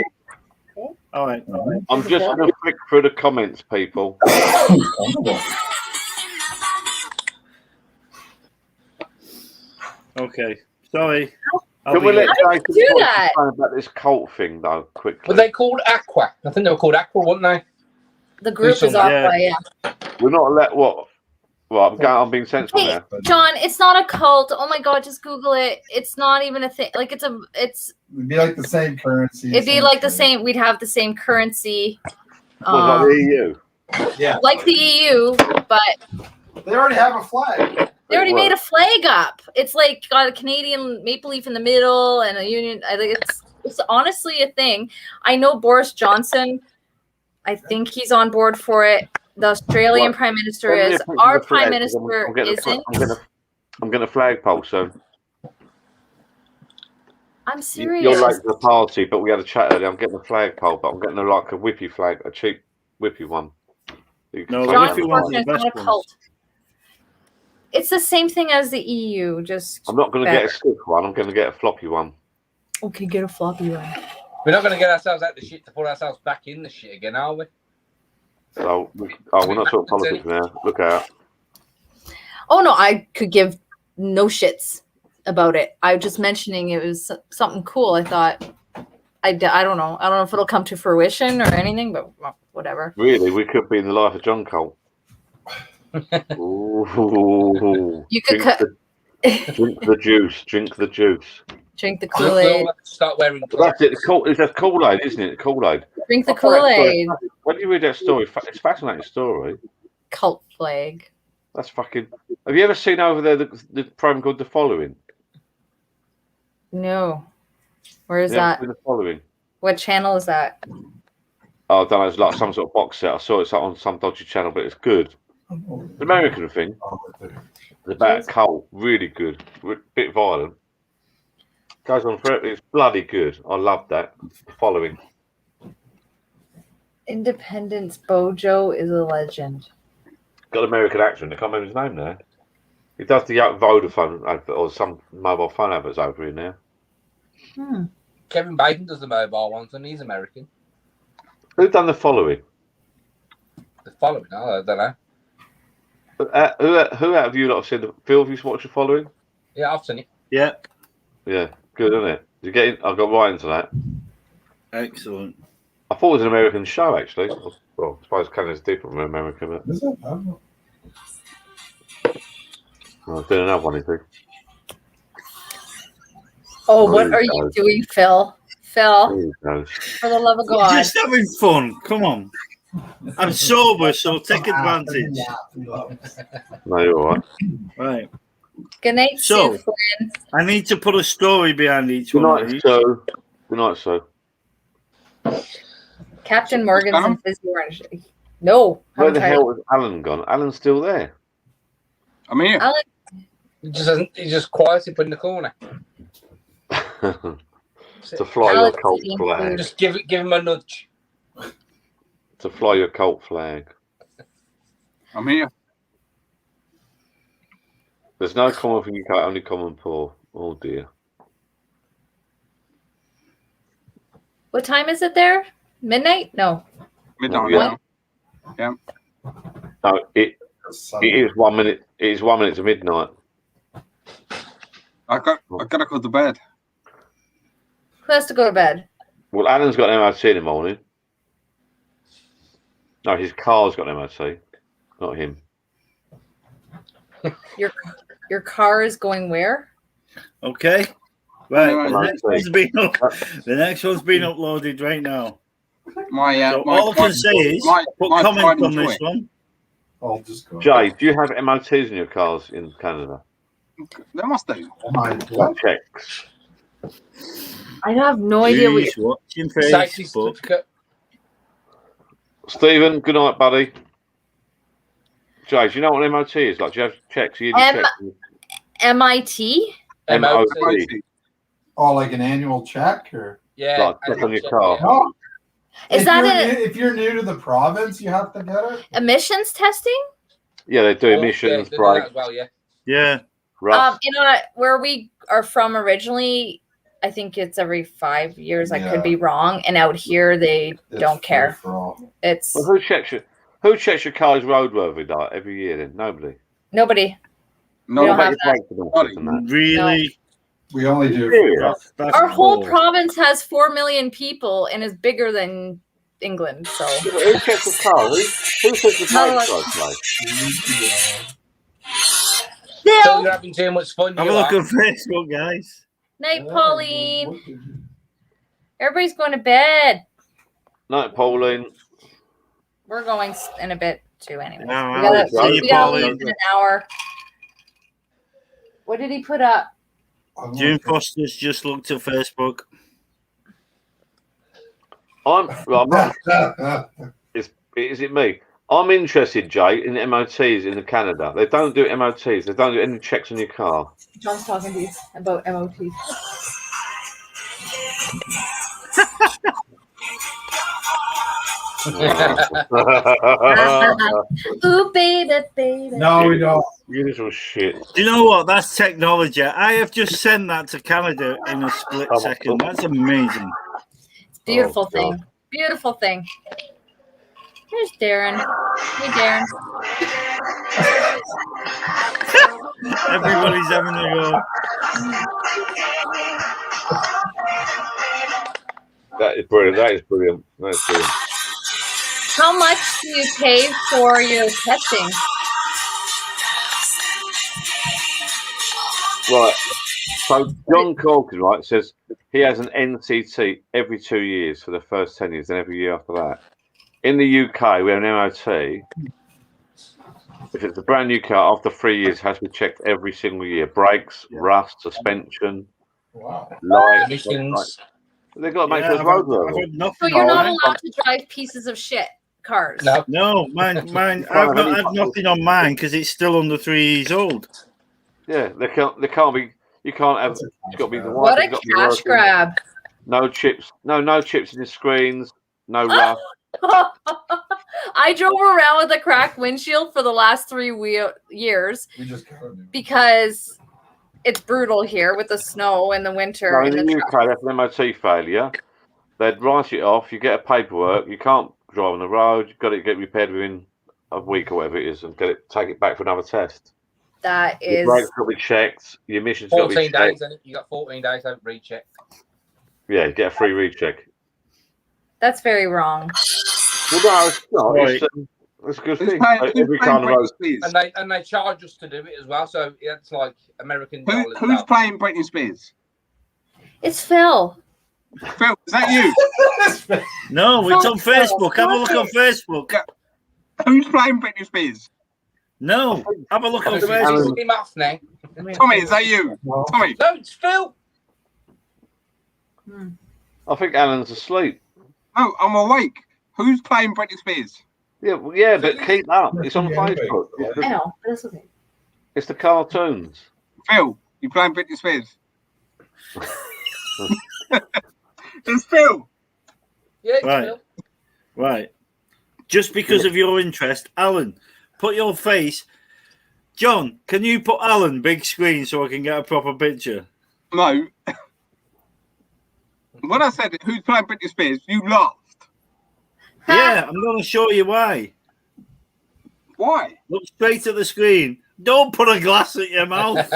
All right. I'm just going to flick through the comments, people. Okay. Sorry. Can we let Jason do that? about this cult thing, though, quickly? Were they called Aqua? I think they were called Aqua, weren't they? The group is Aqua, yeah. We're not let what? Well, I'm being sensible Hey, now. John, it's not a cult. Oh my God, just Google it. It's not even a thing. Like It'd be like the same currency. It'd be like the same. We'd have the same currency. Like the EU. Yeah. Like the EU, but they already have a flag. they already made a flag up. It's like got a Canadian maple leaf in the middle and a union. I think it's honestly a thing. I know Boris Johnson. I think he's on board for it. The Australian Prime Minister is. Our Prime Minister isn't. I'm getting a flagpole, so. I'm serious. You're late to the party, but we had a chat earlier. I'm getting a flagpole, but I'm getting a whippy flag, a cheap whippy one. No, the whippy one's the best one. It's the same thing as the EU. Just. I'm not going to get a stick one. I'm going to get a floppy one. Okay, get a floppy one. We're not going to get ourselves out the shit to put ourselves back in the shit again, are we? So, we're not talking politics now. Look out. Oh no, I could give no shits about it. I was just mentioning it was something cool. I thought, I don't know. I don't know if it'll come to fruition or anything, but well, whatever. Really, we could be in the life of John Cole. Ooh, you could drink the juice. Drink the juice. Drink the Kool-Aid. Start wearing. That's it. It's Kool-Aid, isn't it? Kool-Aid. Drink the Kool-Aid. When you read that story, it's a fascinating story. Cult flag. That's fucking. Have you ever seen over there the program called The Following? No. Where is that? The Following. What channel is that? Oh, I don't know. It's like some sort of box set. I saw it on some dodgy channel, but it's good. It's an American thing. It's about a cult. Really good. Bit violent. Goes on forever. It's bloody good. I love that. The Following. Independence Bojo is a legend. Got an American accent. I can't remember his name now. He does the Vodafone advert or some mobile phone adverts over here now. Kevin Bacon does the mobile ones, and he's American. Who done The Following? The following, I don't know. Who out of you lot have seen the Phil? Have you watched the following? Yeah, I've seen it. Yeah. Yeah, good, isn't it? Did you get in? I got right into that. Excellent. I thought it was an American show, actually. Well, I suppose Canada's different from America, but Is it? I don't know. I was doing another one, I think. Oh, what are you doing, Phil? Phil, for the love of We're God. just having fun. Come on. I'm sober, so take advantage. No, you're all right. Right. Good night, So, Sue Flynn. I need to put a story behind each Good one night, of these. Sue. Good night, Sue. Captain Morgan's and Fizzy Orange. No. Where the hell has Alan gone? Alan's still there. I'm here. Alan, He's just quietly put in the corner. To fly your cult flag. Just give him a nudge. To fly your cult flag. I'm here. There's no common for UK, only common poor. Oh dear. what time is it there? Midnight? No. Midnight Yeah. now. Yeah. No, it is 1 minute. It is 1 minute to midnight. I gotta go to bed. Who has to go to bed? Well, Alan's got an MOT in the morning. No, his car's got an MOT, not him. Your car is going where? Okay. Right. Right. The next one's been uploaded right now. My So my all I can say is put my comments pride on and this joy. one. I'll just go. Jay, do you have MOTs in your cars in Canada? They must do. What? Checks. I have no idea what Jeez, you're... watching Safety Facebook. certificate. Stephen, good night, buddy. Jay, do you know what an MOT is? Like, do you have checks? You checks? MIT? MOT. Oh, like an annual check or? Yeah. Like, check on your car. No. Is that if you're new to the province, you have to get it? emissions testing? Yeah, they do emissions, they do that brakes, as well, yeah. Yeah. rust. You know what? Where we are from originally, I think it's every 5 years. I could be wrong. And out here, they don't care. It's Well, who checks your car's roadworthy like every year then? Nobody. nobody. No, We don't have that. Really? We only do. That's Our whole cool. province has 4 million people and is bigger than England. So Who checks the car? Who says the Not car's like- like? So you're having too much fun. Have a look at Facebook, guys. night, Pauline. Everybody's going to bed. Night, Pauline. We're going in a bit too, anyway. No, we gotta, see you, we gotta Pauline. leave in an hour. What did he put up? June Foster's just looked at Facebook. I'm not. Is it me? I'm interested, Jay, in MOTs in Canada. They don't do MOTs. They don't do any checks on your car. John's talking to you about MOT. Ooh, baby, baby. No, we don't. You little shit. Do you know what? That's technology. I have just sent that to Canada in a split second. That's amazing. Beautiful thing. Beautiful thing. There's Darren. Hey, Darren. Everybody's having a go. That is brilliant. That is brilliant. That is brilliant. How much do you pay for your testing? Right. So John Corkin, right, says he has an NCT every 2 years for the first 10 years, and every year after that. In the UK, we have an MOT. If it's a brand new car, after 3 years, it has to be checked every single year. Brakes, rust, suspension, lights. Emissions. They've got to make sure it's roadworthy. So you're not allowed to drive pieces of shit cars. No, mine. I've not had nothing on mine because it's still under 3 years old. Yeah, they can't be. You can't have. It's got to be the What white. a cash grab. No chips. No chips in the screens. No rust. I drove around with a cracked windshield for the last 3 years because it's brutal here with the snow and the winter. No, in and the the UK, that's an MOT failure. They'd write it off. You get a paperwork. You can't drive on the road. You've got to get repaired within a week or whatever it is, and take it back for another test. That Your is brakes got to be checked. Your emissions got to be 14 checked. days, and you got 14 days to recheck. Yeah, you get a free recheck. that's very wrong. Well, no, it's not. Right. It's a good Who's thing. paying- Like, who's every paying car on the road. Britney Spears? And they charge us to do it as well, so it's like American dollars. Who's playing Britney Spears? It's Phil. Phil, is that you? No, it's on Facebook. Have a look on Facebook. Who's playing Britney Spears? No, have a look on He's Facebook. him off now. Tommy, is that you? Tommy. No, it's Phil. I think Alan's asleep. No, I'm awake. Who's playing Britney Spears? Yeah, well, yeah, but keep up. It's on Facebook. I know, but it's okay. It's the cartoons. Phil, you playing Britney Spears? It's Phil. Yeah, it's Right. Phil. Right. Just because of your interest, Alan, put your face. John, can you put Alan big screen so I can get a proper picture? No. When I said who's playing Britney Spears, you laughed. Yeah, I'm going to show you why. Why? Look straight at the screen. Don't put a glass at your mouth.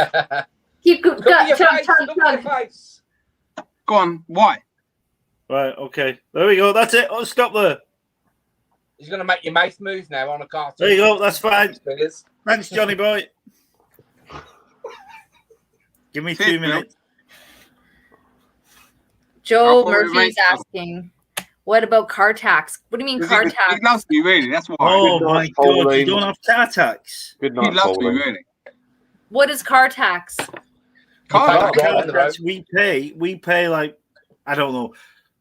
Keep Look at your face. Look at your face. Go on. Why? Right, okay. There we go. That's it. Oh, stop there. He's going to make your mouth move now on a cartoon. There you go. That's fine. Fingers. Thanks, Johnny boy. Give me 2 minutes. Joe I'll Murphy's make- asking, what about car tax? What do you mean car He tax? loves me, really. That's why. Oh Good my night, God! You Pauline. don't have car tax. Good He night, loves me, Pauline. really. What is car tax? Car Oh, tax. yeah. Car on the road. tax we pay like I don't know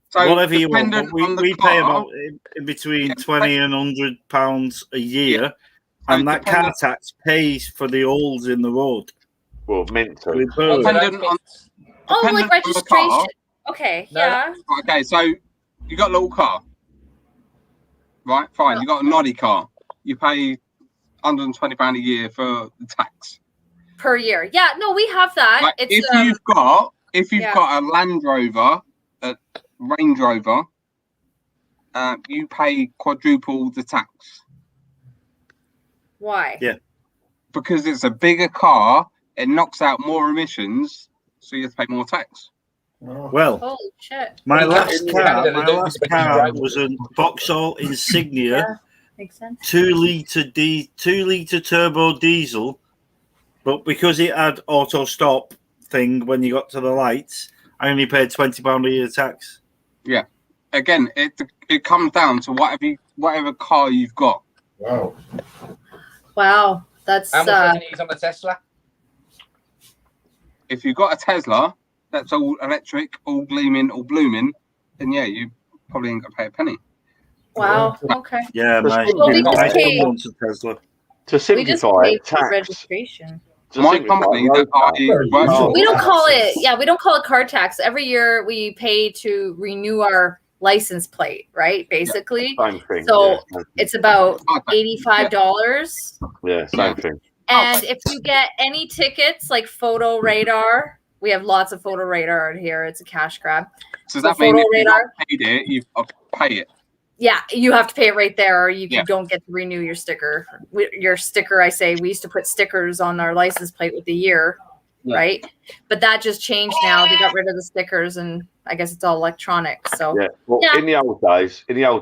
So whatever you want. dependent But on the we pay car- about in between 20 and £100 a year, So and that car dependent- tax pays for the holes in the road. Well, meant to. With Burley. Dependent on. Oh, like dependent on the car. registration. Okay, No, yeah. Okay, so you got a little car, right? Fine. You got a noddy car. You pay £120 a year for the tax. Per year. Yeah, no, we have that. Like, It's if you've yeah. got a Land Rover, a Range Rover, you pay quadruple the tax why? Yeah. because it's a bigger car. It knocks out more emissions, so you have to pay more tax. Well, Holy shit. my Well, last in car Canada, they do- was a Vauxhall Insignia. Yeah, makes sense. 2 litre turbo diesel, but because it had auto stop thing when you got to the lights, I only paid £20 a year tax. Again, it comes down to whatever car you've got. Wow. Wow. That's How much is on the Tesla? If you've got a Tesla that's all electric, all gleaming, all blooming, then yeah, you probably ain't gonna pay a penny. wow. Okay. Yeah, my Well, we my just paid- son wants a Tesla. To We just simplify paid it, for tax. registration. To My simplify company road that I tax. work for, We don't call it, we don't call it car tax. Every year we pay to renew our license plate, right? Basically. Same thing. So yeah, same thing. it's about Okay. $85. Yeah, same thing. And if you get any tickets like photo radar, we have lots of photo radar here. It's a cash grab. so So that means photo if you've radar? not paid it, you've got to pay it. Yeah, you have to pay it right there, or you Yeah. don't get to renew your sticker. Your sticker, I say, we used to put stickers on our license plate with the year, Yeah. right? But that just changed now. They got rid of the stickers, and I guess it's all electronic. So Yeah. Well, Yeah. in the old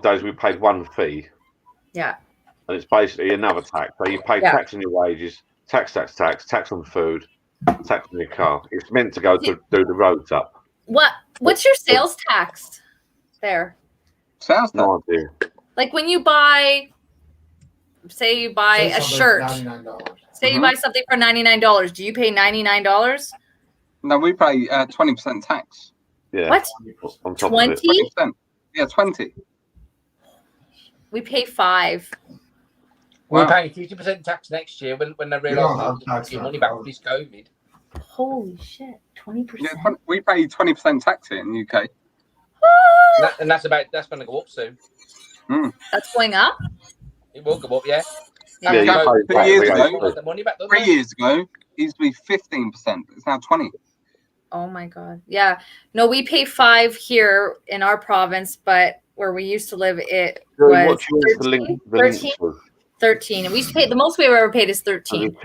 days, we paid one fee, yeah, and it's basically another tax. So you pay Yeah. tax on your wages, tax on food, tax on your car. It's meant to go to do the roads up. what's your sales tax there? Sales tax. No idea. Like when you buy, say you buy a shirt. $99. Say you buy something for $99. Do you pay $99? No, we pay 20% tax. Yeah. What? On top 20? of it. 20%. Yeah, 20. We pay 5. We're Wow. paying 50% tax next year when they don't realise have they tax get your now. money back from this COVID. Holy shit, 20%. Yeah, we pay 20% tax here in the UK. And that's going to go up soon. That's going up? It will go up, yeah. Yeah, Yeah. you So- pay 2 tax, years we ago, go We'll get the money back, don't 3 they? years ago, it used to be 15%. It's now 20. Oh my god. Yeah. No, we pay 5 here in our province, but where we used to live, it through. was What do you want the 13? link? The links 13? with? 13. And we used to pay the most we ever paid is 13.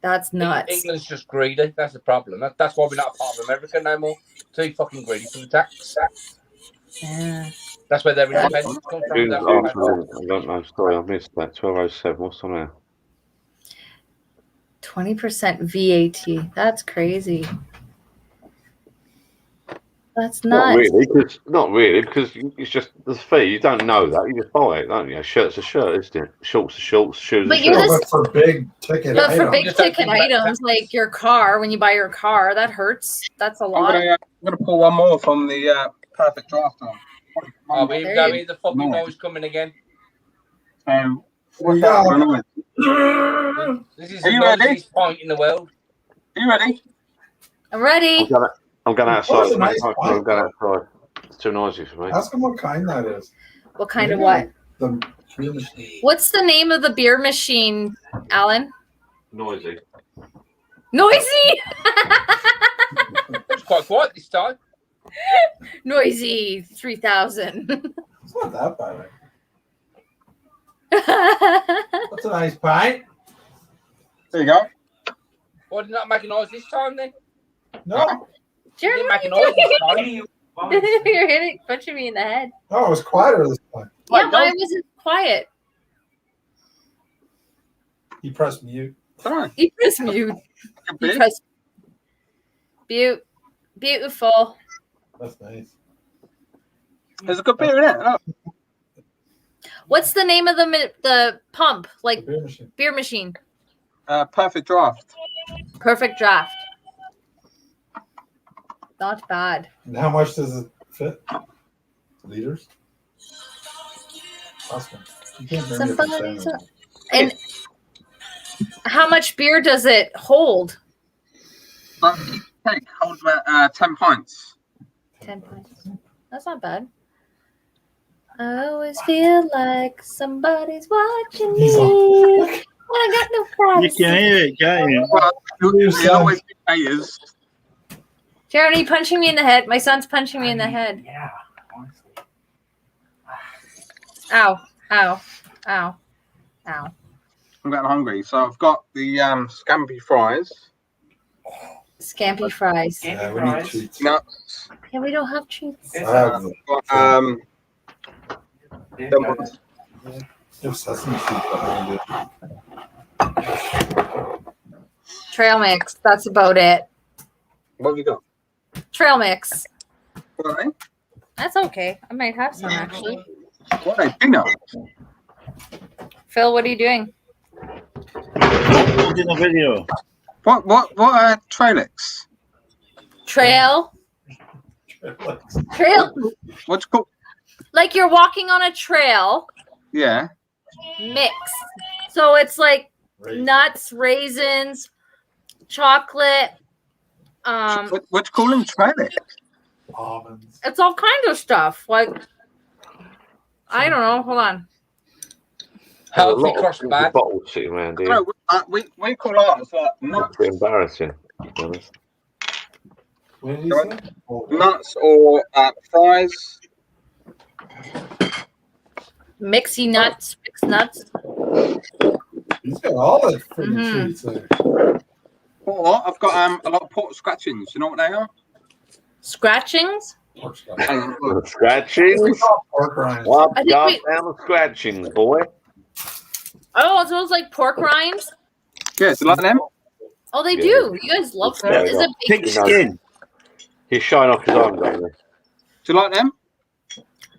That's nuts. England's just greedy. That's the problem. That's why we're not a part of America no more. Too fucking greedy for the tax. Yeah. That's where their independence comes from. I don't know. Sorry, I missed that. 1207. What's on there? 20% VAT. That's crazy. That's nuts. Not really, because it's just the fee. You don't know that. You just buy it, don't you? A shirt's a shirt, isn't it? Shorts are shorts, shoes are shoes. But for big ticket But items. for big ticket items like your car, when you buy your car, that hurts. That's a lot. I'm gonna pull one more from the perfect draft on. Oh, we go here. The fucking boys coming again. What's that? This is the noisiest point in the world. Are you ready? I'm ready. I'm going outside. Nice I'm going outside. It's too noisy for me. Ask him what kind that is. What kind of what? The beer machine. What's the name of the beer machine, Alan? Noisy. Noisy. It's quite quiet this time. Noisy 3000. It's not that bad. That's a nice pint. There you go. Why did not make a noise this time then? No. Jeremy, didn't make a noise this time. You're punching me in the head. Oh, it was quieter this time. Yeah, mine wasn't quiet. He pressed mute. He pressed mute. He pressed beautiful. That's nice. There's a good beer in it. Oh. What's the name of the pump? Like beer machine. Perfect draft. Perfect draft. Not bad. And how much does it fit? Liters? Awesome. You can't bring it from China. And how much beer does it hold? Holds about 10 pints. 10 pints. That's not bad. I always feel like somebody's watching me. I got no privacy. You can hear it, can't you? Well, you always be haters. Jeremy punching me in the head. My son's punching me in the head. Yeah, honestly. Ow. Ow. Ow. Ow. I'm getting hungry. So I've got the scampi fries. Scampy fries. Yeah, we need treats. Nuts. Yeah, we don't have treats. Them ones. There's sesame seeds behind it. Trail mix. That's about it. What have you got? Trail mix. What are they? That's okay. I might have some actually. What are they? Peanuts. Phil, what are you doing? In a video. What are Trailix? Trail. Trail. What's it called? Like you're walking on a trail Yeah. mix. So it's like nuts, raisins, chocolate. What you call them? Trailix? Almonds. It's all kind of stuff. Like I don't know. Hold on. Healthy cross bag. Bottles sitting around here. No, we call ours like nuts. It's embarrassing, to be honest. What did you say? Nuts or fries. Mixy nuts, mixed nuts. He's got all the freaking treats there. Or I've got a lot of pork scratchings. You know what they are? Scratchings? Scratchings? Pork rinds. Well, down the scratchings, boy. Oh, it's those like pork rinds? Yeah, do you like them? Oh, they do. You guys love them. Is it Pig skin. He's showing off his arms over there. Do you like them?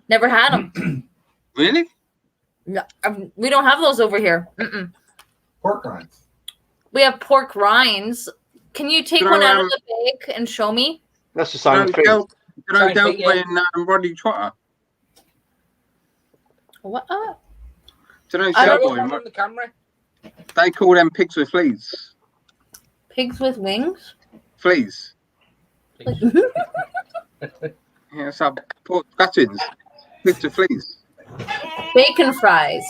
Never had them. Really? No, we don't have those over here. Mm-mm. Pork rinds. We have pork rinds. Can you take one out of the bag and show me? That's the same thing. You know, dealt with Roddy Trotter. What? Do you know I don't Shellboy? On the camera. They call them pigs with fleas. Pigs with wings? Fleas. Yeah, so pork scratchings. Pigs with fleas. Bacon fries.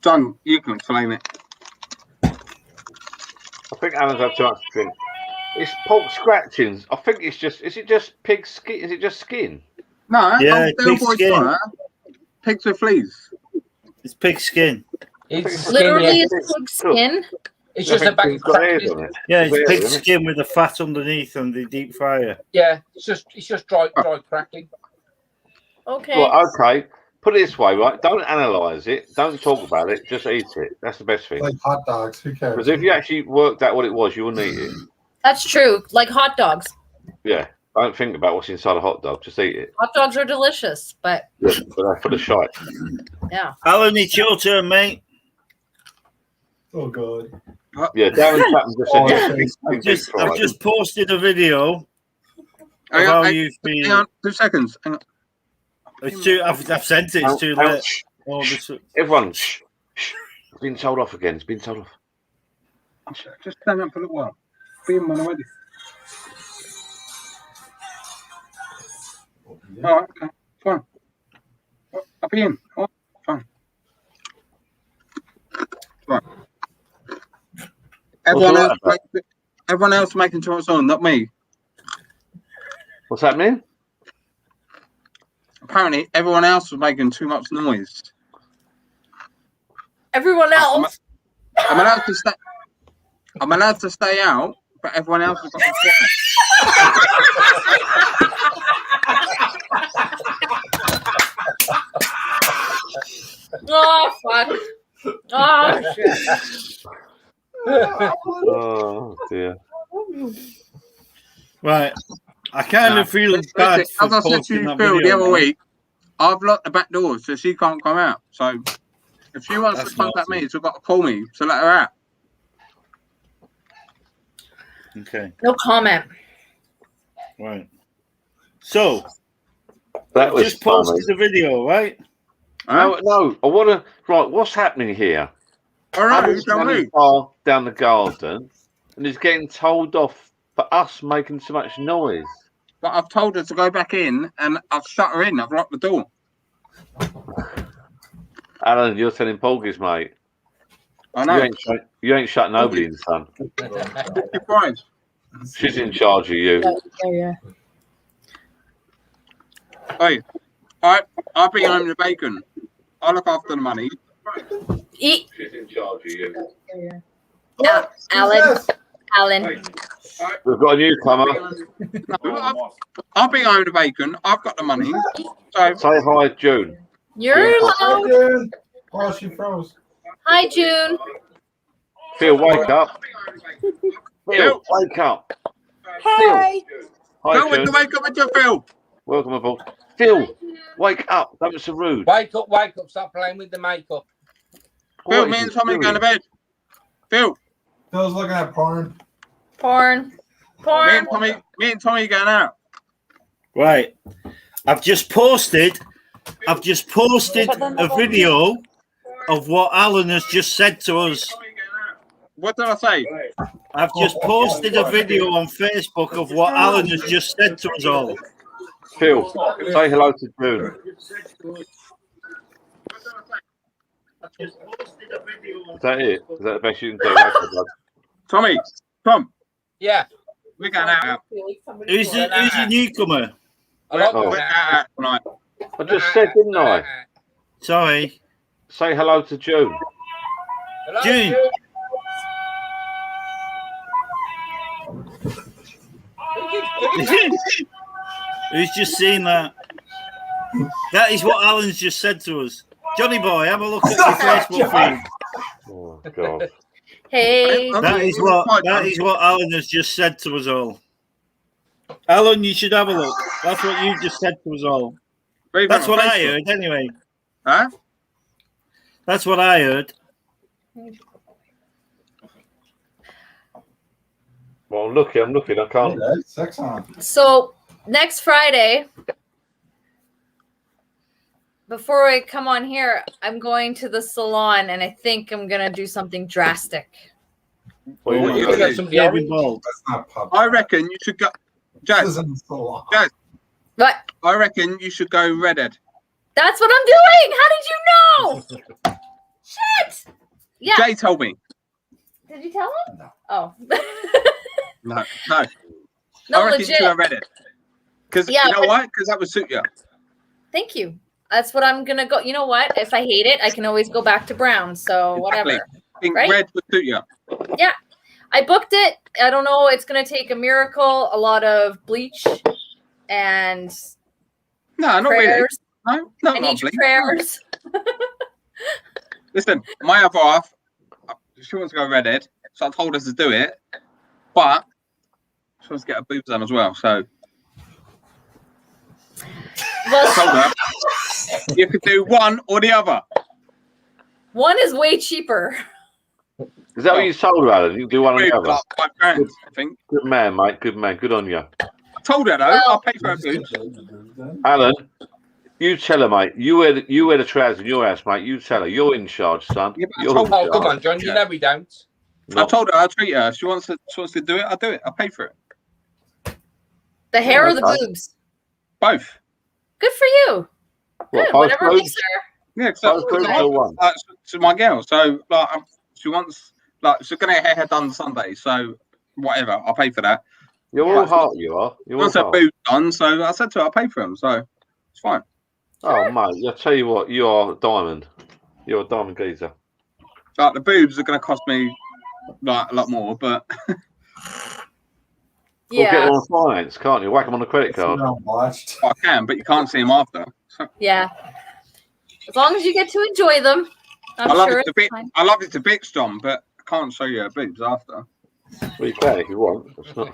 John, you can explain it. I think Alan's had too much to drink. It's pork scratchings. I think it's just. Is it just pig skin? Is it just skin? No, Yeah, pig Boy skin. Trotter, pigs with fleas? It's pig skin. It's skin, Literally, yeah. it's pig skin. It's just a bag of crackers. Yeah, it's pig isn't it? skin with the fat underneath and the deep fryer. Yeah, it's just dry cracking. Okay. Well, okay. Put it this way, right? Don't analyse it. Don't talk about it. Just eat it. That's the best thing. Like hot dogs. Who cares? Because if you actually worked out what it was, you wouldn't eat it. That's true. Like hot dogs. Yeah. Don't think about what's inside a hot dog. Just eat it. Hot dogs are delicious, but Yeah, but that's for the shite. yeah. Alan, it's your turn, mate. Oh, God. Yeah, Darren Chapman just said yes. I've just posted a video of how you've been. Hang on, 2 seconds. Hang on. It's too. I've sent it. It's too late. Oh, Everyone, shh. It's been told off again. It's been told off. Just stand up for a little while. Be in one already. All right, okay, fine. I'll be in. All right, fine. Right. Everyone else making sure it's on, not me. What's happening? Apparently, everyone else was making too much noise. Everyone else. I'm allowed to stay. I'm allowed to stay out, but everyone else has got to sit. Oh fuck! Oh shit! Oh dear. Right. I kind of feel bad. As I said to you, Phil, the other week, I've locked the back door so she can't come out. So if she wants to contact me, she's got to call me to let her out. Okay. No comment. Right. So That was just posted the video, right? No. I want to. Right. What's happening here? Alan's running far down the garden, and he's getting told off for us making so much noise. But I've told her to go back in, and I've shut her in. I've locked the door. Alan, you're telling Polgis, mate. I know. You ain't shut nobody in, son. Surprise. She's in charge of you. Yeah. Hey, I'll bring home the bacon. I look after the money. Eat. She's in charge of you. Alan. We've got a newcomer. I'll bring home the bacon. I've got the money. So say hi, June. You're allowed. Oh, she froze. Hi, June. Phil, wake up. Phil, wake up. Hey. Hi, go with June. the wake up with your Phil. Welcome aboard. Phil, wake up. That was so rude. Wake up. Stop playing with the makeup. Phil, me and Tommy going to bed. Phil. Phil's looking at porn. Porn. Me and Tommy going out. Right. I've just posted a video of what Alan has just said to us. What did I say? I've just posted a video on Facebook of what Alan has just said to us all. Phil, say hello to June. Is that it? Is that the best you can do? Tom. Yeah. We're going out. Who's the newcomer? We're out tonight. I just said, didn't I? Sorry. Say hello to June. Hello, June. Who's just seen that? That is what Alan's just said to us. Johnny boy, have a look at your Facebook feed. Oh God. Hey. That is what Alan has just said to us all. Alan, you should have a look. That's what you just said to us all. That's what I heard anyway. Huh? That's what I heard. Well, I'm looking. I can't. Sex on. So next Friday, before I come on here, I'm going to the salon, and I think I'm gonna do something drastic. Well, you got somebody That's not pub. I reckon you should go. Jazz. What? I reckon you should go redhead. That's what I'm doing. How did you know? Shit. Yeah. Jay told me. Did you tell him? No. Oh. No. No, I reckon legit. you should go redhead. Because you know why? Because that would suit you. Thank you. That's what I'm gonna go. You know what? If I hate it, I can always go back to brown. So whatever. I think Right? red would suit you. Yeah, I booked it. I don't know. It's gonna take a miracle, a lot of bleach, and No, not really. prayers. No, I not need bleach. prayers. Listen, my other half, she wants to go redhead, so I told her to do it, but she wants to get her boobs done as well. So I told Well, her you could do one or the other. one is way cheaper. Is that what you told her, Alan? You can do one or the other. Like £5, I think. Good man, mate. Good man. Good on you. I told her though, Well- I'll pay for her boobs. Alan, you tell her, mate. You wear the trousers in your house, mate. You tell her. You're in charge, son. Yeah, but I You're told in her- Oh, come charge. on, John. You know we don't. I told her I'll treat her. She wants to do it, I'll do it. I'll pay for it. The hair or the Okay. boobs? Both. Good for you. What, Good. both Whatever boobs? makes her. Yeah, Both boobs or one? to my girl. So like she wants she's gonna get her hair done Sunday, so whatever, I'll pay for that. You're all heart, you are. She You're all wants her heart. boobs done, so I said to her I'll pay for them, so it's fine. Oh, mate, I'll tell you what. You are a diamond. You're a diamond geezer. Like the boobs are gonna cost me like a lot more, but Or get Yeah. them on finance, can't you? Whack them on a credit card. Watched. I can, but you can't see them after. So Yeah. As long as you get to enjoy them, I'm I love sure it to it's bits. fine. I love it to bits, John, but I can't show you her boobs after. Well, you can if you want. It's not...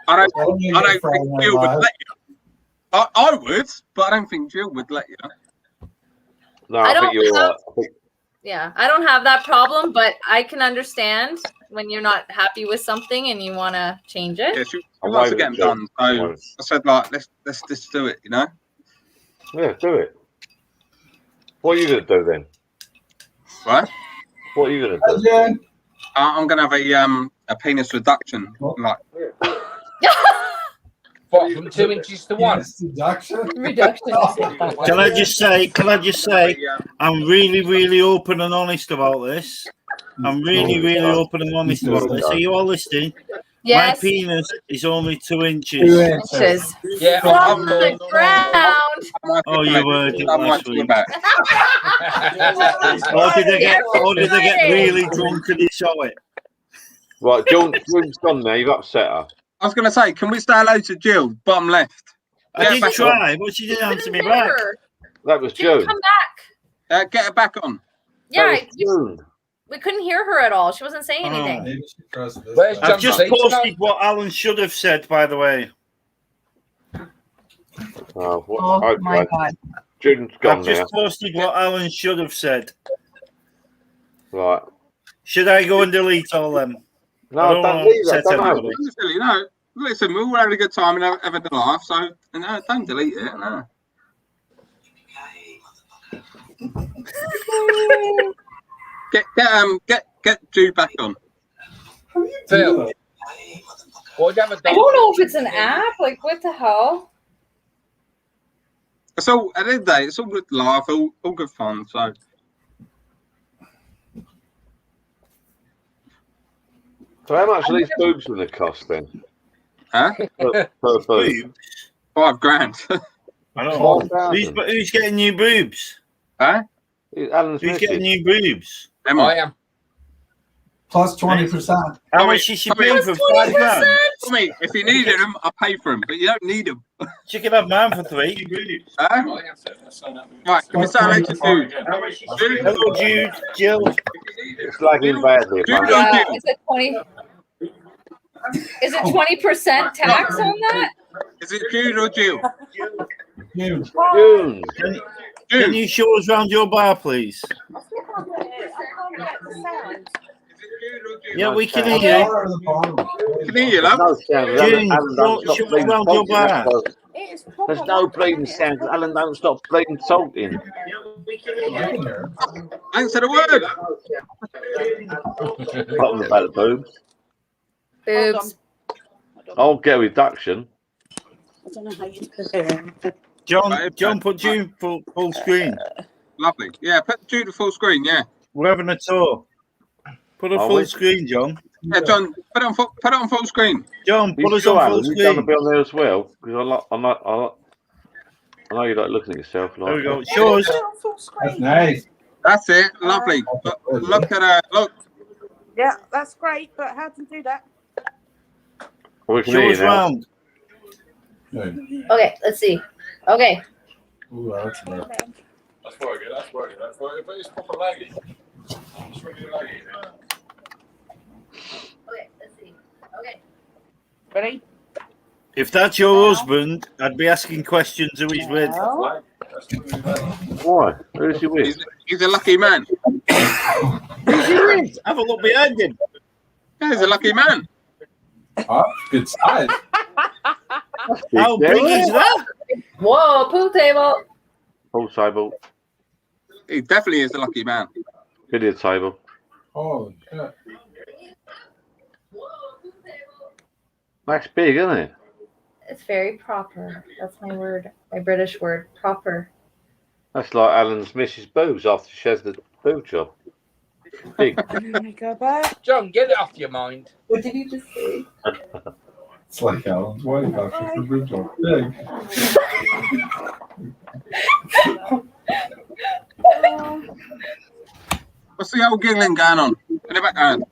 I don't Only think get Friday Night Jill would Live. let you. I would, but I don't think Jill would let you. No, I I, think don't you're have- right. I think... Yeah, I don't have that problem, but I can understand when you're not happy with something and you want to change it. Yeah, she I'm wants to waving get them at Jill. done. So I said, like, let's just do it, you know. Yeah, do it. What are you going to do then? Right? What are you going to do? Again. I'm gonna have a penis reduction, like What, from 2 inches to 1? Deduction. Reduction. Can I just say, I'm really, really open and honest about this. I'm really, really open and honest about this. Are you all listening? Yes. My penis is only 2 inches. 2 inches. Yeah, Off the ground. Oh, you heard it I'm last like, week. back. Or did I get really drunk and he saw it? Right, Jill's gone now. You've upset her. I was gonna say, can we say hello to Jill, bottom left? I Get did back try, but she didn't answer me back. That was Didn't June. come back. Get her back on. Yeah, That was June. we couldn't hear her at all. She wasn't saying anything. Maybe she trusts this Where's guy. I've just posted what Alan should have said, by the way. Oh, what? Oh Okay. my god. June's gone I've now. just posted what Alan should have said. Right. Should I go and delete all them? I No, don't don't wanna leave that. upset Don't anybody. Silly, no. Listen, we're all having a good time and having a laugh, so no, don't delete it. No. Get Jude back on. Phil, what have you ever I done? don't know if it's an app. Like, what the hell? So at the end of the day, it's all good laugh, all good fun. So So how much are these boobs going to cost then? huh? Per boob? $5,000. I don't know. 5,000. Who's getting new boobs? Huh? Alan's Who's getting new boobs? Emma. I am. Plus 20%. How much is she paying for 5 grand? I mean, if you needed them, I'll pay for them, but you don't need them. She can have mine for 3. Huh? Right, can we say hello to Jude? Hello, Jude. Jill. It's lagging badly. Jude mate. or Yeah, Jill? is it 20? Is it 20% tax on that? Is it Jude or Jill? Huge. June. Can you show us around your bar, please? Yeah, we can hear you. Or the bottom. Can hear you, love? No sound. June, Alan don't show stop us bleeding around your talking. bar. There's no bleeding sound. 'Cause Alan don't stop bleeding talking. I ain't said a word. Bottom about the boobs. Boobs. I'll get a reduction. John, put June full screen. Lovely. Yeah, put Jude to full screen, yeah. We're having a tour. Put a Are full we? screen, John. Yeah, John, put it on full screen. John, You put us sure, on full Alan? You've done a screen. bit on there as well. Because I know you like looking at yourself. Like, there we go. Show us. That's nice. That's it. Lovely. Look at her. Look. Yeah, that's great, but how to do that? We can Show hear us you now. round. Okay, let's see. Okay. Ooh, that's nice. That's very good. That's very good. That's very good. But it's proper laggy. It's really laggy. Okay, let's see. Okay. Ready? If that's your husband, I'd be asking questions who he's with. Why? Who's he with? He's a lucky man. Who's he with? Have a look behind him. Yeah, he's a lucky man. Oh, good size. How big is that? Whoa, pool table. Pool table. He definitely is a lucky man. Billiard table. Oh, yeah. That's big, isn't it? It's very proper. That's my word. My British word. Proper. That's like Alan's Mrs. Boobs after she has the boob job. Big. Go back. John, get it off your mind. What did you just say? It's like Alan's wife after the boob job. Big. What's the old giggling going on in the background?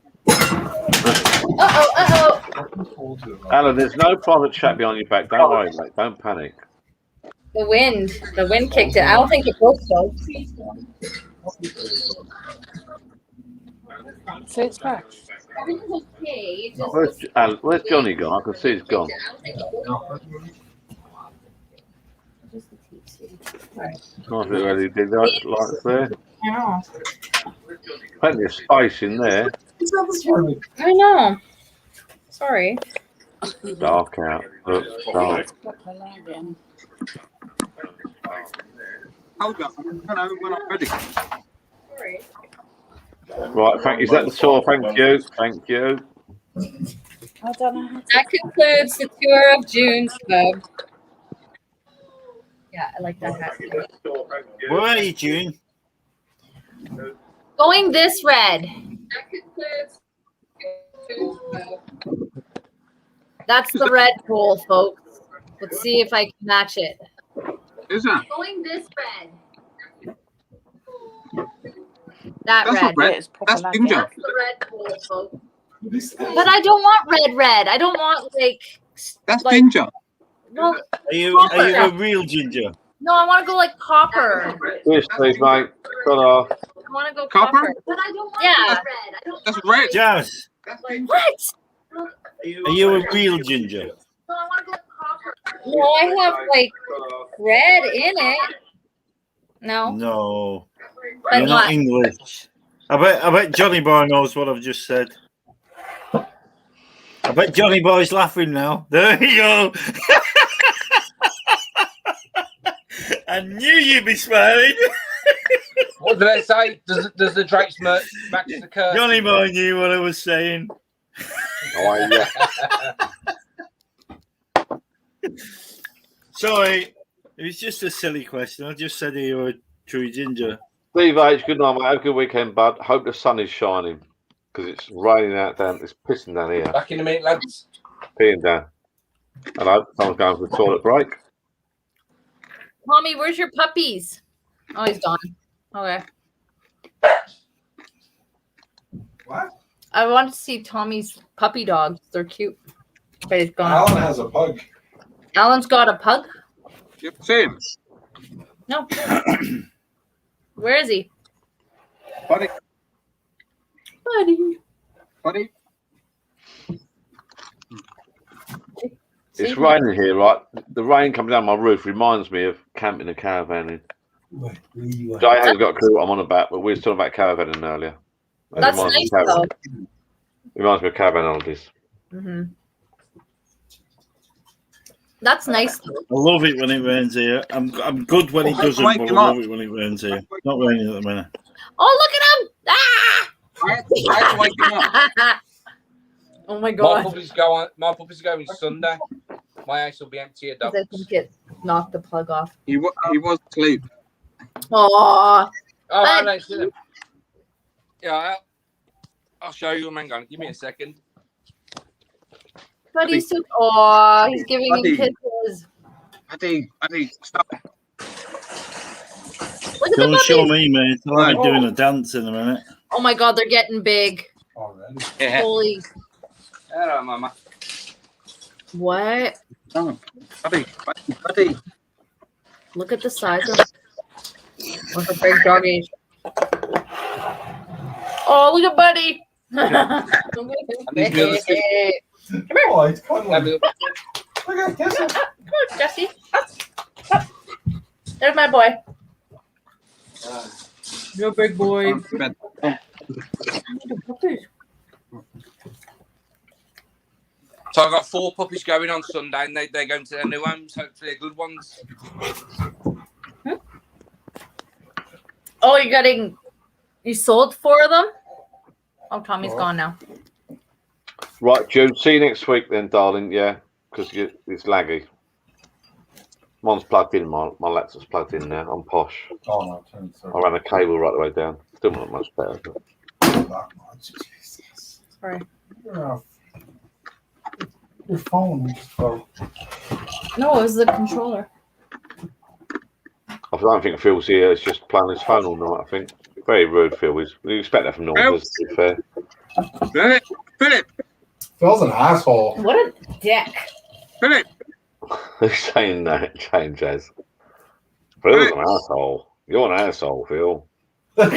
Alan, there's no private chat behind your back. Don't worry, mate. Don't panic. The wind. The wind kicked it. I don't think it broke though. So it's back. Everything's okay. Where's Johnny gone? I can see he's gone. Nice bit ready to do that, like there. I know. Plenty of space in there. I know. Sorry. Dark out. Look, dark. Hold up. Hello, when I'm ready. Sorry. Right, thank you. Is that the tour? Thank you. Thank you. I don't know. That concludes the tour of June's pub. Yeah, I like that hat. Where are you, June? Going this red. That's the red pool, folks. Let's see if I can match it. Is that? Going this red. That That's red. not red. That's ginger. That's the red pool, folks. But I don't want red. I don't want That's ginger. Well, Are you a real ginger? no, I want to go like copper. Yes, please, mate. Cut off. I want to go Copper? copper. But I don't want red. I don't That's red. Jazz, what? are you a real ginger? No, I want to go copper. No, I have like red in it. No. No. But You're not what? English. I bet Johnny Boy knows what I've just said. I bet Johnny Boy's laughing now. There you go. I knew you'd be smiling. What did I say? Does the drapes match the curtain? Johnny Boy knew what I was saying. Oh, yeah. Sorry, it was just a silly question. I just said you were a true ginger. Steve H, good night, mate. Have a good weekend, bud. Hope the sun is shining because it's raining out down. It's pissing down here. Back in a minute, lads. Peeing down. Hello, someone's going for a toilet break. Mommy, where's your puppies? Oh, he's gone. Okay. What? I want to see Tommy's puppy dogs. They're cute. But he's gone. Alan has a pug. Alan's got a pug? Yep, same. No. Where is he? Buddy. Buddy. Buddy. It's raining here, right? The rain coming down my roof reminds me of camping a caravan. Jay hasn't got a clue what I'm on about, but we were talking about caravanning earlier. That's nice, though. Reminds me of caravan holidays. Mm-hmm. That's nice. I love it when it rains here. I'm good when it doesn't, but I love it when it rains here. Not raining at the minute. Oh, look at him! Ah! I had to wake him up. Oh my god! My puppy's going Sunday. My house will be empty of dogs. I think it knocked the plug off. He was asleep. Aww. I don't see them. Yeah, I'll show you. Hang on, give me a second. But he's so. Oh, he's giving him kisses. Buddy, stop. Look at Don't the show puppies. me, mate. I'll be doing a dance in a minute. Oh my God, they're getting big. Already. Yeah. Holy. Hello, Mama. What? Oh, buddy. Look at the size of look at big doggies. Oh, look at Buddy. Come here. Oh, it's cuddling. Look at Jesse. Come on, Jesse. Up. There's my boy. You're a big boy. So I've got 4 puppies going on Sunday, and they're going to their new homes. Hopefully, they're good ones. Oh, you sold 4 of them? Oh, Tommy's gone now. Right, June. See you next week then, darling. Yeah, because it's laggy. Mine's plugged in. My laptop's plugged in now. I'm posh. Oh, no, turn it. I ran a cable right the way down. Still not much better. But... Sorry. Your phone just broke. No, it was the controller. I don't think Phil's here. It's just playing his phone all night. I think very rude, Phil. We expect that from Normans. To be fair. Philip. Phil's an asshole. What a dick. Philip. Who's saying that? Change Jazz. Phil's an asshole. You're an asshole, Phil. Don't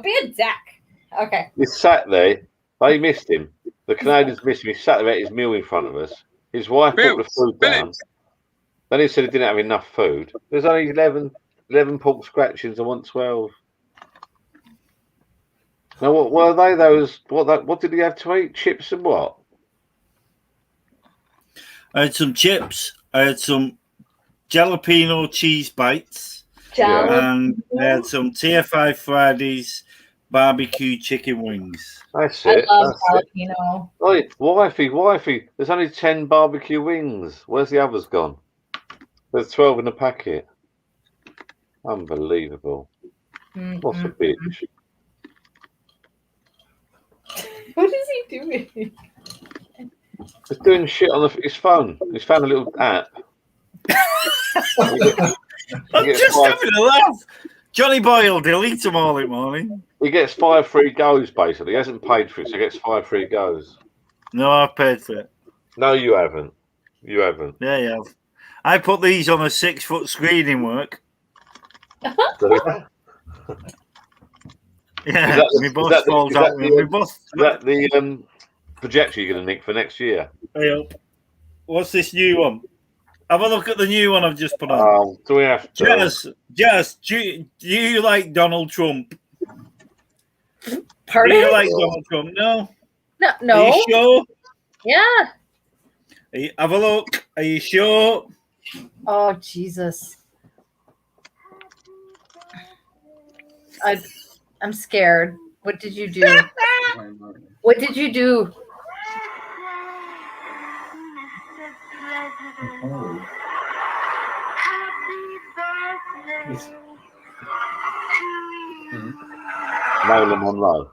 be a dick. Okay. He sat there. They missed him. The Canadians missed him. He sat there at his meal in front of us. His wife put the food down. Then he said he didn't have enough food. There's only 11 pork scratchings. I want 12. Now, what were they? Those what did he have to eat? Chips and what? I had some chips. I had some jalapeno cheese bites. And I had some TFI Fridays barbecue chicken wings. That's it. I love jalapeno. Oi, wifey, there's only 10 barbecue wings. Where's the others gone? There's 12 in the packet. Unbelievable. What's a bitch? What is he doing? He's doing shit on his phone. He's found a little app. I'm just having a laugh. Johnny Boy will delete them all in the morning. He gets 5 free goes, basically. He hasn't paid for it, so he gets 5 free goes. No, I've paid for it. No, you haven't. You haven't. Yeah, you have. I put these on a 6-foot screen in work. Yeah, my boss falls out. Is that the projector you're going to nick for next year? Hey up. What's this new one? Have a look at the new one I've just put on. Oh, do we have to? Jazz, do you like Donald Trump? Pardon? Do you like Donald Trump? No. No. Are you sure? Yeah. Have a look. Are you sure? Oh, Jesus. I'm scared. What did you do? What did you do? Marilyn Monroe.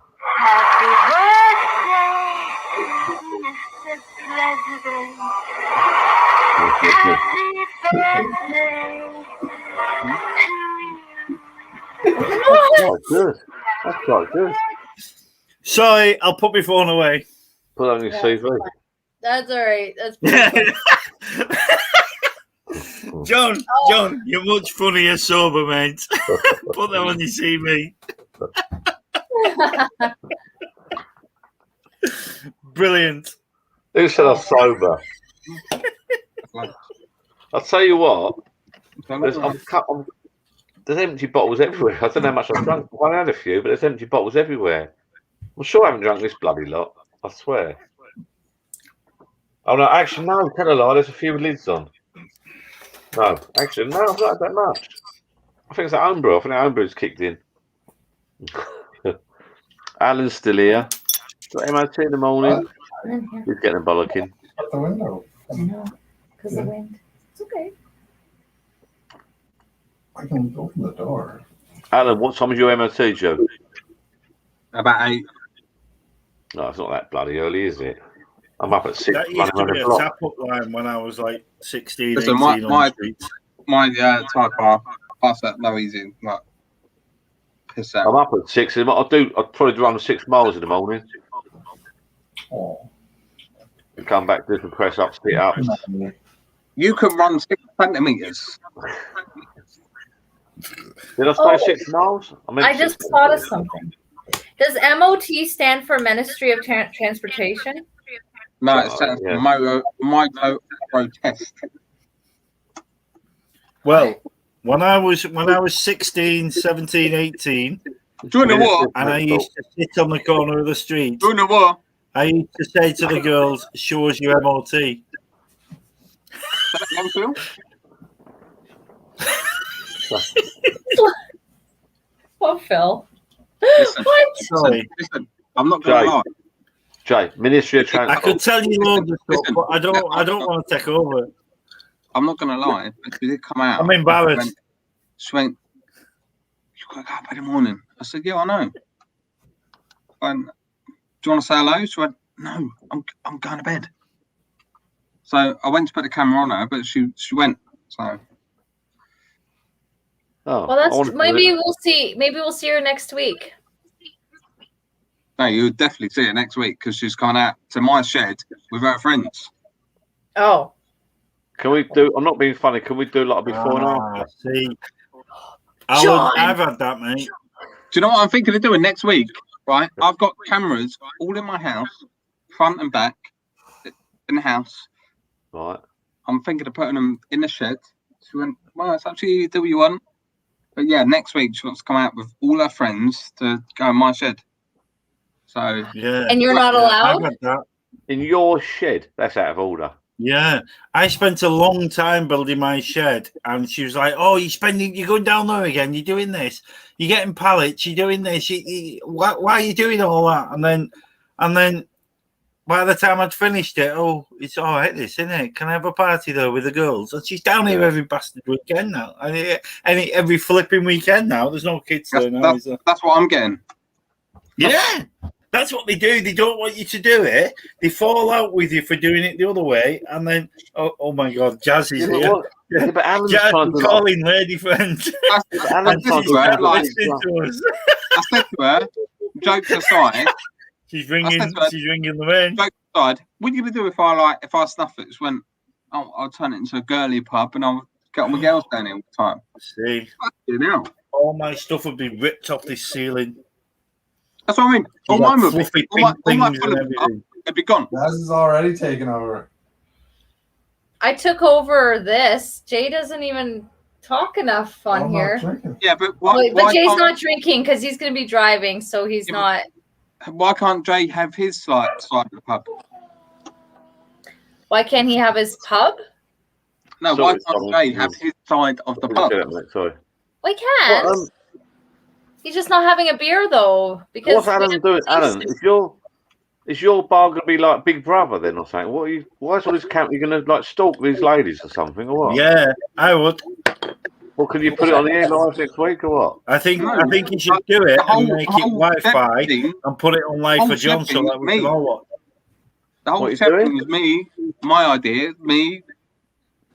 That's quite good. That's quite good. Sorry, I'll put my phone away. Put on your CV. That's all right. That's John, you're much funnier sober, mate. Put that on your CV. Brilliant. Who said I'm sober? I'll tell you what. There's empty bottles everywhere. I don't know how much I've drunk. I had a few, but there's empty bottles everywhere. I'm sure I haven't drunk this bloody lot. I swear. Oh no, actually no, tell a lie. There's a few lids on. No, actually no, I've not had that much. I think it's that homebrew. I think that homebrew's kicked in. Alan's still here. Got MOT in the morning. He's getting a bollocking. Out the window. I know, because the wind. It's okay. I can open the door. Alan, what time is your MOT, Joe? About 8. No, it's not that bloody early, is it? I'm up at 6. That used to be a tap-up line when I was like 16, Listen, 18 on the streets. my Thai bar. Pass that low easy. Like, piss out. I'm up at 6. I'd probably run 6 miles in the morning. Oh. And come back, do some press ups, sit ups. You can run 6 centimeters. Did I say 6 miles? I just thought of something. Does MOT stand for Ministry of Transportation? No, it stands for Moto Protest. Well, when I was 16, 17, 18, during the war, and I used to sit on the corner of the street. During the war, I used to say to the girls, "Show us your MOT." What, Phil? Listen, What? Listen, I'm not going to lie. Jay, Ministry of Transport. I could tell you loads of stuff, but I don't want to take over. I'm not going to lie. She did come out. I'm embarrassed. She went, "You've got to go up in the morning." I said, "Yeah, I know." And, "Do you want to say hello?" She went, "No, I'm going to bed." So I went to put the camera on her, but she went. So. Oh, well, that's maybe we'll see. Maybe we'll see her next week. No, you'll definitely see her next week because she's gone out to my shed with her friends. Oh. Can we do? I'm not being funny. Can we do like a before and after? See, I've had that, mate. Do you know what I'm thinking of doing next week? Right, I've got cameras all in my house, front and back, in the house. Right. I'm thinking of putting them in the shed. She went, "Well, it's up to you. Do what you want." But yeah, next week she wants to come out with all her friends to go in my shed. So yeah, and you're not allowed? I've had that. In your shed? That's out of order. Yeah, I spent a long time building my shed, and she was like, "Oh, you're going down there again. You're doing this. You're getting pallets. You're doing this. Why are you doing all that?" And then, by the time I'd finished it, "Oh, it's all right, this, isn't it? Can I have a party though with the girls?" And she's down here every bastard weekend now. Every flipping weekend now. There's no kids there now. That's what I'm getting. Yeah. That's what they do. They don't want you to do it. They fall out with you for doing it the other way, and then oh my God, Jazz is here. Yeah, but Alan's Jazz trying to calling lady friend. Alan's trying to I said to her, jokes aside, she's ringing the man. Jokes aside, what are you gonna do if I snuff it? Just went, "Oh, I'll turn it into a girly pub and I'll get all my girls down here all the time." See, all my stuff would be ripped off this ceiling. That's what I mean. All mine would be. All my it'd be gone. Jazz is already taken over. I took over this. Jay doesn't even talk enough on here. Yeah, but but Jay's not drinking because he's going to be driving, so he's not. Why can't Jay have his side of the pub? Why can't he have his pub? No, why can't Jay have his side of the pub? Sorry. We can't. He's just not having a beer though. Because what's Alan doing? Alan, is your bar going to be like Big Brother then or something? Why is all this camp? You're going to like stalk these ladies or something or what? Yeah, I would. Well, can you put it on the air live next week or what? I think you should do it and make it Wi-Fi and put it on live for John so that we can all watch. The whole thing was me, my idea, me.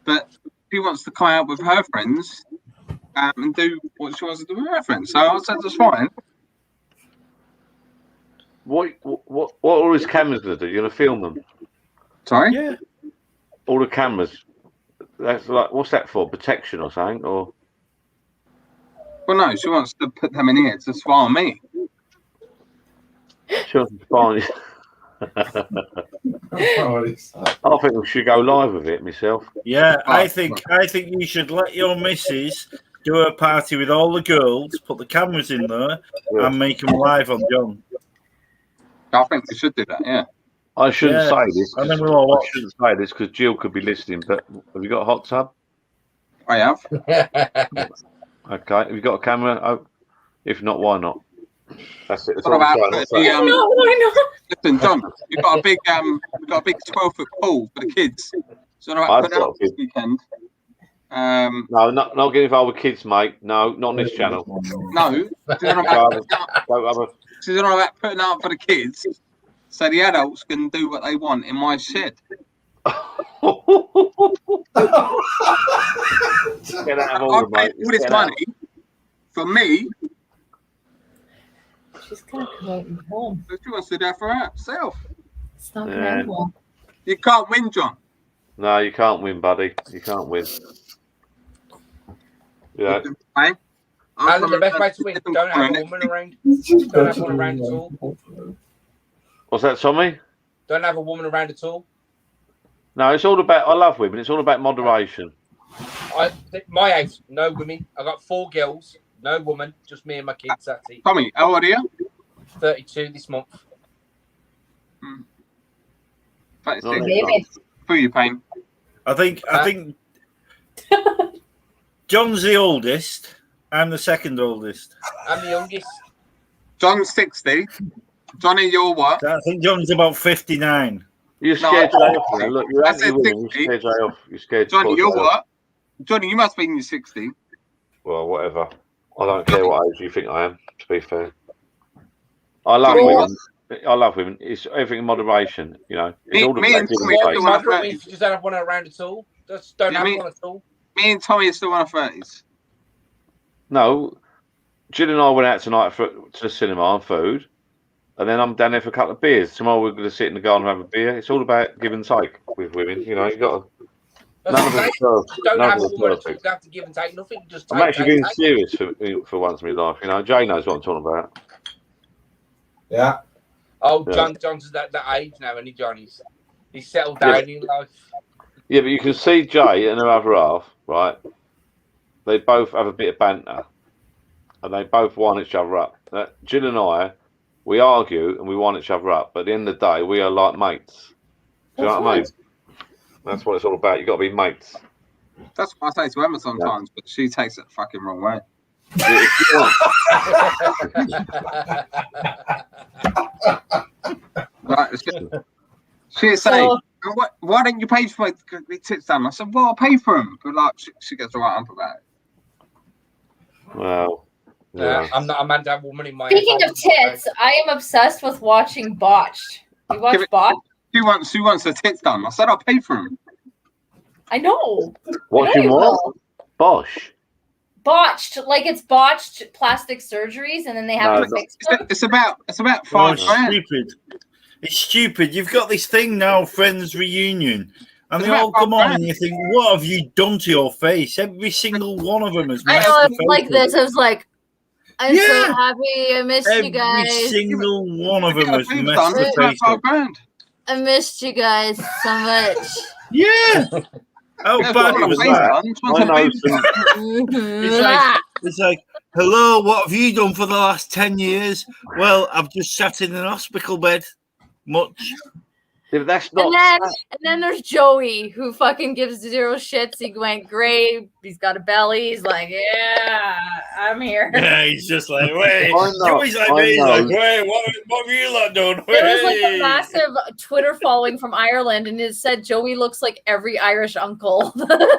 But she wants to come out with her friends. And do what she wants to do with her friends. So I said that's fine. What are all these cameras going to do? You're going to film them? Sorry? Yeah. All the cameras. That's like, what's that for? Protection or something? Or? Well, no, she wants to put them in here to spy on me. She wants to spy on you. I think we should go live with it myself. Yeah, I think you should let your missus do a party with all the girls, put the cameras in there, and make them live on John. I think we should do that, yeah. I shouldn't say this. And then we'll all watch. I shouldn't say this because Jill could be listening, but have you got a hot tub? I have. Okay. Have you got a camera? Oh, if not, why not? That's it. That's what about why not? Listen, John, we've got a big 12-foot pool for the kids. So about putting out this weekend. No, not getting involved with kids, mate. No, not on this channel. No, she's on about putting out for the kids, so the adults can do what they want in my shed. Get out of I order, paid mate. all this Get out. money for me. She's gonna come out and home. So she wants to do that for herself. It's not gonna Yeah. end well. You can't win, John. No, you can't win, buddy. You can't win. Yeah. Hey? And the best way to win, don't have a woman around. Don't have one around at all. What's that, Tommy? Don't have a woman around at all. No, it's all about. I love women. It's all about moderation. My house, no women. I got 4 girls, no woman, just me and my kids. That's it. Tommy, how old are you? 32 this month. 36. Baby. Who are you paying? I think John's the oldest. I'm the second oldest. I'm the youngest. John's 60. Johnny, you're what? I think John's about 59. You're scared Jay off, man. Look, you're I anti said women. You're 60. scared Jay off. You're scared. Johnny, Jay you're off. what? Johnny, you must be in your 60. Well, whatever. I don't care what age you think I am. To be fair, I love women. I love women. It's everything in moderation. You know, it's all me and Tommy Well, moderate me if you just don't have one around at all. Just don't have one at all. Me and Tommy are still on our 30s. No, Jill and I went out tonight to the cinema and food, and then I'm down there for a couple of beers. Tomorrow we're going to sit in the garden and have a beer. It's all about give and take with women. You know, you got to. None of them Don't none have of a them woman are at all. perfect. You have to give and take nothing. Just I'm take, actually take, being take. serious for once in my life. You know, Jay knows what I'm talking about. Yeah. Oh, Yeah. John's at that age now, and he's settled down in life. Yeah, but you can see Jay and her other half, right? They both have a bit of banter, and they both wind each other up. Jill and I, we argue and we wind each other up, but at the end of the day, we are like mates. Do you know what I mean? That's what it's all about. You got to be mates. That's what I say to Emma sometimes, but she takes it the fucking wrong way. Right, she'll say, why don't you pay for my tits down? I said, well, I'll pay for them. But like, she gets right up about it. Well, I'm not a man to have a woman in my Speaking house. of tits, I am obsessed with watching Botched. You watch Botched? She wants her tits done. I said, I'll pay for them. I know. Watching what? Bosh. Botched, like it's botched plastic surgeries, and then they have to fix them. It's about Oh, $5 it's grand. stupid. It's stupid. You've got this thing now, Friends Reunion, and It's they all about come $5 on grand. and you think, what have you done to your face? Every single one of them has I messed know, the it's face like up. this. I was like, I'm so Yeah. happy. I missed you Every guys. single one of them has Boobs messed done, the it's about face up. $5 grand. I missed you guys so much. Yeah. How Yeah, bad it's got was a face that? done, it's got some boobs done. It's like, hello, what have you done for the last 10 years? Well, I've just sat in an hospital bed. Much. Yeah, but that's And then there's Joey, who fucking gives 0 shits. He went gray. He's got a belly. He's like, yeah, I'm here. Yeah, he's just like, wait. I know, Joey's like I me. He's know. like, wait, what have you lot done? There was like Hey. a massive Twitter following from Ireland, and it said Joey looks like every Irish uncle.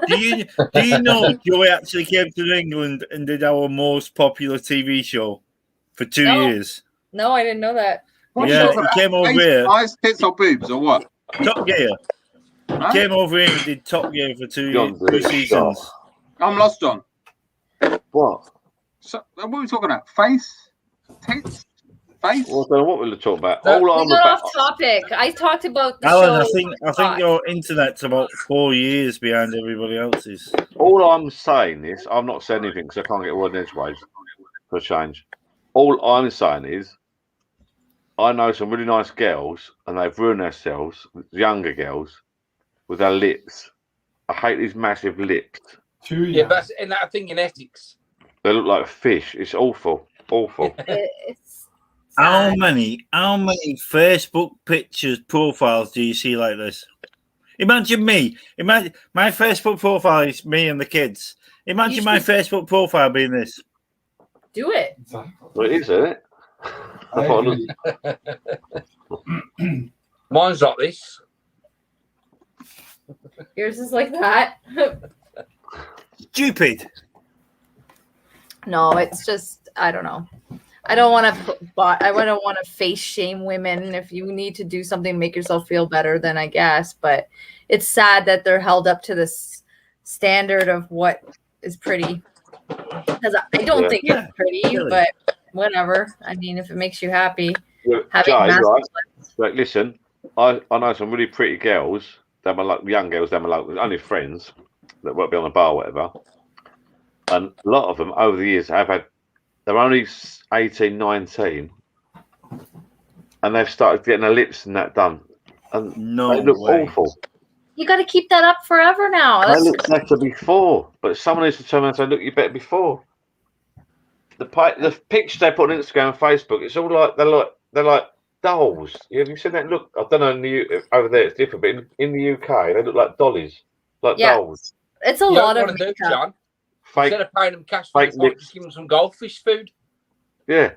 Do you know Joey actually came to England and did our most popular TV show for 2 years? No, I didn't know that. Yeah, he came over here. Eyes, tits, or boobs, or what? Top Gear. Huh? He came over here and did Top Gear for two seasons. I'm lost, John. What? So, what are we talking about? Face? Tits? Face? Well, I don't know what we're talking about. We All I'm got about. off topic. I talked about the Alan, show. I think your internet's about 4 years behind everybody else's. All I'm saying is, I'm not saying anything because I can't get a word in edgeways for a change. All I'm saying is, I know some really nice girls, and they've ruined themselves, younger girls, with their lips. I hate these massive lips. Yeah, but that's in that thing in ethics. They look like fish. It's awful. Awful. How many Facebook pictures, profiles do you see like this? Imagine me. Imagine my Facebook profile is me and the kids. Imagine my Facebook profile being this. Do it. Well, it is, isn't it? Mine's like this. Yours is like that. Stupid. No, it's just, I don't know. I don't want to face shame women. If you need to do something to make yourself feel better, then I guess. But it's sad that they're held up to this standard of what is pretty. Because I don't think it's pretty, but whatever. I mean, if it makes you happy, having Jay, massive right, listen, I know some really pretty girls. They're my young girls. They're my only friends that won't be on a bar, or whatever. And a lot of them over the years have had. They're only 18, 19, and they've started getting their lips and that done, and they look awful. You got to keep that up forever now. They look better before, but someone needs to turn around and say, "Look, you better before." The pictures they put on Instagram and Facebook, it's all like they're like dolls. Have you seen that? Look, I don't know over there it's different, but in the UK they look like dollies, like dolls. It's a lot of makeup. John. Fake, instead of paying them cash for the just give them some goldfish food. Yeah,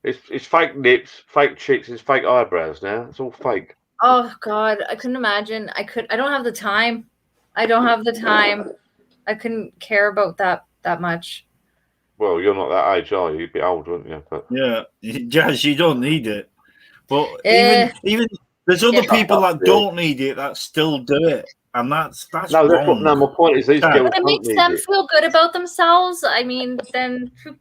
it's fake lips, fake cheeks, it's fake eyebrows now. It's all fake. Oh God, I couldn't imagine. I don't have the time. I don't have the time. I couldn't care about that much. Well, you're not that age, are you? You'd be old, wouldn't you? But... Yeah, Jazz, you don't need it. But even there's other people that don't need it that still do it, and that's no. Wrong. My point is these girls But it makes them feel good about themselves. I mean, then who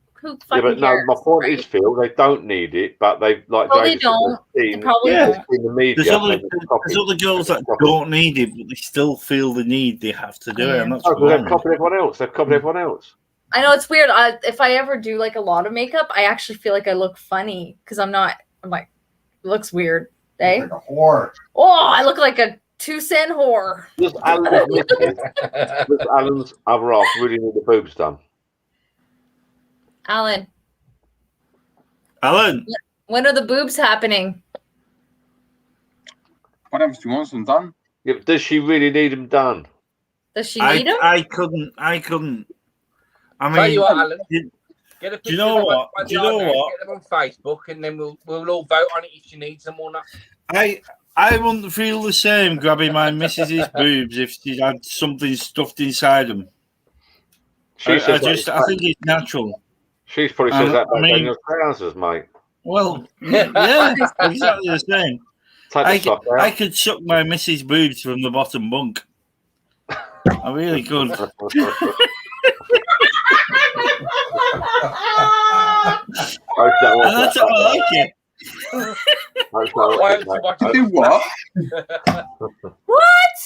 fucking cares? No, my point is, Phil, they don't need it, but they like. Well, they don't. They probably don't. In the media, there's other girls that don't need it, but they still feel the need. They have to do it, and that's they've copied everyone else. They've copied everyone else. I know it's weird. If I ever do like a lot of makeup, I actually feel like I look funny because I'm like, it looks weird. Eh? Like a whore. Oh, I look like a 2-cent whore. Does Alan's other half really need the boobs done? Alan. When are the boobs happening? Whatever she wants them done. Yeah, but does she really need them done? Does she need them? I couldn't. I mean, Tell you what, Alan. Get a do you know what? Do you know what? Get them on Facebook, and then we'll all vote on it if she needs them or not. I wouldn't feel the same grabbing my missus's boobs if she had something stuffed inside them. I think it's natural. She's probably says that back in your trousers, mate. Well, yeah, exactly the same. I could suck my missus' boobs from the bottom bunk. I really could. And that's how I like it. Do what? What?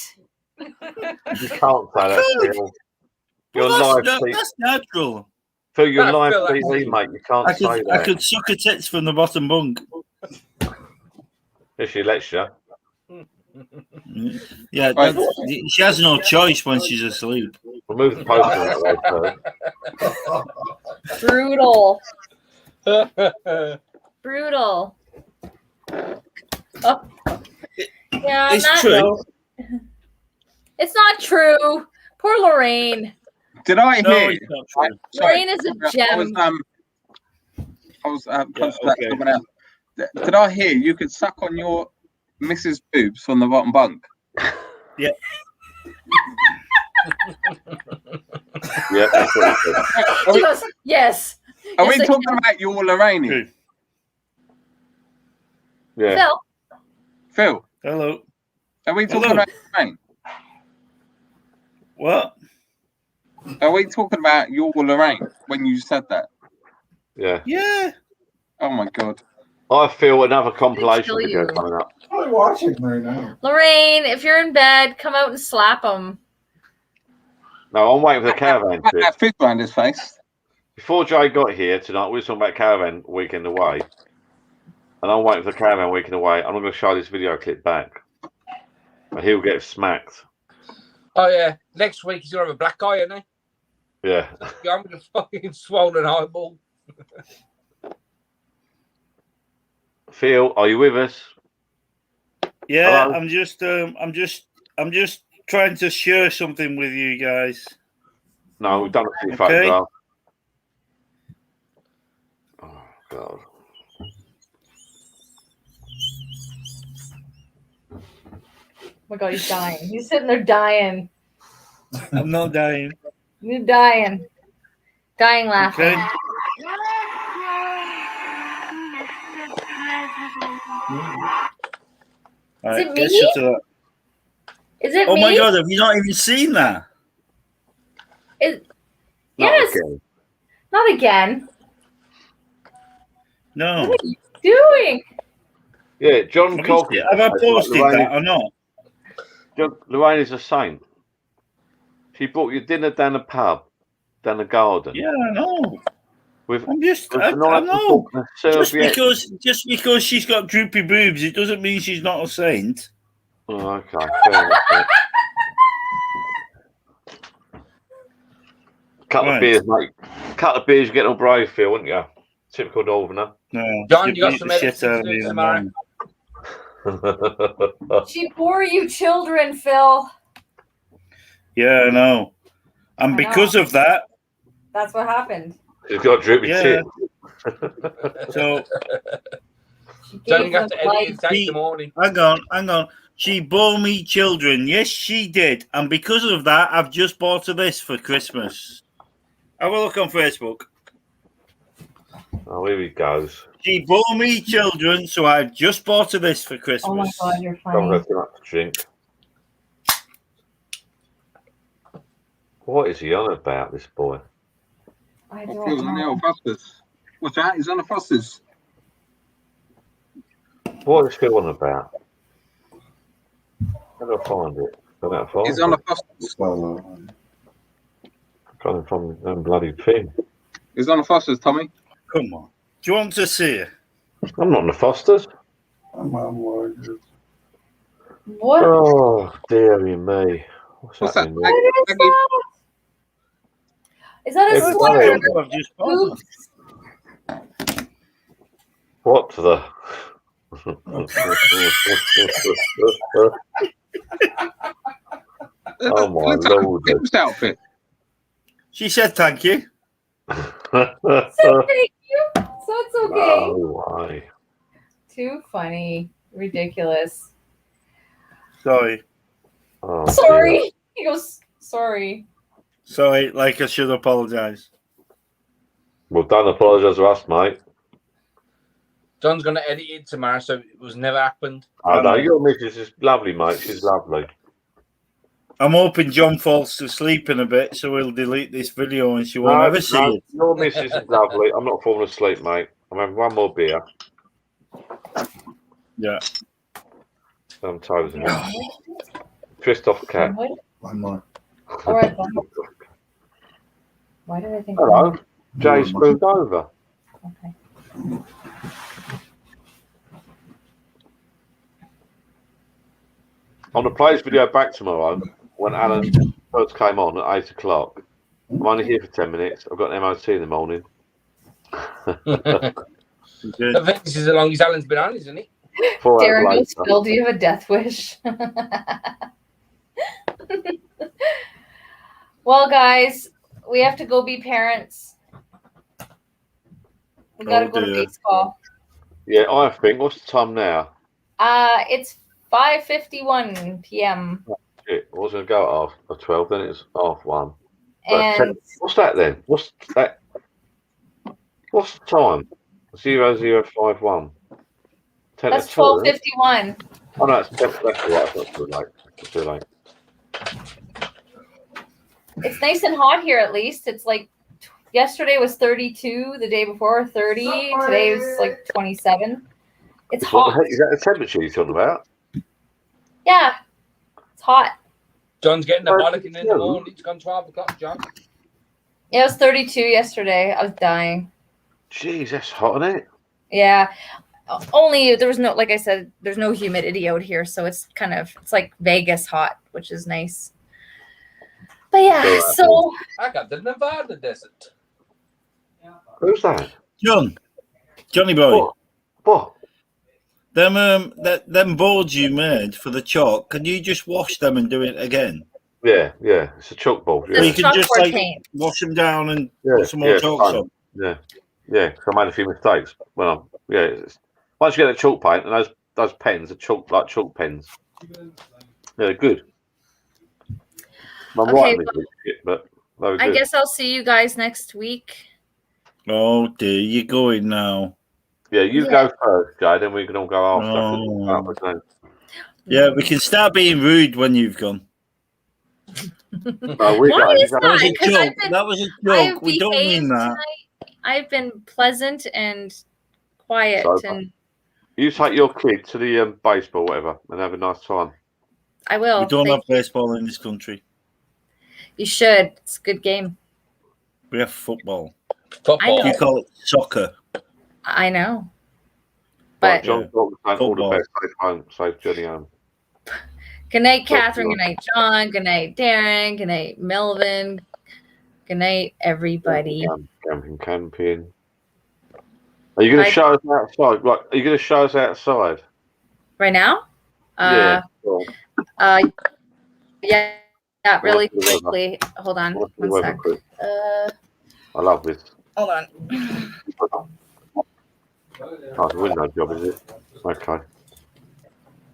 You can't say that. You're live. That's natural. Phil, you're live TV, mate. You can't say that. I could suck her tits from the bottom bunk. If she lets you. Yeah, she has no choice when she's asleep. We'll move the poster that way, Brutal. Brutal. Oh. Yeah, it's true. It's not true. Poor Lorraine. Did I hear? Lorraine is a gem. I was close to that someone else. Did I hear you could suck on your Mrs. boobs from the bottom bunk? Yeah. Yeah, that's what She goes, yes. Are we talking about your Lorraine? Yeah. Phil. Hello. Are we talking about Lorraine? What? Are we talking about your Lorraine when you said that? Yeah. Yeah. Oh my God. I feel another compilation video coming up. I'm watching right now. Lorraine, if you're in bed, come out and slap him. No, I'm waiting for the caravan trip. That fizz around his face. Before Jay got here tonight, we were talking about caravan weekend away. And I'm waiting for the caravan weekend away. I'm going to show this video clip back. And he'll get smacked. Oh, yeah. Next week he's going to have a black eye, isn't he? Yeah. I'm with a fucking swollen eyeball. Phil, are you with us? Yeah, Hello? I'm just trying to share something with you guys. No, we've done a few Okay. photographs. Oh God. Oh my God, he's dying. He's sitting there dying. I'm not dying. You're dying. Dying laughing. Okay. Is it get me? shut to that. Is it Oh me? my god, have you not even seen that? Yes. again. Not again. No. What are you doing? Yeah, John Have Cog. I posted that or not? Lorraine is a saint. She brought you dinner down the pub, down the garden. Yeah, I know. With, I'm just, with I a nice know. and Just serviette. because she's got droopy boobs, it doesn't mean she's not a saint. Oh, okay, fair enough. Mate. Couple of beers, mate. Couple of beers, you get all brave, Phil, wouldn't you? Typical Northerner. No, John, you got some edits to do tomorrow. She bore you children, Phil. Yeah, I know. And I because know. of that, That's what happened. She's got droopy tits. So John, you have to edit it, take the morning. Hang on. She bore me children. Yes, she did. And because of that, I've just bought her this for Christmas. Have a look on Facebook. Oh, here he goes. She bore me children, so I just bought her this for Christmas. Oh my god, you're Don't funny. have to drink. What is he on about, this boy? I Phil's don't on the know. old Fosters. What's that? He's on the Fosters. What is Phil on about? How do I find it? He's on the Fosters. Coming from the bloody thing. He's on the Fosters, Tommy. Come on. Do you want to see her? I'm not on the Fosters. What? Oh, dearie me. What's that? happening? What is that? Is that a Everybody- sweater? I've just bought her. What the? Oh my lord. Whose outfit? She said thank you. Thank you. So it's okay. No way. Too funny. Ridiculous. Sorry. Oh, Sorry. dear. He goes, sorry. Sorry, like I should apologise. Well, don't apologise to us, mate. John's going to edit it tomorrow, so it was never happened. Oh, no, your missus is lovely, mate. She's lovely. I'm hoping John falls to sleep in a bit, so we'll delete this video and she won't ever see it. Your missus is lovely. I'm not falling asleep, mate. I'm having one more beer. Yeah. I'm toasting it. Twist off cat. One more. All right, bye. Why did I think? Hello. Jay's moved over. Okay. On the plays video back tomorrow, when Alan first came on at 8 o'clock, I'm only here for 10 minutes. I've got an MOT in the morning. I think this is as long as Alan's been on, isn't he? 4 hours Darren later. goes, Phil, do you have a death wish? Well, guys, we have to go be parents. We gotta go to dear. baseball. Yeah, I think. What's the time now? It's 5:51 p.m. Shit, I was going to go at 12, then it's 1:30. And What's that then? What's that? What's the time? 0051. 10 that's to 2, isn't it? 12:51. Oh no, it's 10. That's all right. It's not too late. It's too late. It's nice and hot here. At least it's like yesterday was 32. The day before 30. Today was like 27. It's What the hot. heck is that the temperature you're talking about? Yeah, it's hot. John's getting the bollocking in the morning. It's gone 12 o'clock, John. Yeah, it was 32 yesterday. I was dying. Jeez, that's hot, isn't it? Yeah. Only there was no, like I said, there's no humidity out here, so it's kind of, it's like Vegas hot, which is nice. But yeah, so I got the Nevada desert. Who's that? Johnny boy. What? Them boards you made for the chalk, can you just wash them and do it again? Yeah, it's a chalkboard. So Yeah. you can just like wash them down and put some more chalk fine. on. Yeah. 'Cause I made a few mistakes. Well, once you get the chalk paint and those pens are chalk pens. Yeah, they're good. I'm Okay, right, but they were I good. guess I'll see you guys next week. Oh dear, you're going now. Yeah, you Yeah. go first, Jay, then we can all go after. Oh. Yeah, we can start being rude when you've gone. Oh, we're Why going. is That was that? a 'Cause joke. That was a joke. I've We don't mean behaved that. tonight. I've been pleasant and quiet, So, and you take your kid to the baseball, whatever, and have a nice time. I will. We don't Thank have baseball in this country. you. Should. It's a good game. We have football. I know. You call it soccer. I know. Right, But John Dalton saying all the Football. best. Safe home, safe journey home. good night, Catherine. Good night, John. Good night, Darren. Good night, Melvin. Good night, everybody. Camping. Are you going to Bye. show us outside? Right, are you going to show us outside? Right now? Yeah. Cool. Yeah, really What's the weather? quickly. Hold on What's the one weather, sec. Chris? I love this. Hold on. Oh, it's a window job, is it? Okay.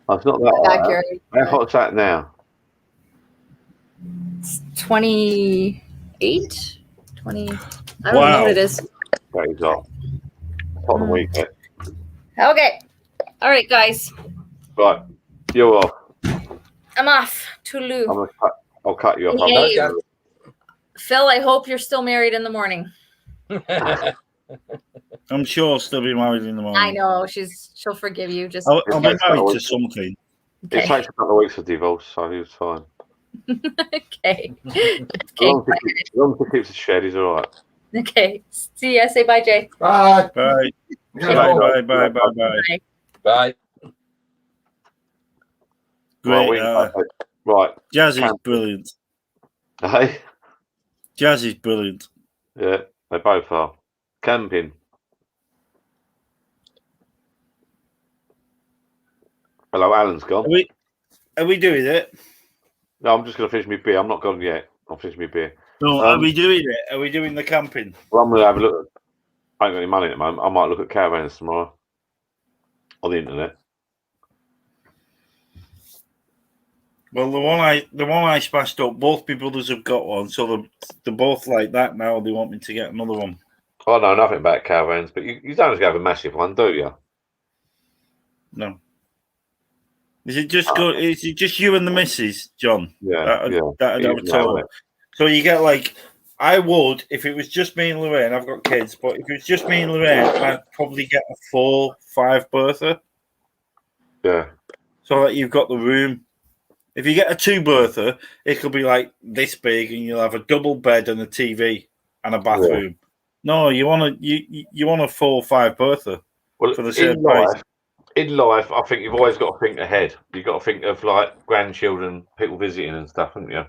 Oh, it's not that hot. Backyard. How hot's that now? 28? 20. I don't know what it is. That is hot. Hot on the weekend. Okay. All right, guys. Right, you're off. I'm off. Toodaloo. I'll cut you off. Hey, Phil, I hope you're still married in the morning. I'm sure I'll still be married in the morning. I know she'll forgive you. Just I'll be married to something. It takes a couple of weeks to divorce, so he was fine. Okay. As long as he keeps the shed, he's all right. Okay. See ya. Say bye, Jay. Bye. Bye. Bye. Bye. Bye. Great. Right. Jazz is brilliant. Hey? Jazz is brilliant. Yeah, they both are. Camping. Hello, Alan's gone. Are we doing it? No, I'm just going to finish my beer. I'm not gone yet. I'll finish my beer. No, are we doing it? Are we doing the camping? Well, I'm going to have a look. I ain't got any money at the moment. I might look at caravans tomorrow on the internet. Well, the one I smashed up, both my brothers have got one, so they're both like that now. They want me to get another one. I know nothing about caravans, but you don't have to have a massive one, do you? No. Is it just Is it just you and the missus, John? Yeah, That total. So you get like, I would if it was just me and Lorraine. I've got kids, but if it was just me and Lorraine, I'd probably get a 4-5 berther. Yeah. So that you've got the room. If you get a 2-berther, it could be like this big, and you'll have a double bed and a TV and a bathroom. Yeah. No, you want a 4-5 berther for the same price. In life, I think you've always got to think ahead. You've got to think of like grandchildren, people visiting and stuff, haven't you?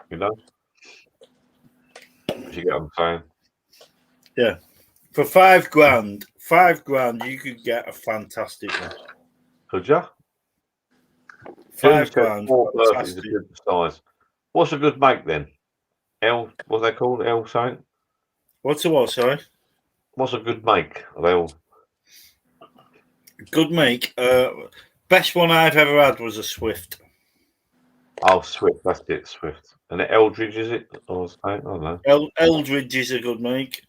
You know? Do you get what I'm saying? Yeah. For $5,000, you could get a fantastic one. Could you? £5. Is a good size. What's a good make then? What's they called? L something? What's a what, sorry? What's a good make of L? Good make. Best one I've ever had was a Swift. Oh, Swift. That's it, Swift. And the Eldridge, is it? Or I don't know. Eldridge is a good make.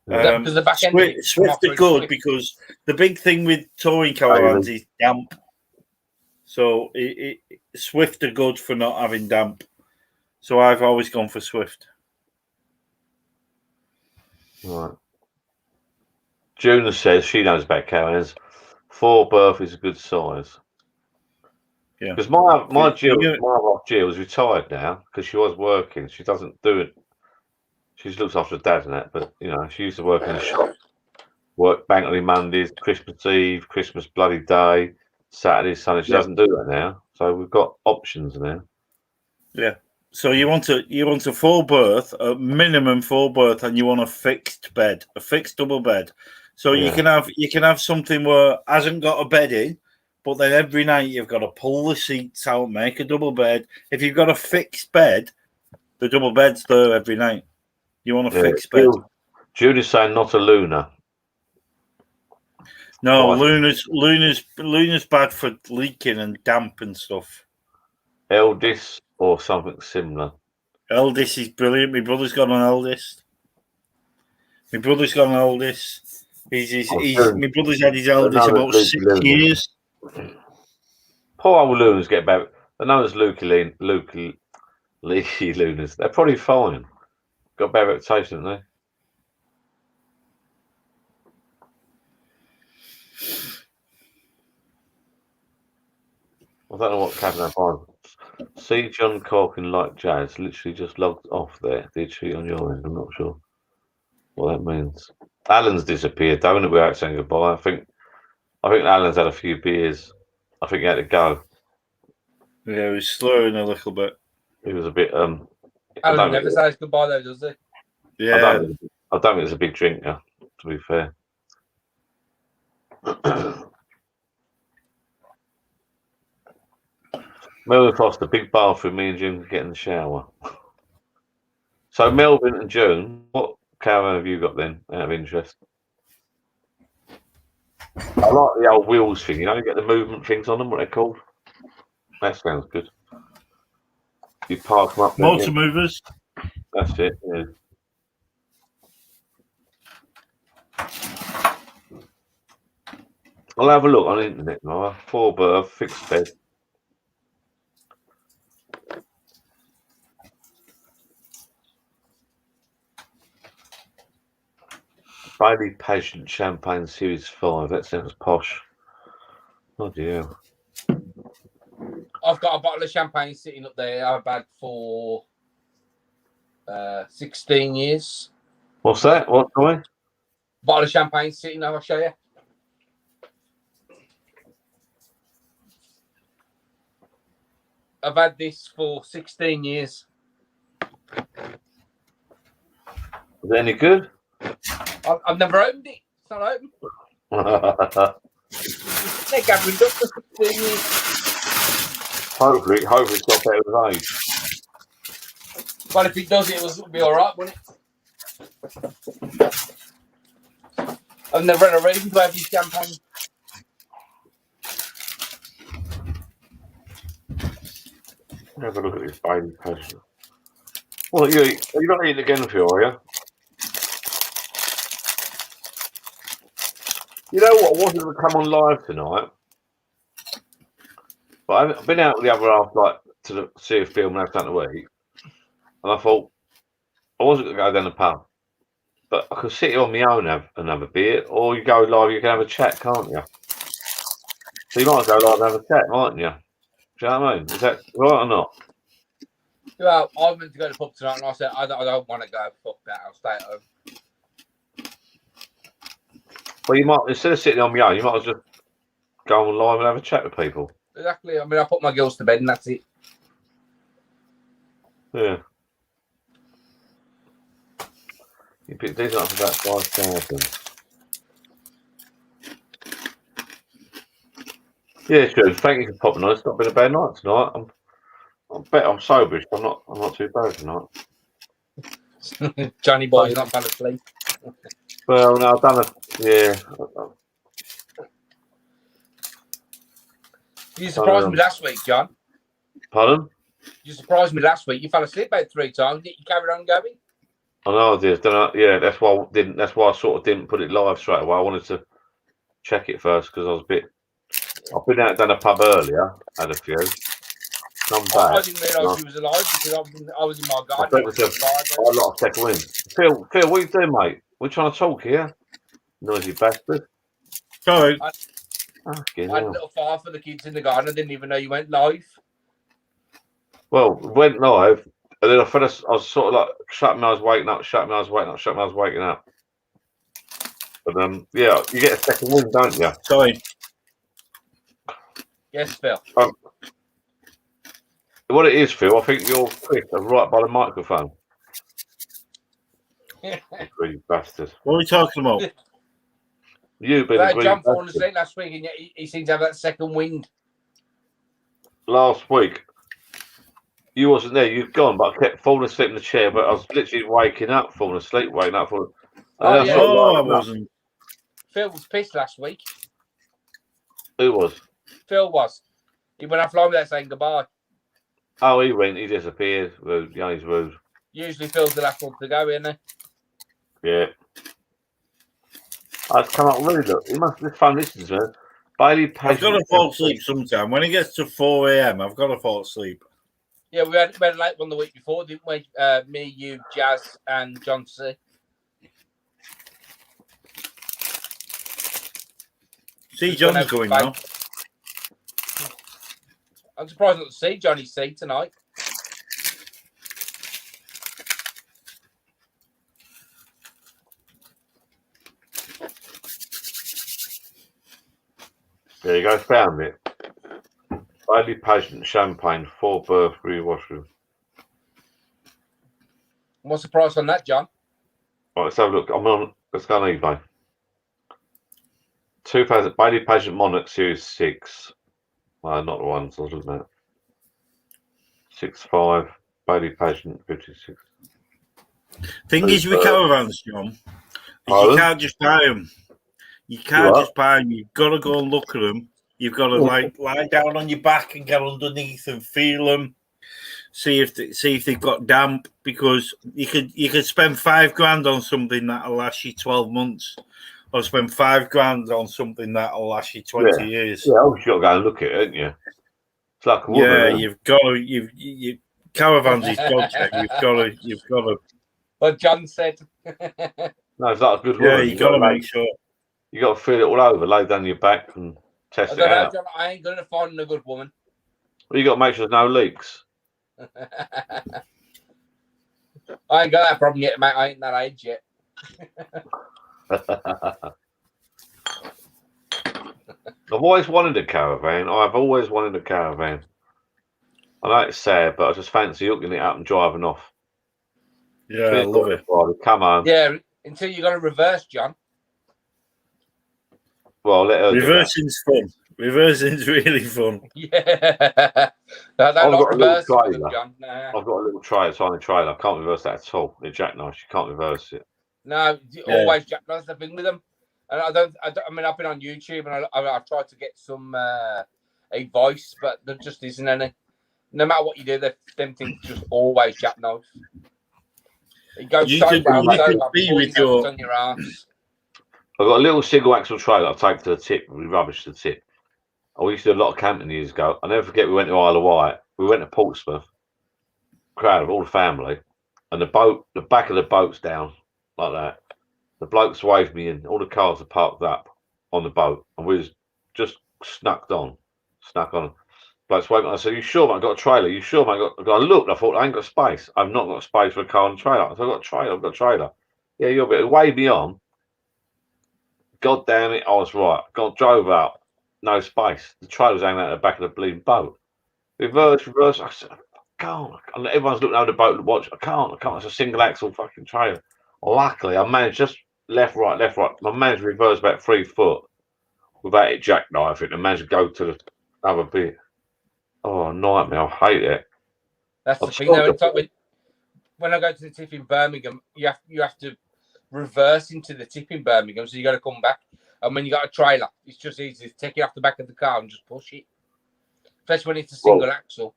Swift are good because the big thing with touring caravans is damp. So Swift are good for not having damp. So I've always gone for Swift. Right. Juna says she knows about caravans. 4-berth is a good size. Yeah. Because my wife Jill is retired now because she was working. She doesn't do it. She just looks after her dad and that. But you know, she used to work in the shop. Work bank holiday Mondays, Christmas Eve, Christmas bloody day, Saturday, Sunday. She doesn't do that now. So we've got options now. Yeah. So you want a 4-berth, a minimum 4-berth, and you want a fixed bed, a fixed double bed. So you can have something where hasn't got a bed in, but then every night you've got to pull the seats out, make a double bed. If you've got a fixed bed, the double bed's there every night. You want a fixed bed. Judy's saying not a Luna. No, Luna's bad for leaking and damp and stuff. Eldest or something similar. Eldest is brilliant. My brother's got an eldest. My brother's had his eldest about 6 years. Poor old Lunars get about. They're known as leaky Lunars. They're probably fine. Got a bad reputation, haven't they? I don't know what Caravanning finds. See John Corkin like jazz. Literally just logged off there. Did she on your end? I'm not sure what that means. Alan's disappeared. Don't know without saying goodbye. I think Alan's had a few beers. I think he had to go. Yeah, he was slurring a little bit. He was a bit. Alan never says goodbye though, does he? Yeah. I don't think he's a big drinker. To be fair. Melvin Foster, big bathroom. Me and June can get in the shower. So Melvin and June, what caravan have you got then? Out of interest. I like the old wheels thing. You know, you get the movement things on them. What they're called? That sounds good. You park them up. Motor movers. That's it. Yeah. I'll have a look on the internet now. 4 berth, fixed bed. Bailey Patient Champagne Series 5. That sounds posh. Oh dear. I've got a bottle of champagne sitting up there I've had for 16 years. What's that? What toy? Bottle of champagne sitting, I'll show you. I've had this for 16 years. Is it any good? I've never opened it. It's not open. They're gathering up for 16 years. Hopefully it's got better with age. Well, if it does, it'll be all right, won't it? I've never had a reason to have this champagne. Have a look at this Bailey Patient. Well, you're not eating again, Phil, are you? You know what? I wanted to come on live tonight, but I've been out with the other half, like to see a film and have something to eat, and I thought I wasn't going to go down the pub, but I could sit here on my own and have a beer, or you go live, you can have a chat, can't you? So you might go live and have a chat, mightn't you? Do you know what I mean? Is that right or not? Well, I went to go to the pub tonight, and I said I don't want to go. Fuck that. I'll stay at home. Well, you might, instead of sitting on my own, you might as well just go on live and have a chat with people. Exactly. I mean, I put my girls to bed, and that's it. Yeah. You picked these up for about 5,000. Yeah, sure. Thank you for popping on. It's not been a bad night tonight. I'm soberish. I'm not too bad tonight. Johnny boy's not bad asleep. Well, no, I've done yeah. You surprised me last week, John. Pardon? You surprised me last week. You fell asleep about 3 times. Did you carry on going? I know I did. Yeah, that's why I didn't. That's why I sort of didn't put it live straight away. I wanted to check it first because I was a bit. I've been out down a pub earlier. Had a few. Come back. I didn't realise he was alive because I was in my garden. I had a lot of second wind. Phil, what are you doing, mate? We're trying to talk here. Noisy bastard. Sorry. I had a little fire for the kids in the garden. I didn't even know you went live. Well, went live, and then I was sort of like shutting me. I was waking up, shutting me. I was waking up, shutting me. I was waking up. But yeah, you get a second wind, don't you? Sorry. Yes, Phil. What it is, Phil, I think you're quick and right by the microphone. Greedy bastard. What are we talking about? You've been a greedy John falling bastard. asleep last week, and yet he seems to have that second wind. Last week, you wasn't there. You'd gone, but I kept falling asleep in the chair. But I was literally waking up, falling asleep, waking up. Oh, yeah. I wasn't. Phil was pissed last week. Who was? Phil was. He went offline without saying goodbye. Oh, he went. He disappeared. Yeah, he's rude. Usually Phil's the last one to go, isn't he? Yeah. I cannot read it. You must be fun listening to it. Bailey I've got to Patient. fall asleep sometime. When it gets to 4 a.m., I've got to fall asleep. Yeah, we had a late one the week before, didn't we? Me, you, Jazz, and John C. See, John's going now. I'm surprised not to see Johnny C tonight. There you go, found it. Bailey Patient Champagne, 4 birthday washroom. What's the price on that, John? Right, let's have a look. Let's go on eBay. 2000 Bailey Patient Monarch Series 6. Well, not the ones I was looking at. 6.5. Bailey Patient 56. Thing is with caravans, John, is you can't just buy them. You can't just buy them. You've got to go and look at them. You've got to lie down on your back and get underneath and feel them. See if they've got damp, because you could spend $5,000 on something that'll last you 12 months, or spend $5,000 on something that'll last you 20 years. Yeah, obviously you've got to go and look at it, haven't you? It's like a woman. Yeah, you've got to. Caravans is God check. You've got to. What John said. No, it's like a good woman. Yeah, you got to make sure. You got to feel it all over, lay down your back and test it out. John, I ain't going to find a good woman. Well, you got to make sure there's no leaks. I ain't got that problem yet, mate. I ain't that age yet. I've always wanted a caravan. I've always wanted a caravan. I know it's sad, but I just fancy hooking it up and driving off. Yeah, I love it. Come on. Yeah, until you got to reverse, John. Well, let her reversing's fun. Reversing's really fun. Yeah. I've got a little trailer. John. Nah. I've got a little tiny trailer. I can't reverse that at all. The jackknife, you can't reverse it. No, always jackknife. That's the thing with them. And I mean, I've been on YouTube and I've tried to get some advice, but there just isn't any. No matter what you do, them things just always jackknife. It goes You so could down, be with your on your ass. I've got a little single axle trailer I take to the tip, with rubbish to the tip. We used to do a lot of camping years ago. I'll never forget, we went to Isle of Wight. We went to Portsmouth, crowd of all the family, and the back of the boat's down like that. The blokes waved me in. All the cars are parked up on the boat, and we was just snuck on. Blokes waved. I said, "You sure, mate? I've got a trailer. You sure, mate? I looked. I thought I ain't got space. I've not got space for a car and a trailer. I said, I've got a trailer. I've got a trailer. Yeah, you're a bit. Waved me on. God damn it, I was right. Drove up. No space. The trailer was hanging out the back of the bleeding boat. Reverse. I said, I can't. And everyone's looking over the boat to watch. I can't. It's a single axle fucking trailer. Luckily, I managed just left, right. I managed to reverse about 3 foot without it jackknifing and managed to go to the other bit. Oh, nightmare. I hate it. That's the thing, though. It's like when I go to the tip in Birmingham, you have to reverse into the tip in Birmingham, so you got to come back. And when you got a trailer, it's just easy to take it off the back of the car and just push it. Especially when it's a single axle.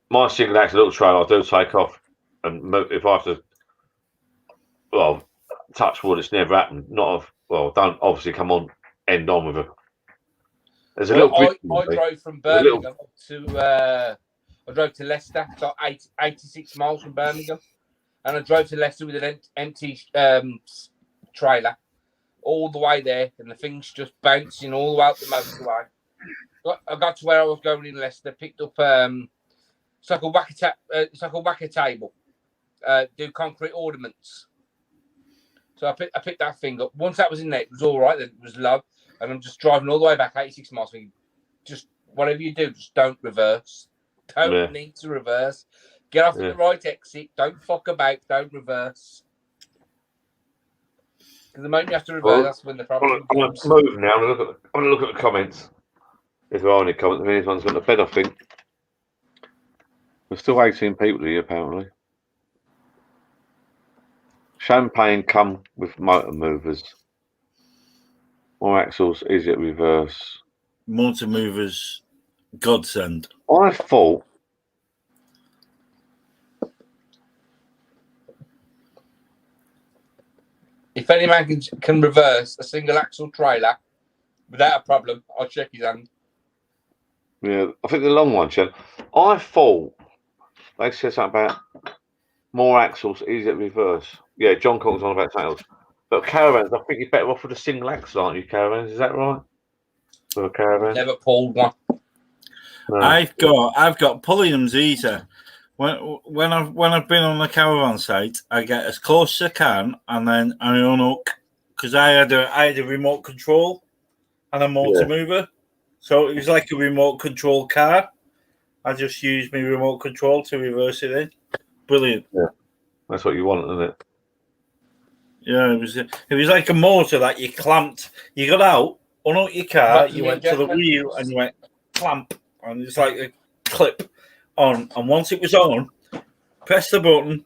My single axle little trailer, I do take off, and move, if I have to, touch wood, it's never happened. Don't obviously come on end on with a. There's a little. I drove from Birmingham to. I drove to Leicester, so 86 miles from Birmingham, and I drove to Leicester with an empty trailer all the way there, and the thing's just bouncing all the way up the motorway. I got to where I was going in Leicester, picked up it's like a whacker table, do concrete ornaments. So I picked that thing up. Once that was in there, it was all right. Then it was low, and I'm just driving all the way back 86 miles. Thinking, just whatever you do, just don't reverse. Don't need to reverse. Get off the right exit. Don't fuck about. Don't reverse. Because the moment you have to reverse, that's when the problem comes. I'm going to move now. I'm going to look at the comments. If there are any comments, I mean, this one's got the bed, I think. There's still 18 people here, apparently. Champagne come with motor movers. More axles, easy to reverse. Motor movers, godsend. I thought If any man can reverse a single axle trailer without a problem, I'll check his hand. Yeah, I think the long one, Chen. I thought they said something about more axles, easier to reverse. Yeah, John Conk's on about something else. But caravans, I think you're better off with a single axle, aren't you, caravans? Is that right? For a caravan? Never pulled one. No. I've got pulling them's easier. When I've been on the caravan site, I get as close as I can, and then I unhook because I had a remote control and a motor mover, so it was like a remote control car. I just used my remote control to reverse it in. Brilliant. Yeah, that's what you want, isn't it? Yeah, it was like a motor that you clamped. You got out, unhooked your car, you went to the wheel, and you went clamp, and it's like a clip on. And once it was on, press the button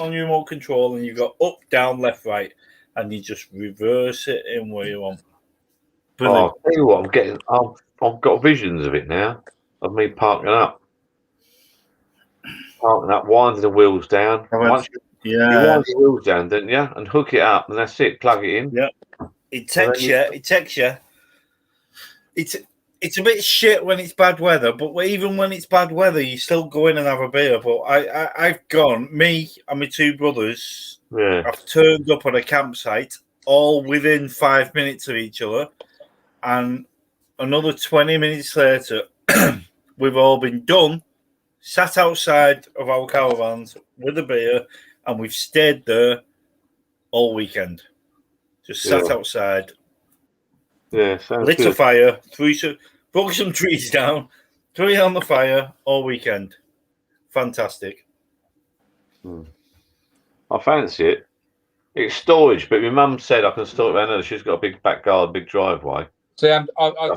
on your remote control, and you got up, down, left, right, and you just reverse it in where you want. Brilliant. Oh, I'll tell you what, I've got visions of it now, of me parking up, winding the wheels down. Once you wind the wheels down, didn't you? And hook it up, and that's it. Plug it in. Yeah. It takes you. It's a bit shit when it's bad weather, but even when it's bad weather, you still go in and have a beer. But I've gone, me and my two brothers, I've turned up at a campsite, all within 5 minutes of each other, and another 20 minutes later, we've all been done, sat outside of our caravans with a beer, and we've stayed there all weekend. Just sat outside. Yeah, sounds lit good. a fire, broke some trees down, threw it on the fire all weekend. Fantastic. I fancy it. It's storage, but my mum said I can store it around there. She's got a big back garden, big driveway. See, I'd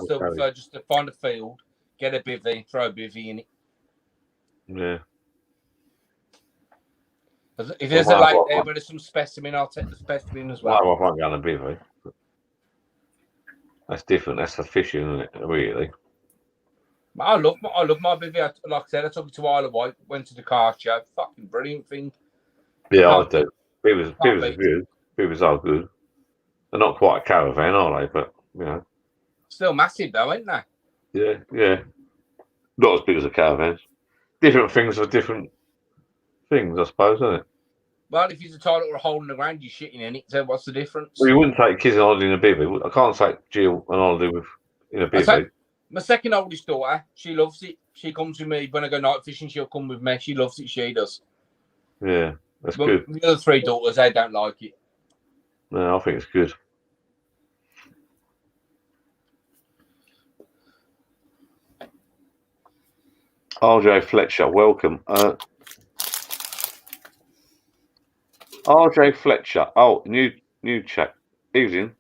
still prefer just to find a field, get a bivvy, throw a bivvy in it. Yeah. If there's a lake there where there's some specimen, I'll take the specimen as well. No, I won't go on a bivvy. That's different. That's for fishing, isn't it? Really. I love my bivvy. Like I said, I took it to Isle of Wight, went to the car show. Fucking brilliant thing. Yeah, I do. Bivvies are good. They're not quite a caravan, are they? But you know, still massive though, ain't they? Yeah. Not as big as a caravan. Different things for different things, I suppose, isn't it? Well, if you're a toilet or a hole in the ground, you're shitting in it. So what's the difference? Well, you wouldn't take kids on holiday in a bivvy. I can't take Jill on holiday in a bivvy. My second oldest daughter, she loves it. She comes with me when I go night fishing. She'll come with me. She loves it. She does. Yeah, that's good. The other three daughters, they don't like it. No, I think it's good. RJ Fletcher, welcome. RJ Fletcher. Oh, new chat. Evening.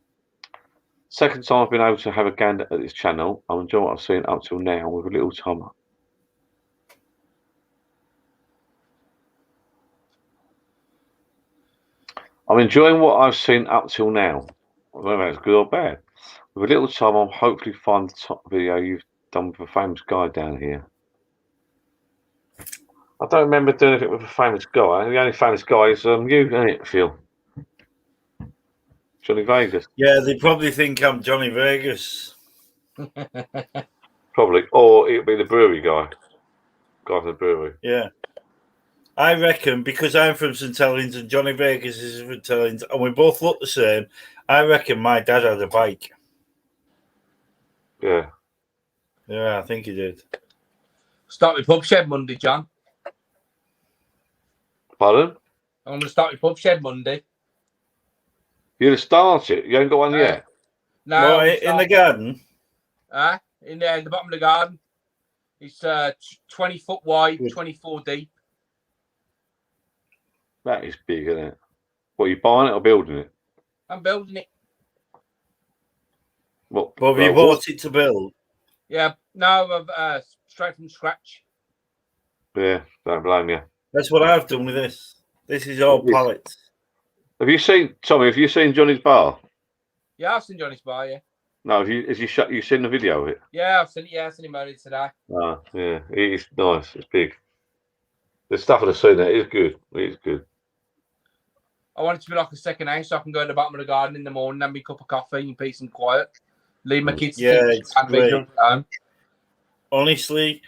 Second time I've been able to have a gander at this channel. I'm enjoying what I've seen up till now with a little time. I'm enjoying what I've seen up till now. I don't know if it's good or bad. With a little time, I'll hopefully find the top video you've done with a famous guy down here. I don't remember doing anything with a famous guy. The only famous guy is you, isn't it, Phil? Johnny Vegas. Yeah, they probably think I'm Johnny Vegas. Probably. Or it'll be the brewery guy. Guy from the brewery. Yeah. I reckon because I'm from St Helens and Johnny Vegas is from St Helens and we both look the same, I reckon my dad had a bike. Yeah. Yeah, I think he did. Start with Pub Shed Monday, John. Pardon? I'm going to start with Pub Shed Monday. You're going to start it? You ain't got one yet? No. Well, in the garden? In the bottom of the garden. It's 20 foot wide, 24 deep. That is big, isn't it? What, are you buying it or building it? I'm building it. What? Well, have you bought it to build? Yeah, no, I've straight from scratch. Yeah, don't blame you. That's what I've done with this. This is all pallets. Have you seen, Tommy, have you seen Johnny's bar? Yeah, I've seen Johnny's bar, yeah. No, you seen the video of it? Yeah, I've seen it, I've seen him earlier today. Oh, yeah, it's nice, it's big. The stuff I've seen there is good. It is good. I want it to be like a second house, so I can go to the bottom of the garden in the morning, have my cup of coffee in peace and quiet. Leave my kids to teach and bedroom alone. Honestly,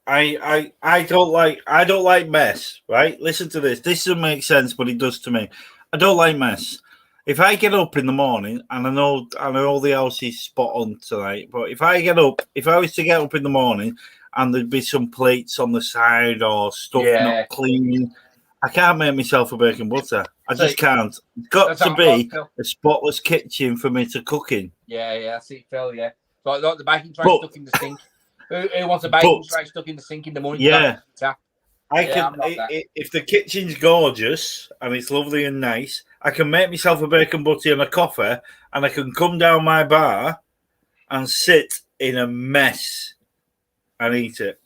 I don't like mess, right? Listen to this. This doesn't make sense, but it does to me. I don't like mess. If I get up in the morning, and I know the house is spot on tonight, but if I was to get up in the morning and there'd be some plates on the side or stuff not clean, I can't make myself a bacon butter. I just can't. It's got to be a spotless kitchen for me to cook in. Yeah, I see it, Phil. Yeah, like the baking tray stuck in the sink. Who wants a baking tray stuck in the sink in the morning? Yeah, I can. If the kitchen's gorgeous and it's lovely and nice, I can make myself a bacon butty and a coffee, and I can come down my bar and sit in a mess and eat it.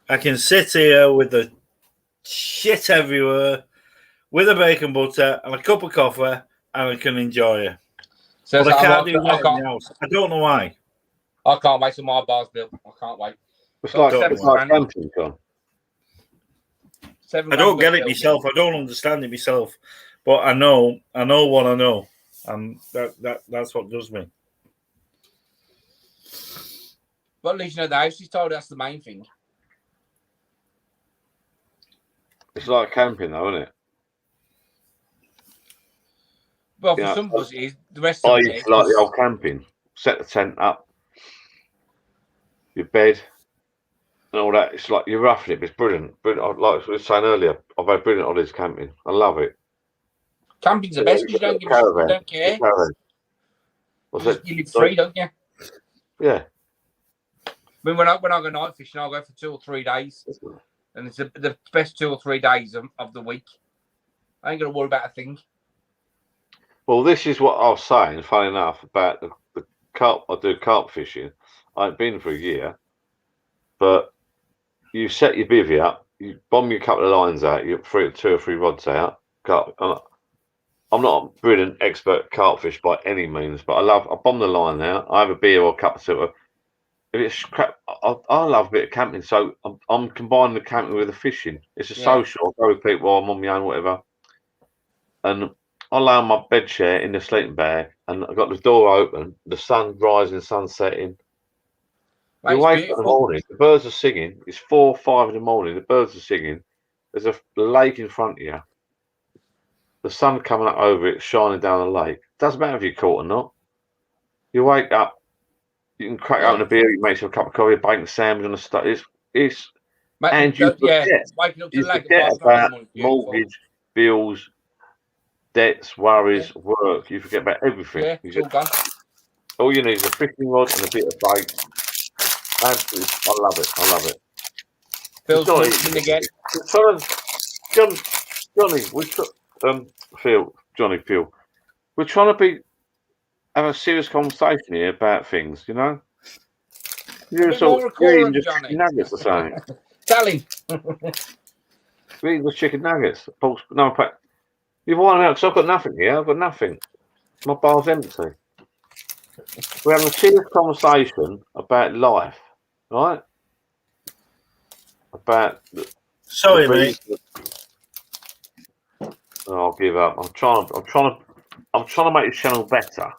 I can sit here with the shit everywhere, with a bacon butter and a cup of coffee, and I can enjoy it. So but I can't do that in the house. I don't know why. I can't wait till my bar's built. I can't wait. It's like camping, John. I don't get it myself. I don't understand it myself, but I know what I know, and that's what does me. But at least you know the house is told. That's the main thing. It's like camping, though, isn't it? Well, for some of us, it is. The rest of it, it's like the old camping. Set the tent up, your bed, and all that. It's like you're roughing it, but it's brilliant. Like I was saying earlier, I've had brilliant holidays camping. I love it. Camping's the best because you don't care. You live free, don't you? Yeah. I mean, when I go night fishing, I'll go for 2 or 3 days. And it's the best 2 or 3 days of the week. I ain't going to worry about a thing. Well, this is what I was saying, funny enough, about the carp. I do carp fishing. I ain't been for a year. But you set your bivvy up, you bomb your couple of lines out, you put 2 or 3 rods out. I'm not a brilliant expert carp fish by any means, but I bomb the line out. I have a beer or a cup of silver. If it's crap, I love a bit of camping, so I'm combining the camping with the fishing. It's a social. I go with people while I'm on my own, whatever. And I lay on my bed chair in the sleeping bag, and I've got the door open, the sun rising, sun setting. You wake up in the morning, the birds are singing. It's 4 or 5 in the morning, the birds are singing. There's a lake in front of you. The sun coming up over it, shining down the lake. Doesn't matter if you're caught or not. You wake up. You can crack open a beer, you make yourself a cup of coffee, a bacon sandwich on the stuff. And you forget about mortgage, bills, debts, worries, work. You forget about everything. Yeah, it's all gone. All you need is a fishing rod and a bit of bait. Absolutely, I love it. I love it. Phil's munching again. Phil, we're trying to have a serious conversation here about things, you know. You're eating just chicken nuggets or something. Tell him. We're eating the chicken nuggets. No, you've worn out because I've got nothing here. I've got nothing. My bar's empty. We're having a serious conversation about life, right? About sorry, mate. I'll give up. I'm trying to make the channel better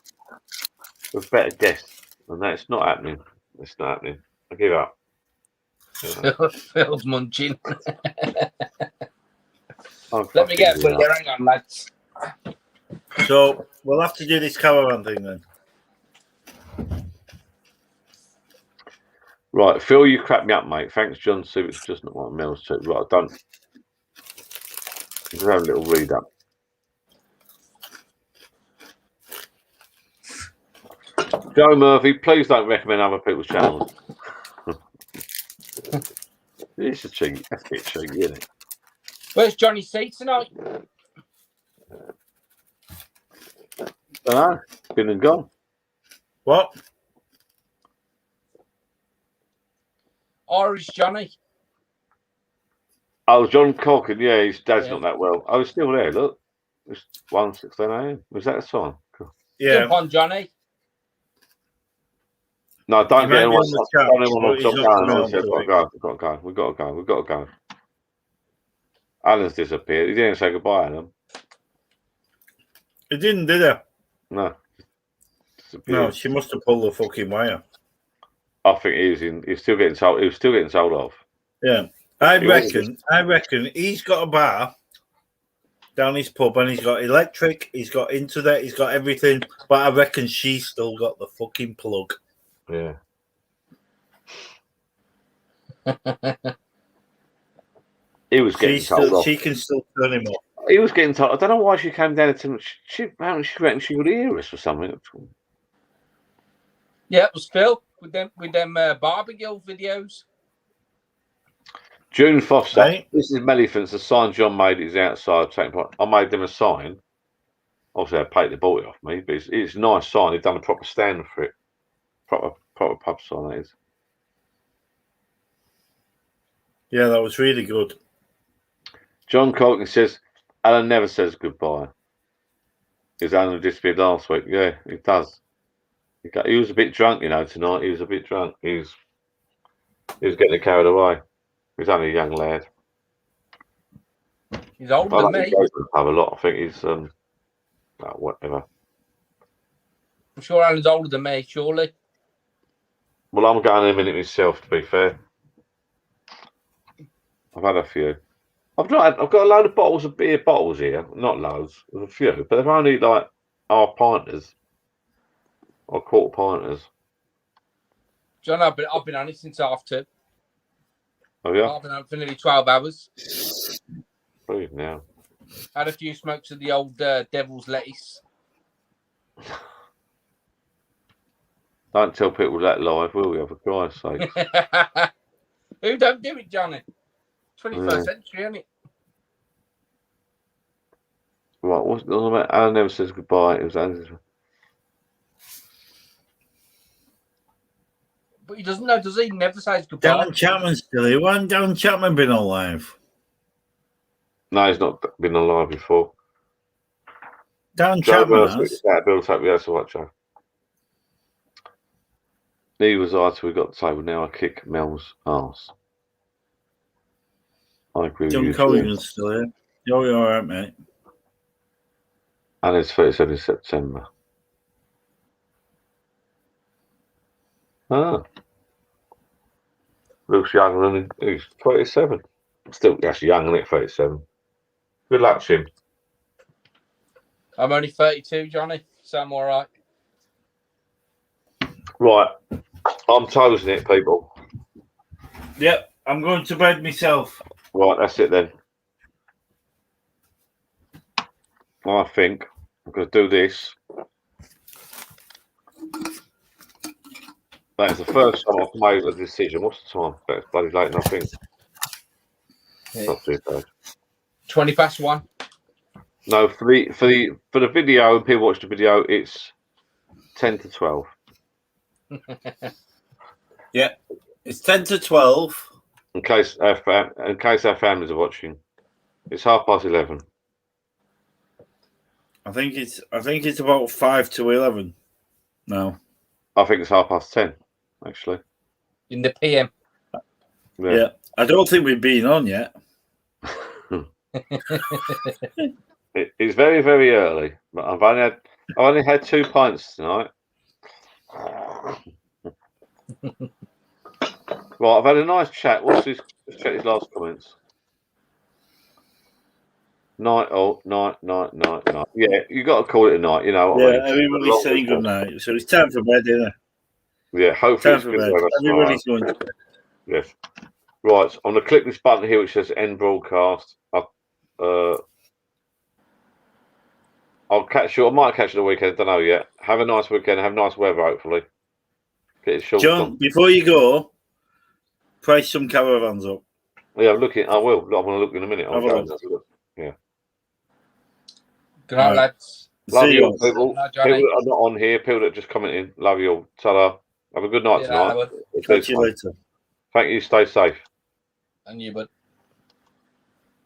with better guests, and that's not happening. It's not happening. I give up. Phil's munching. Let me get a there. Hang on, lads. So we'll have to do this caravan thing then. Right, Phil, you cracked me up, mate. Thanks, John. See, it's just not what Mel's said. Right, I don't. Just have a little read up. Joe Murphy, please don't recommend other people's channels. It's a cheat. That's a bit cheeky, isn't it? Where's Johnny C tonight? I don't know. Been and gone. What? Irish Johnny. Oh, John Corkin. Yeah, his dad's not that well. I was still there. Look, it's 1:16 a.m. Was that a sign? Cool. Yeah. Jump on, Johnny. No, don't get anyone. We've got to go. We've got to go. Alan's disappeared. He didn't say goodbye, Alan. He didn't, did he? No. No, she must have pulled the fucking wire. I think he's still getting told. He was still getting told off. Yeah, I reckon he's got a bar down his pub, and he's got electric, he's got internet, he's got everything. But I reckon she's still got the fucking plug. Yeah. He was getting told off. She can still turn him off. He was getting told. I don't know why she came down to him. She reckon she would hear us or something. Yeah, it was Phil with them barbecue videos. June Foster, this is Melephants. The sign John made is outside. I made them a sign. Obviously, I paid the bought it off me, but it's a nice sign. They've done a proper stand for it. Proper pub sign, that is. Yeah, that was really good. John Colkin says, Alan never says goodbye. His Alan disappeared last week. Yeah, he does. He was a bit drunk, tonight. He was a bit drunk. He was getting carried away. He's only a young lad. He's older than me. He goes to the pub a lot. I think he's whatever. I'm sure Alan's older than me, surely. Well, I'm going in a minute myself, to be fair. I've had a few. I've got a load of bottles of beer bottles here. Not loads, there's a few, but they're only like half pinters or quarter pinters. John, I've been on it since 2:30. Oh yeah. I've been on it for nearly 12 hours. Breathe now. Had a few smokes of the old devil's lettuce. Don't tell people that live, will we? For Christ's sake. Who don't do it, Johnny? 21st century, isn't it? Right, what's the other about? Alan never says goodbye. It was But he doesn't know, does he? He never says goodbye. Darren Chapman's still here. Why hasn't Darren Chapman been alive? No, he's not been alive before. Darren Chapman has. That's what, Joe. He was I till we got the table. Now I kick Mel's arse. I agree with you. John Collins still here. You're all right, mate. And it's 37 in September. Ah. Looks younger than he's 27. Still, that's young, isn't it? 37. Good luck, Jim. I'm only 32, Johnny, so I'm all right. Right. I'm toasting it, people. Yep, I'm going to bed myself. Right, that's it then. I think I'm going to do this. That is the first time I've made a decision. What's the time? That's bloody late enough, I think. Not too bad. 1:20. No, for the video, and people watch the video, it's 10 to 12. Yeah, it's 10 to 12. In case our families are watching, it's 11:30. I think it's about 5 to 11. No, I think it's 10:30. Actually, in the PM. Yeah, I don't think we've been on yet. It's very, very early, but I've only had 2 pints tonight. Right, I've had a nice chat. Let's check his last comments. Night. Yeah, you got to call it a night. You know what I mean? Everybody's saying good night. So it's time for bed, isn't it? Yeah, hopefully time for bed. Everybody's going to bed. Yes. Right, I'm going to click this button here which says end broadcast. I'll catch you. I might catch you the weekend. I don't know yet. Have a nice weekend. Have nice weather, hopefully. Get it short. John, before you go, price some caravans up. Yeah, I'm looking. I will. I'm going to look in a minute. Yeah. Good night, lads. Love you all, people. People that are not on here, people that are just commenting. Love you all. Ta-da. Have a good night tonight. Catch you later. Thank you. Stay safe. And you, bud.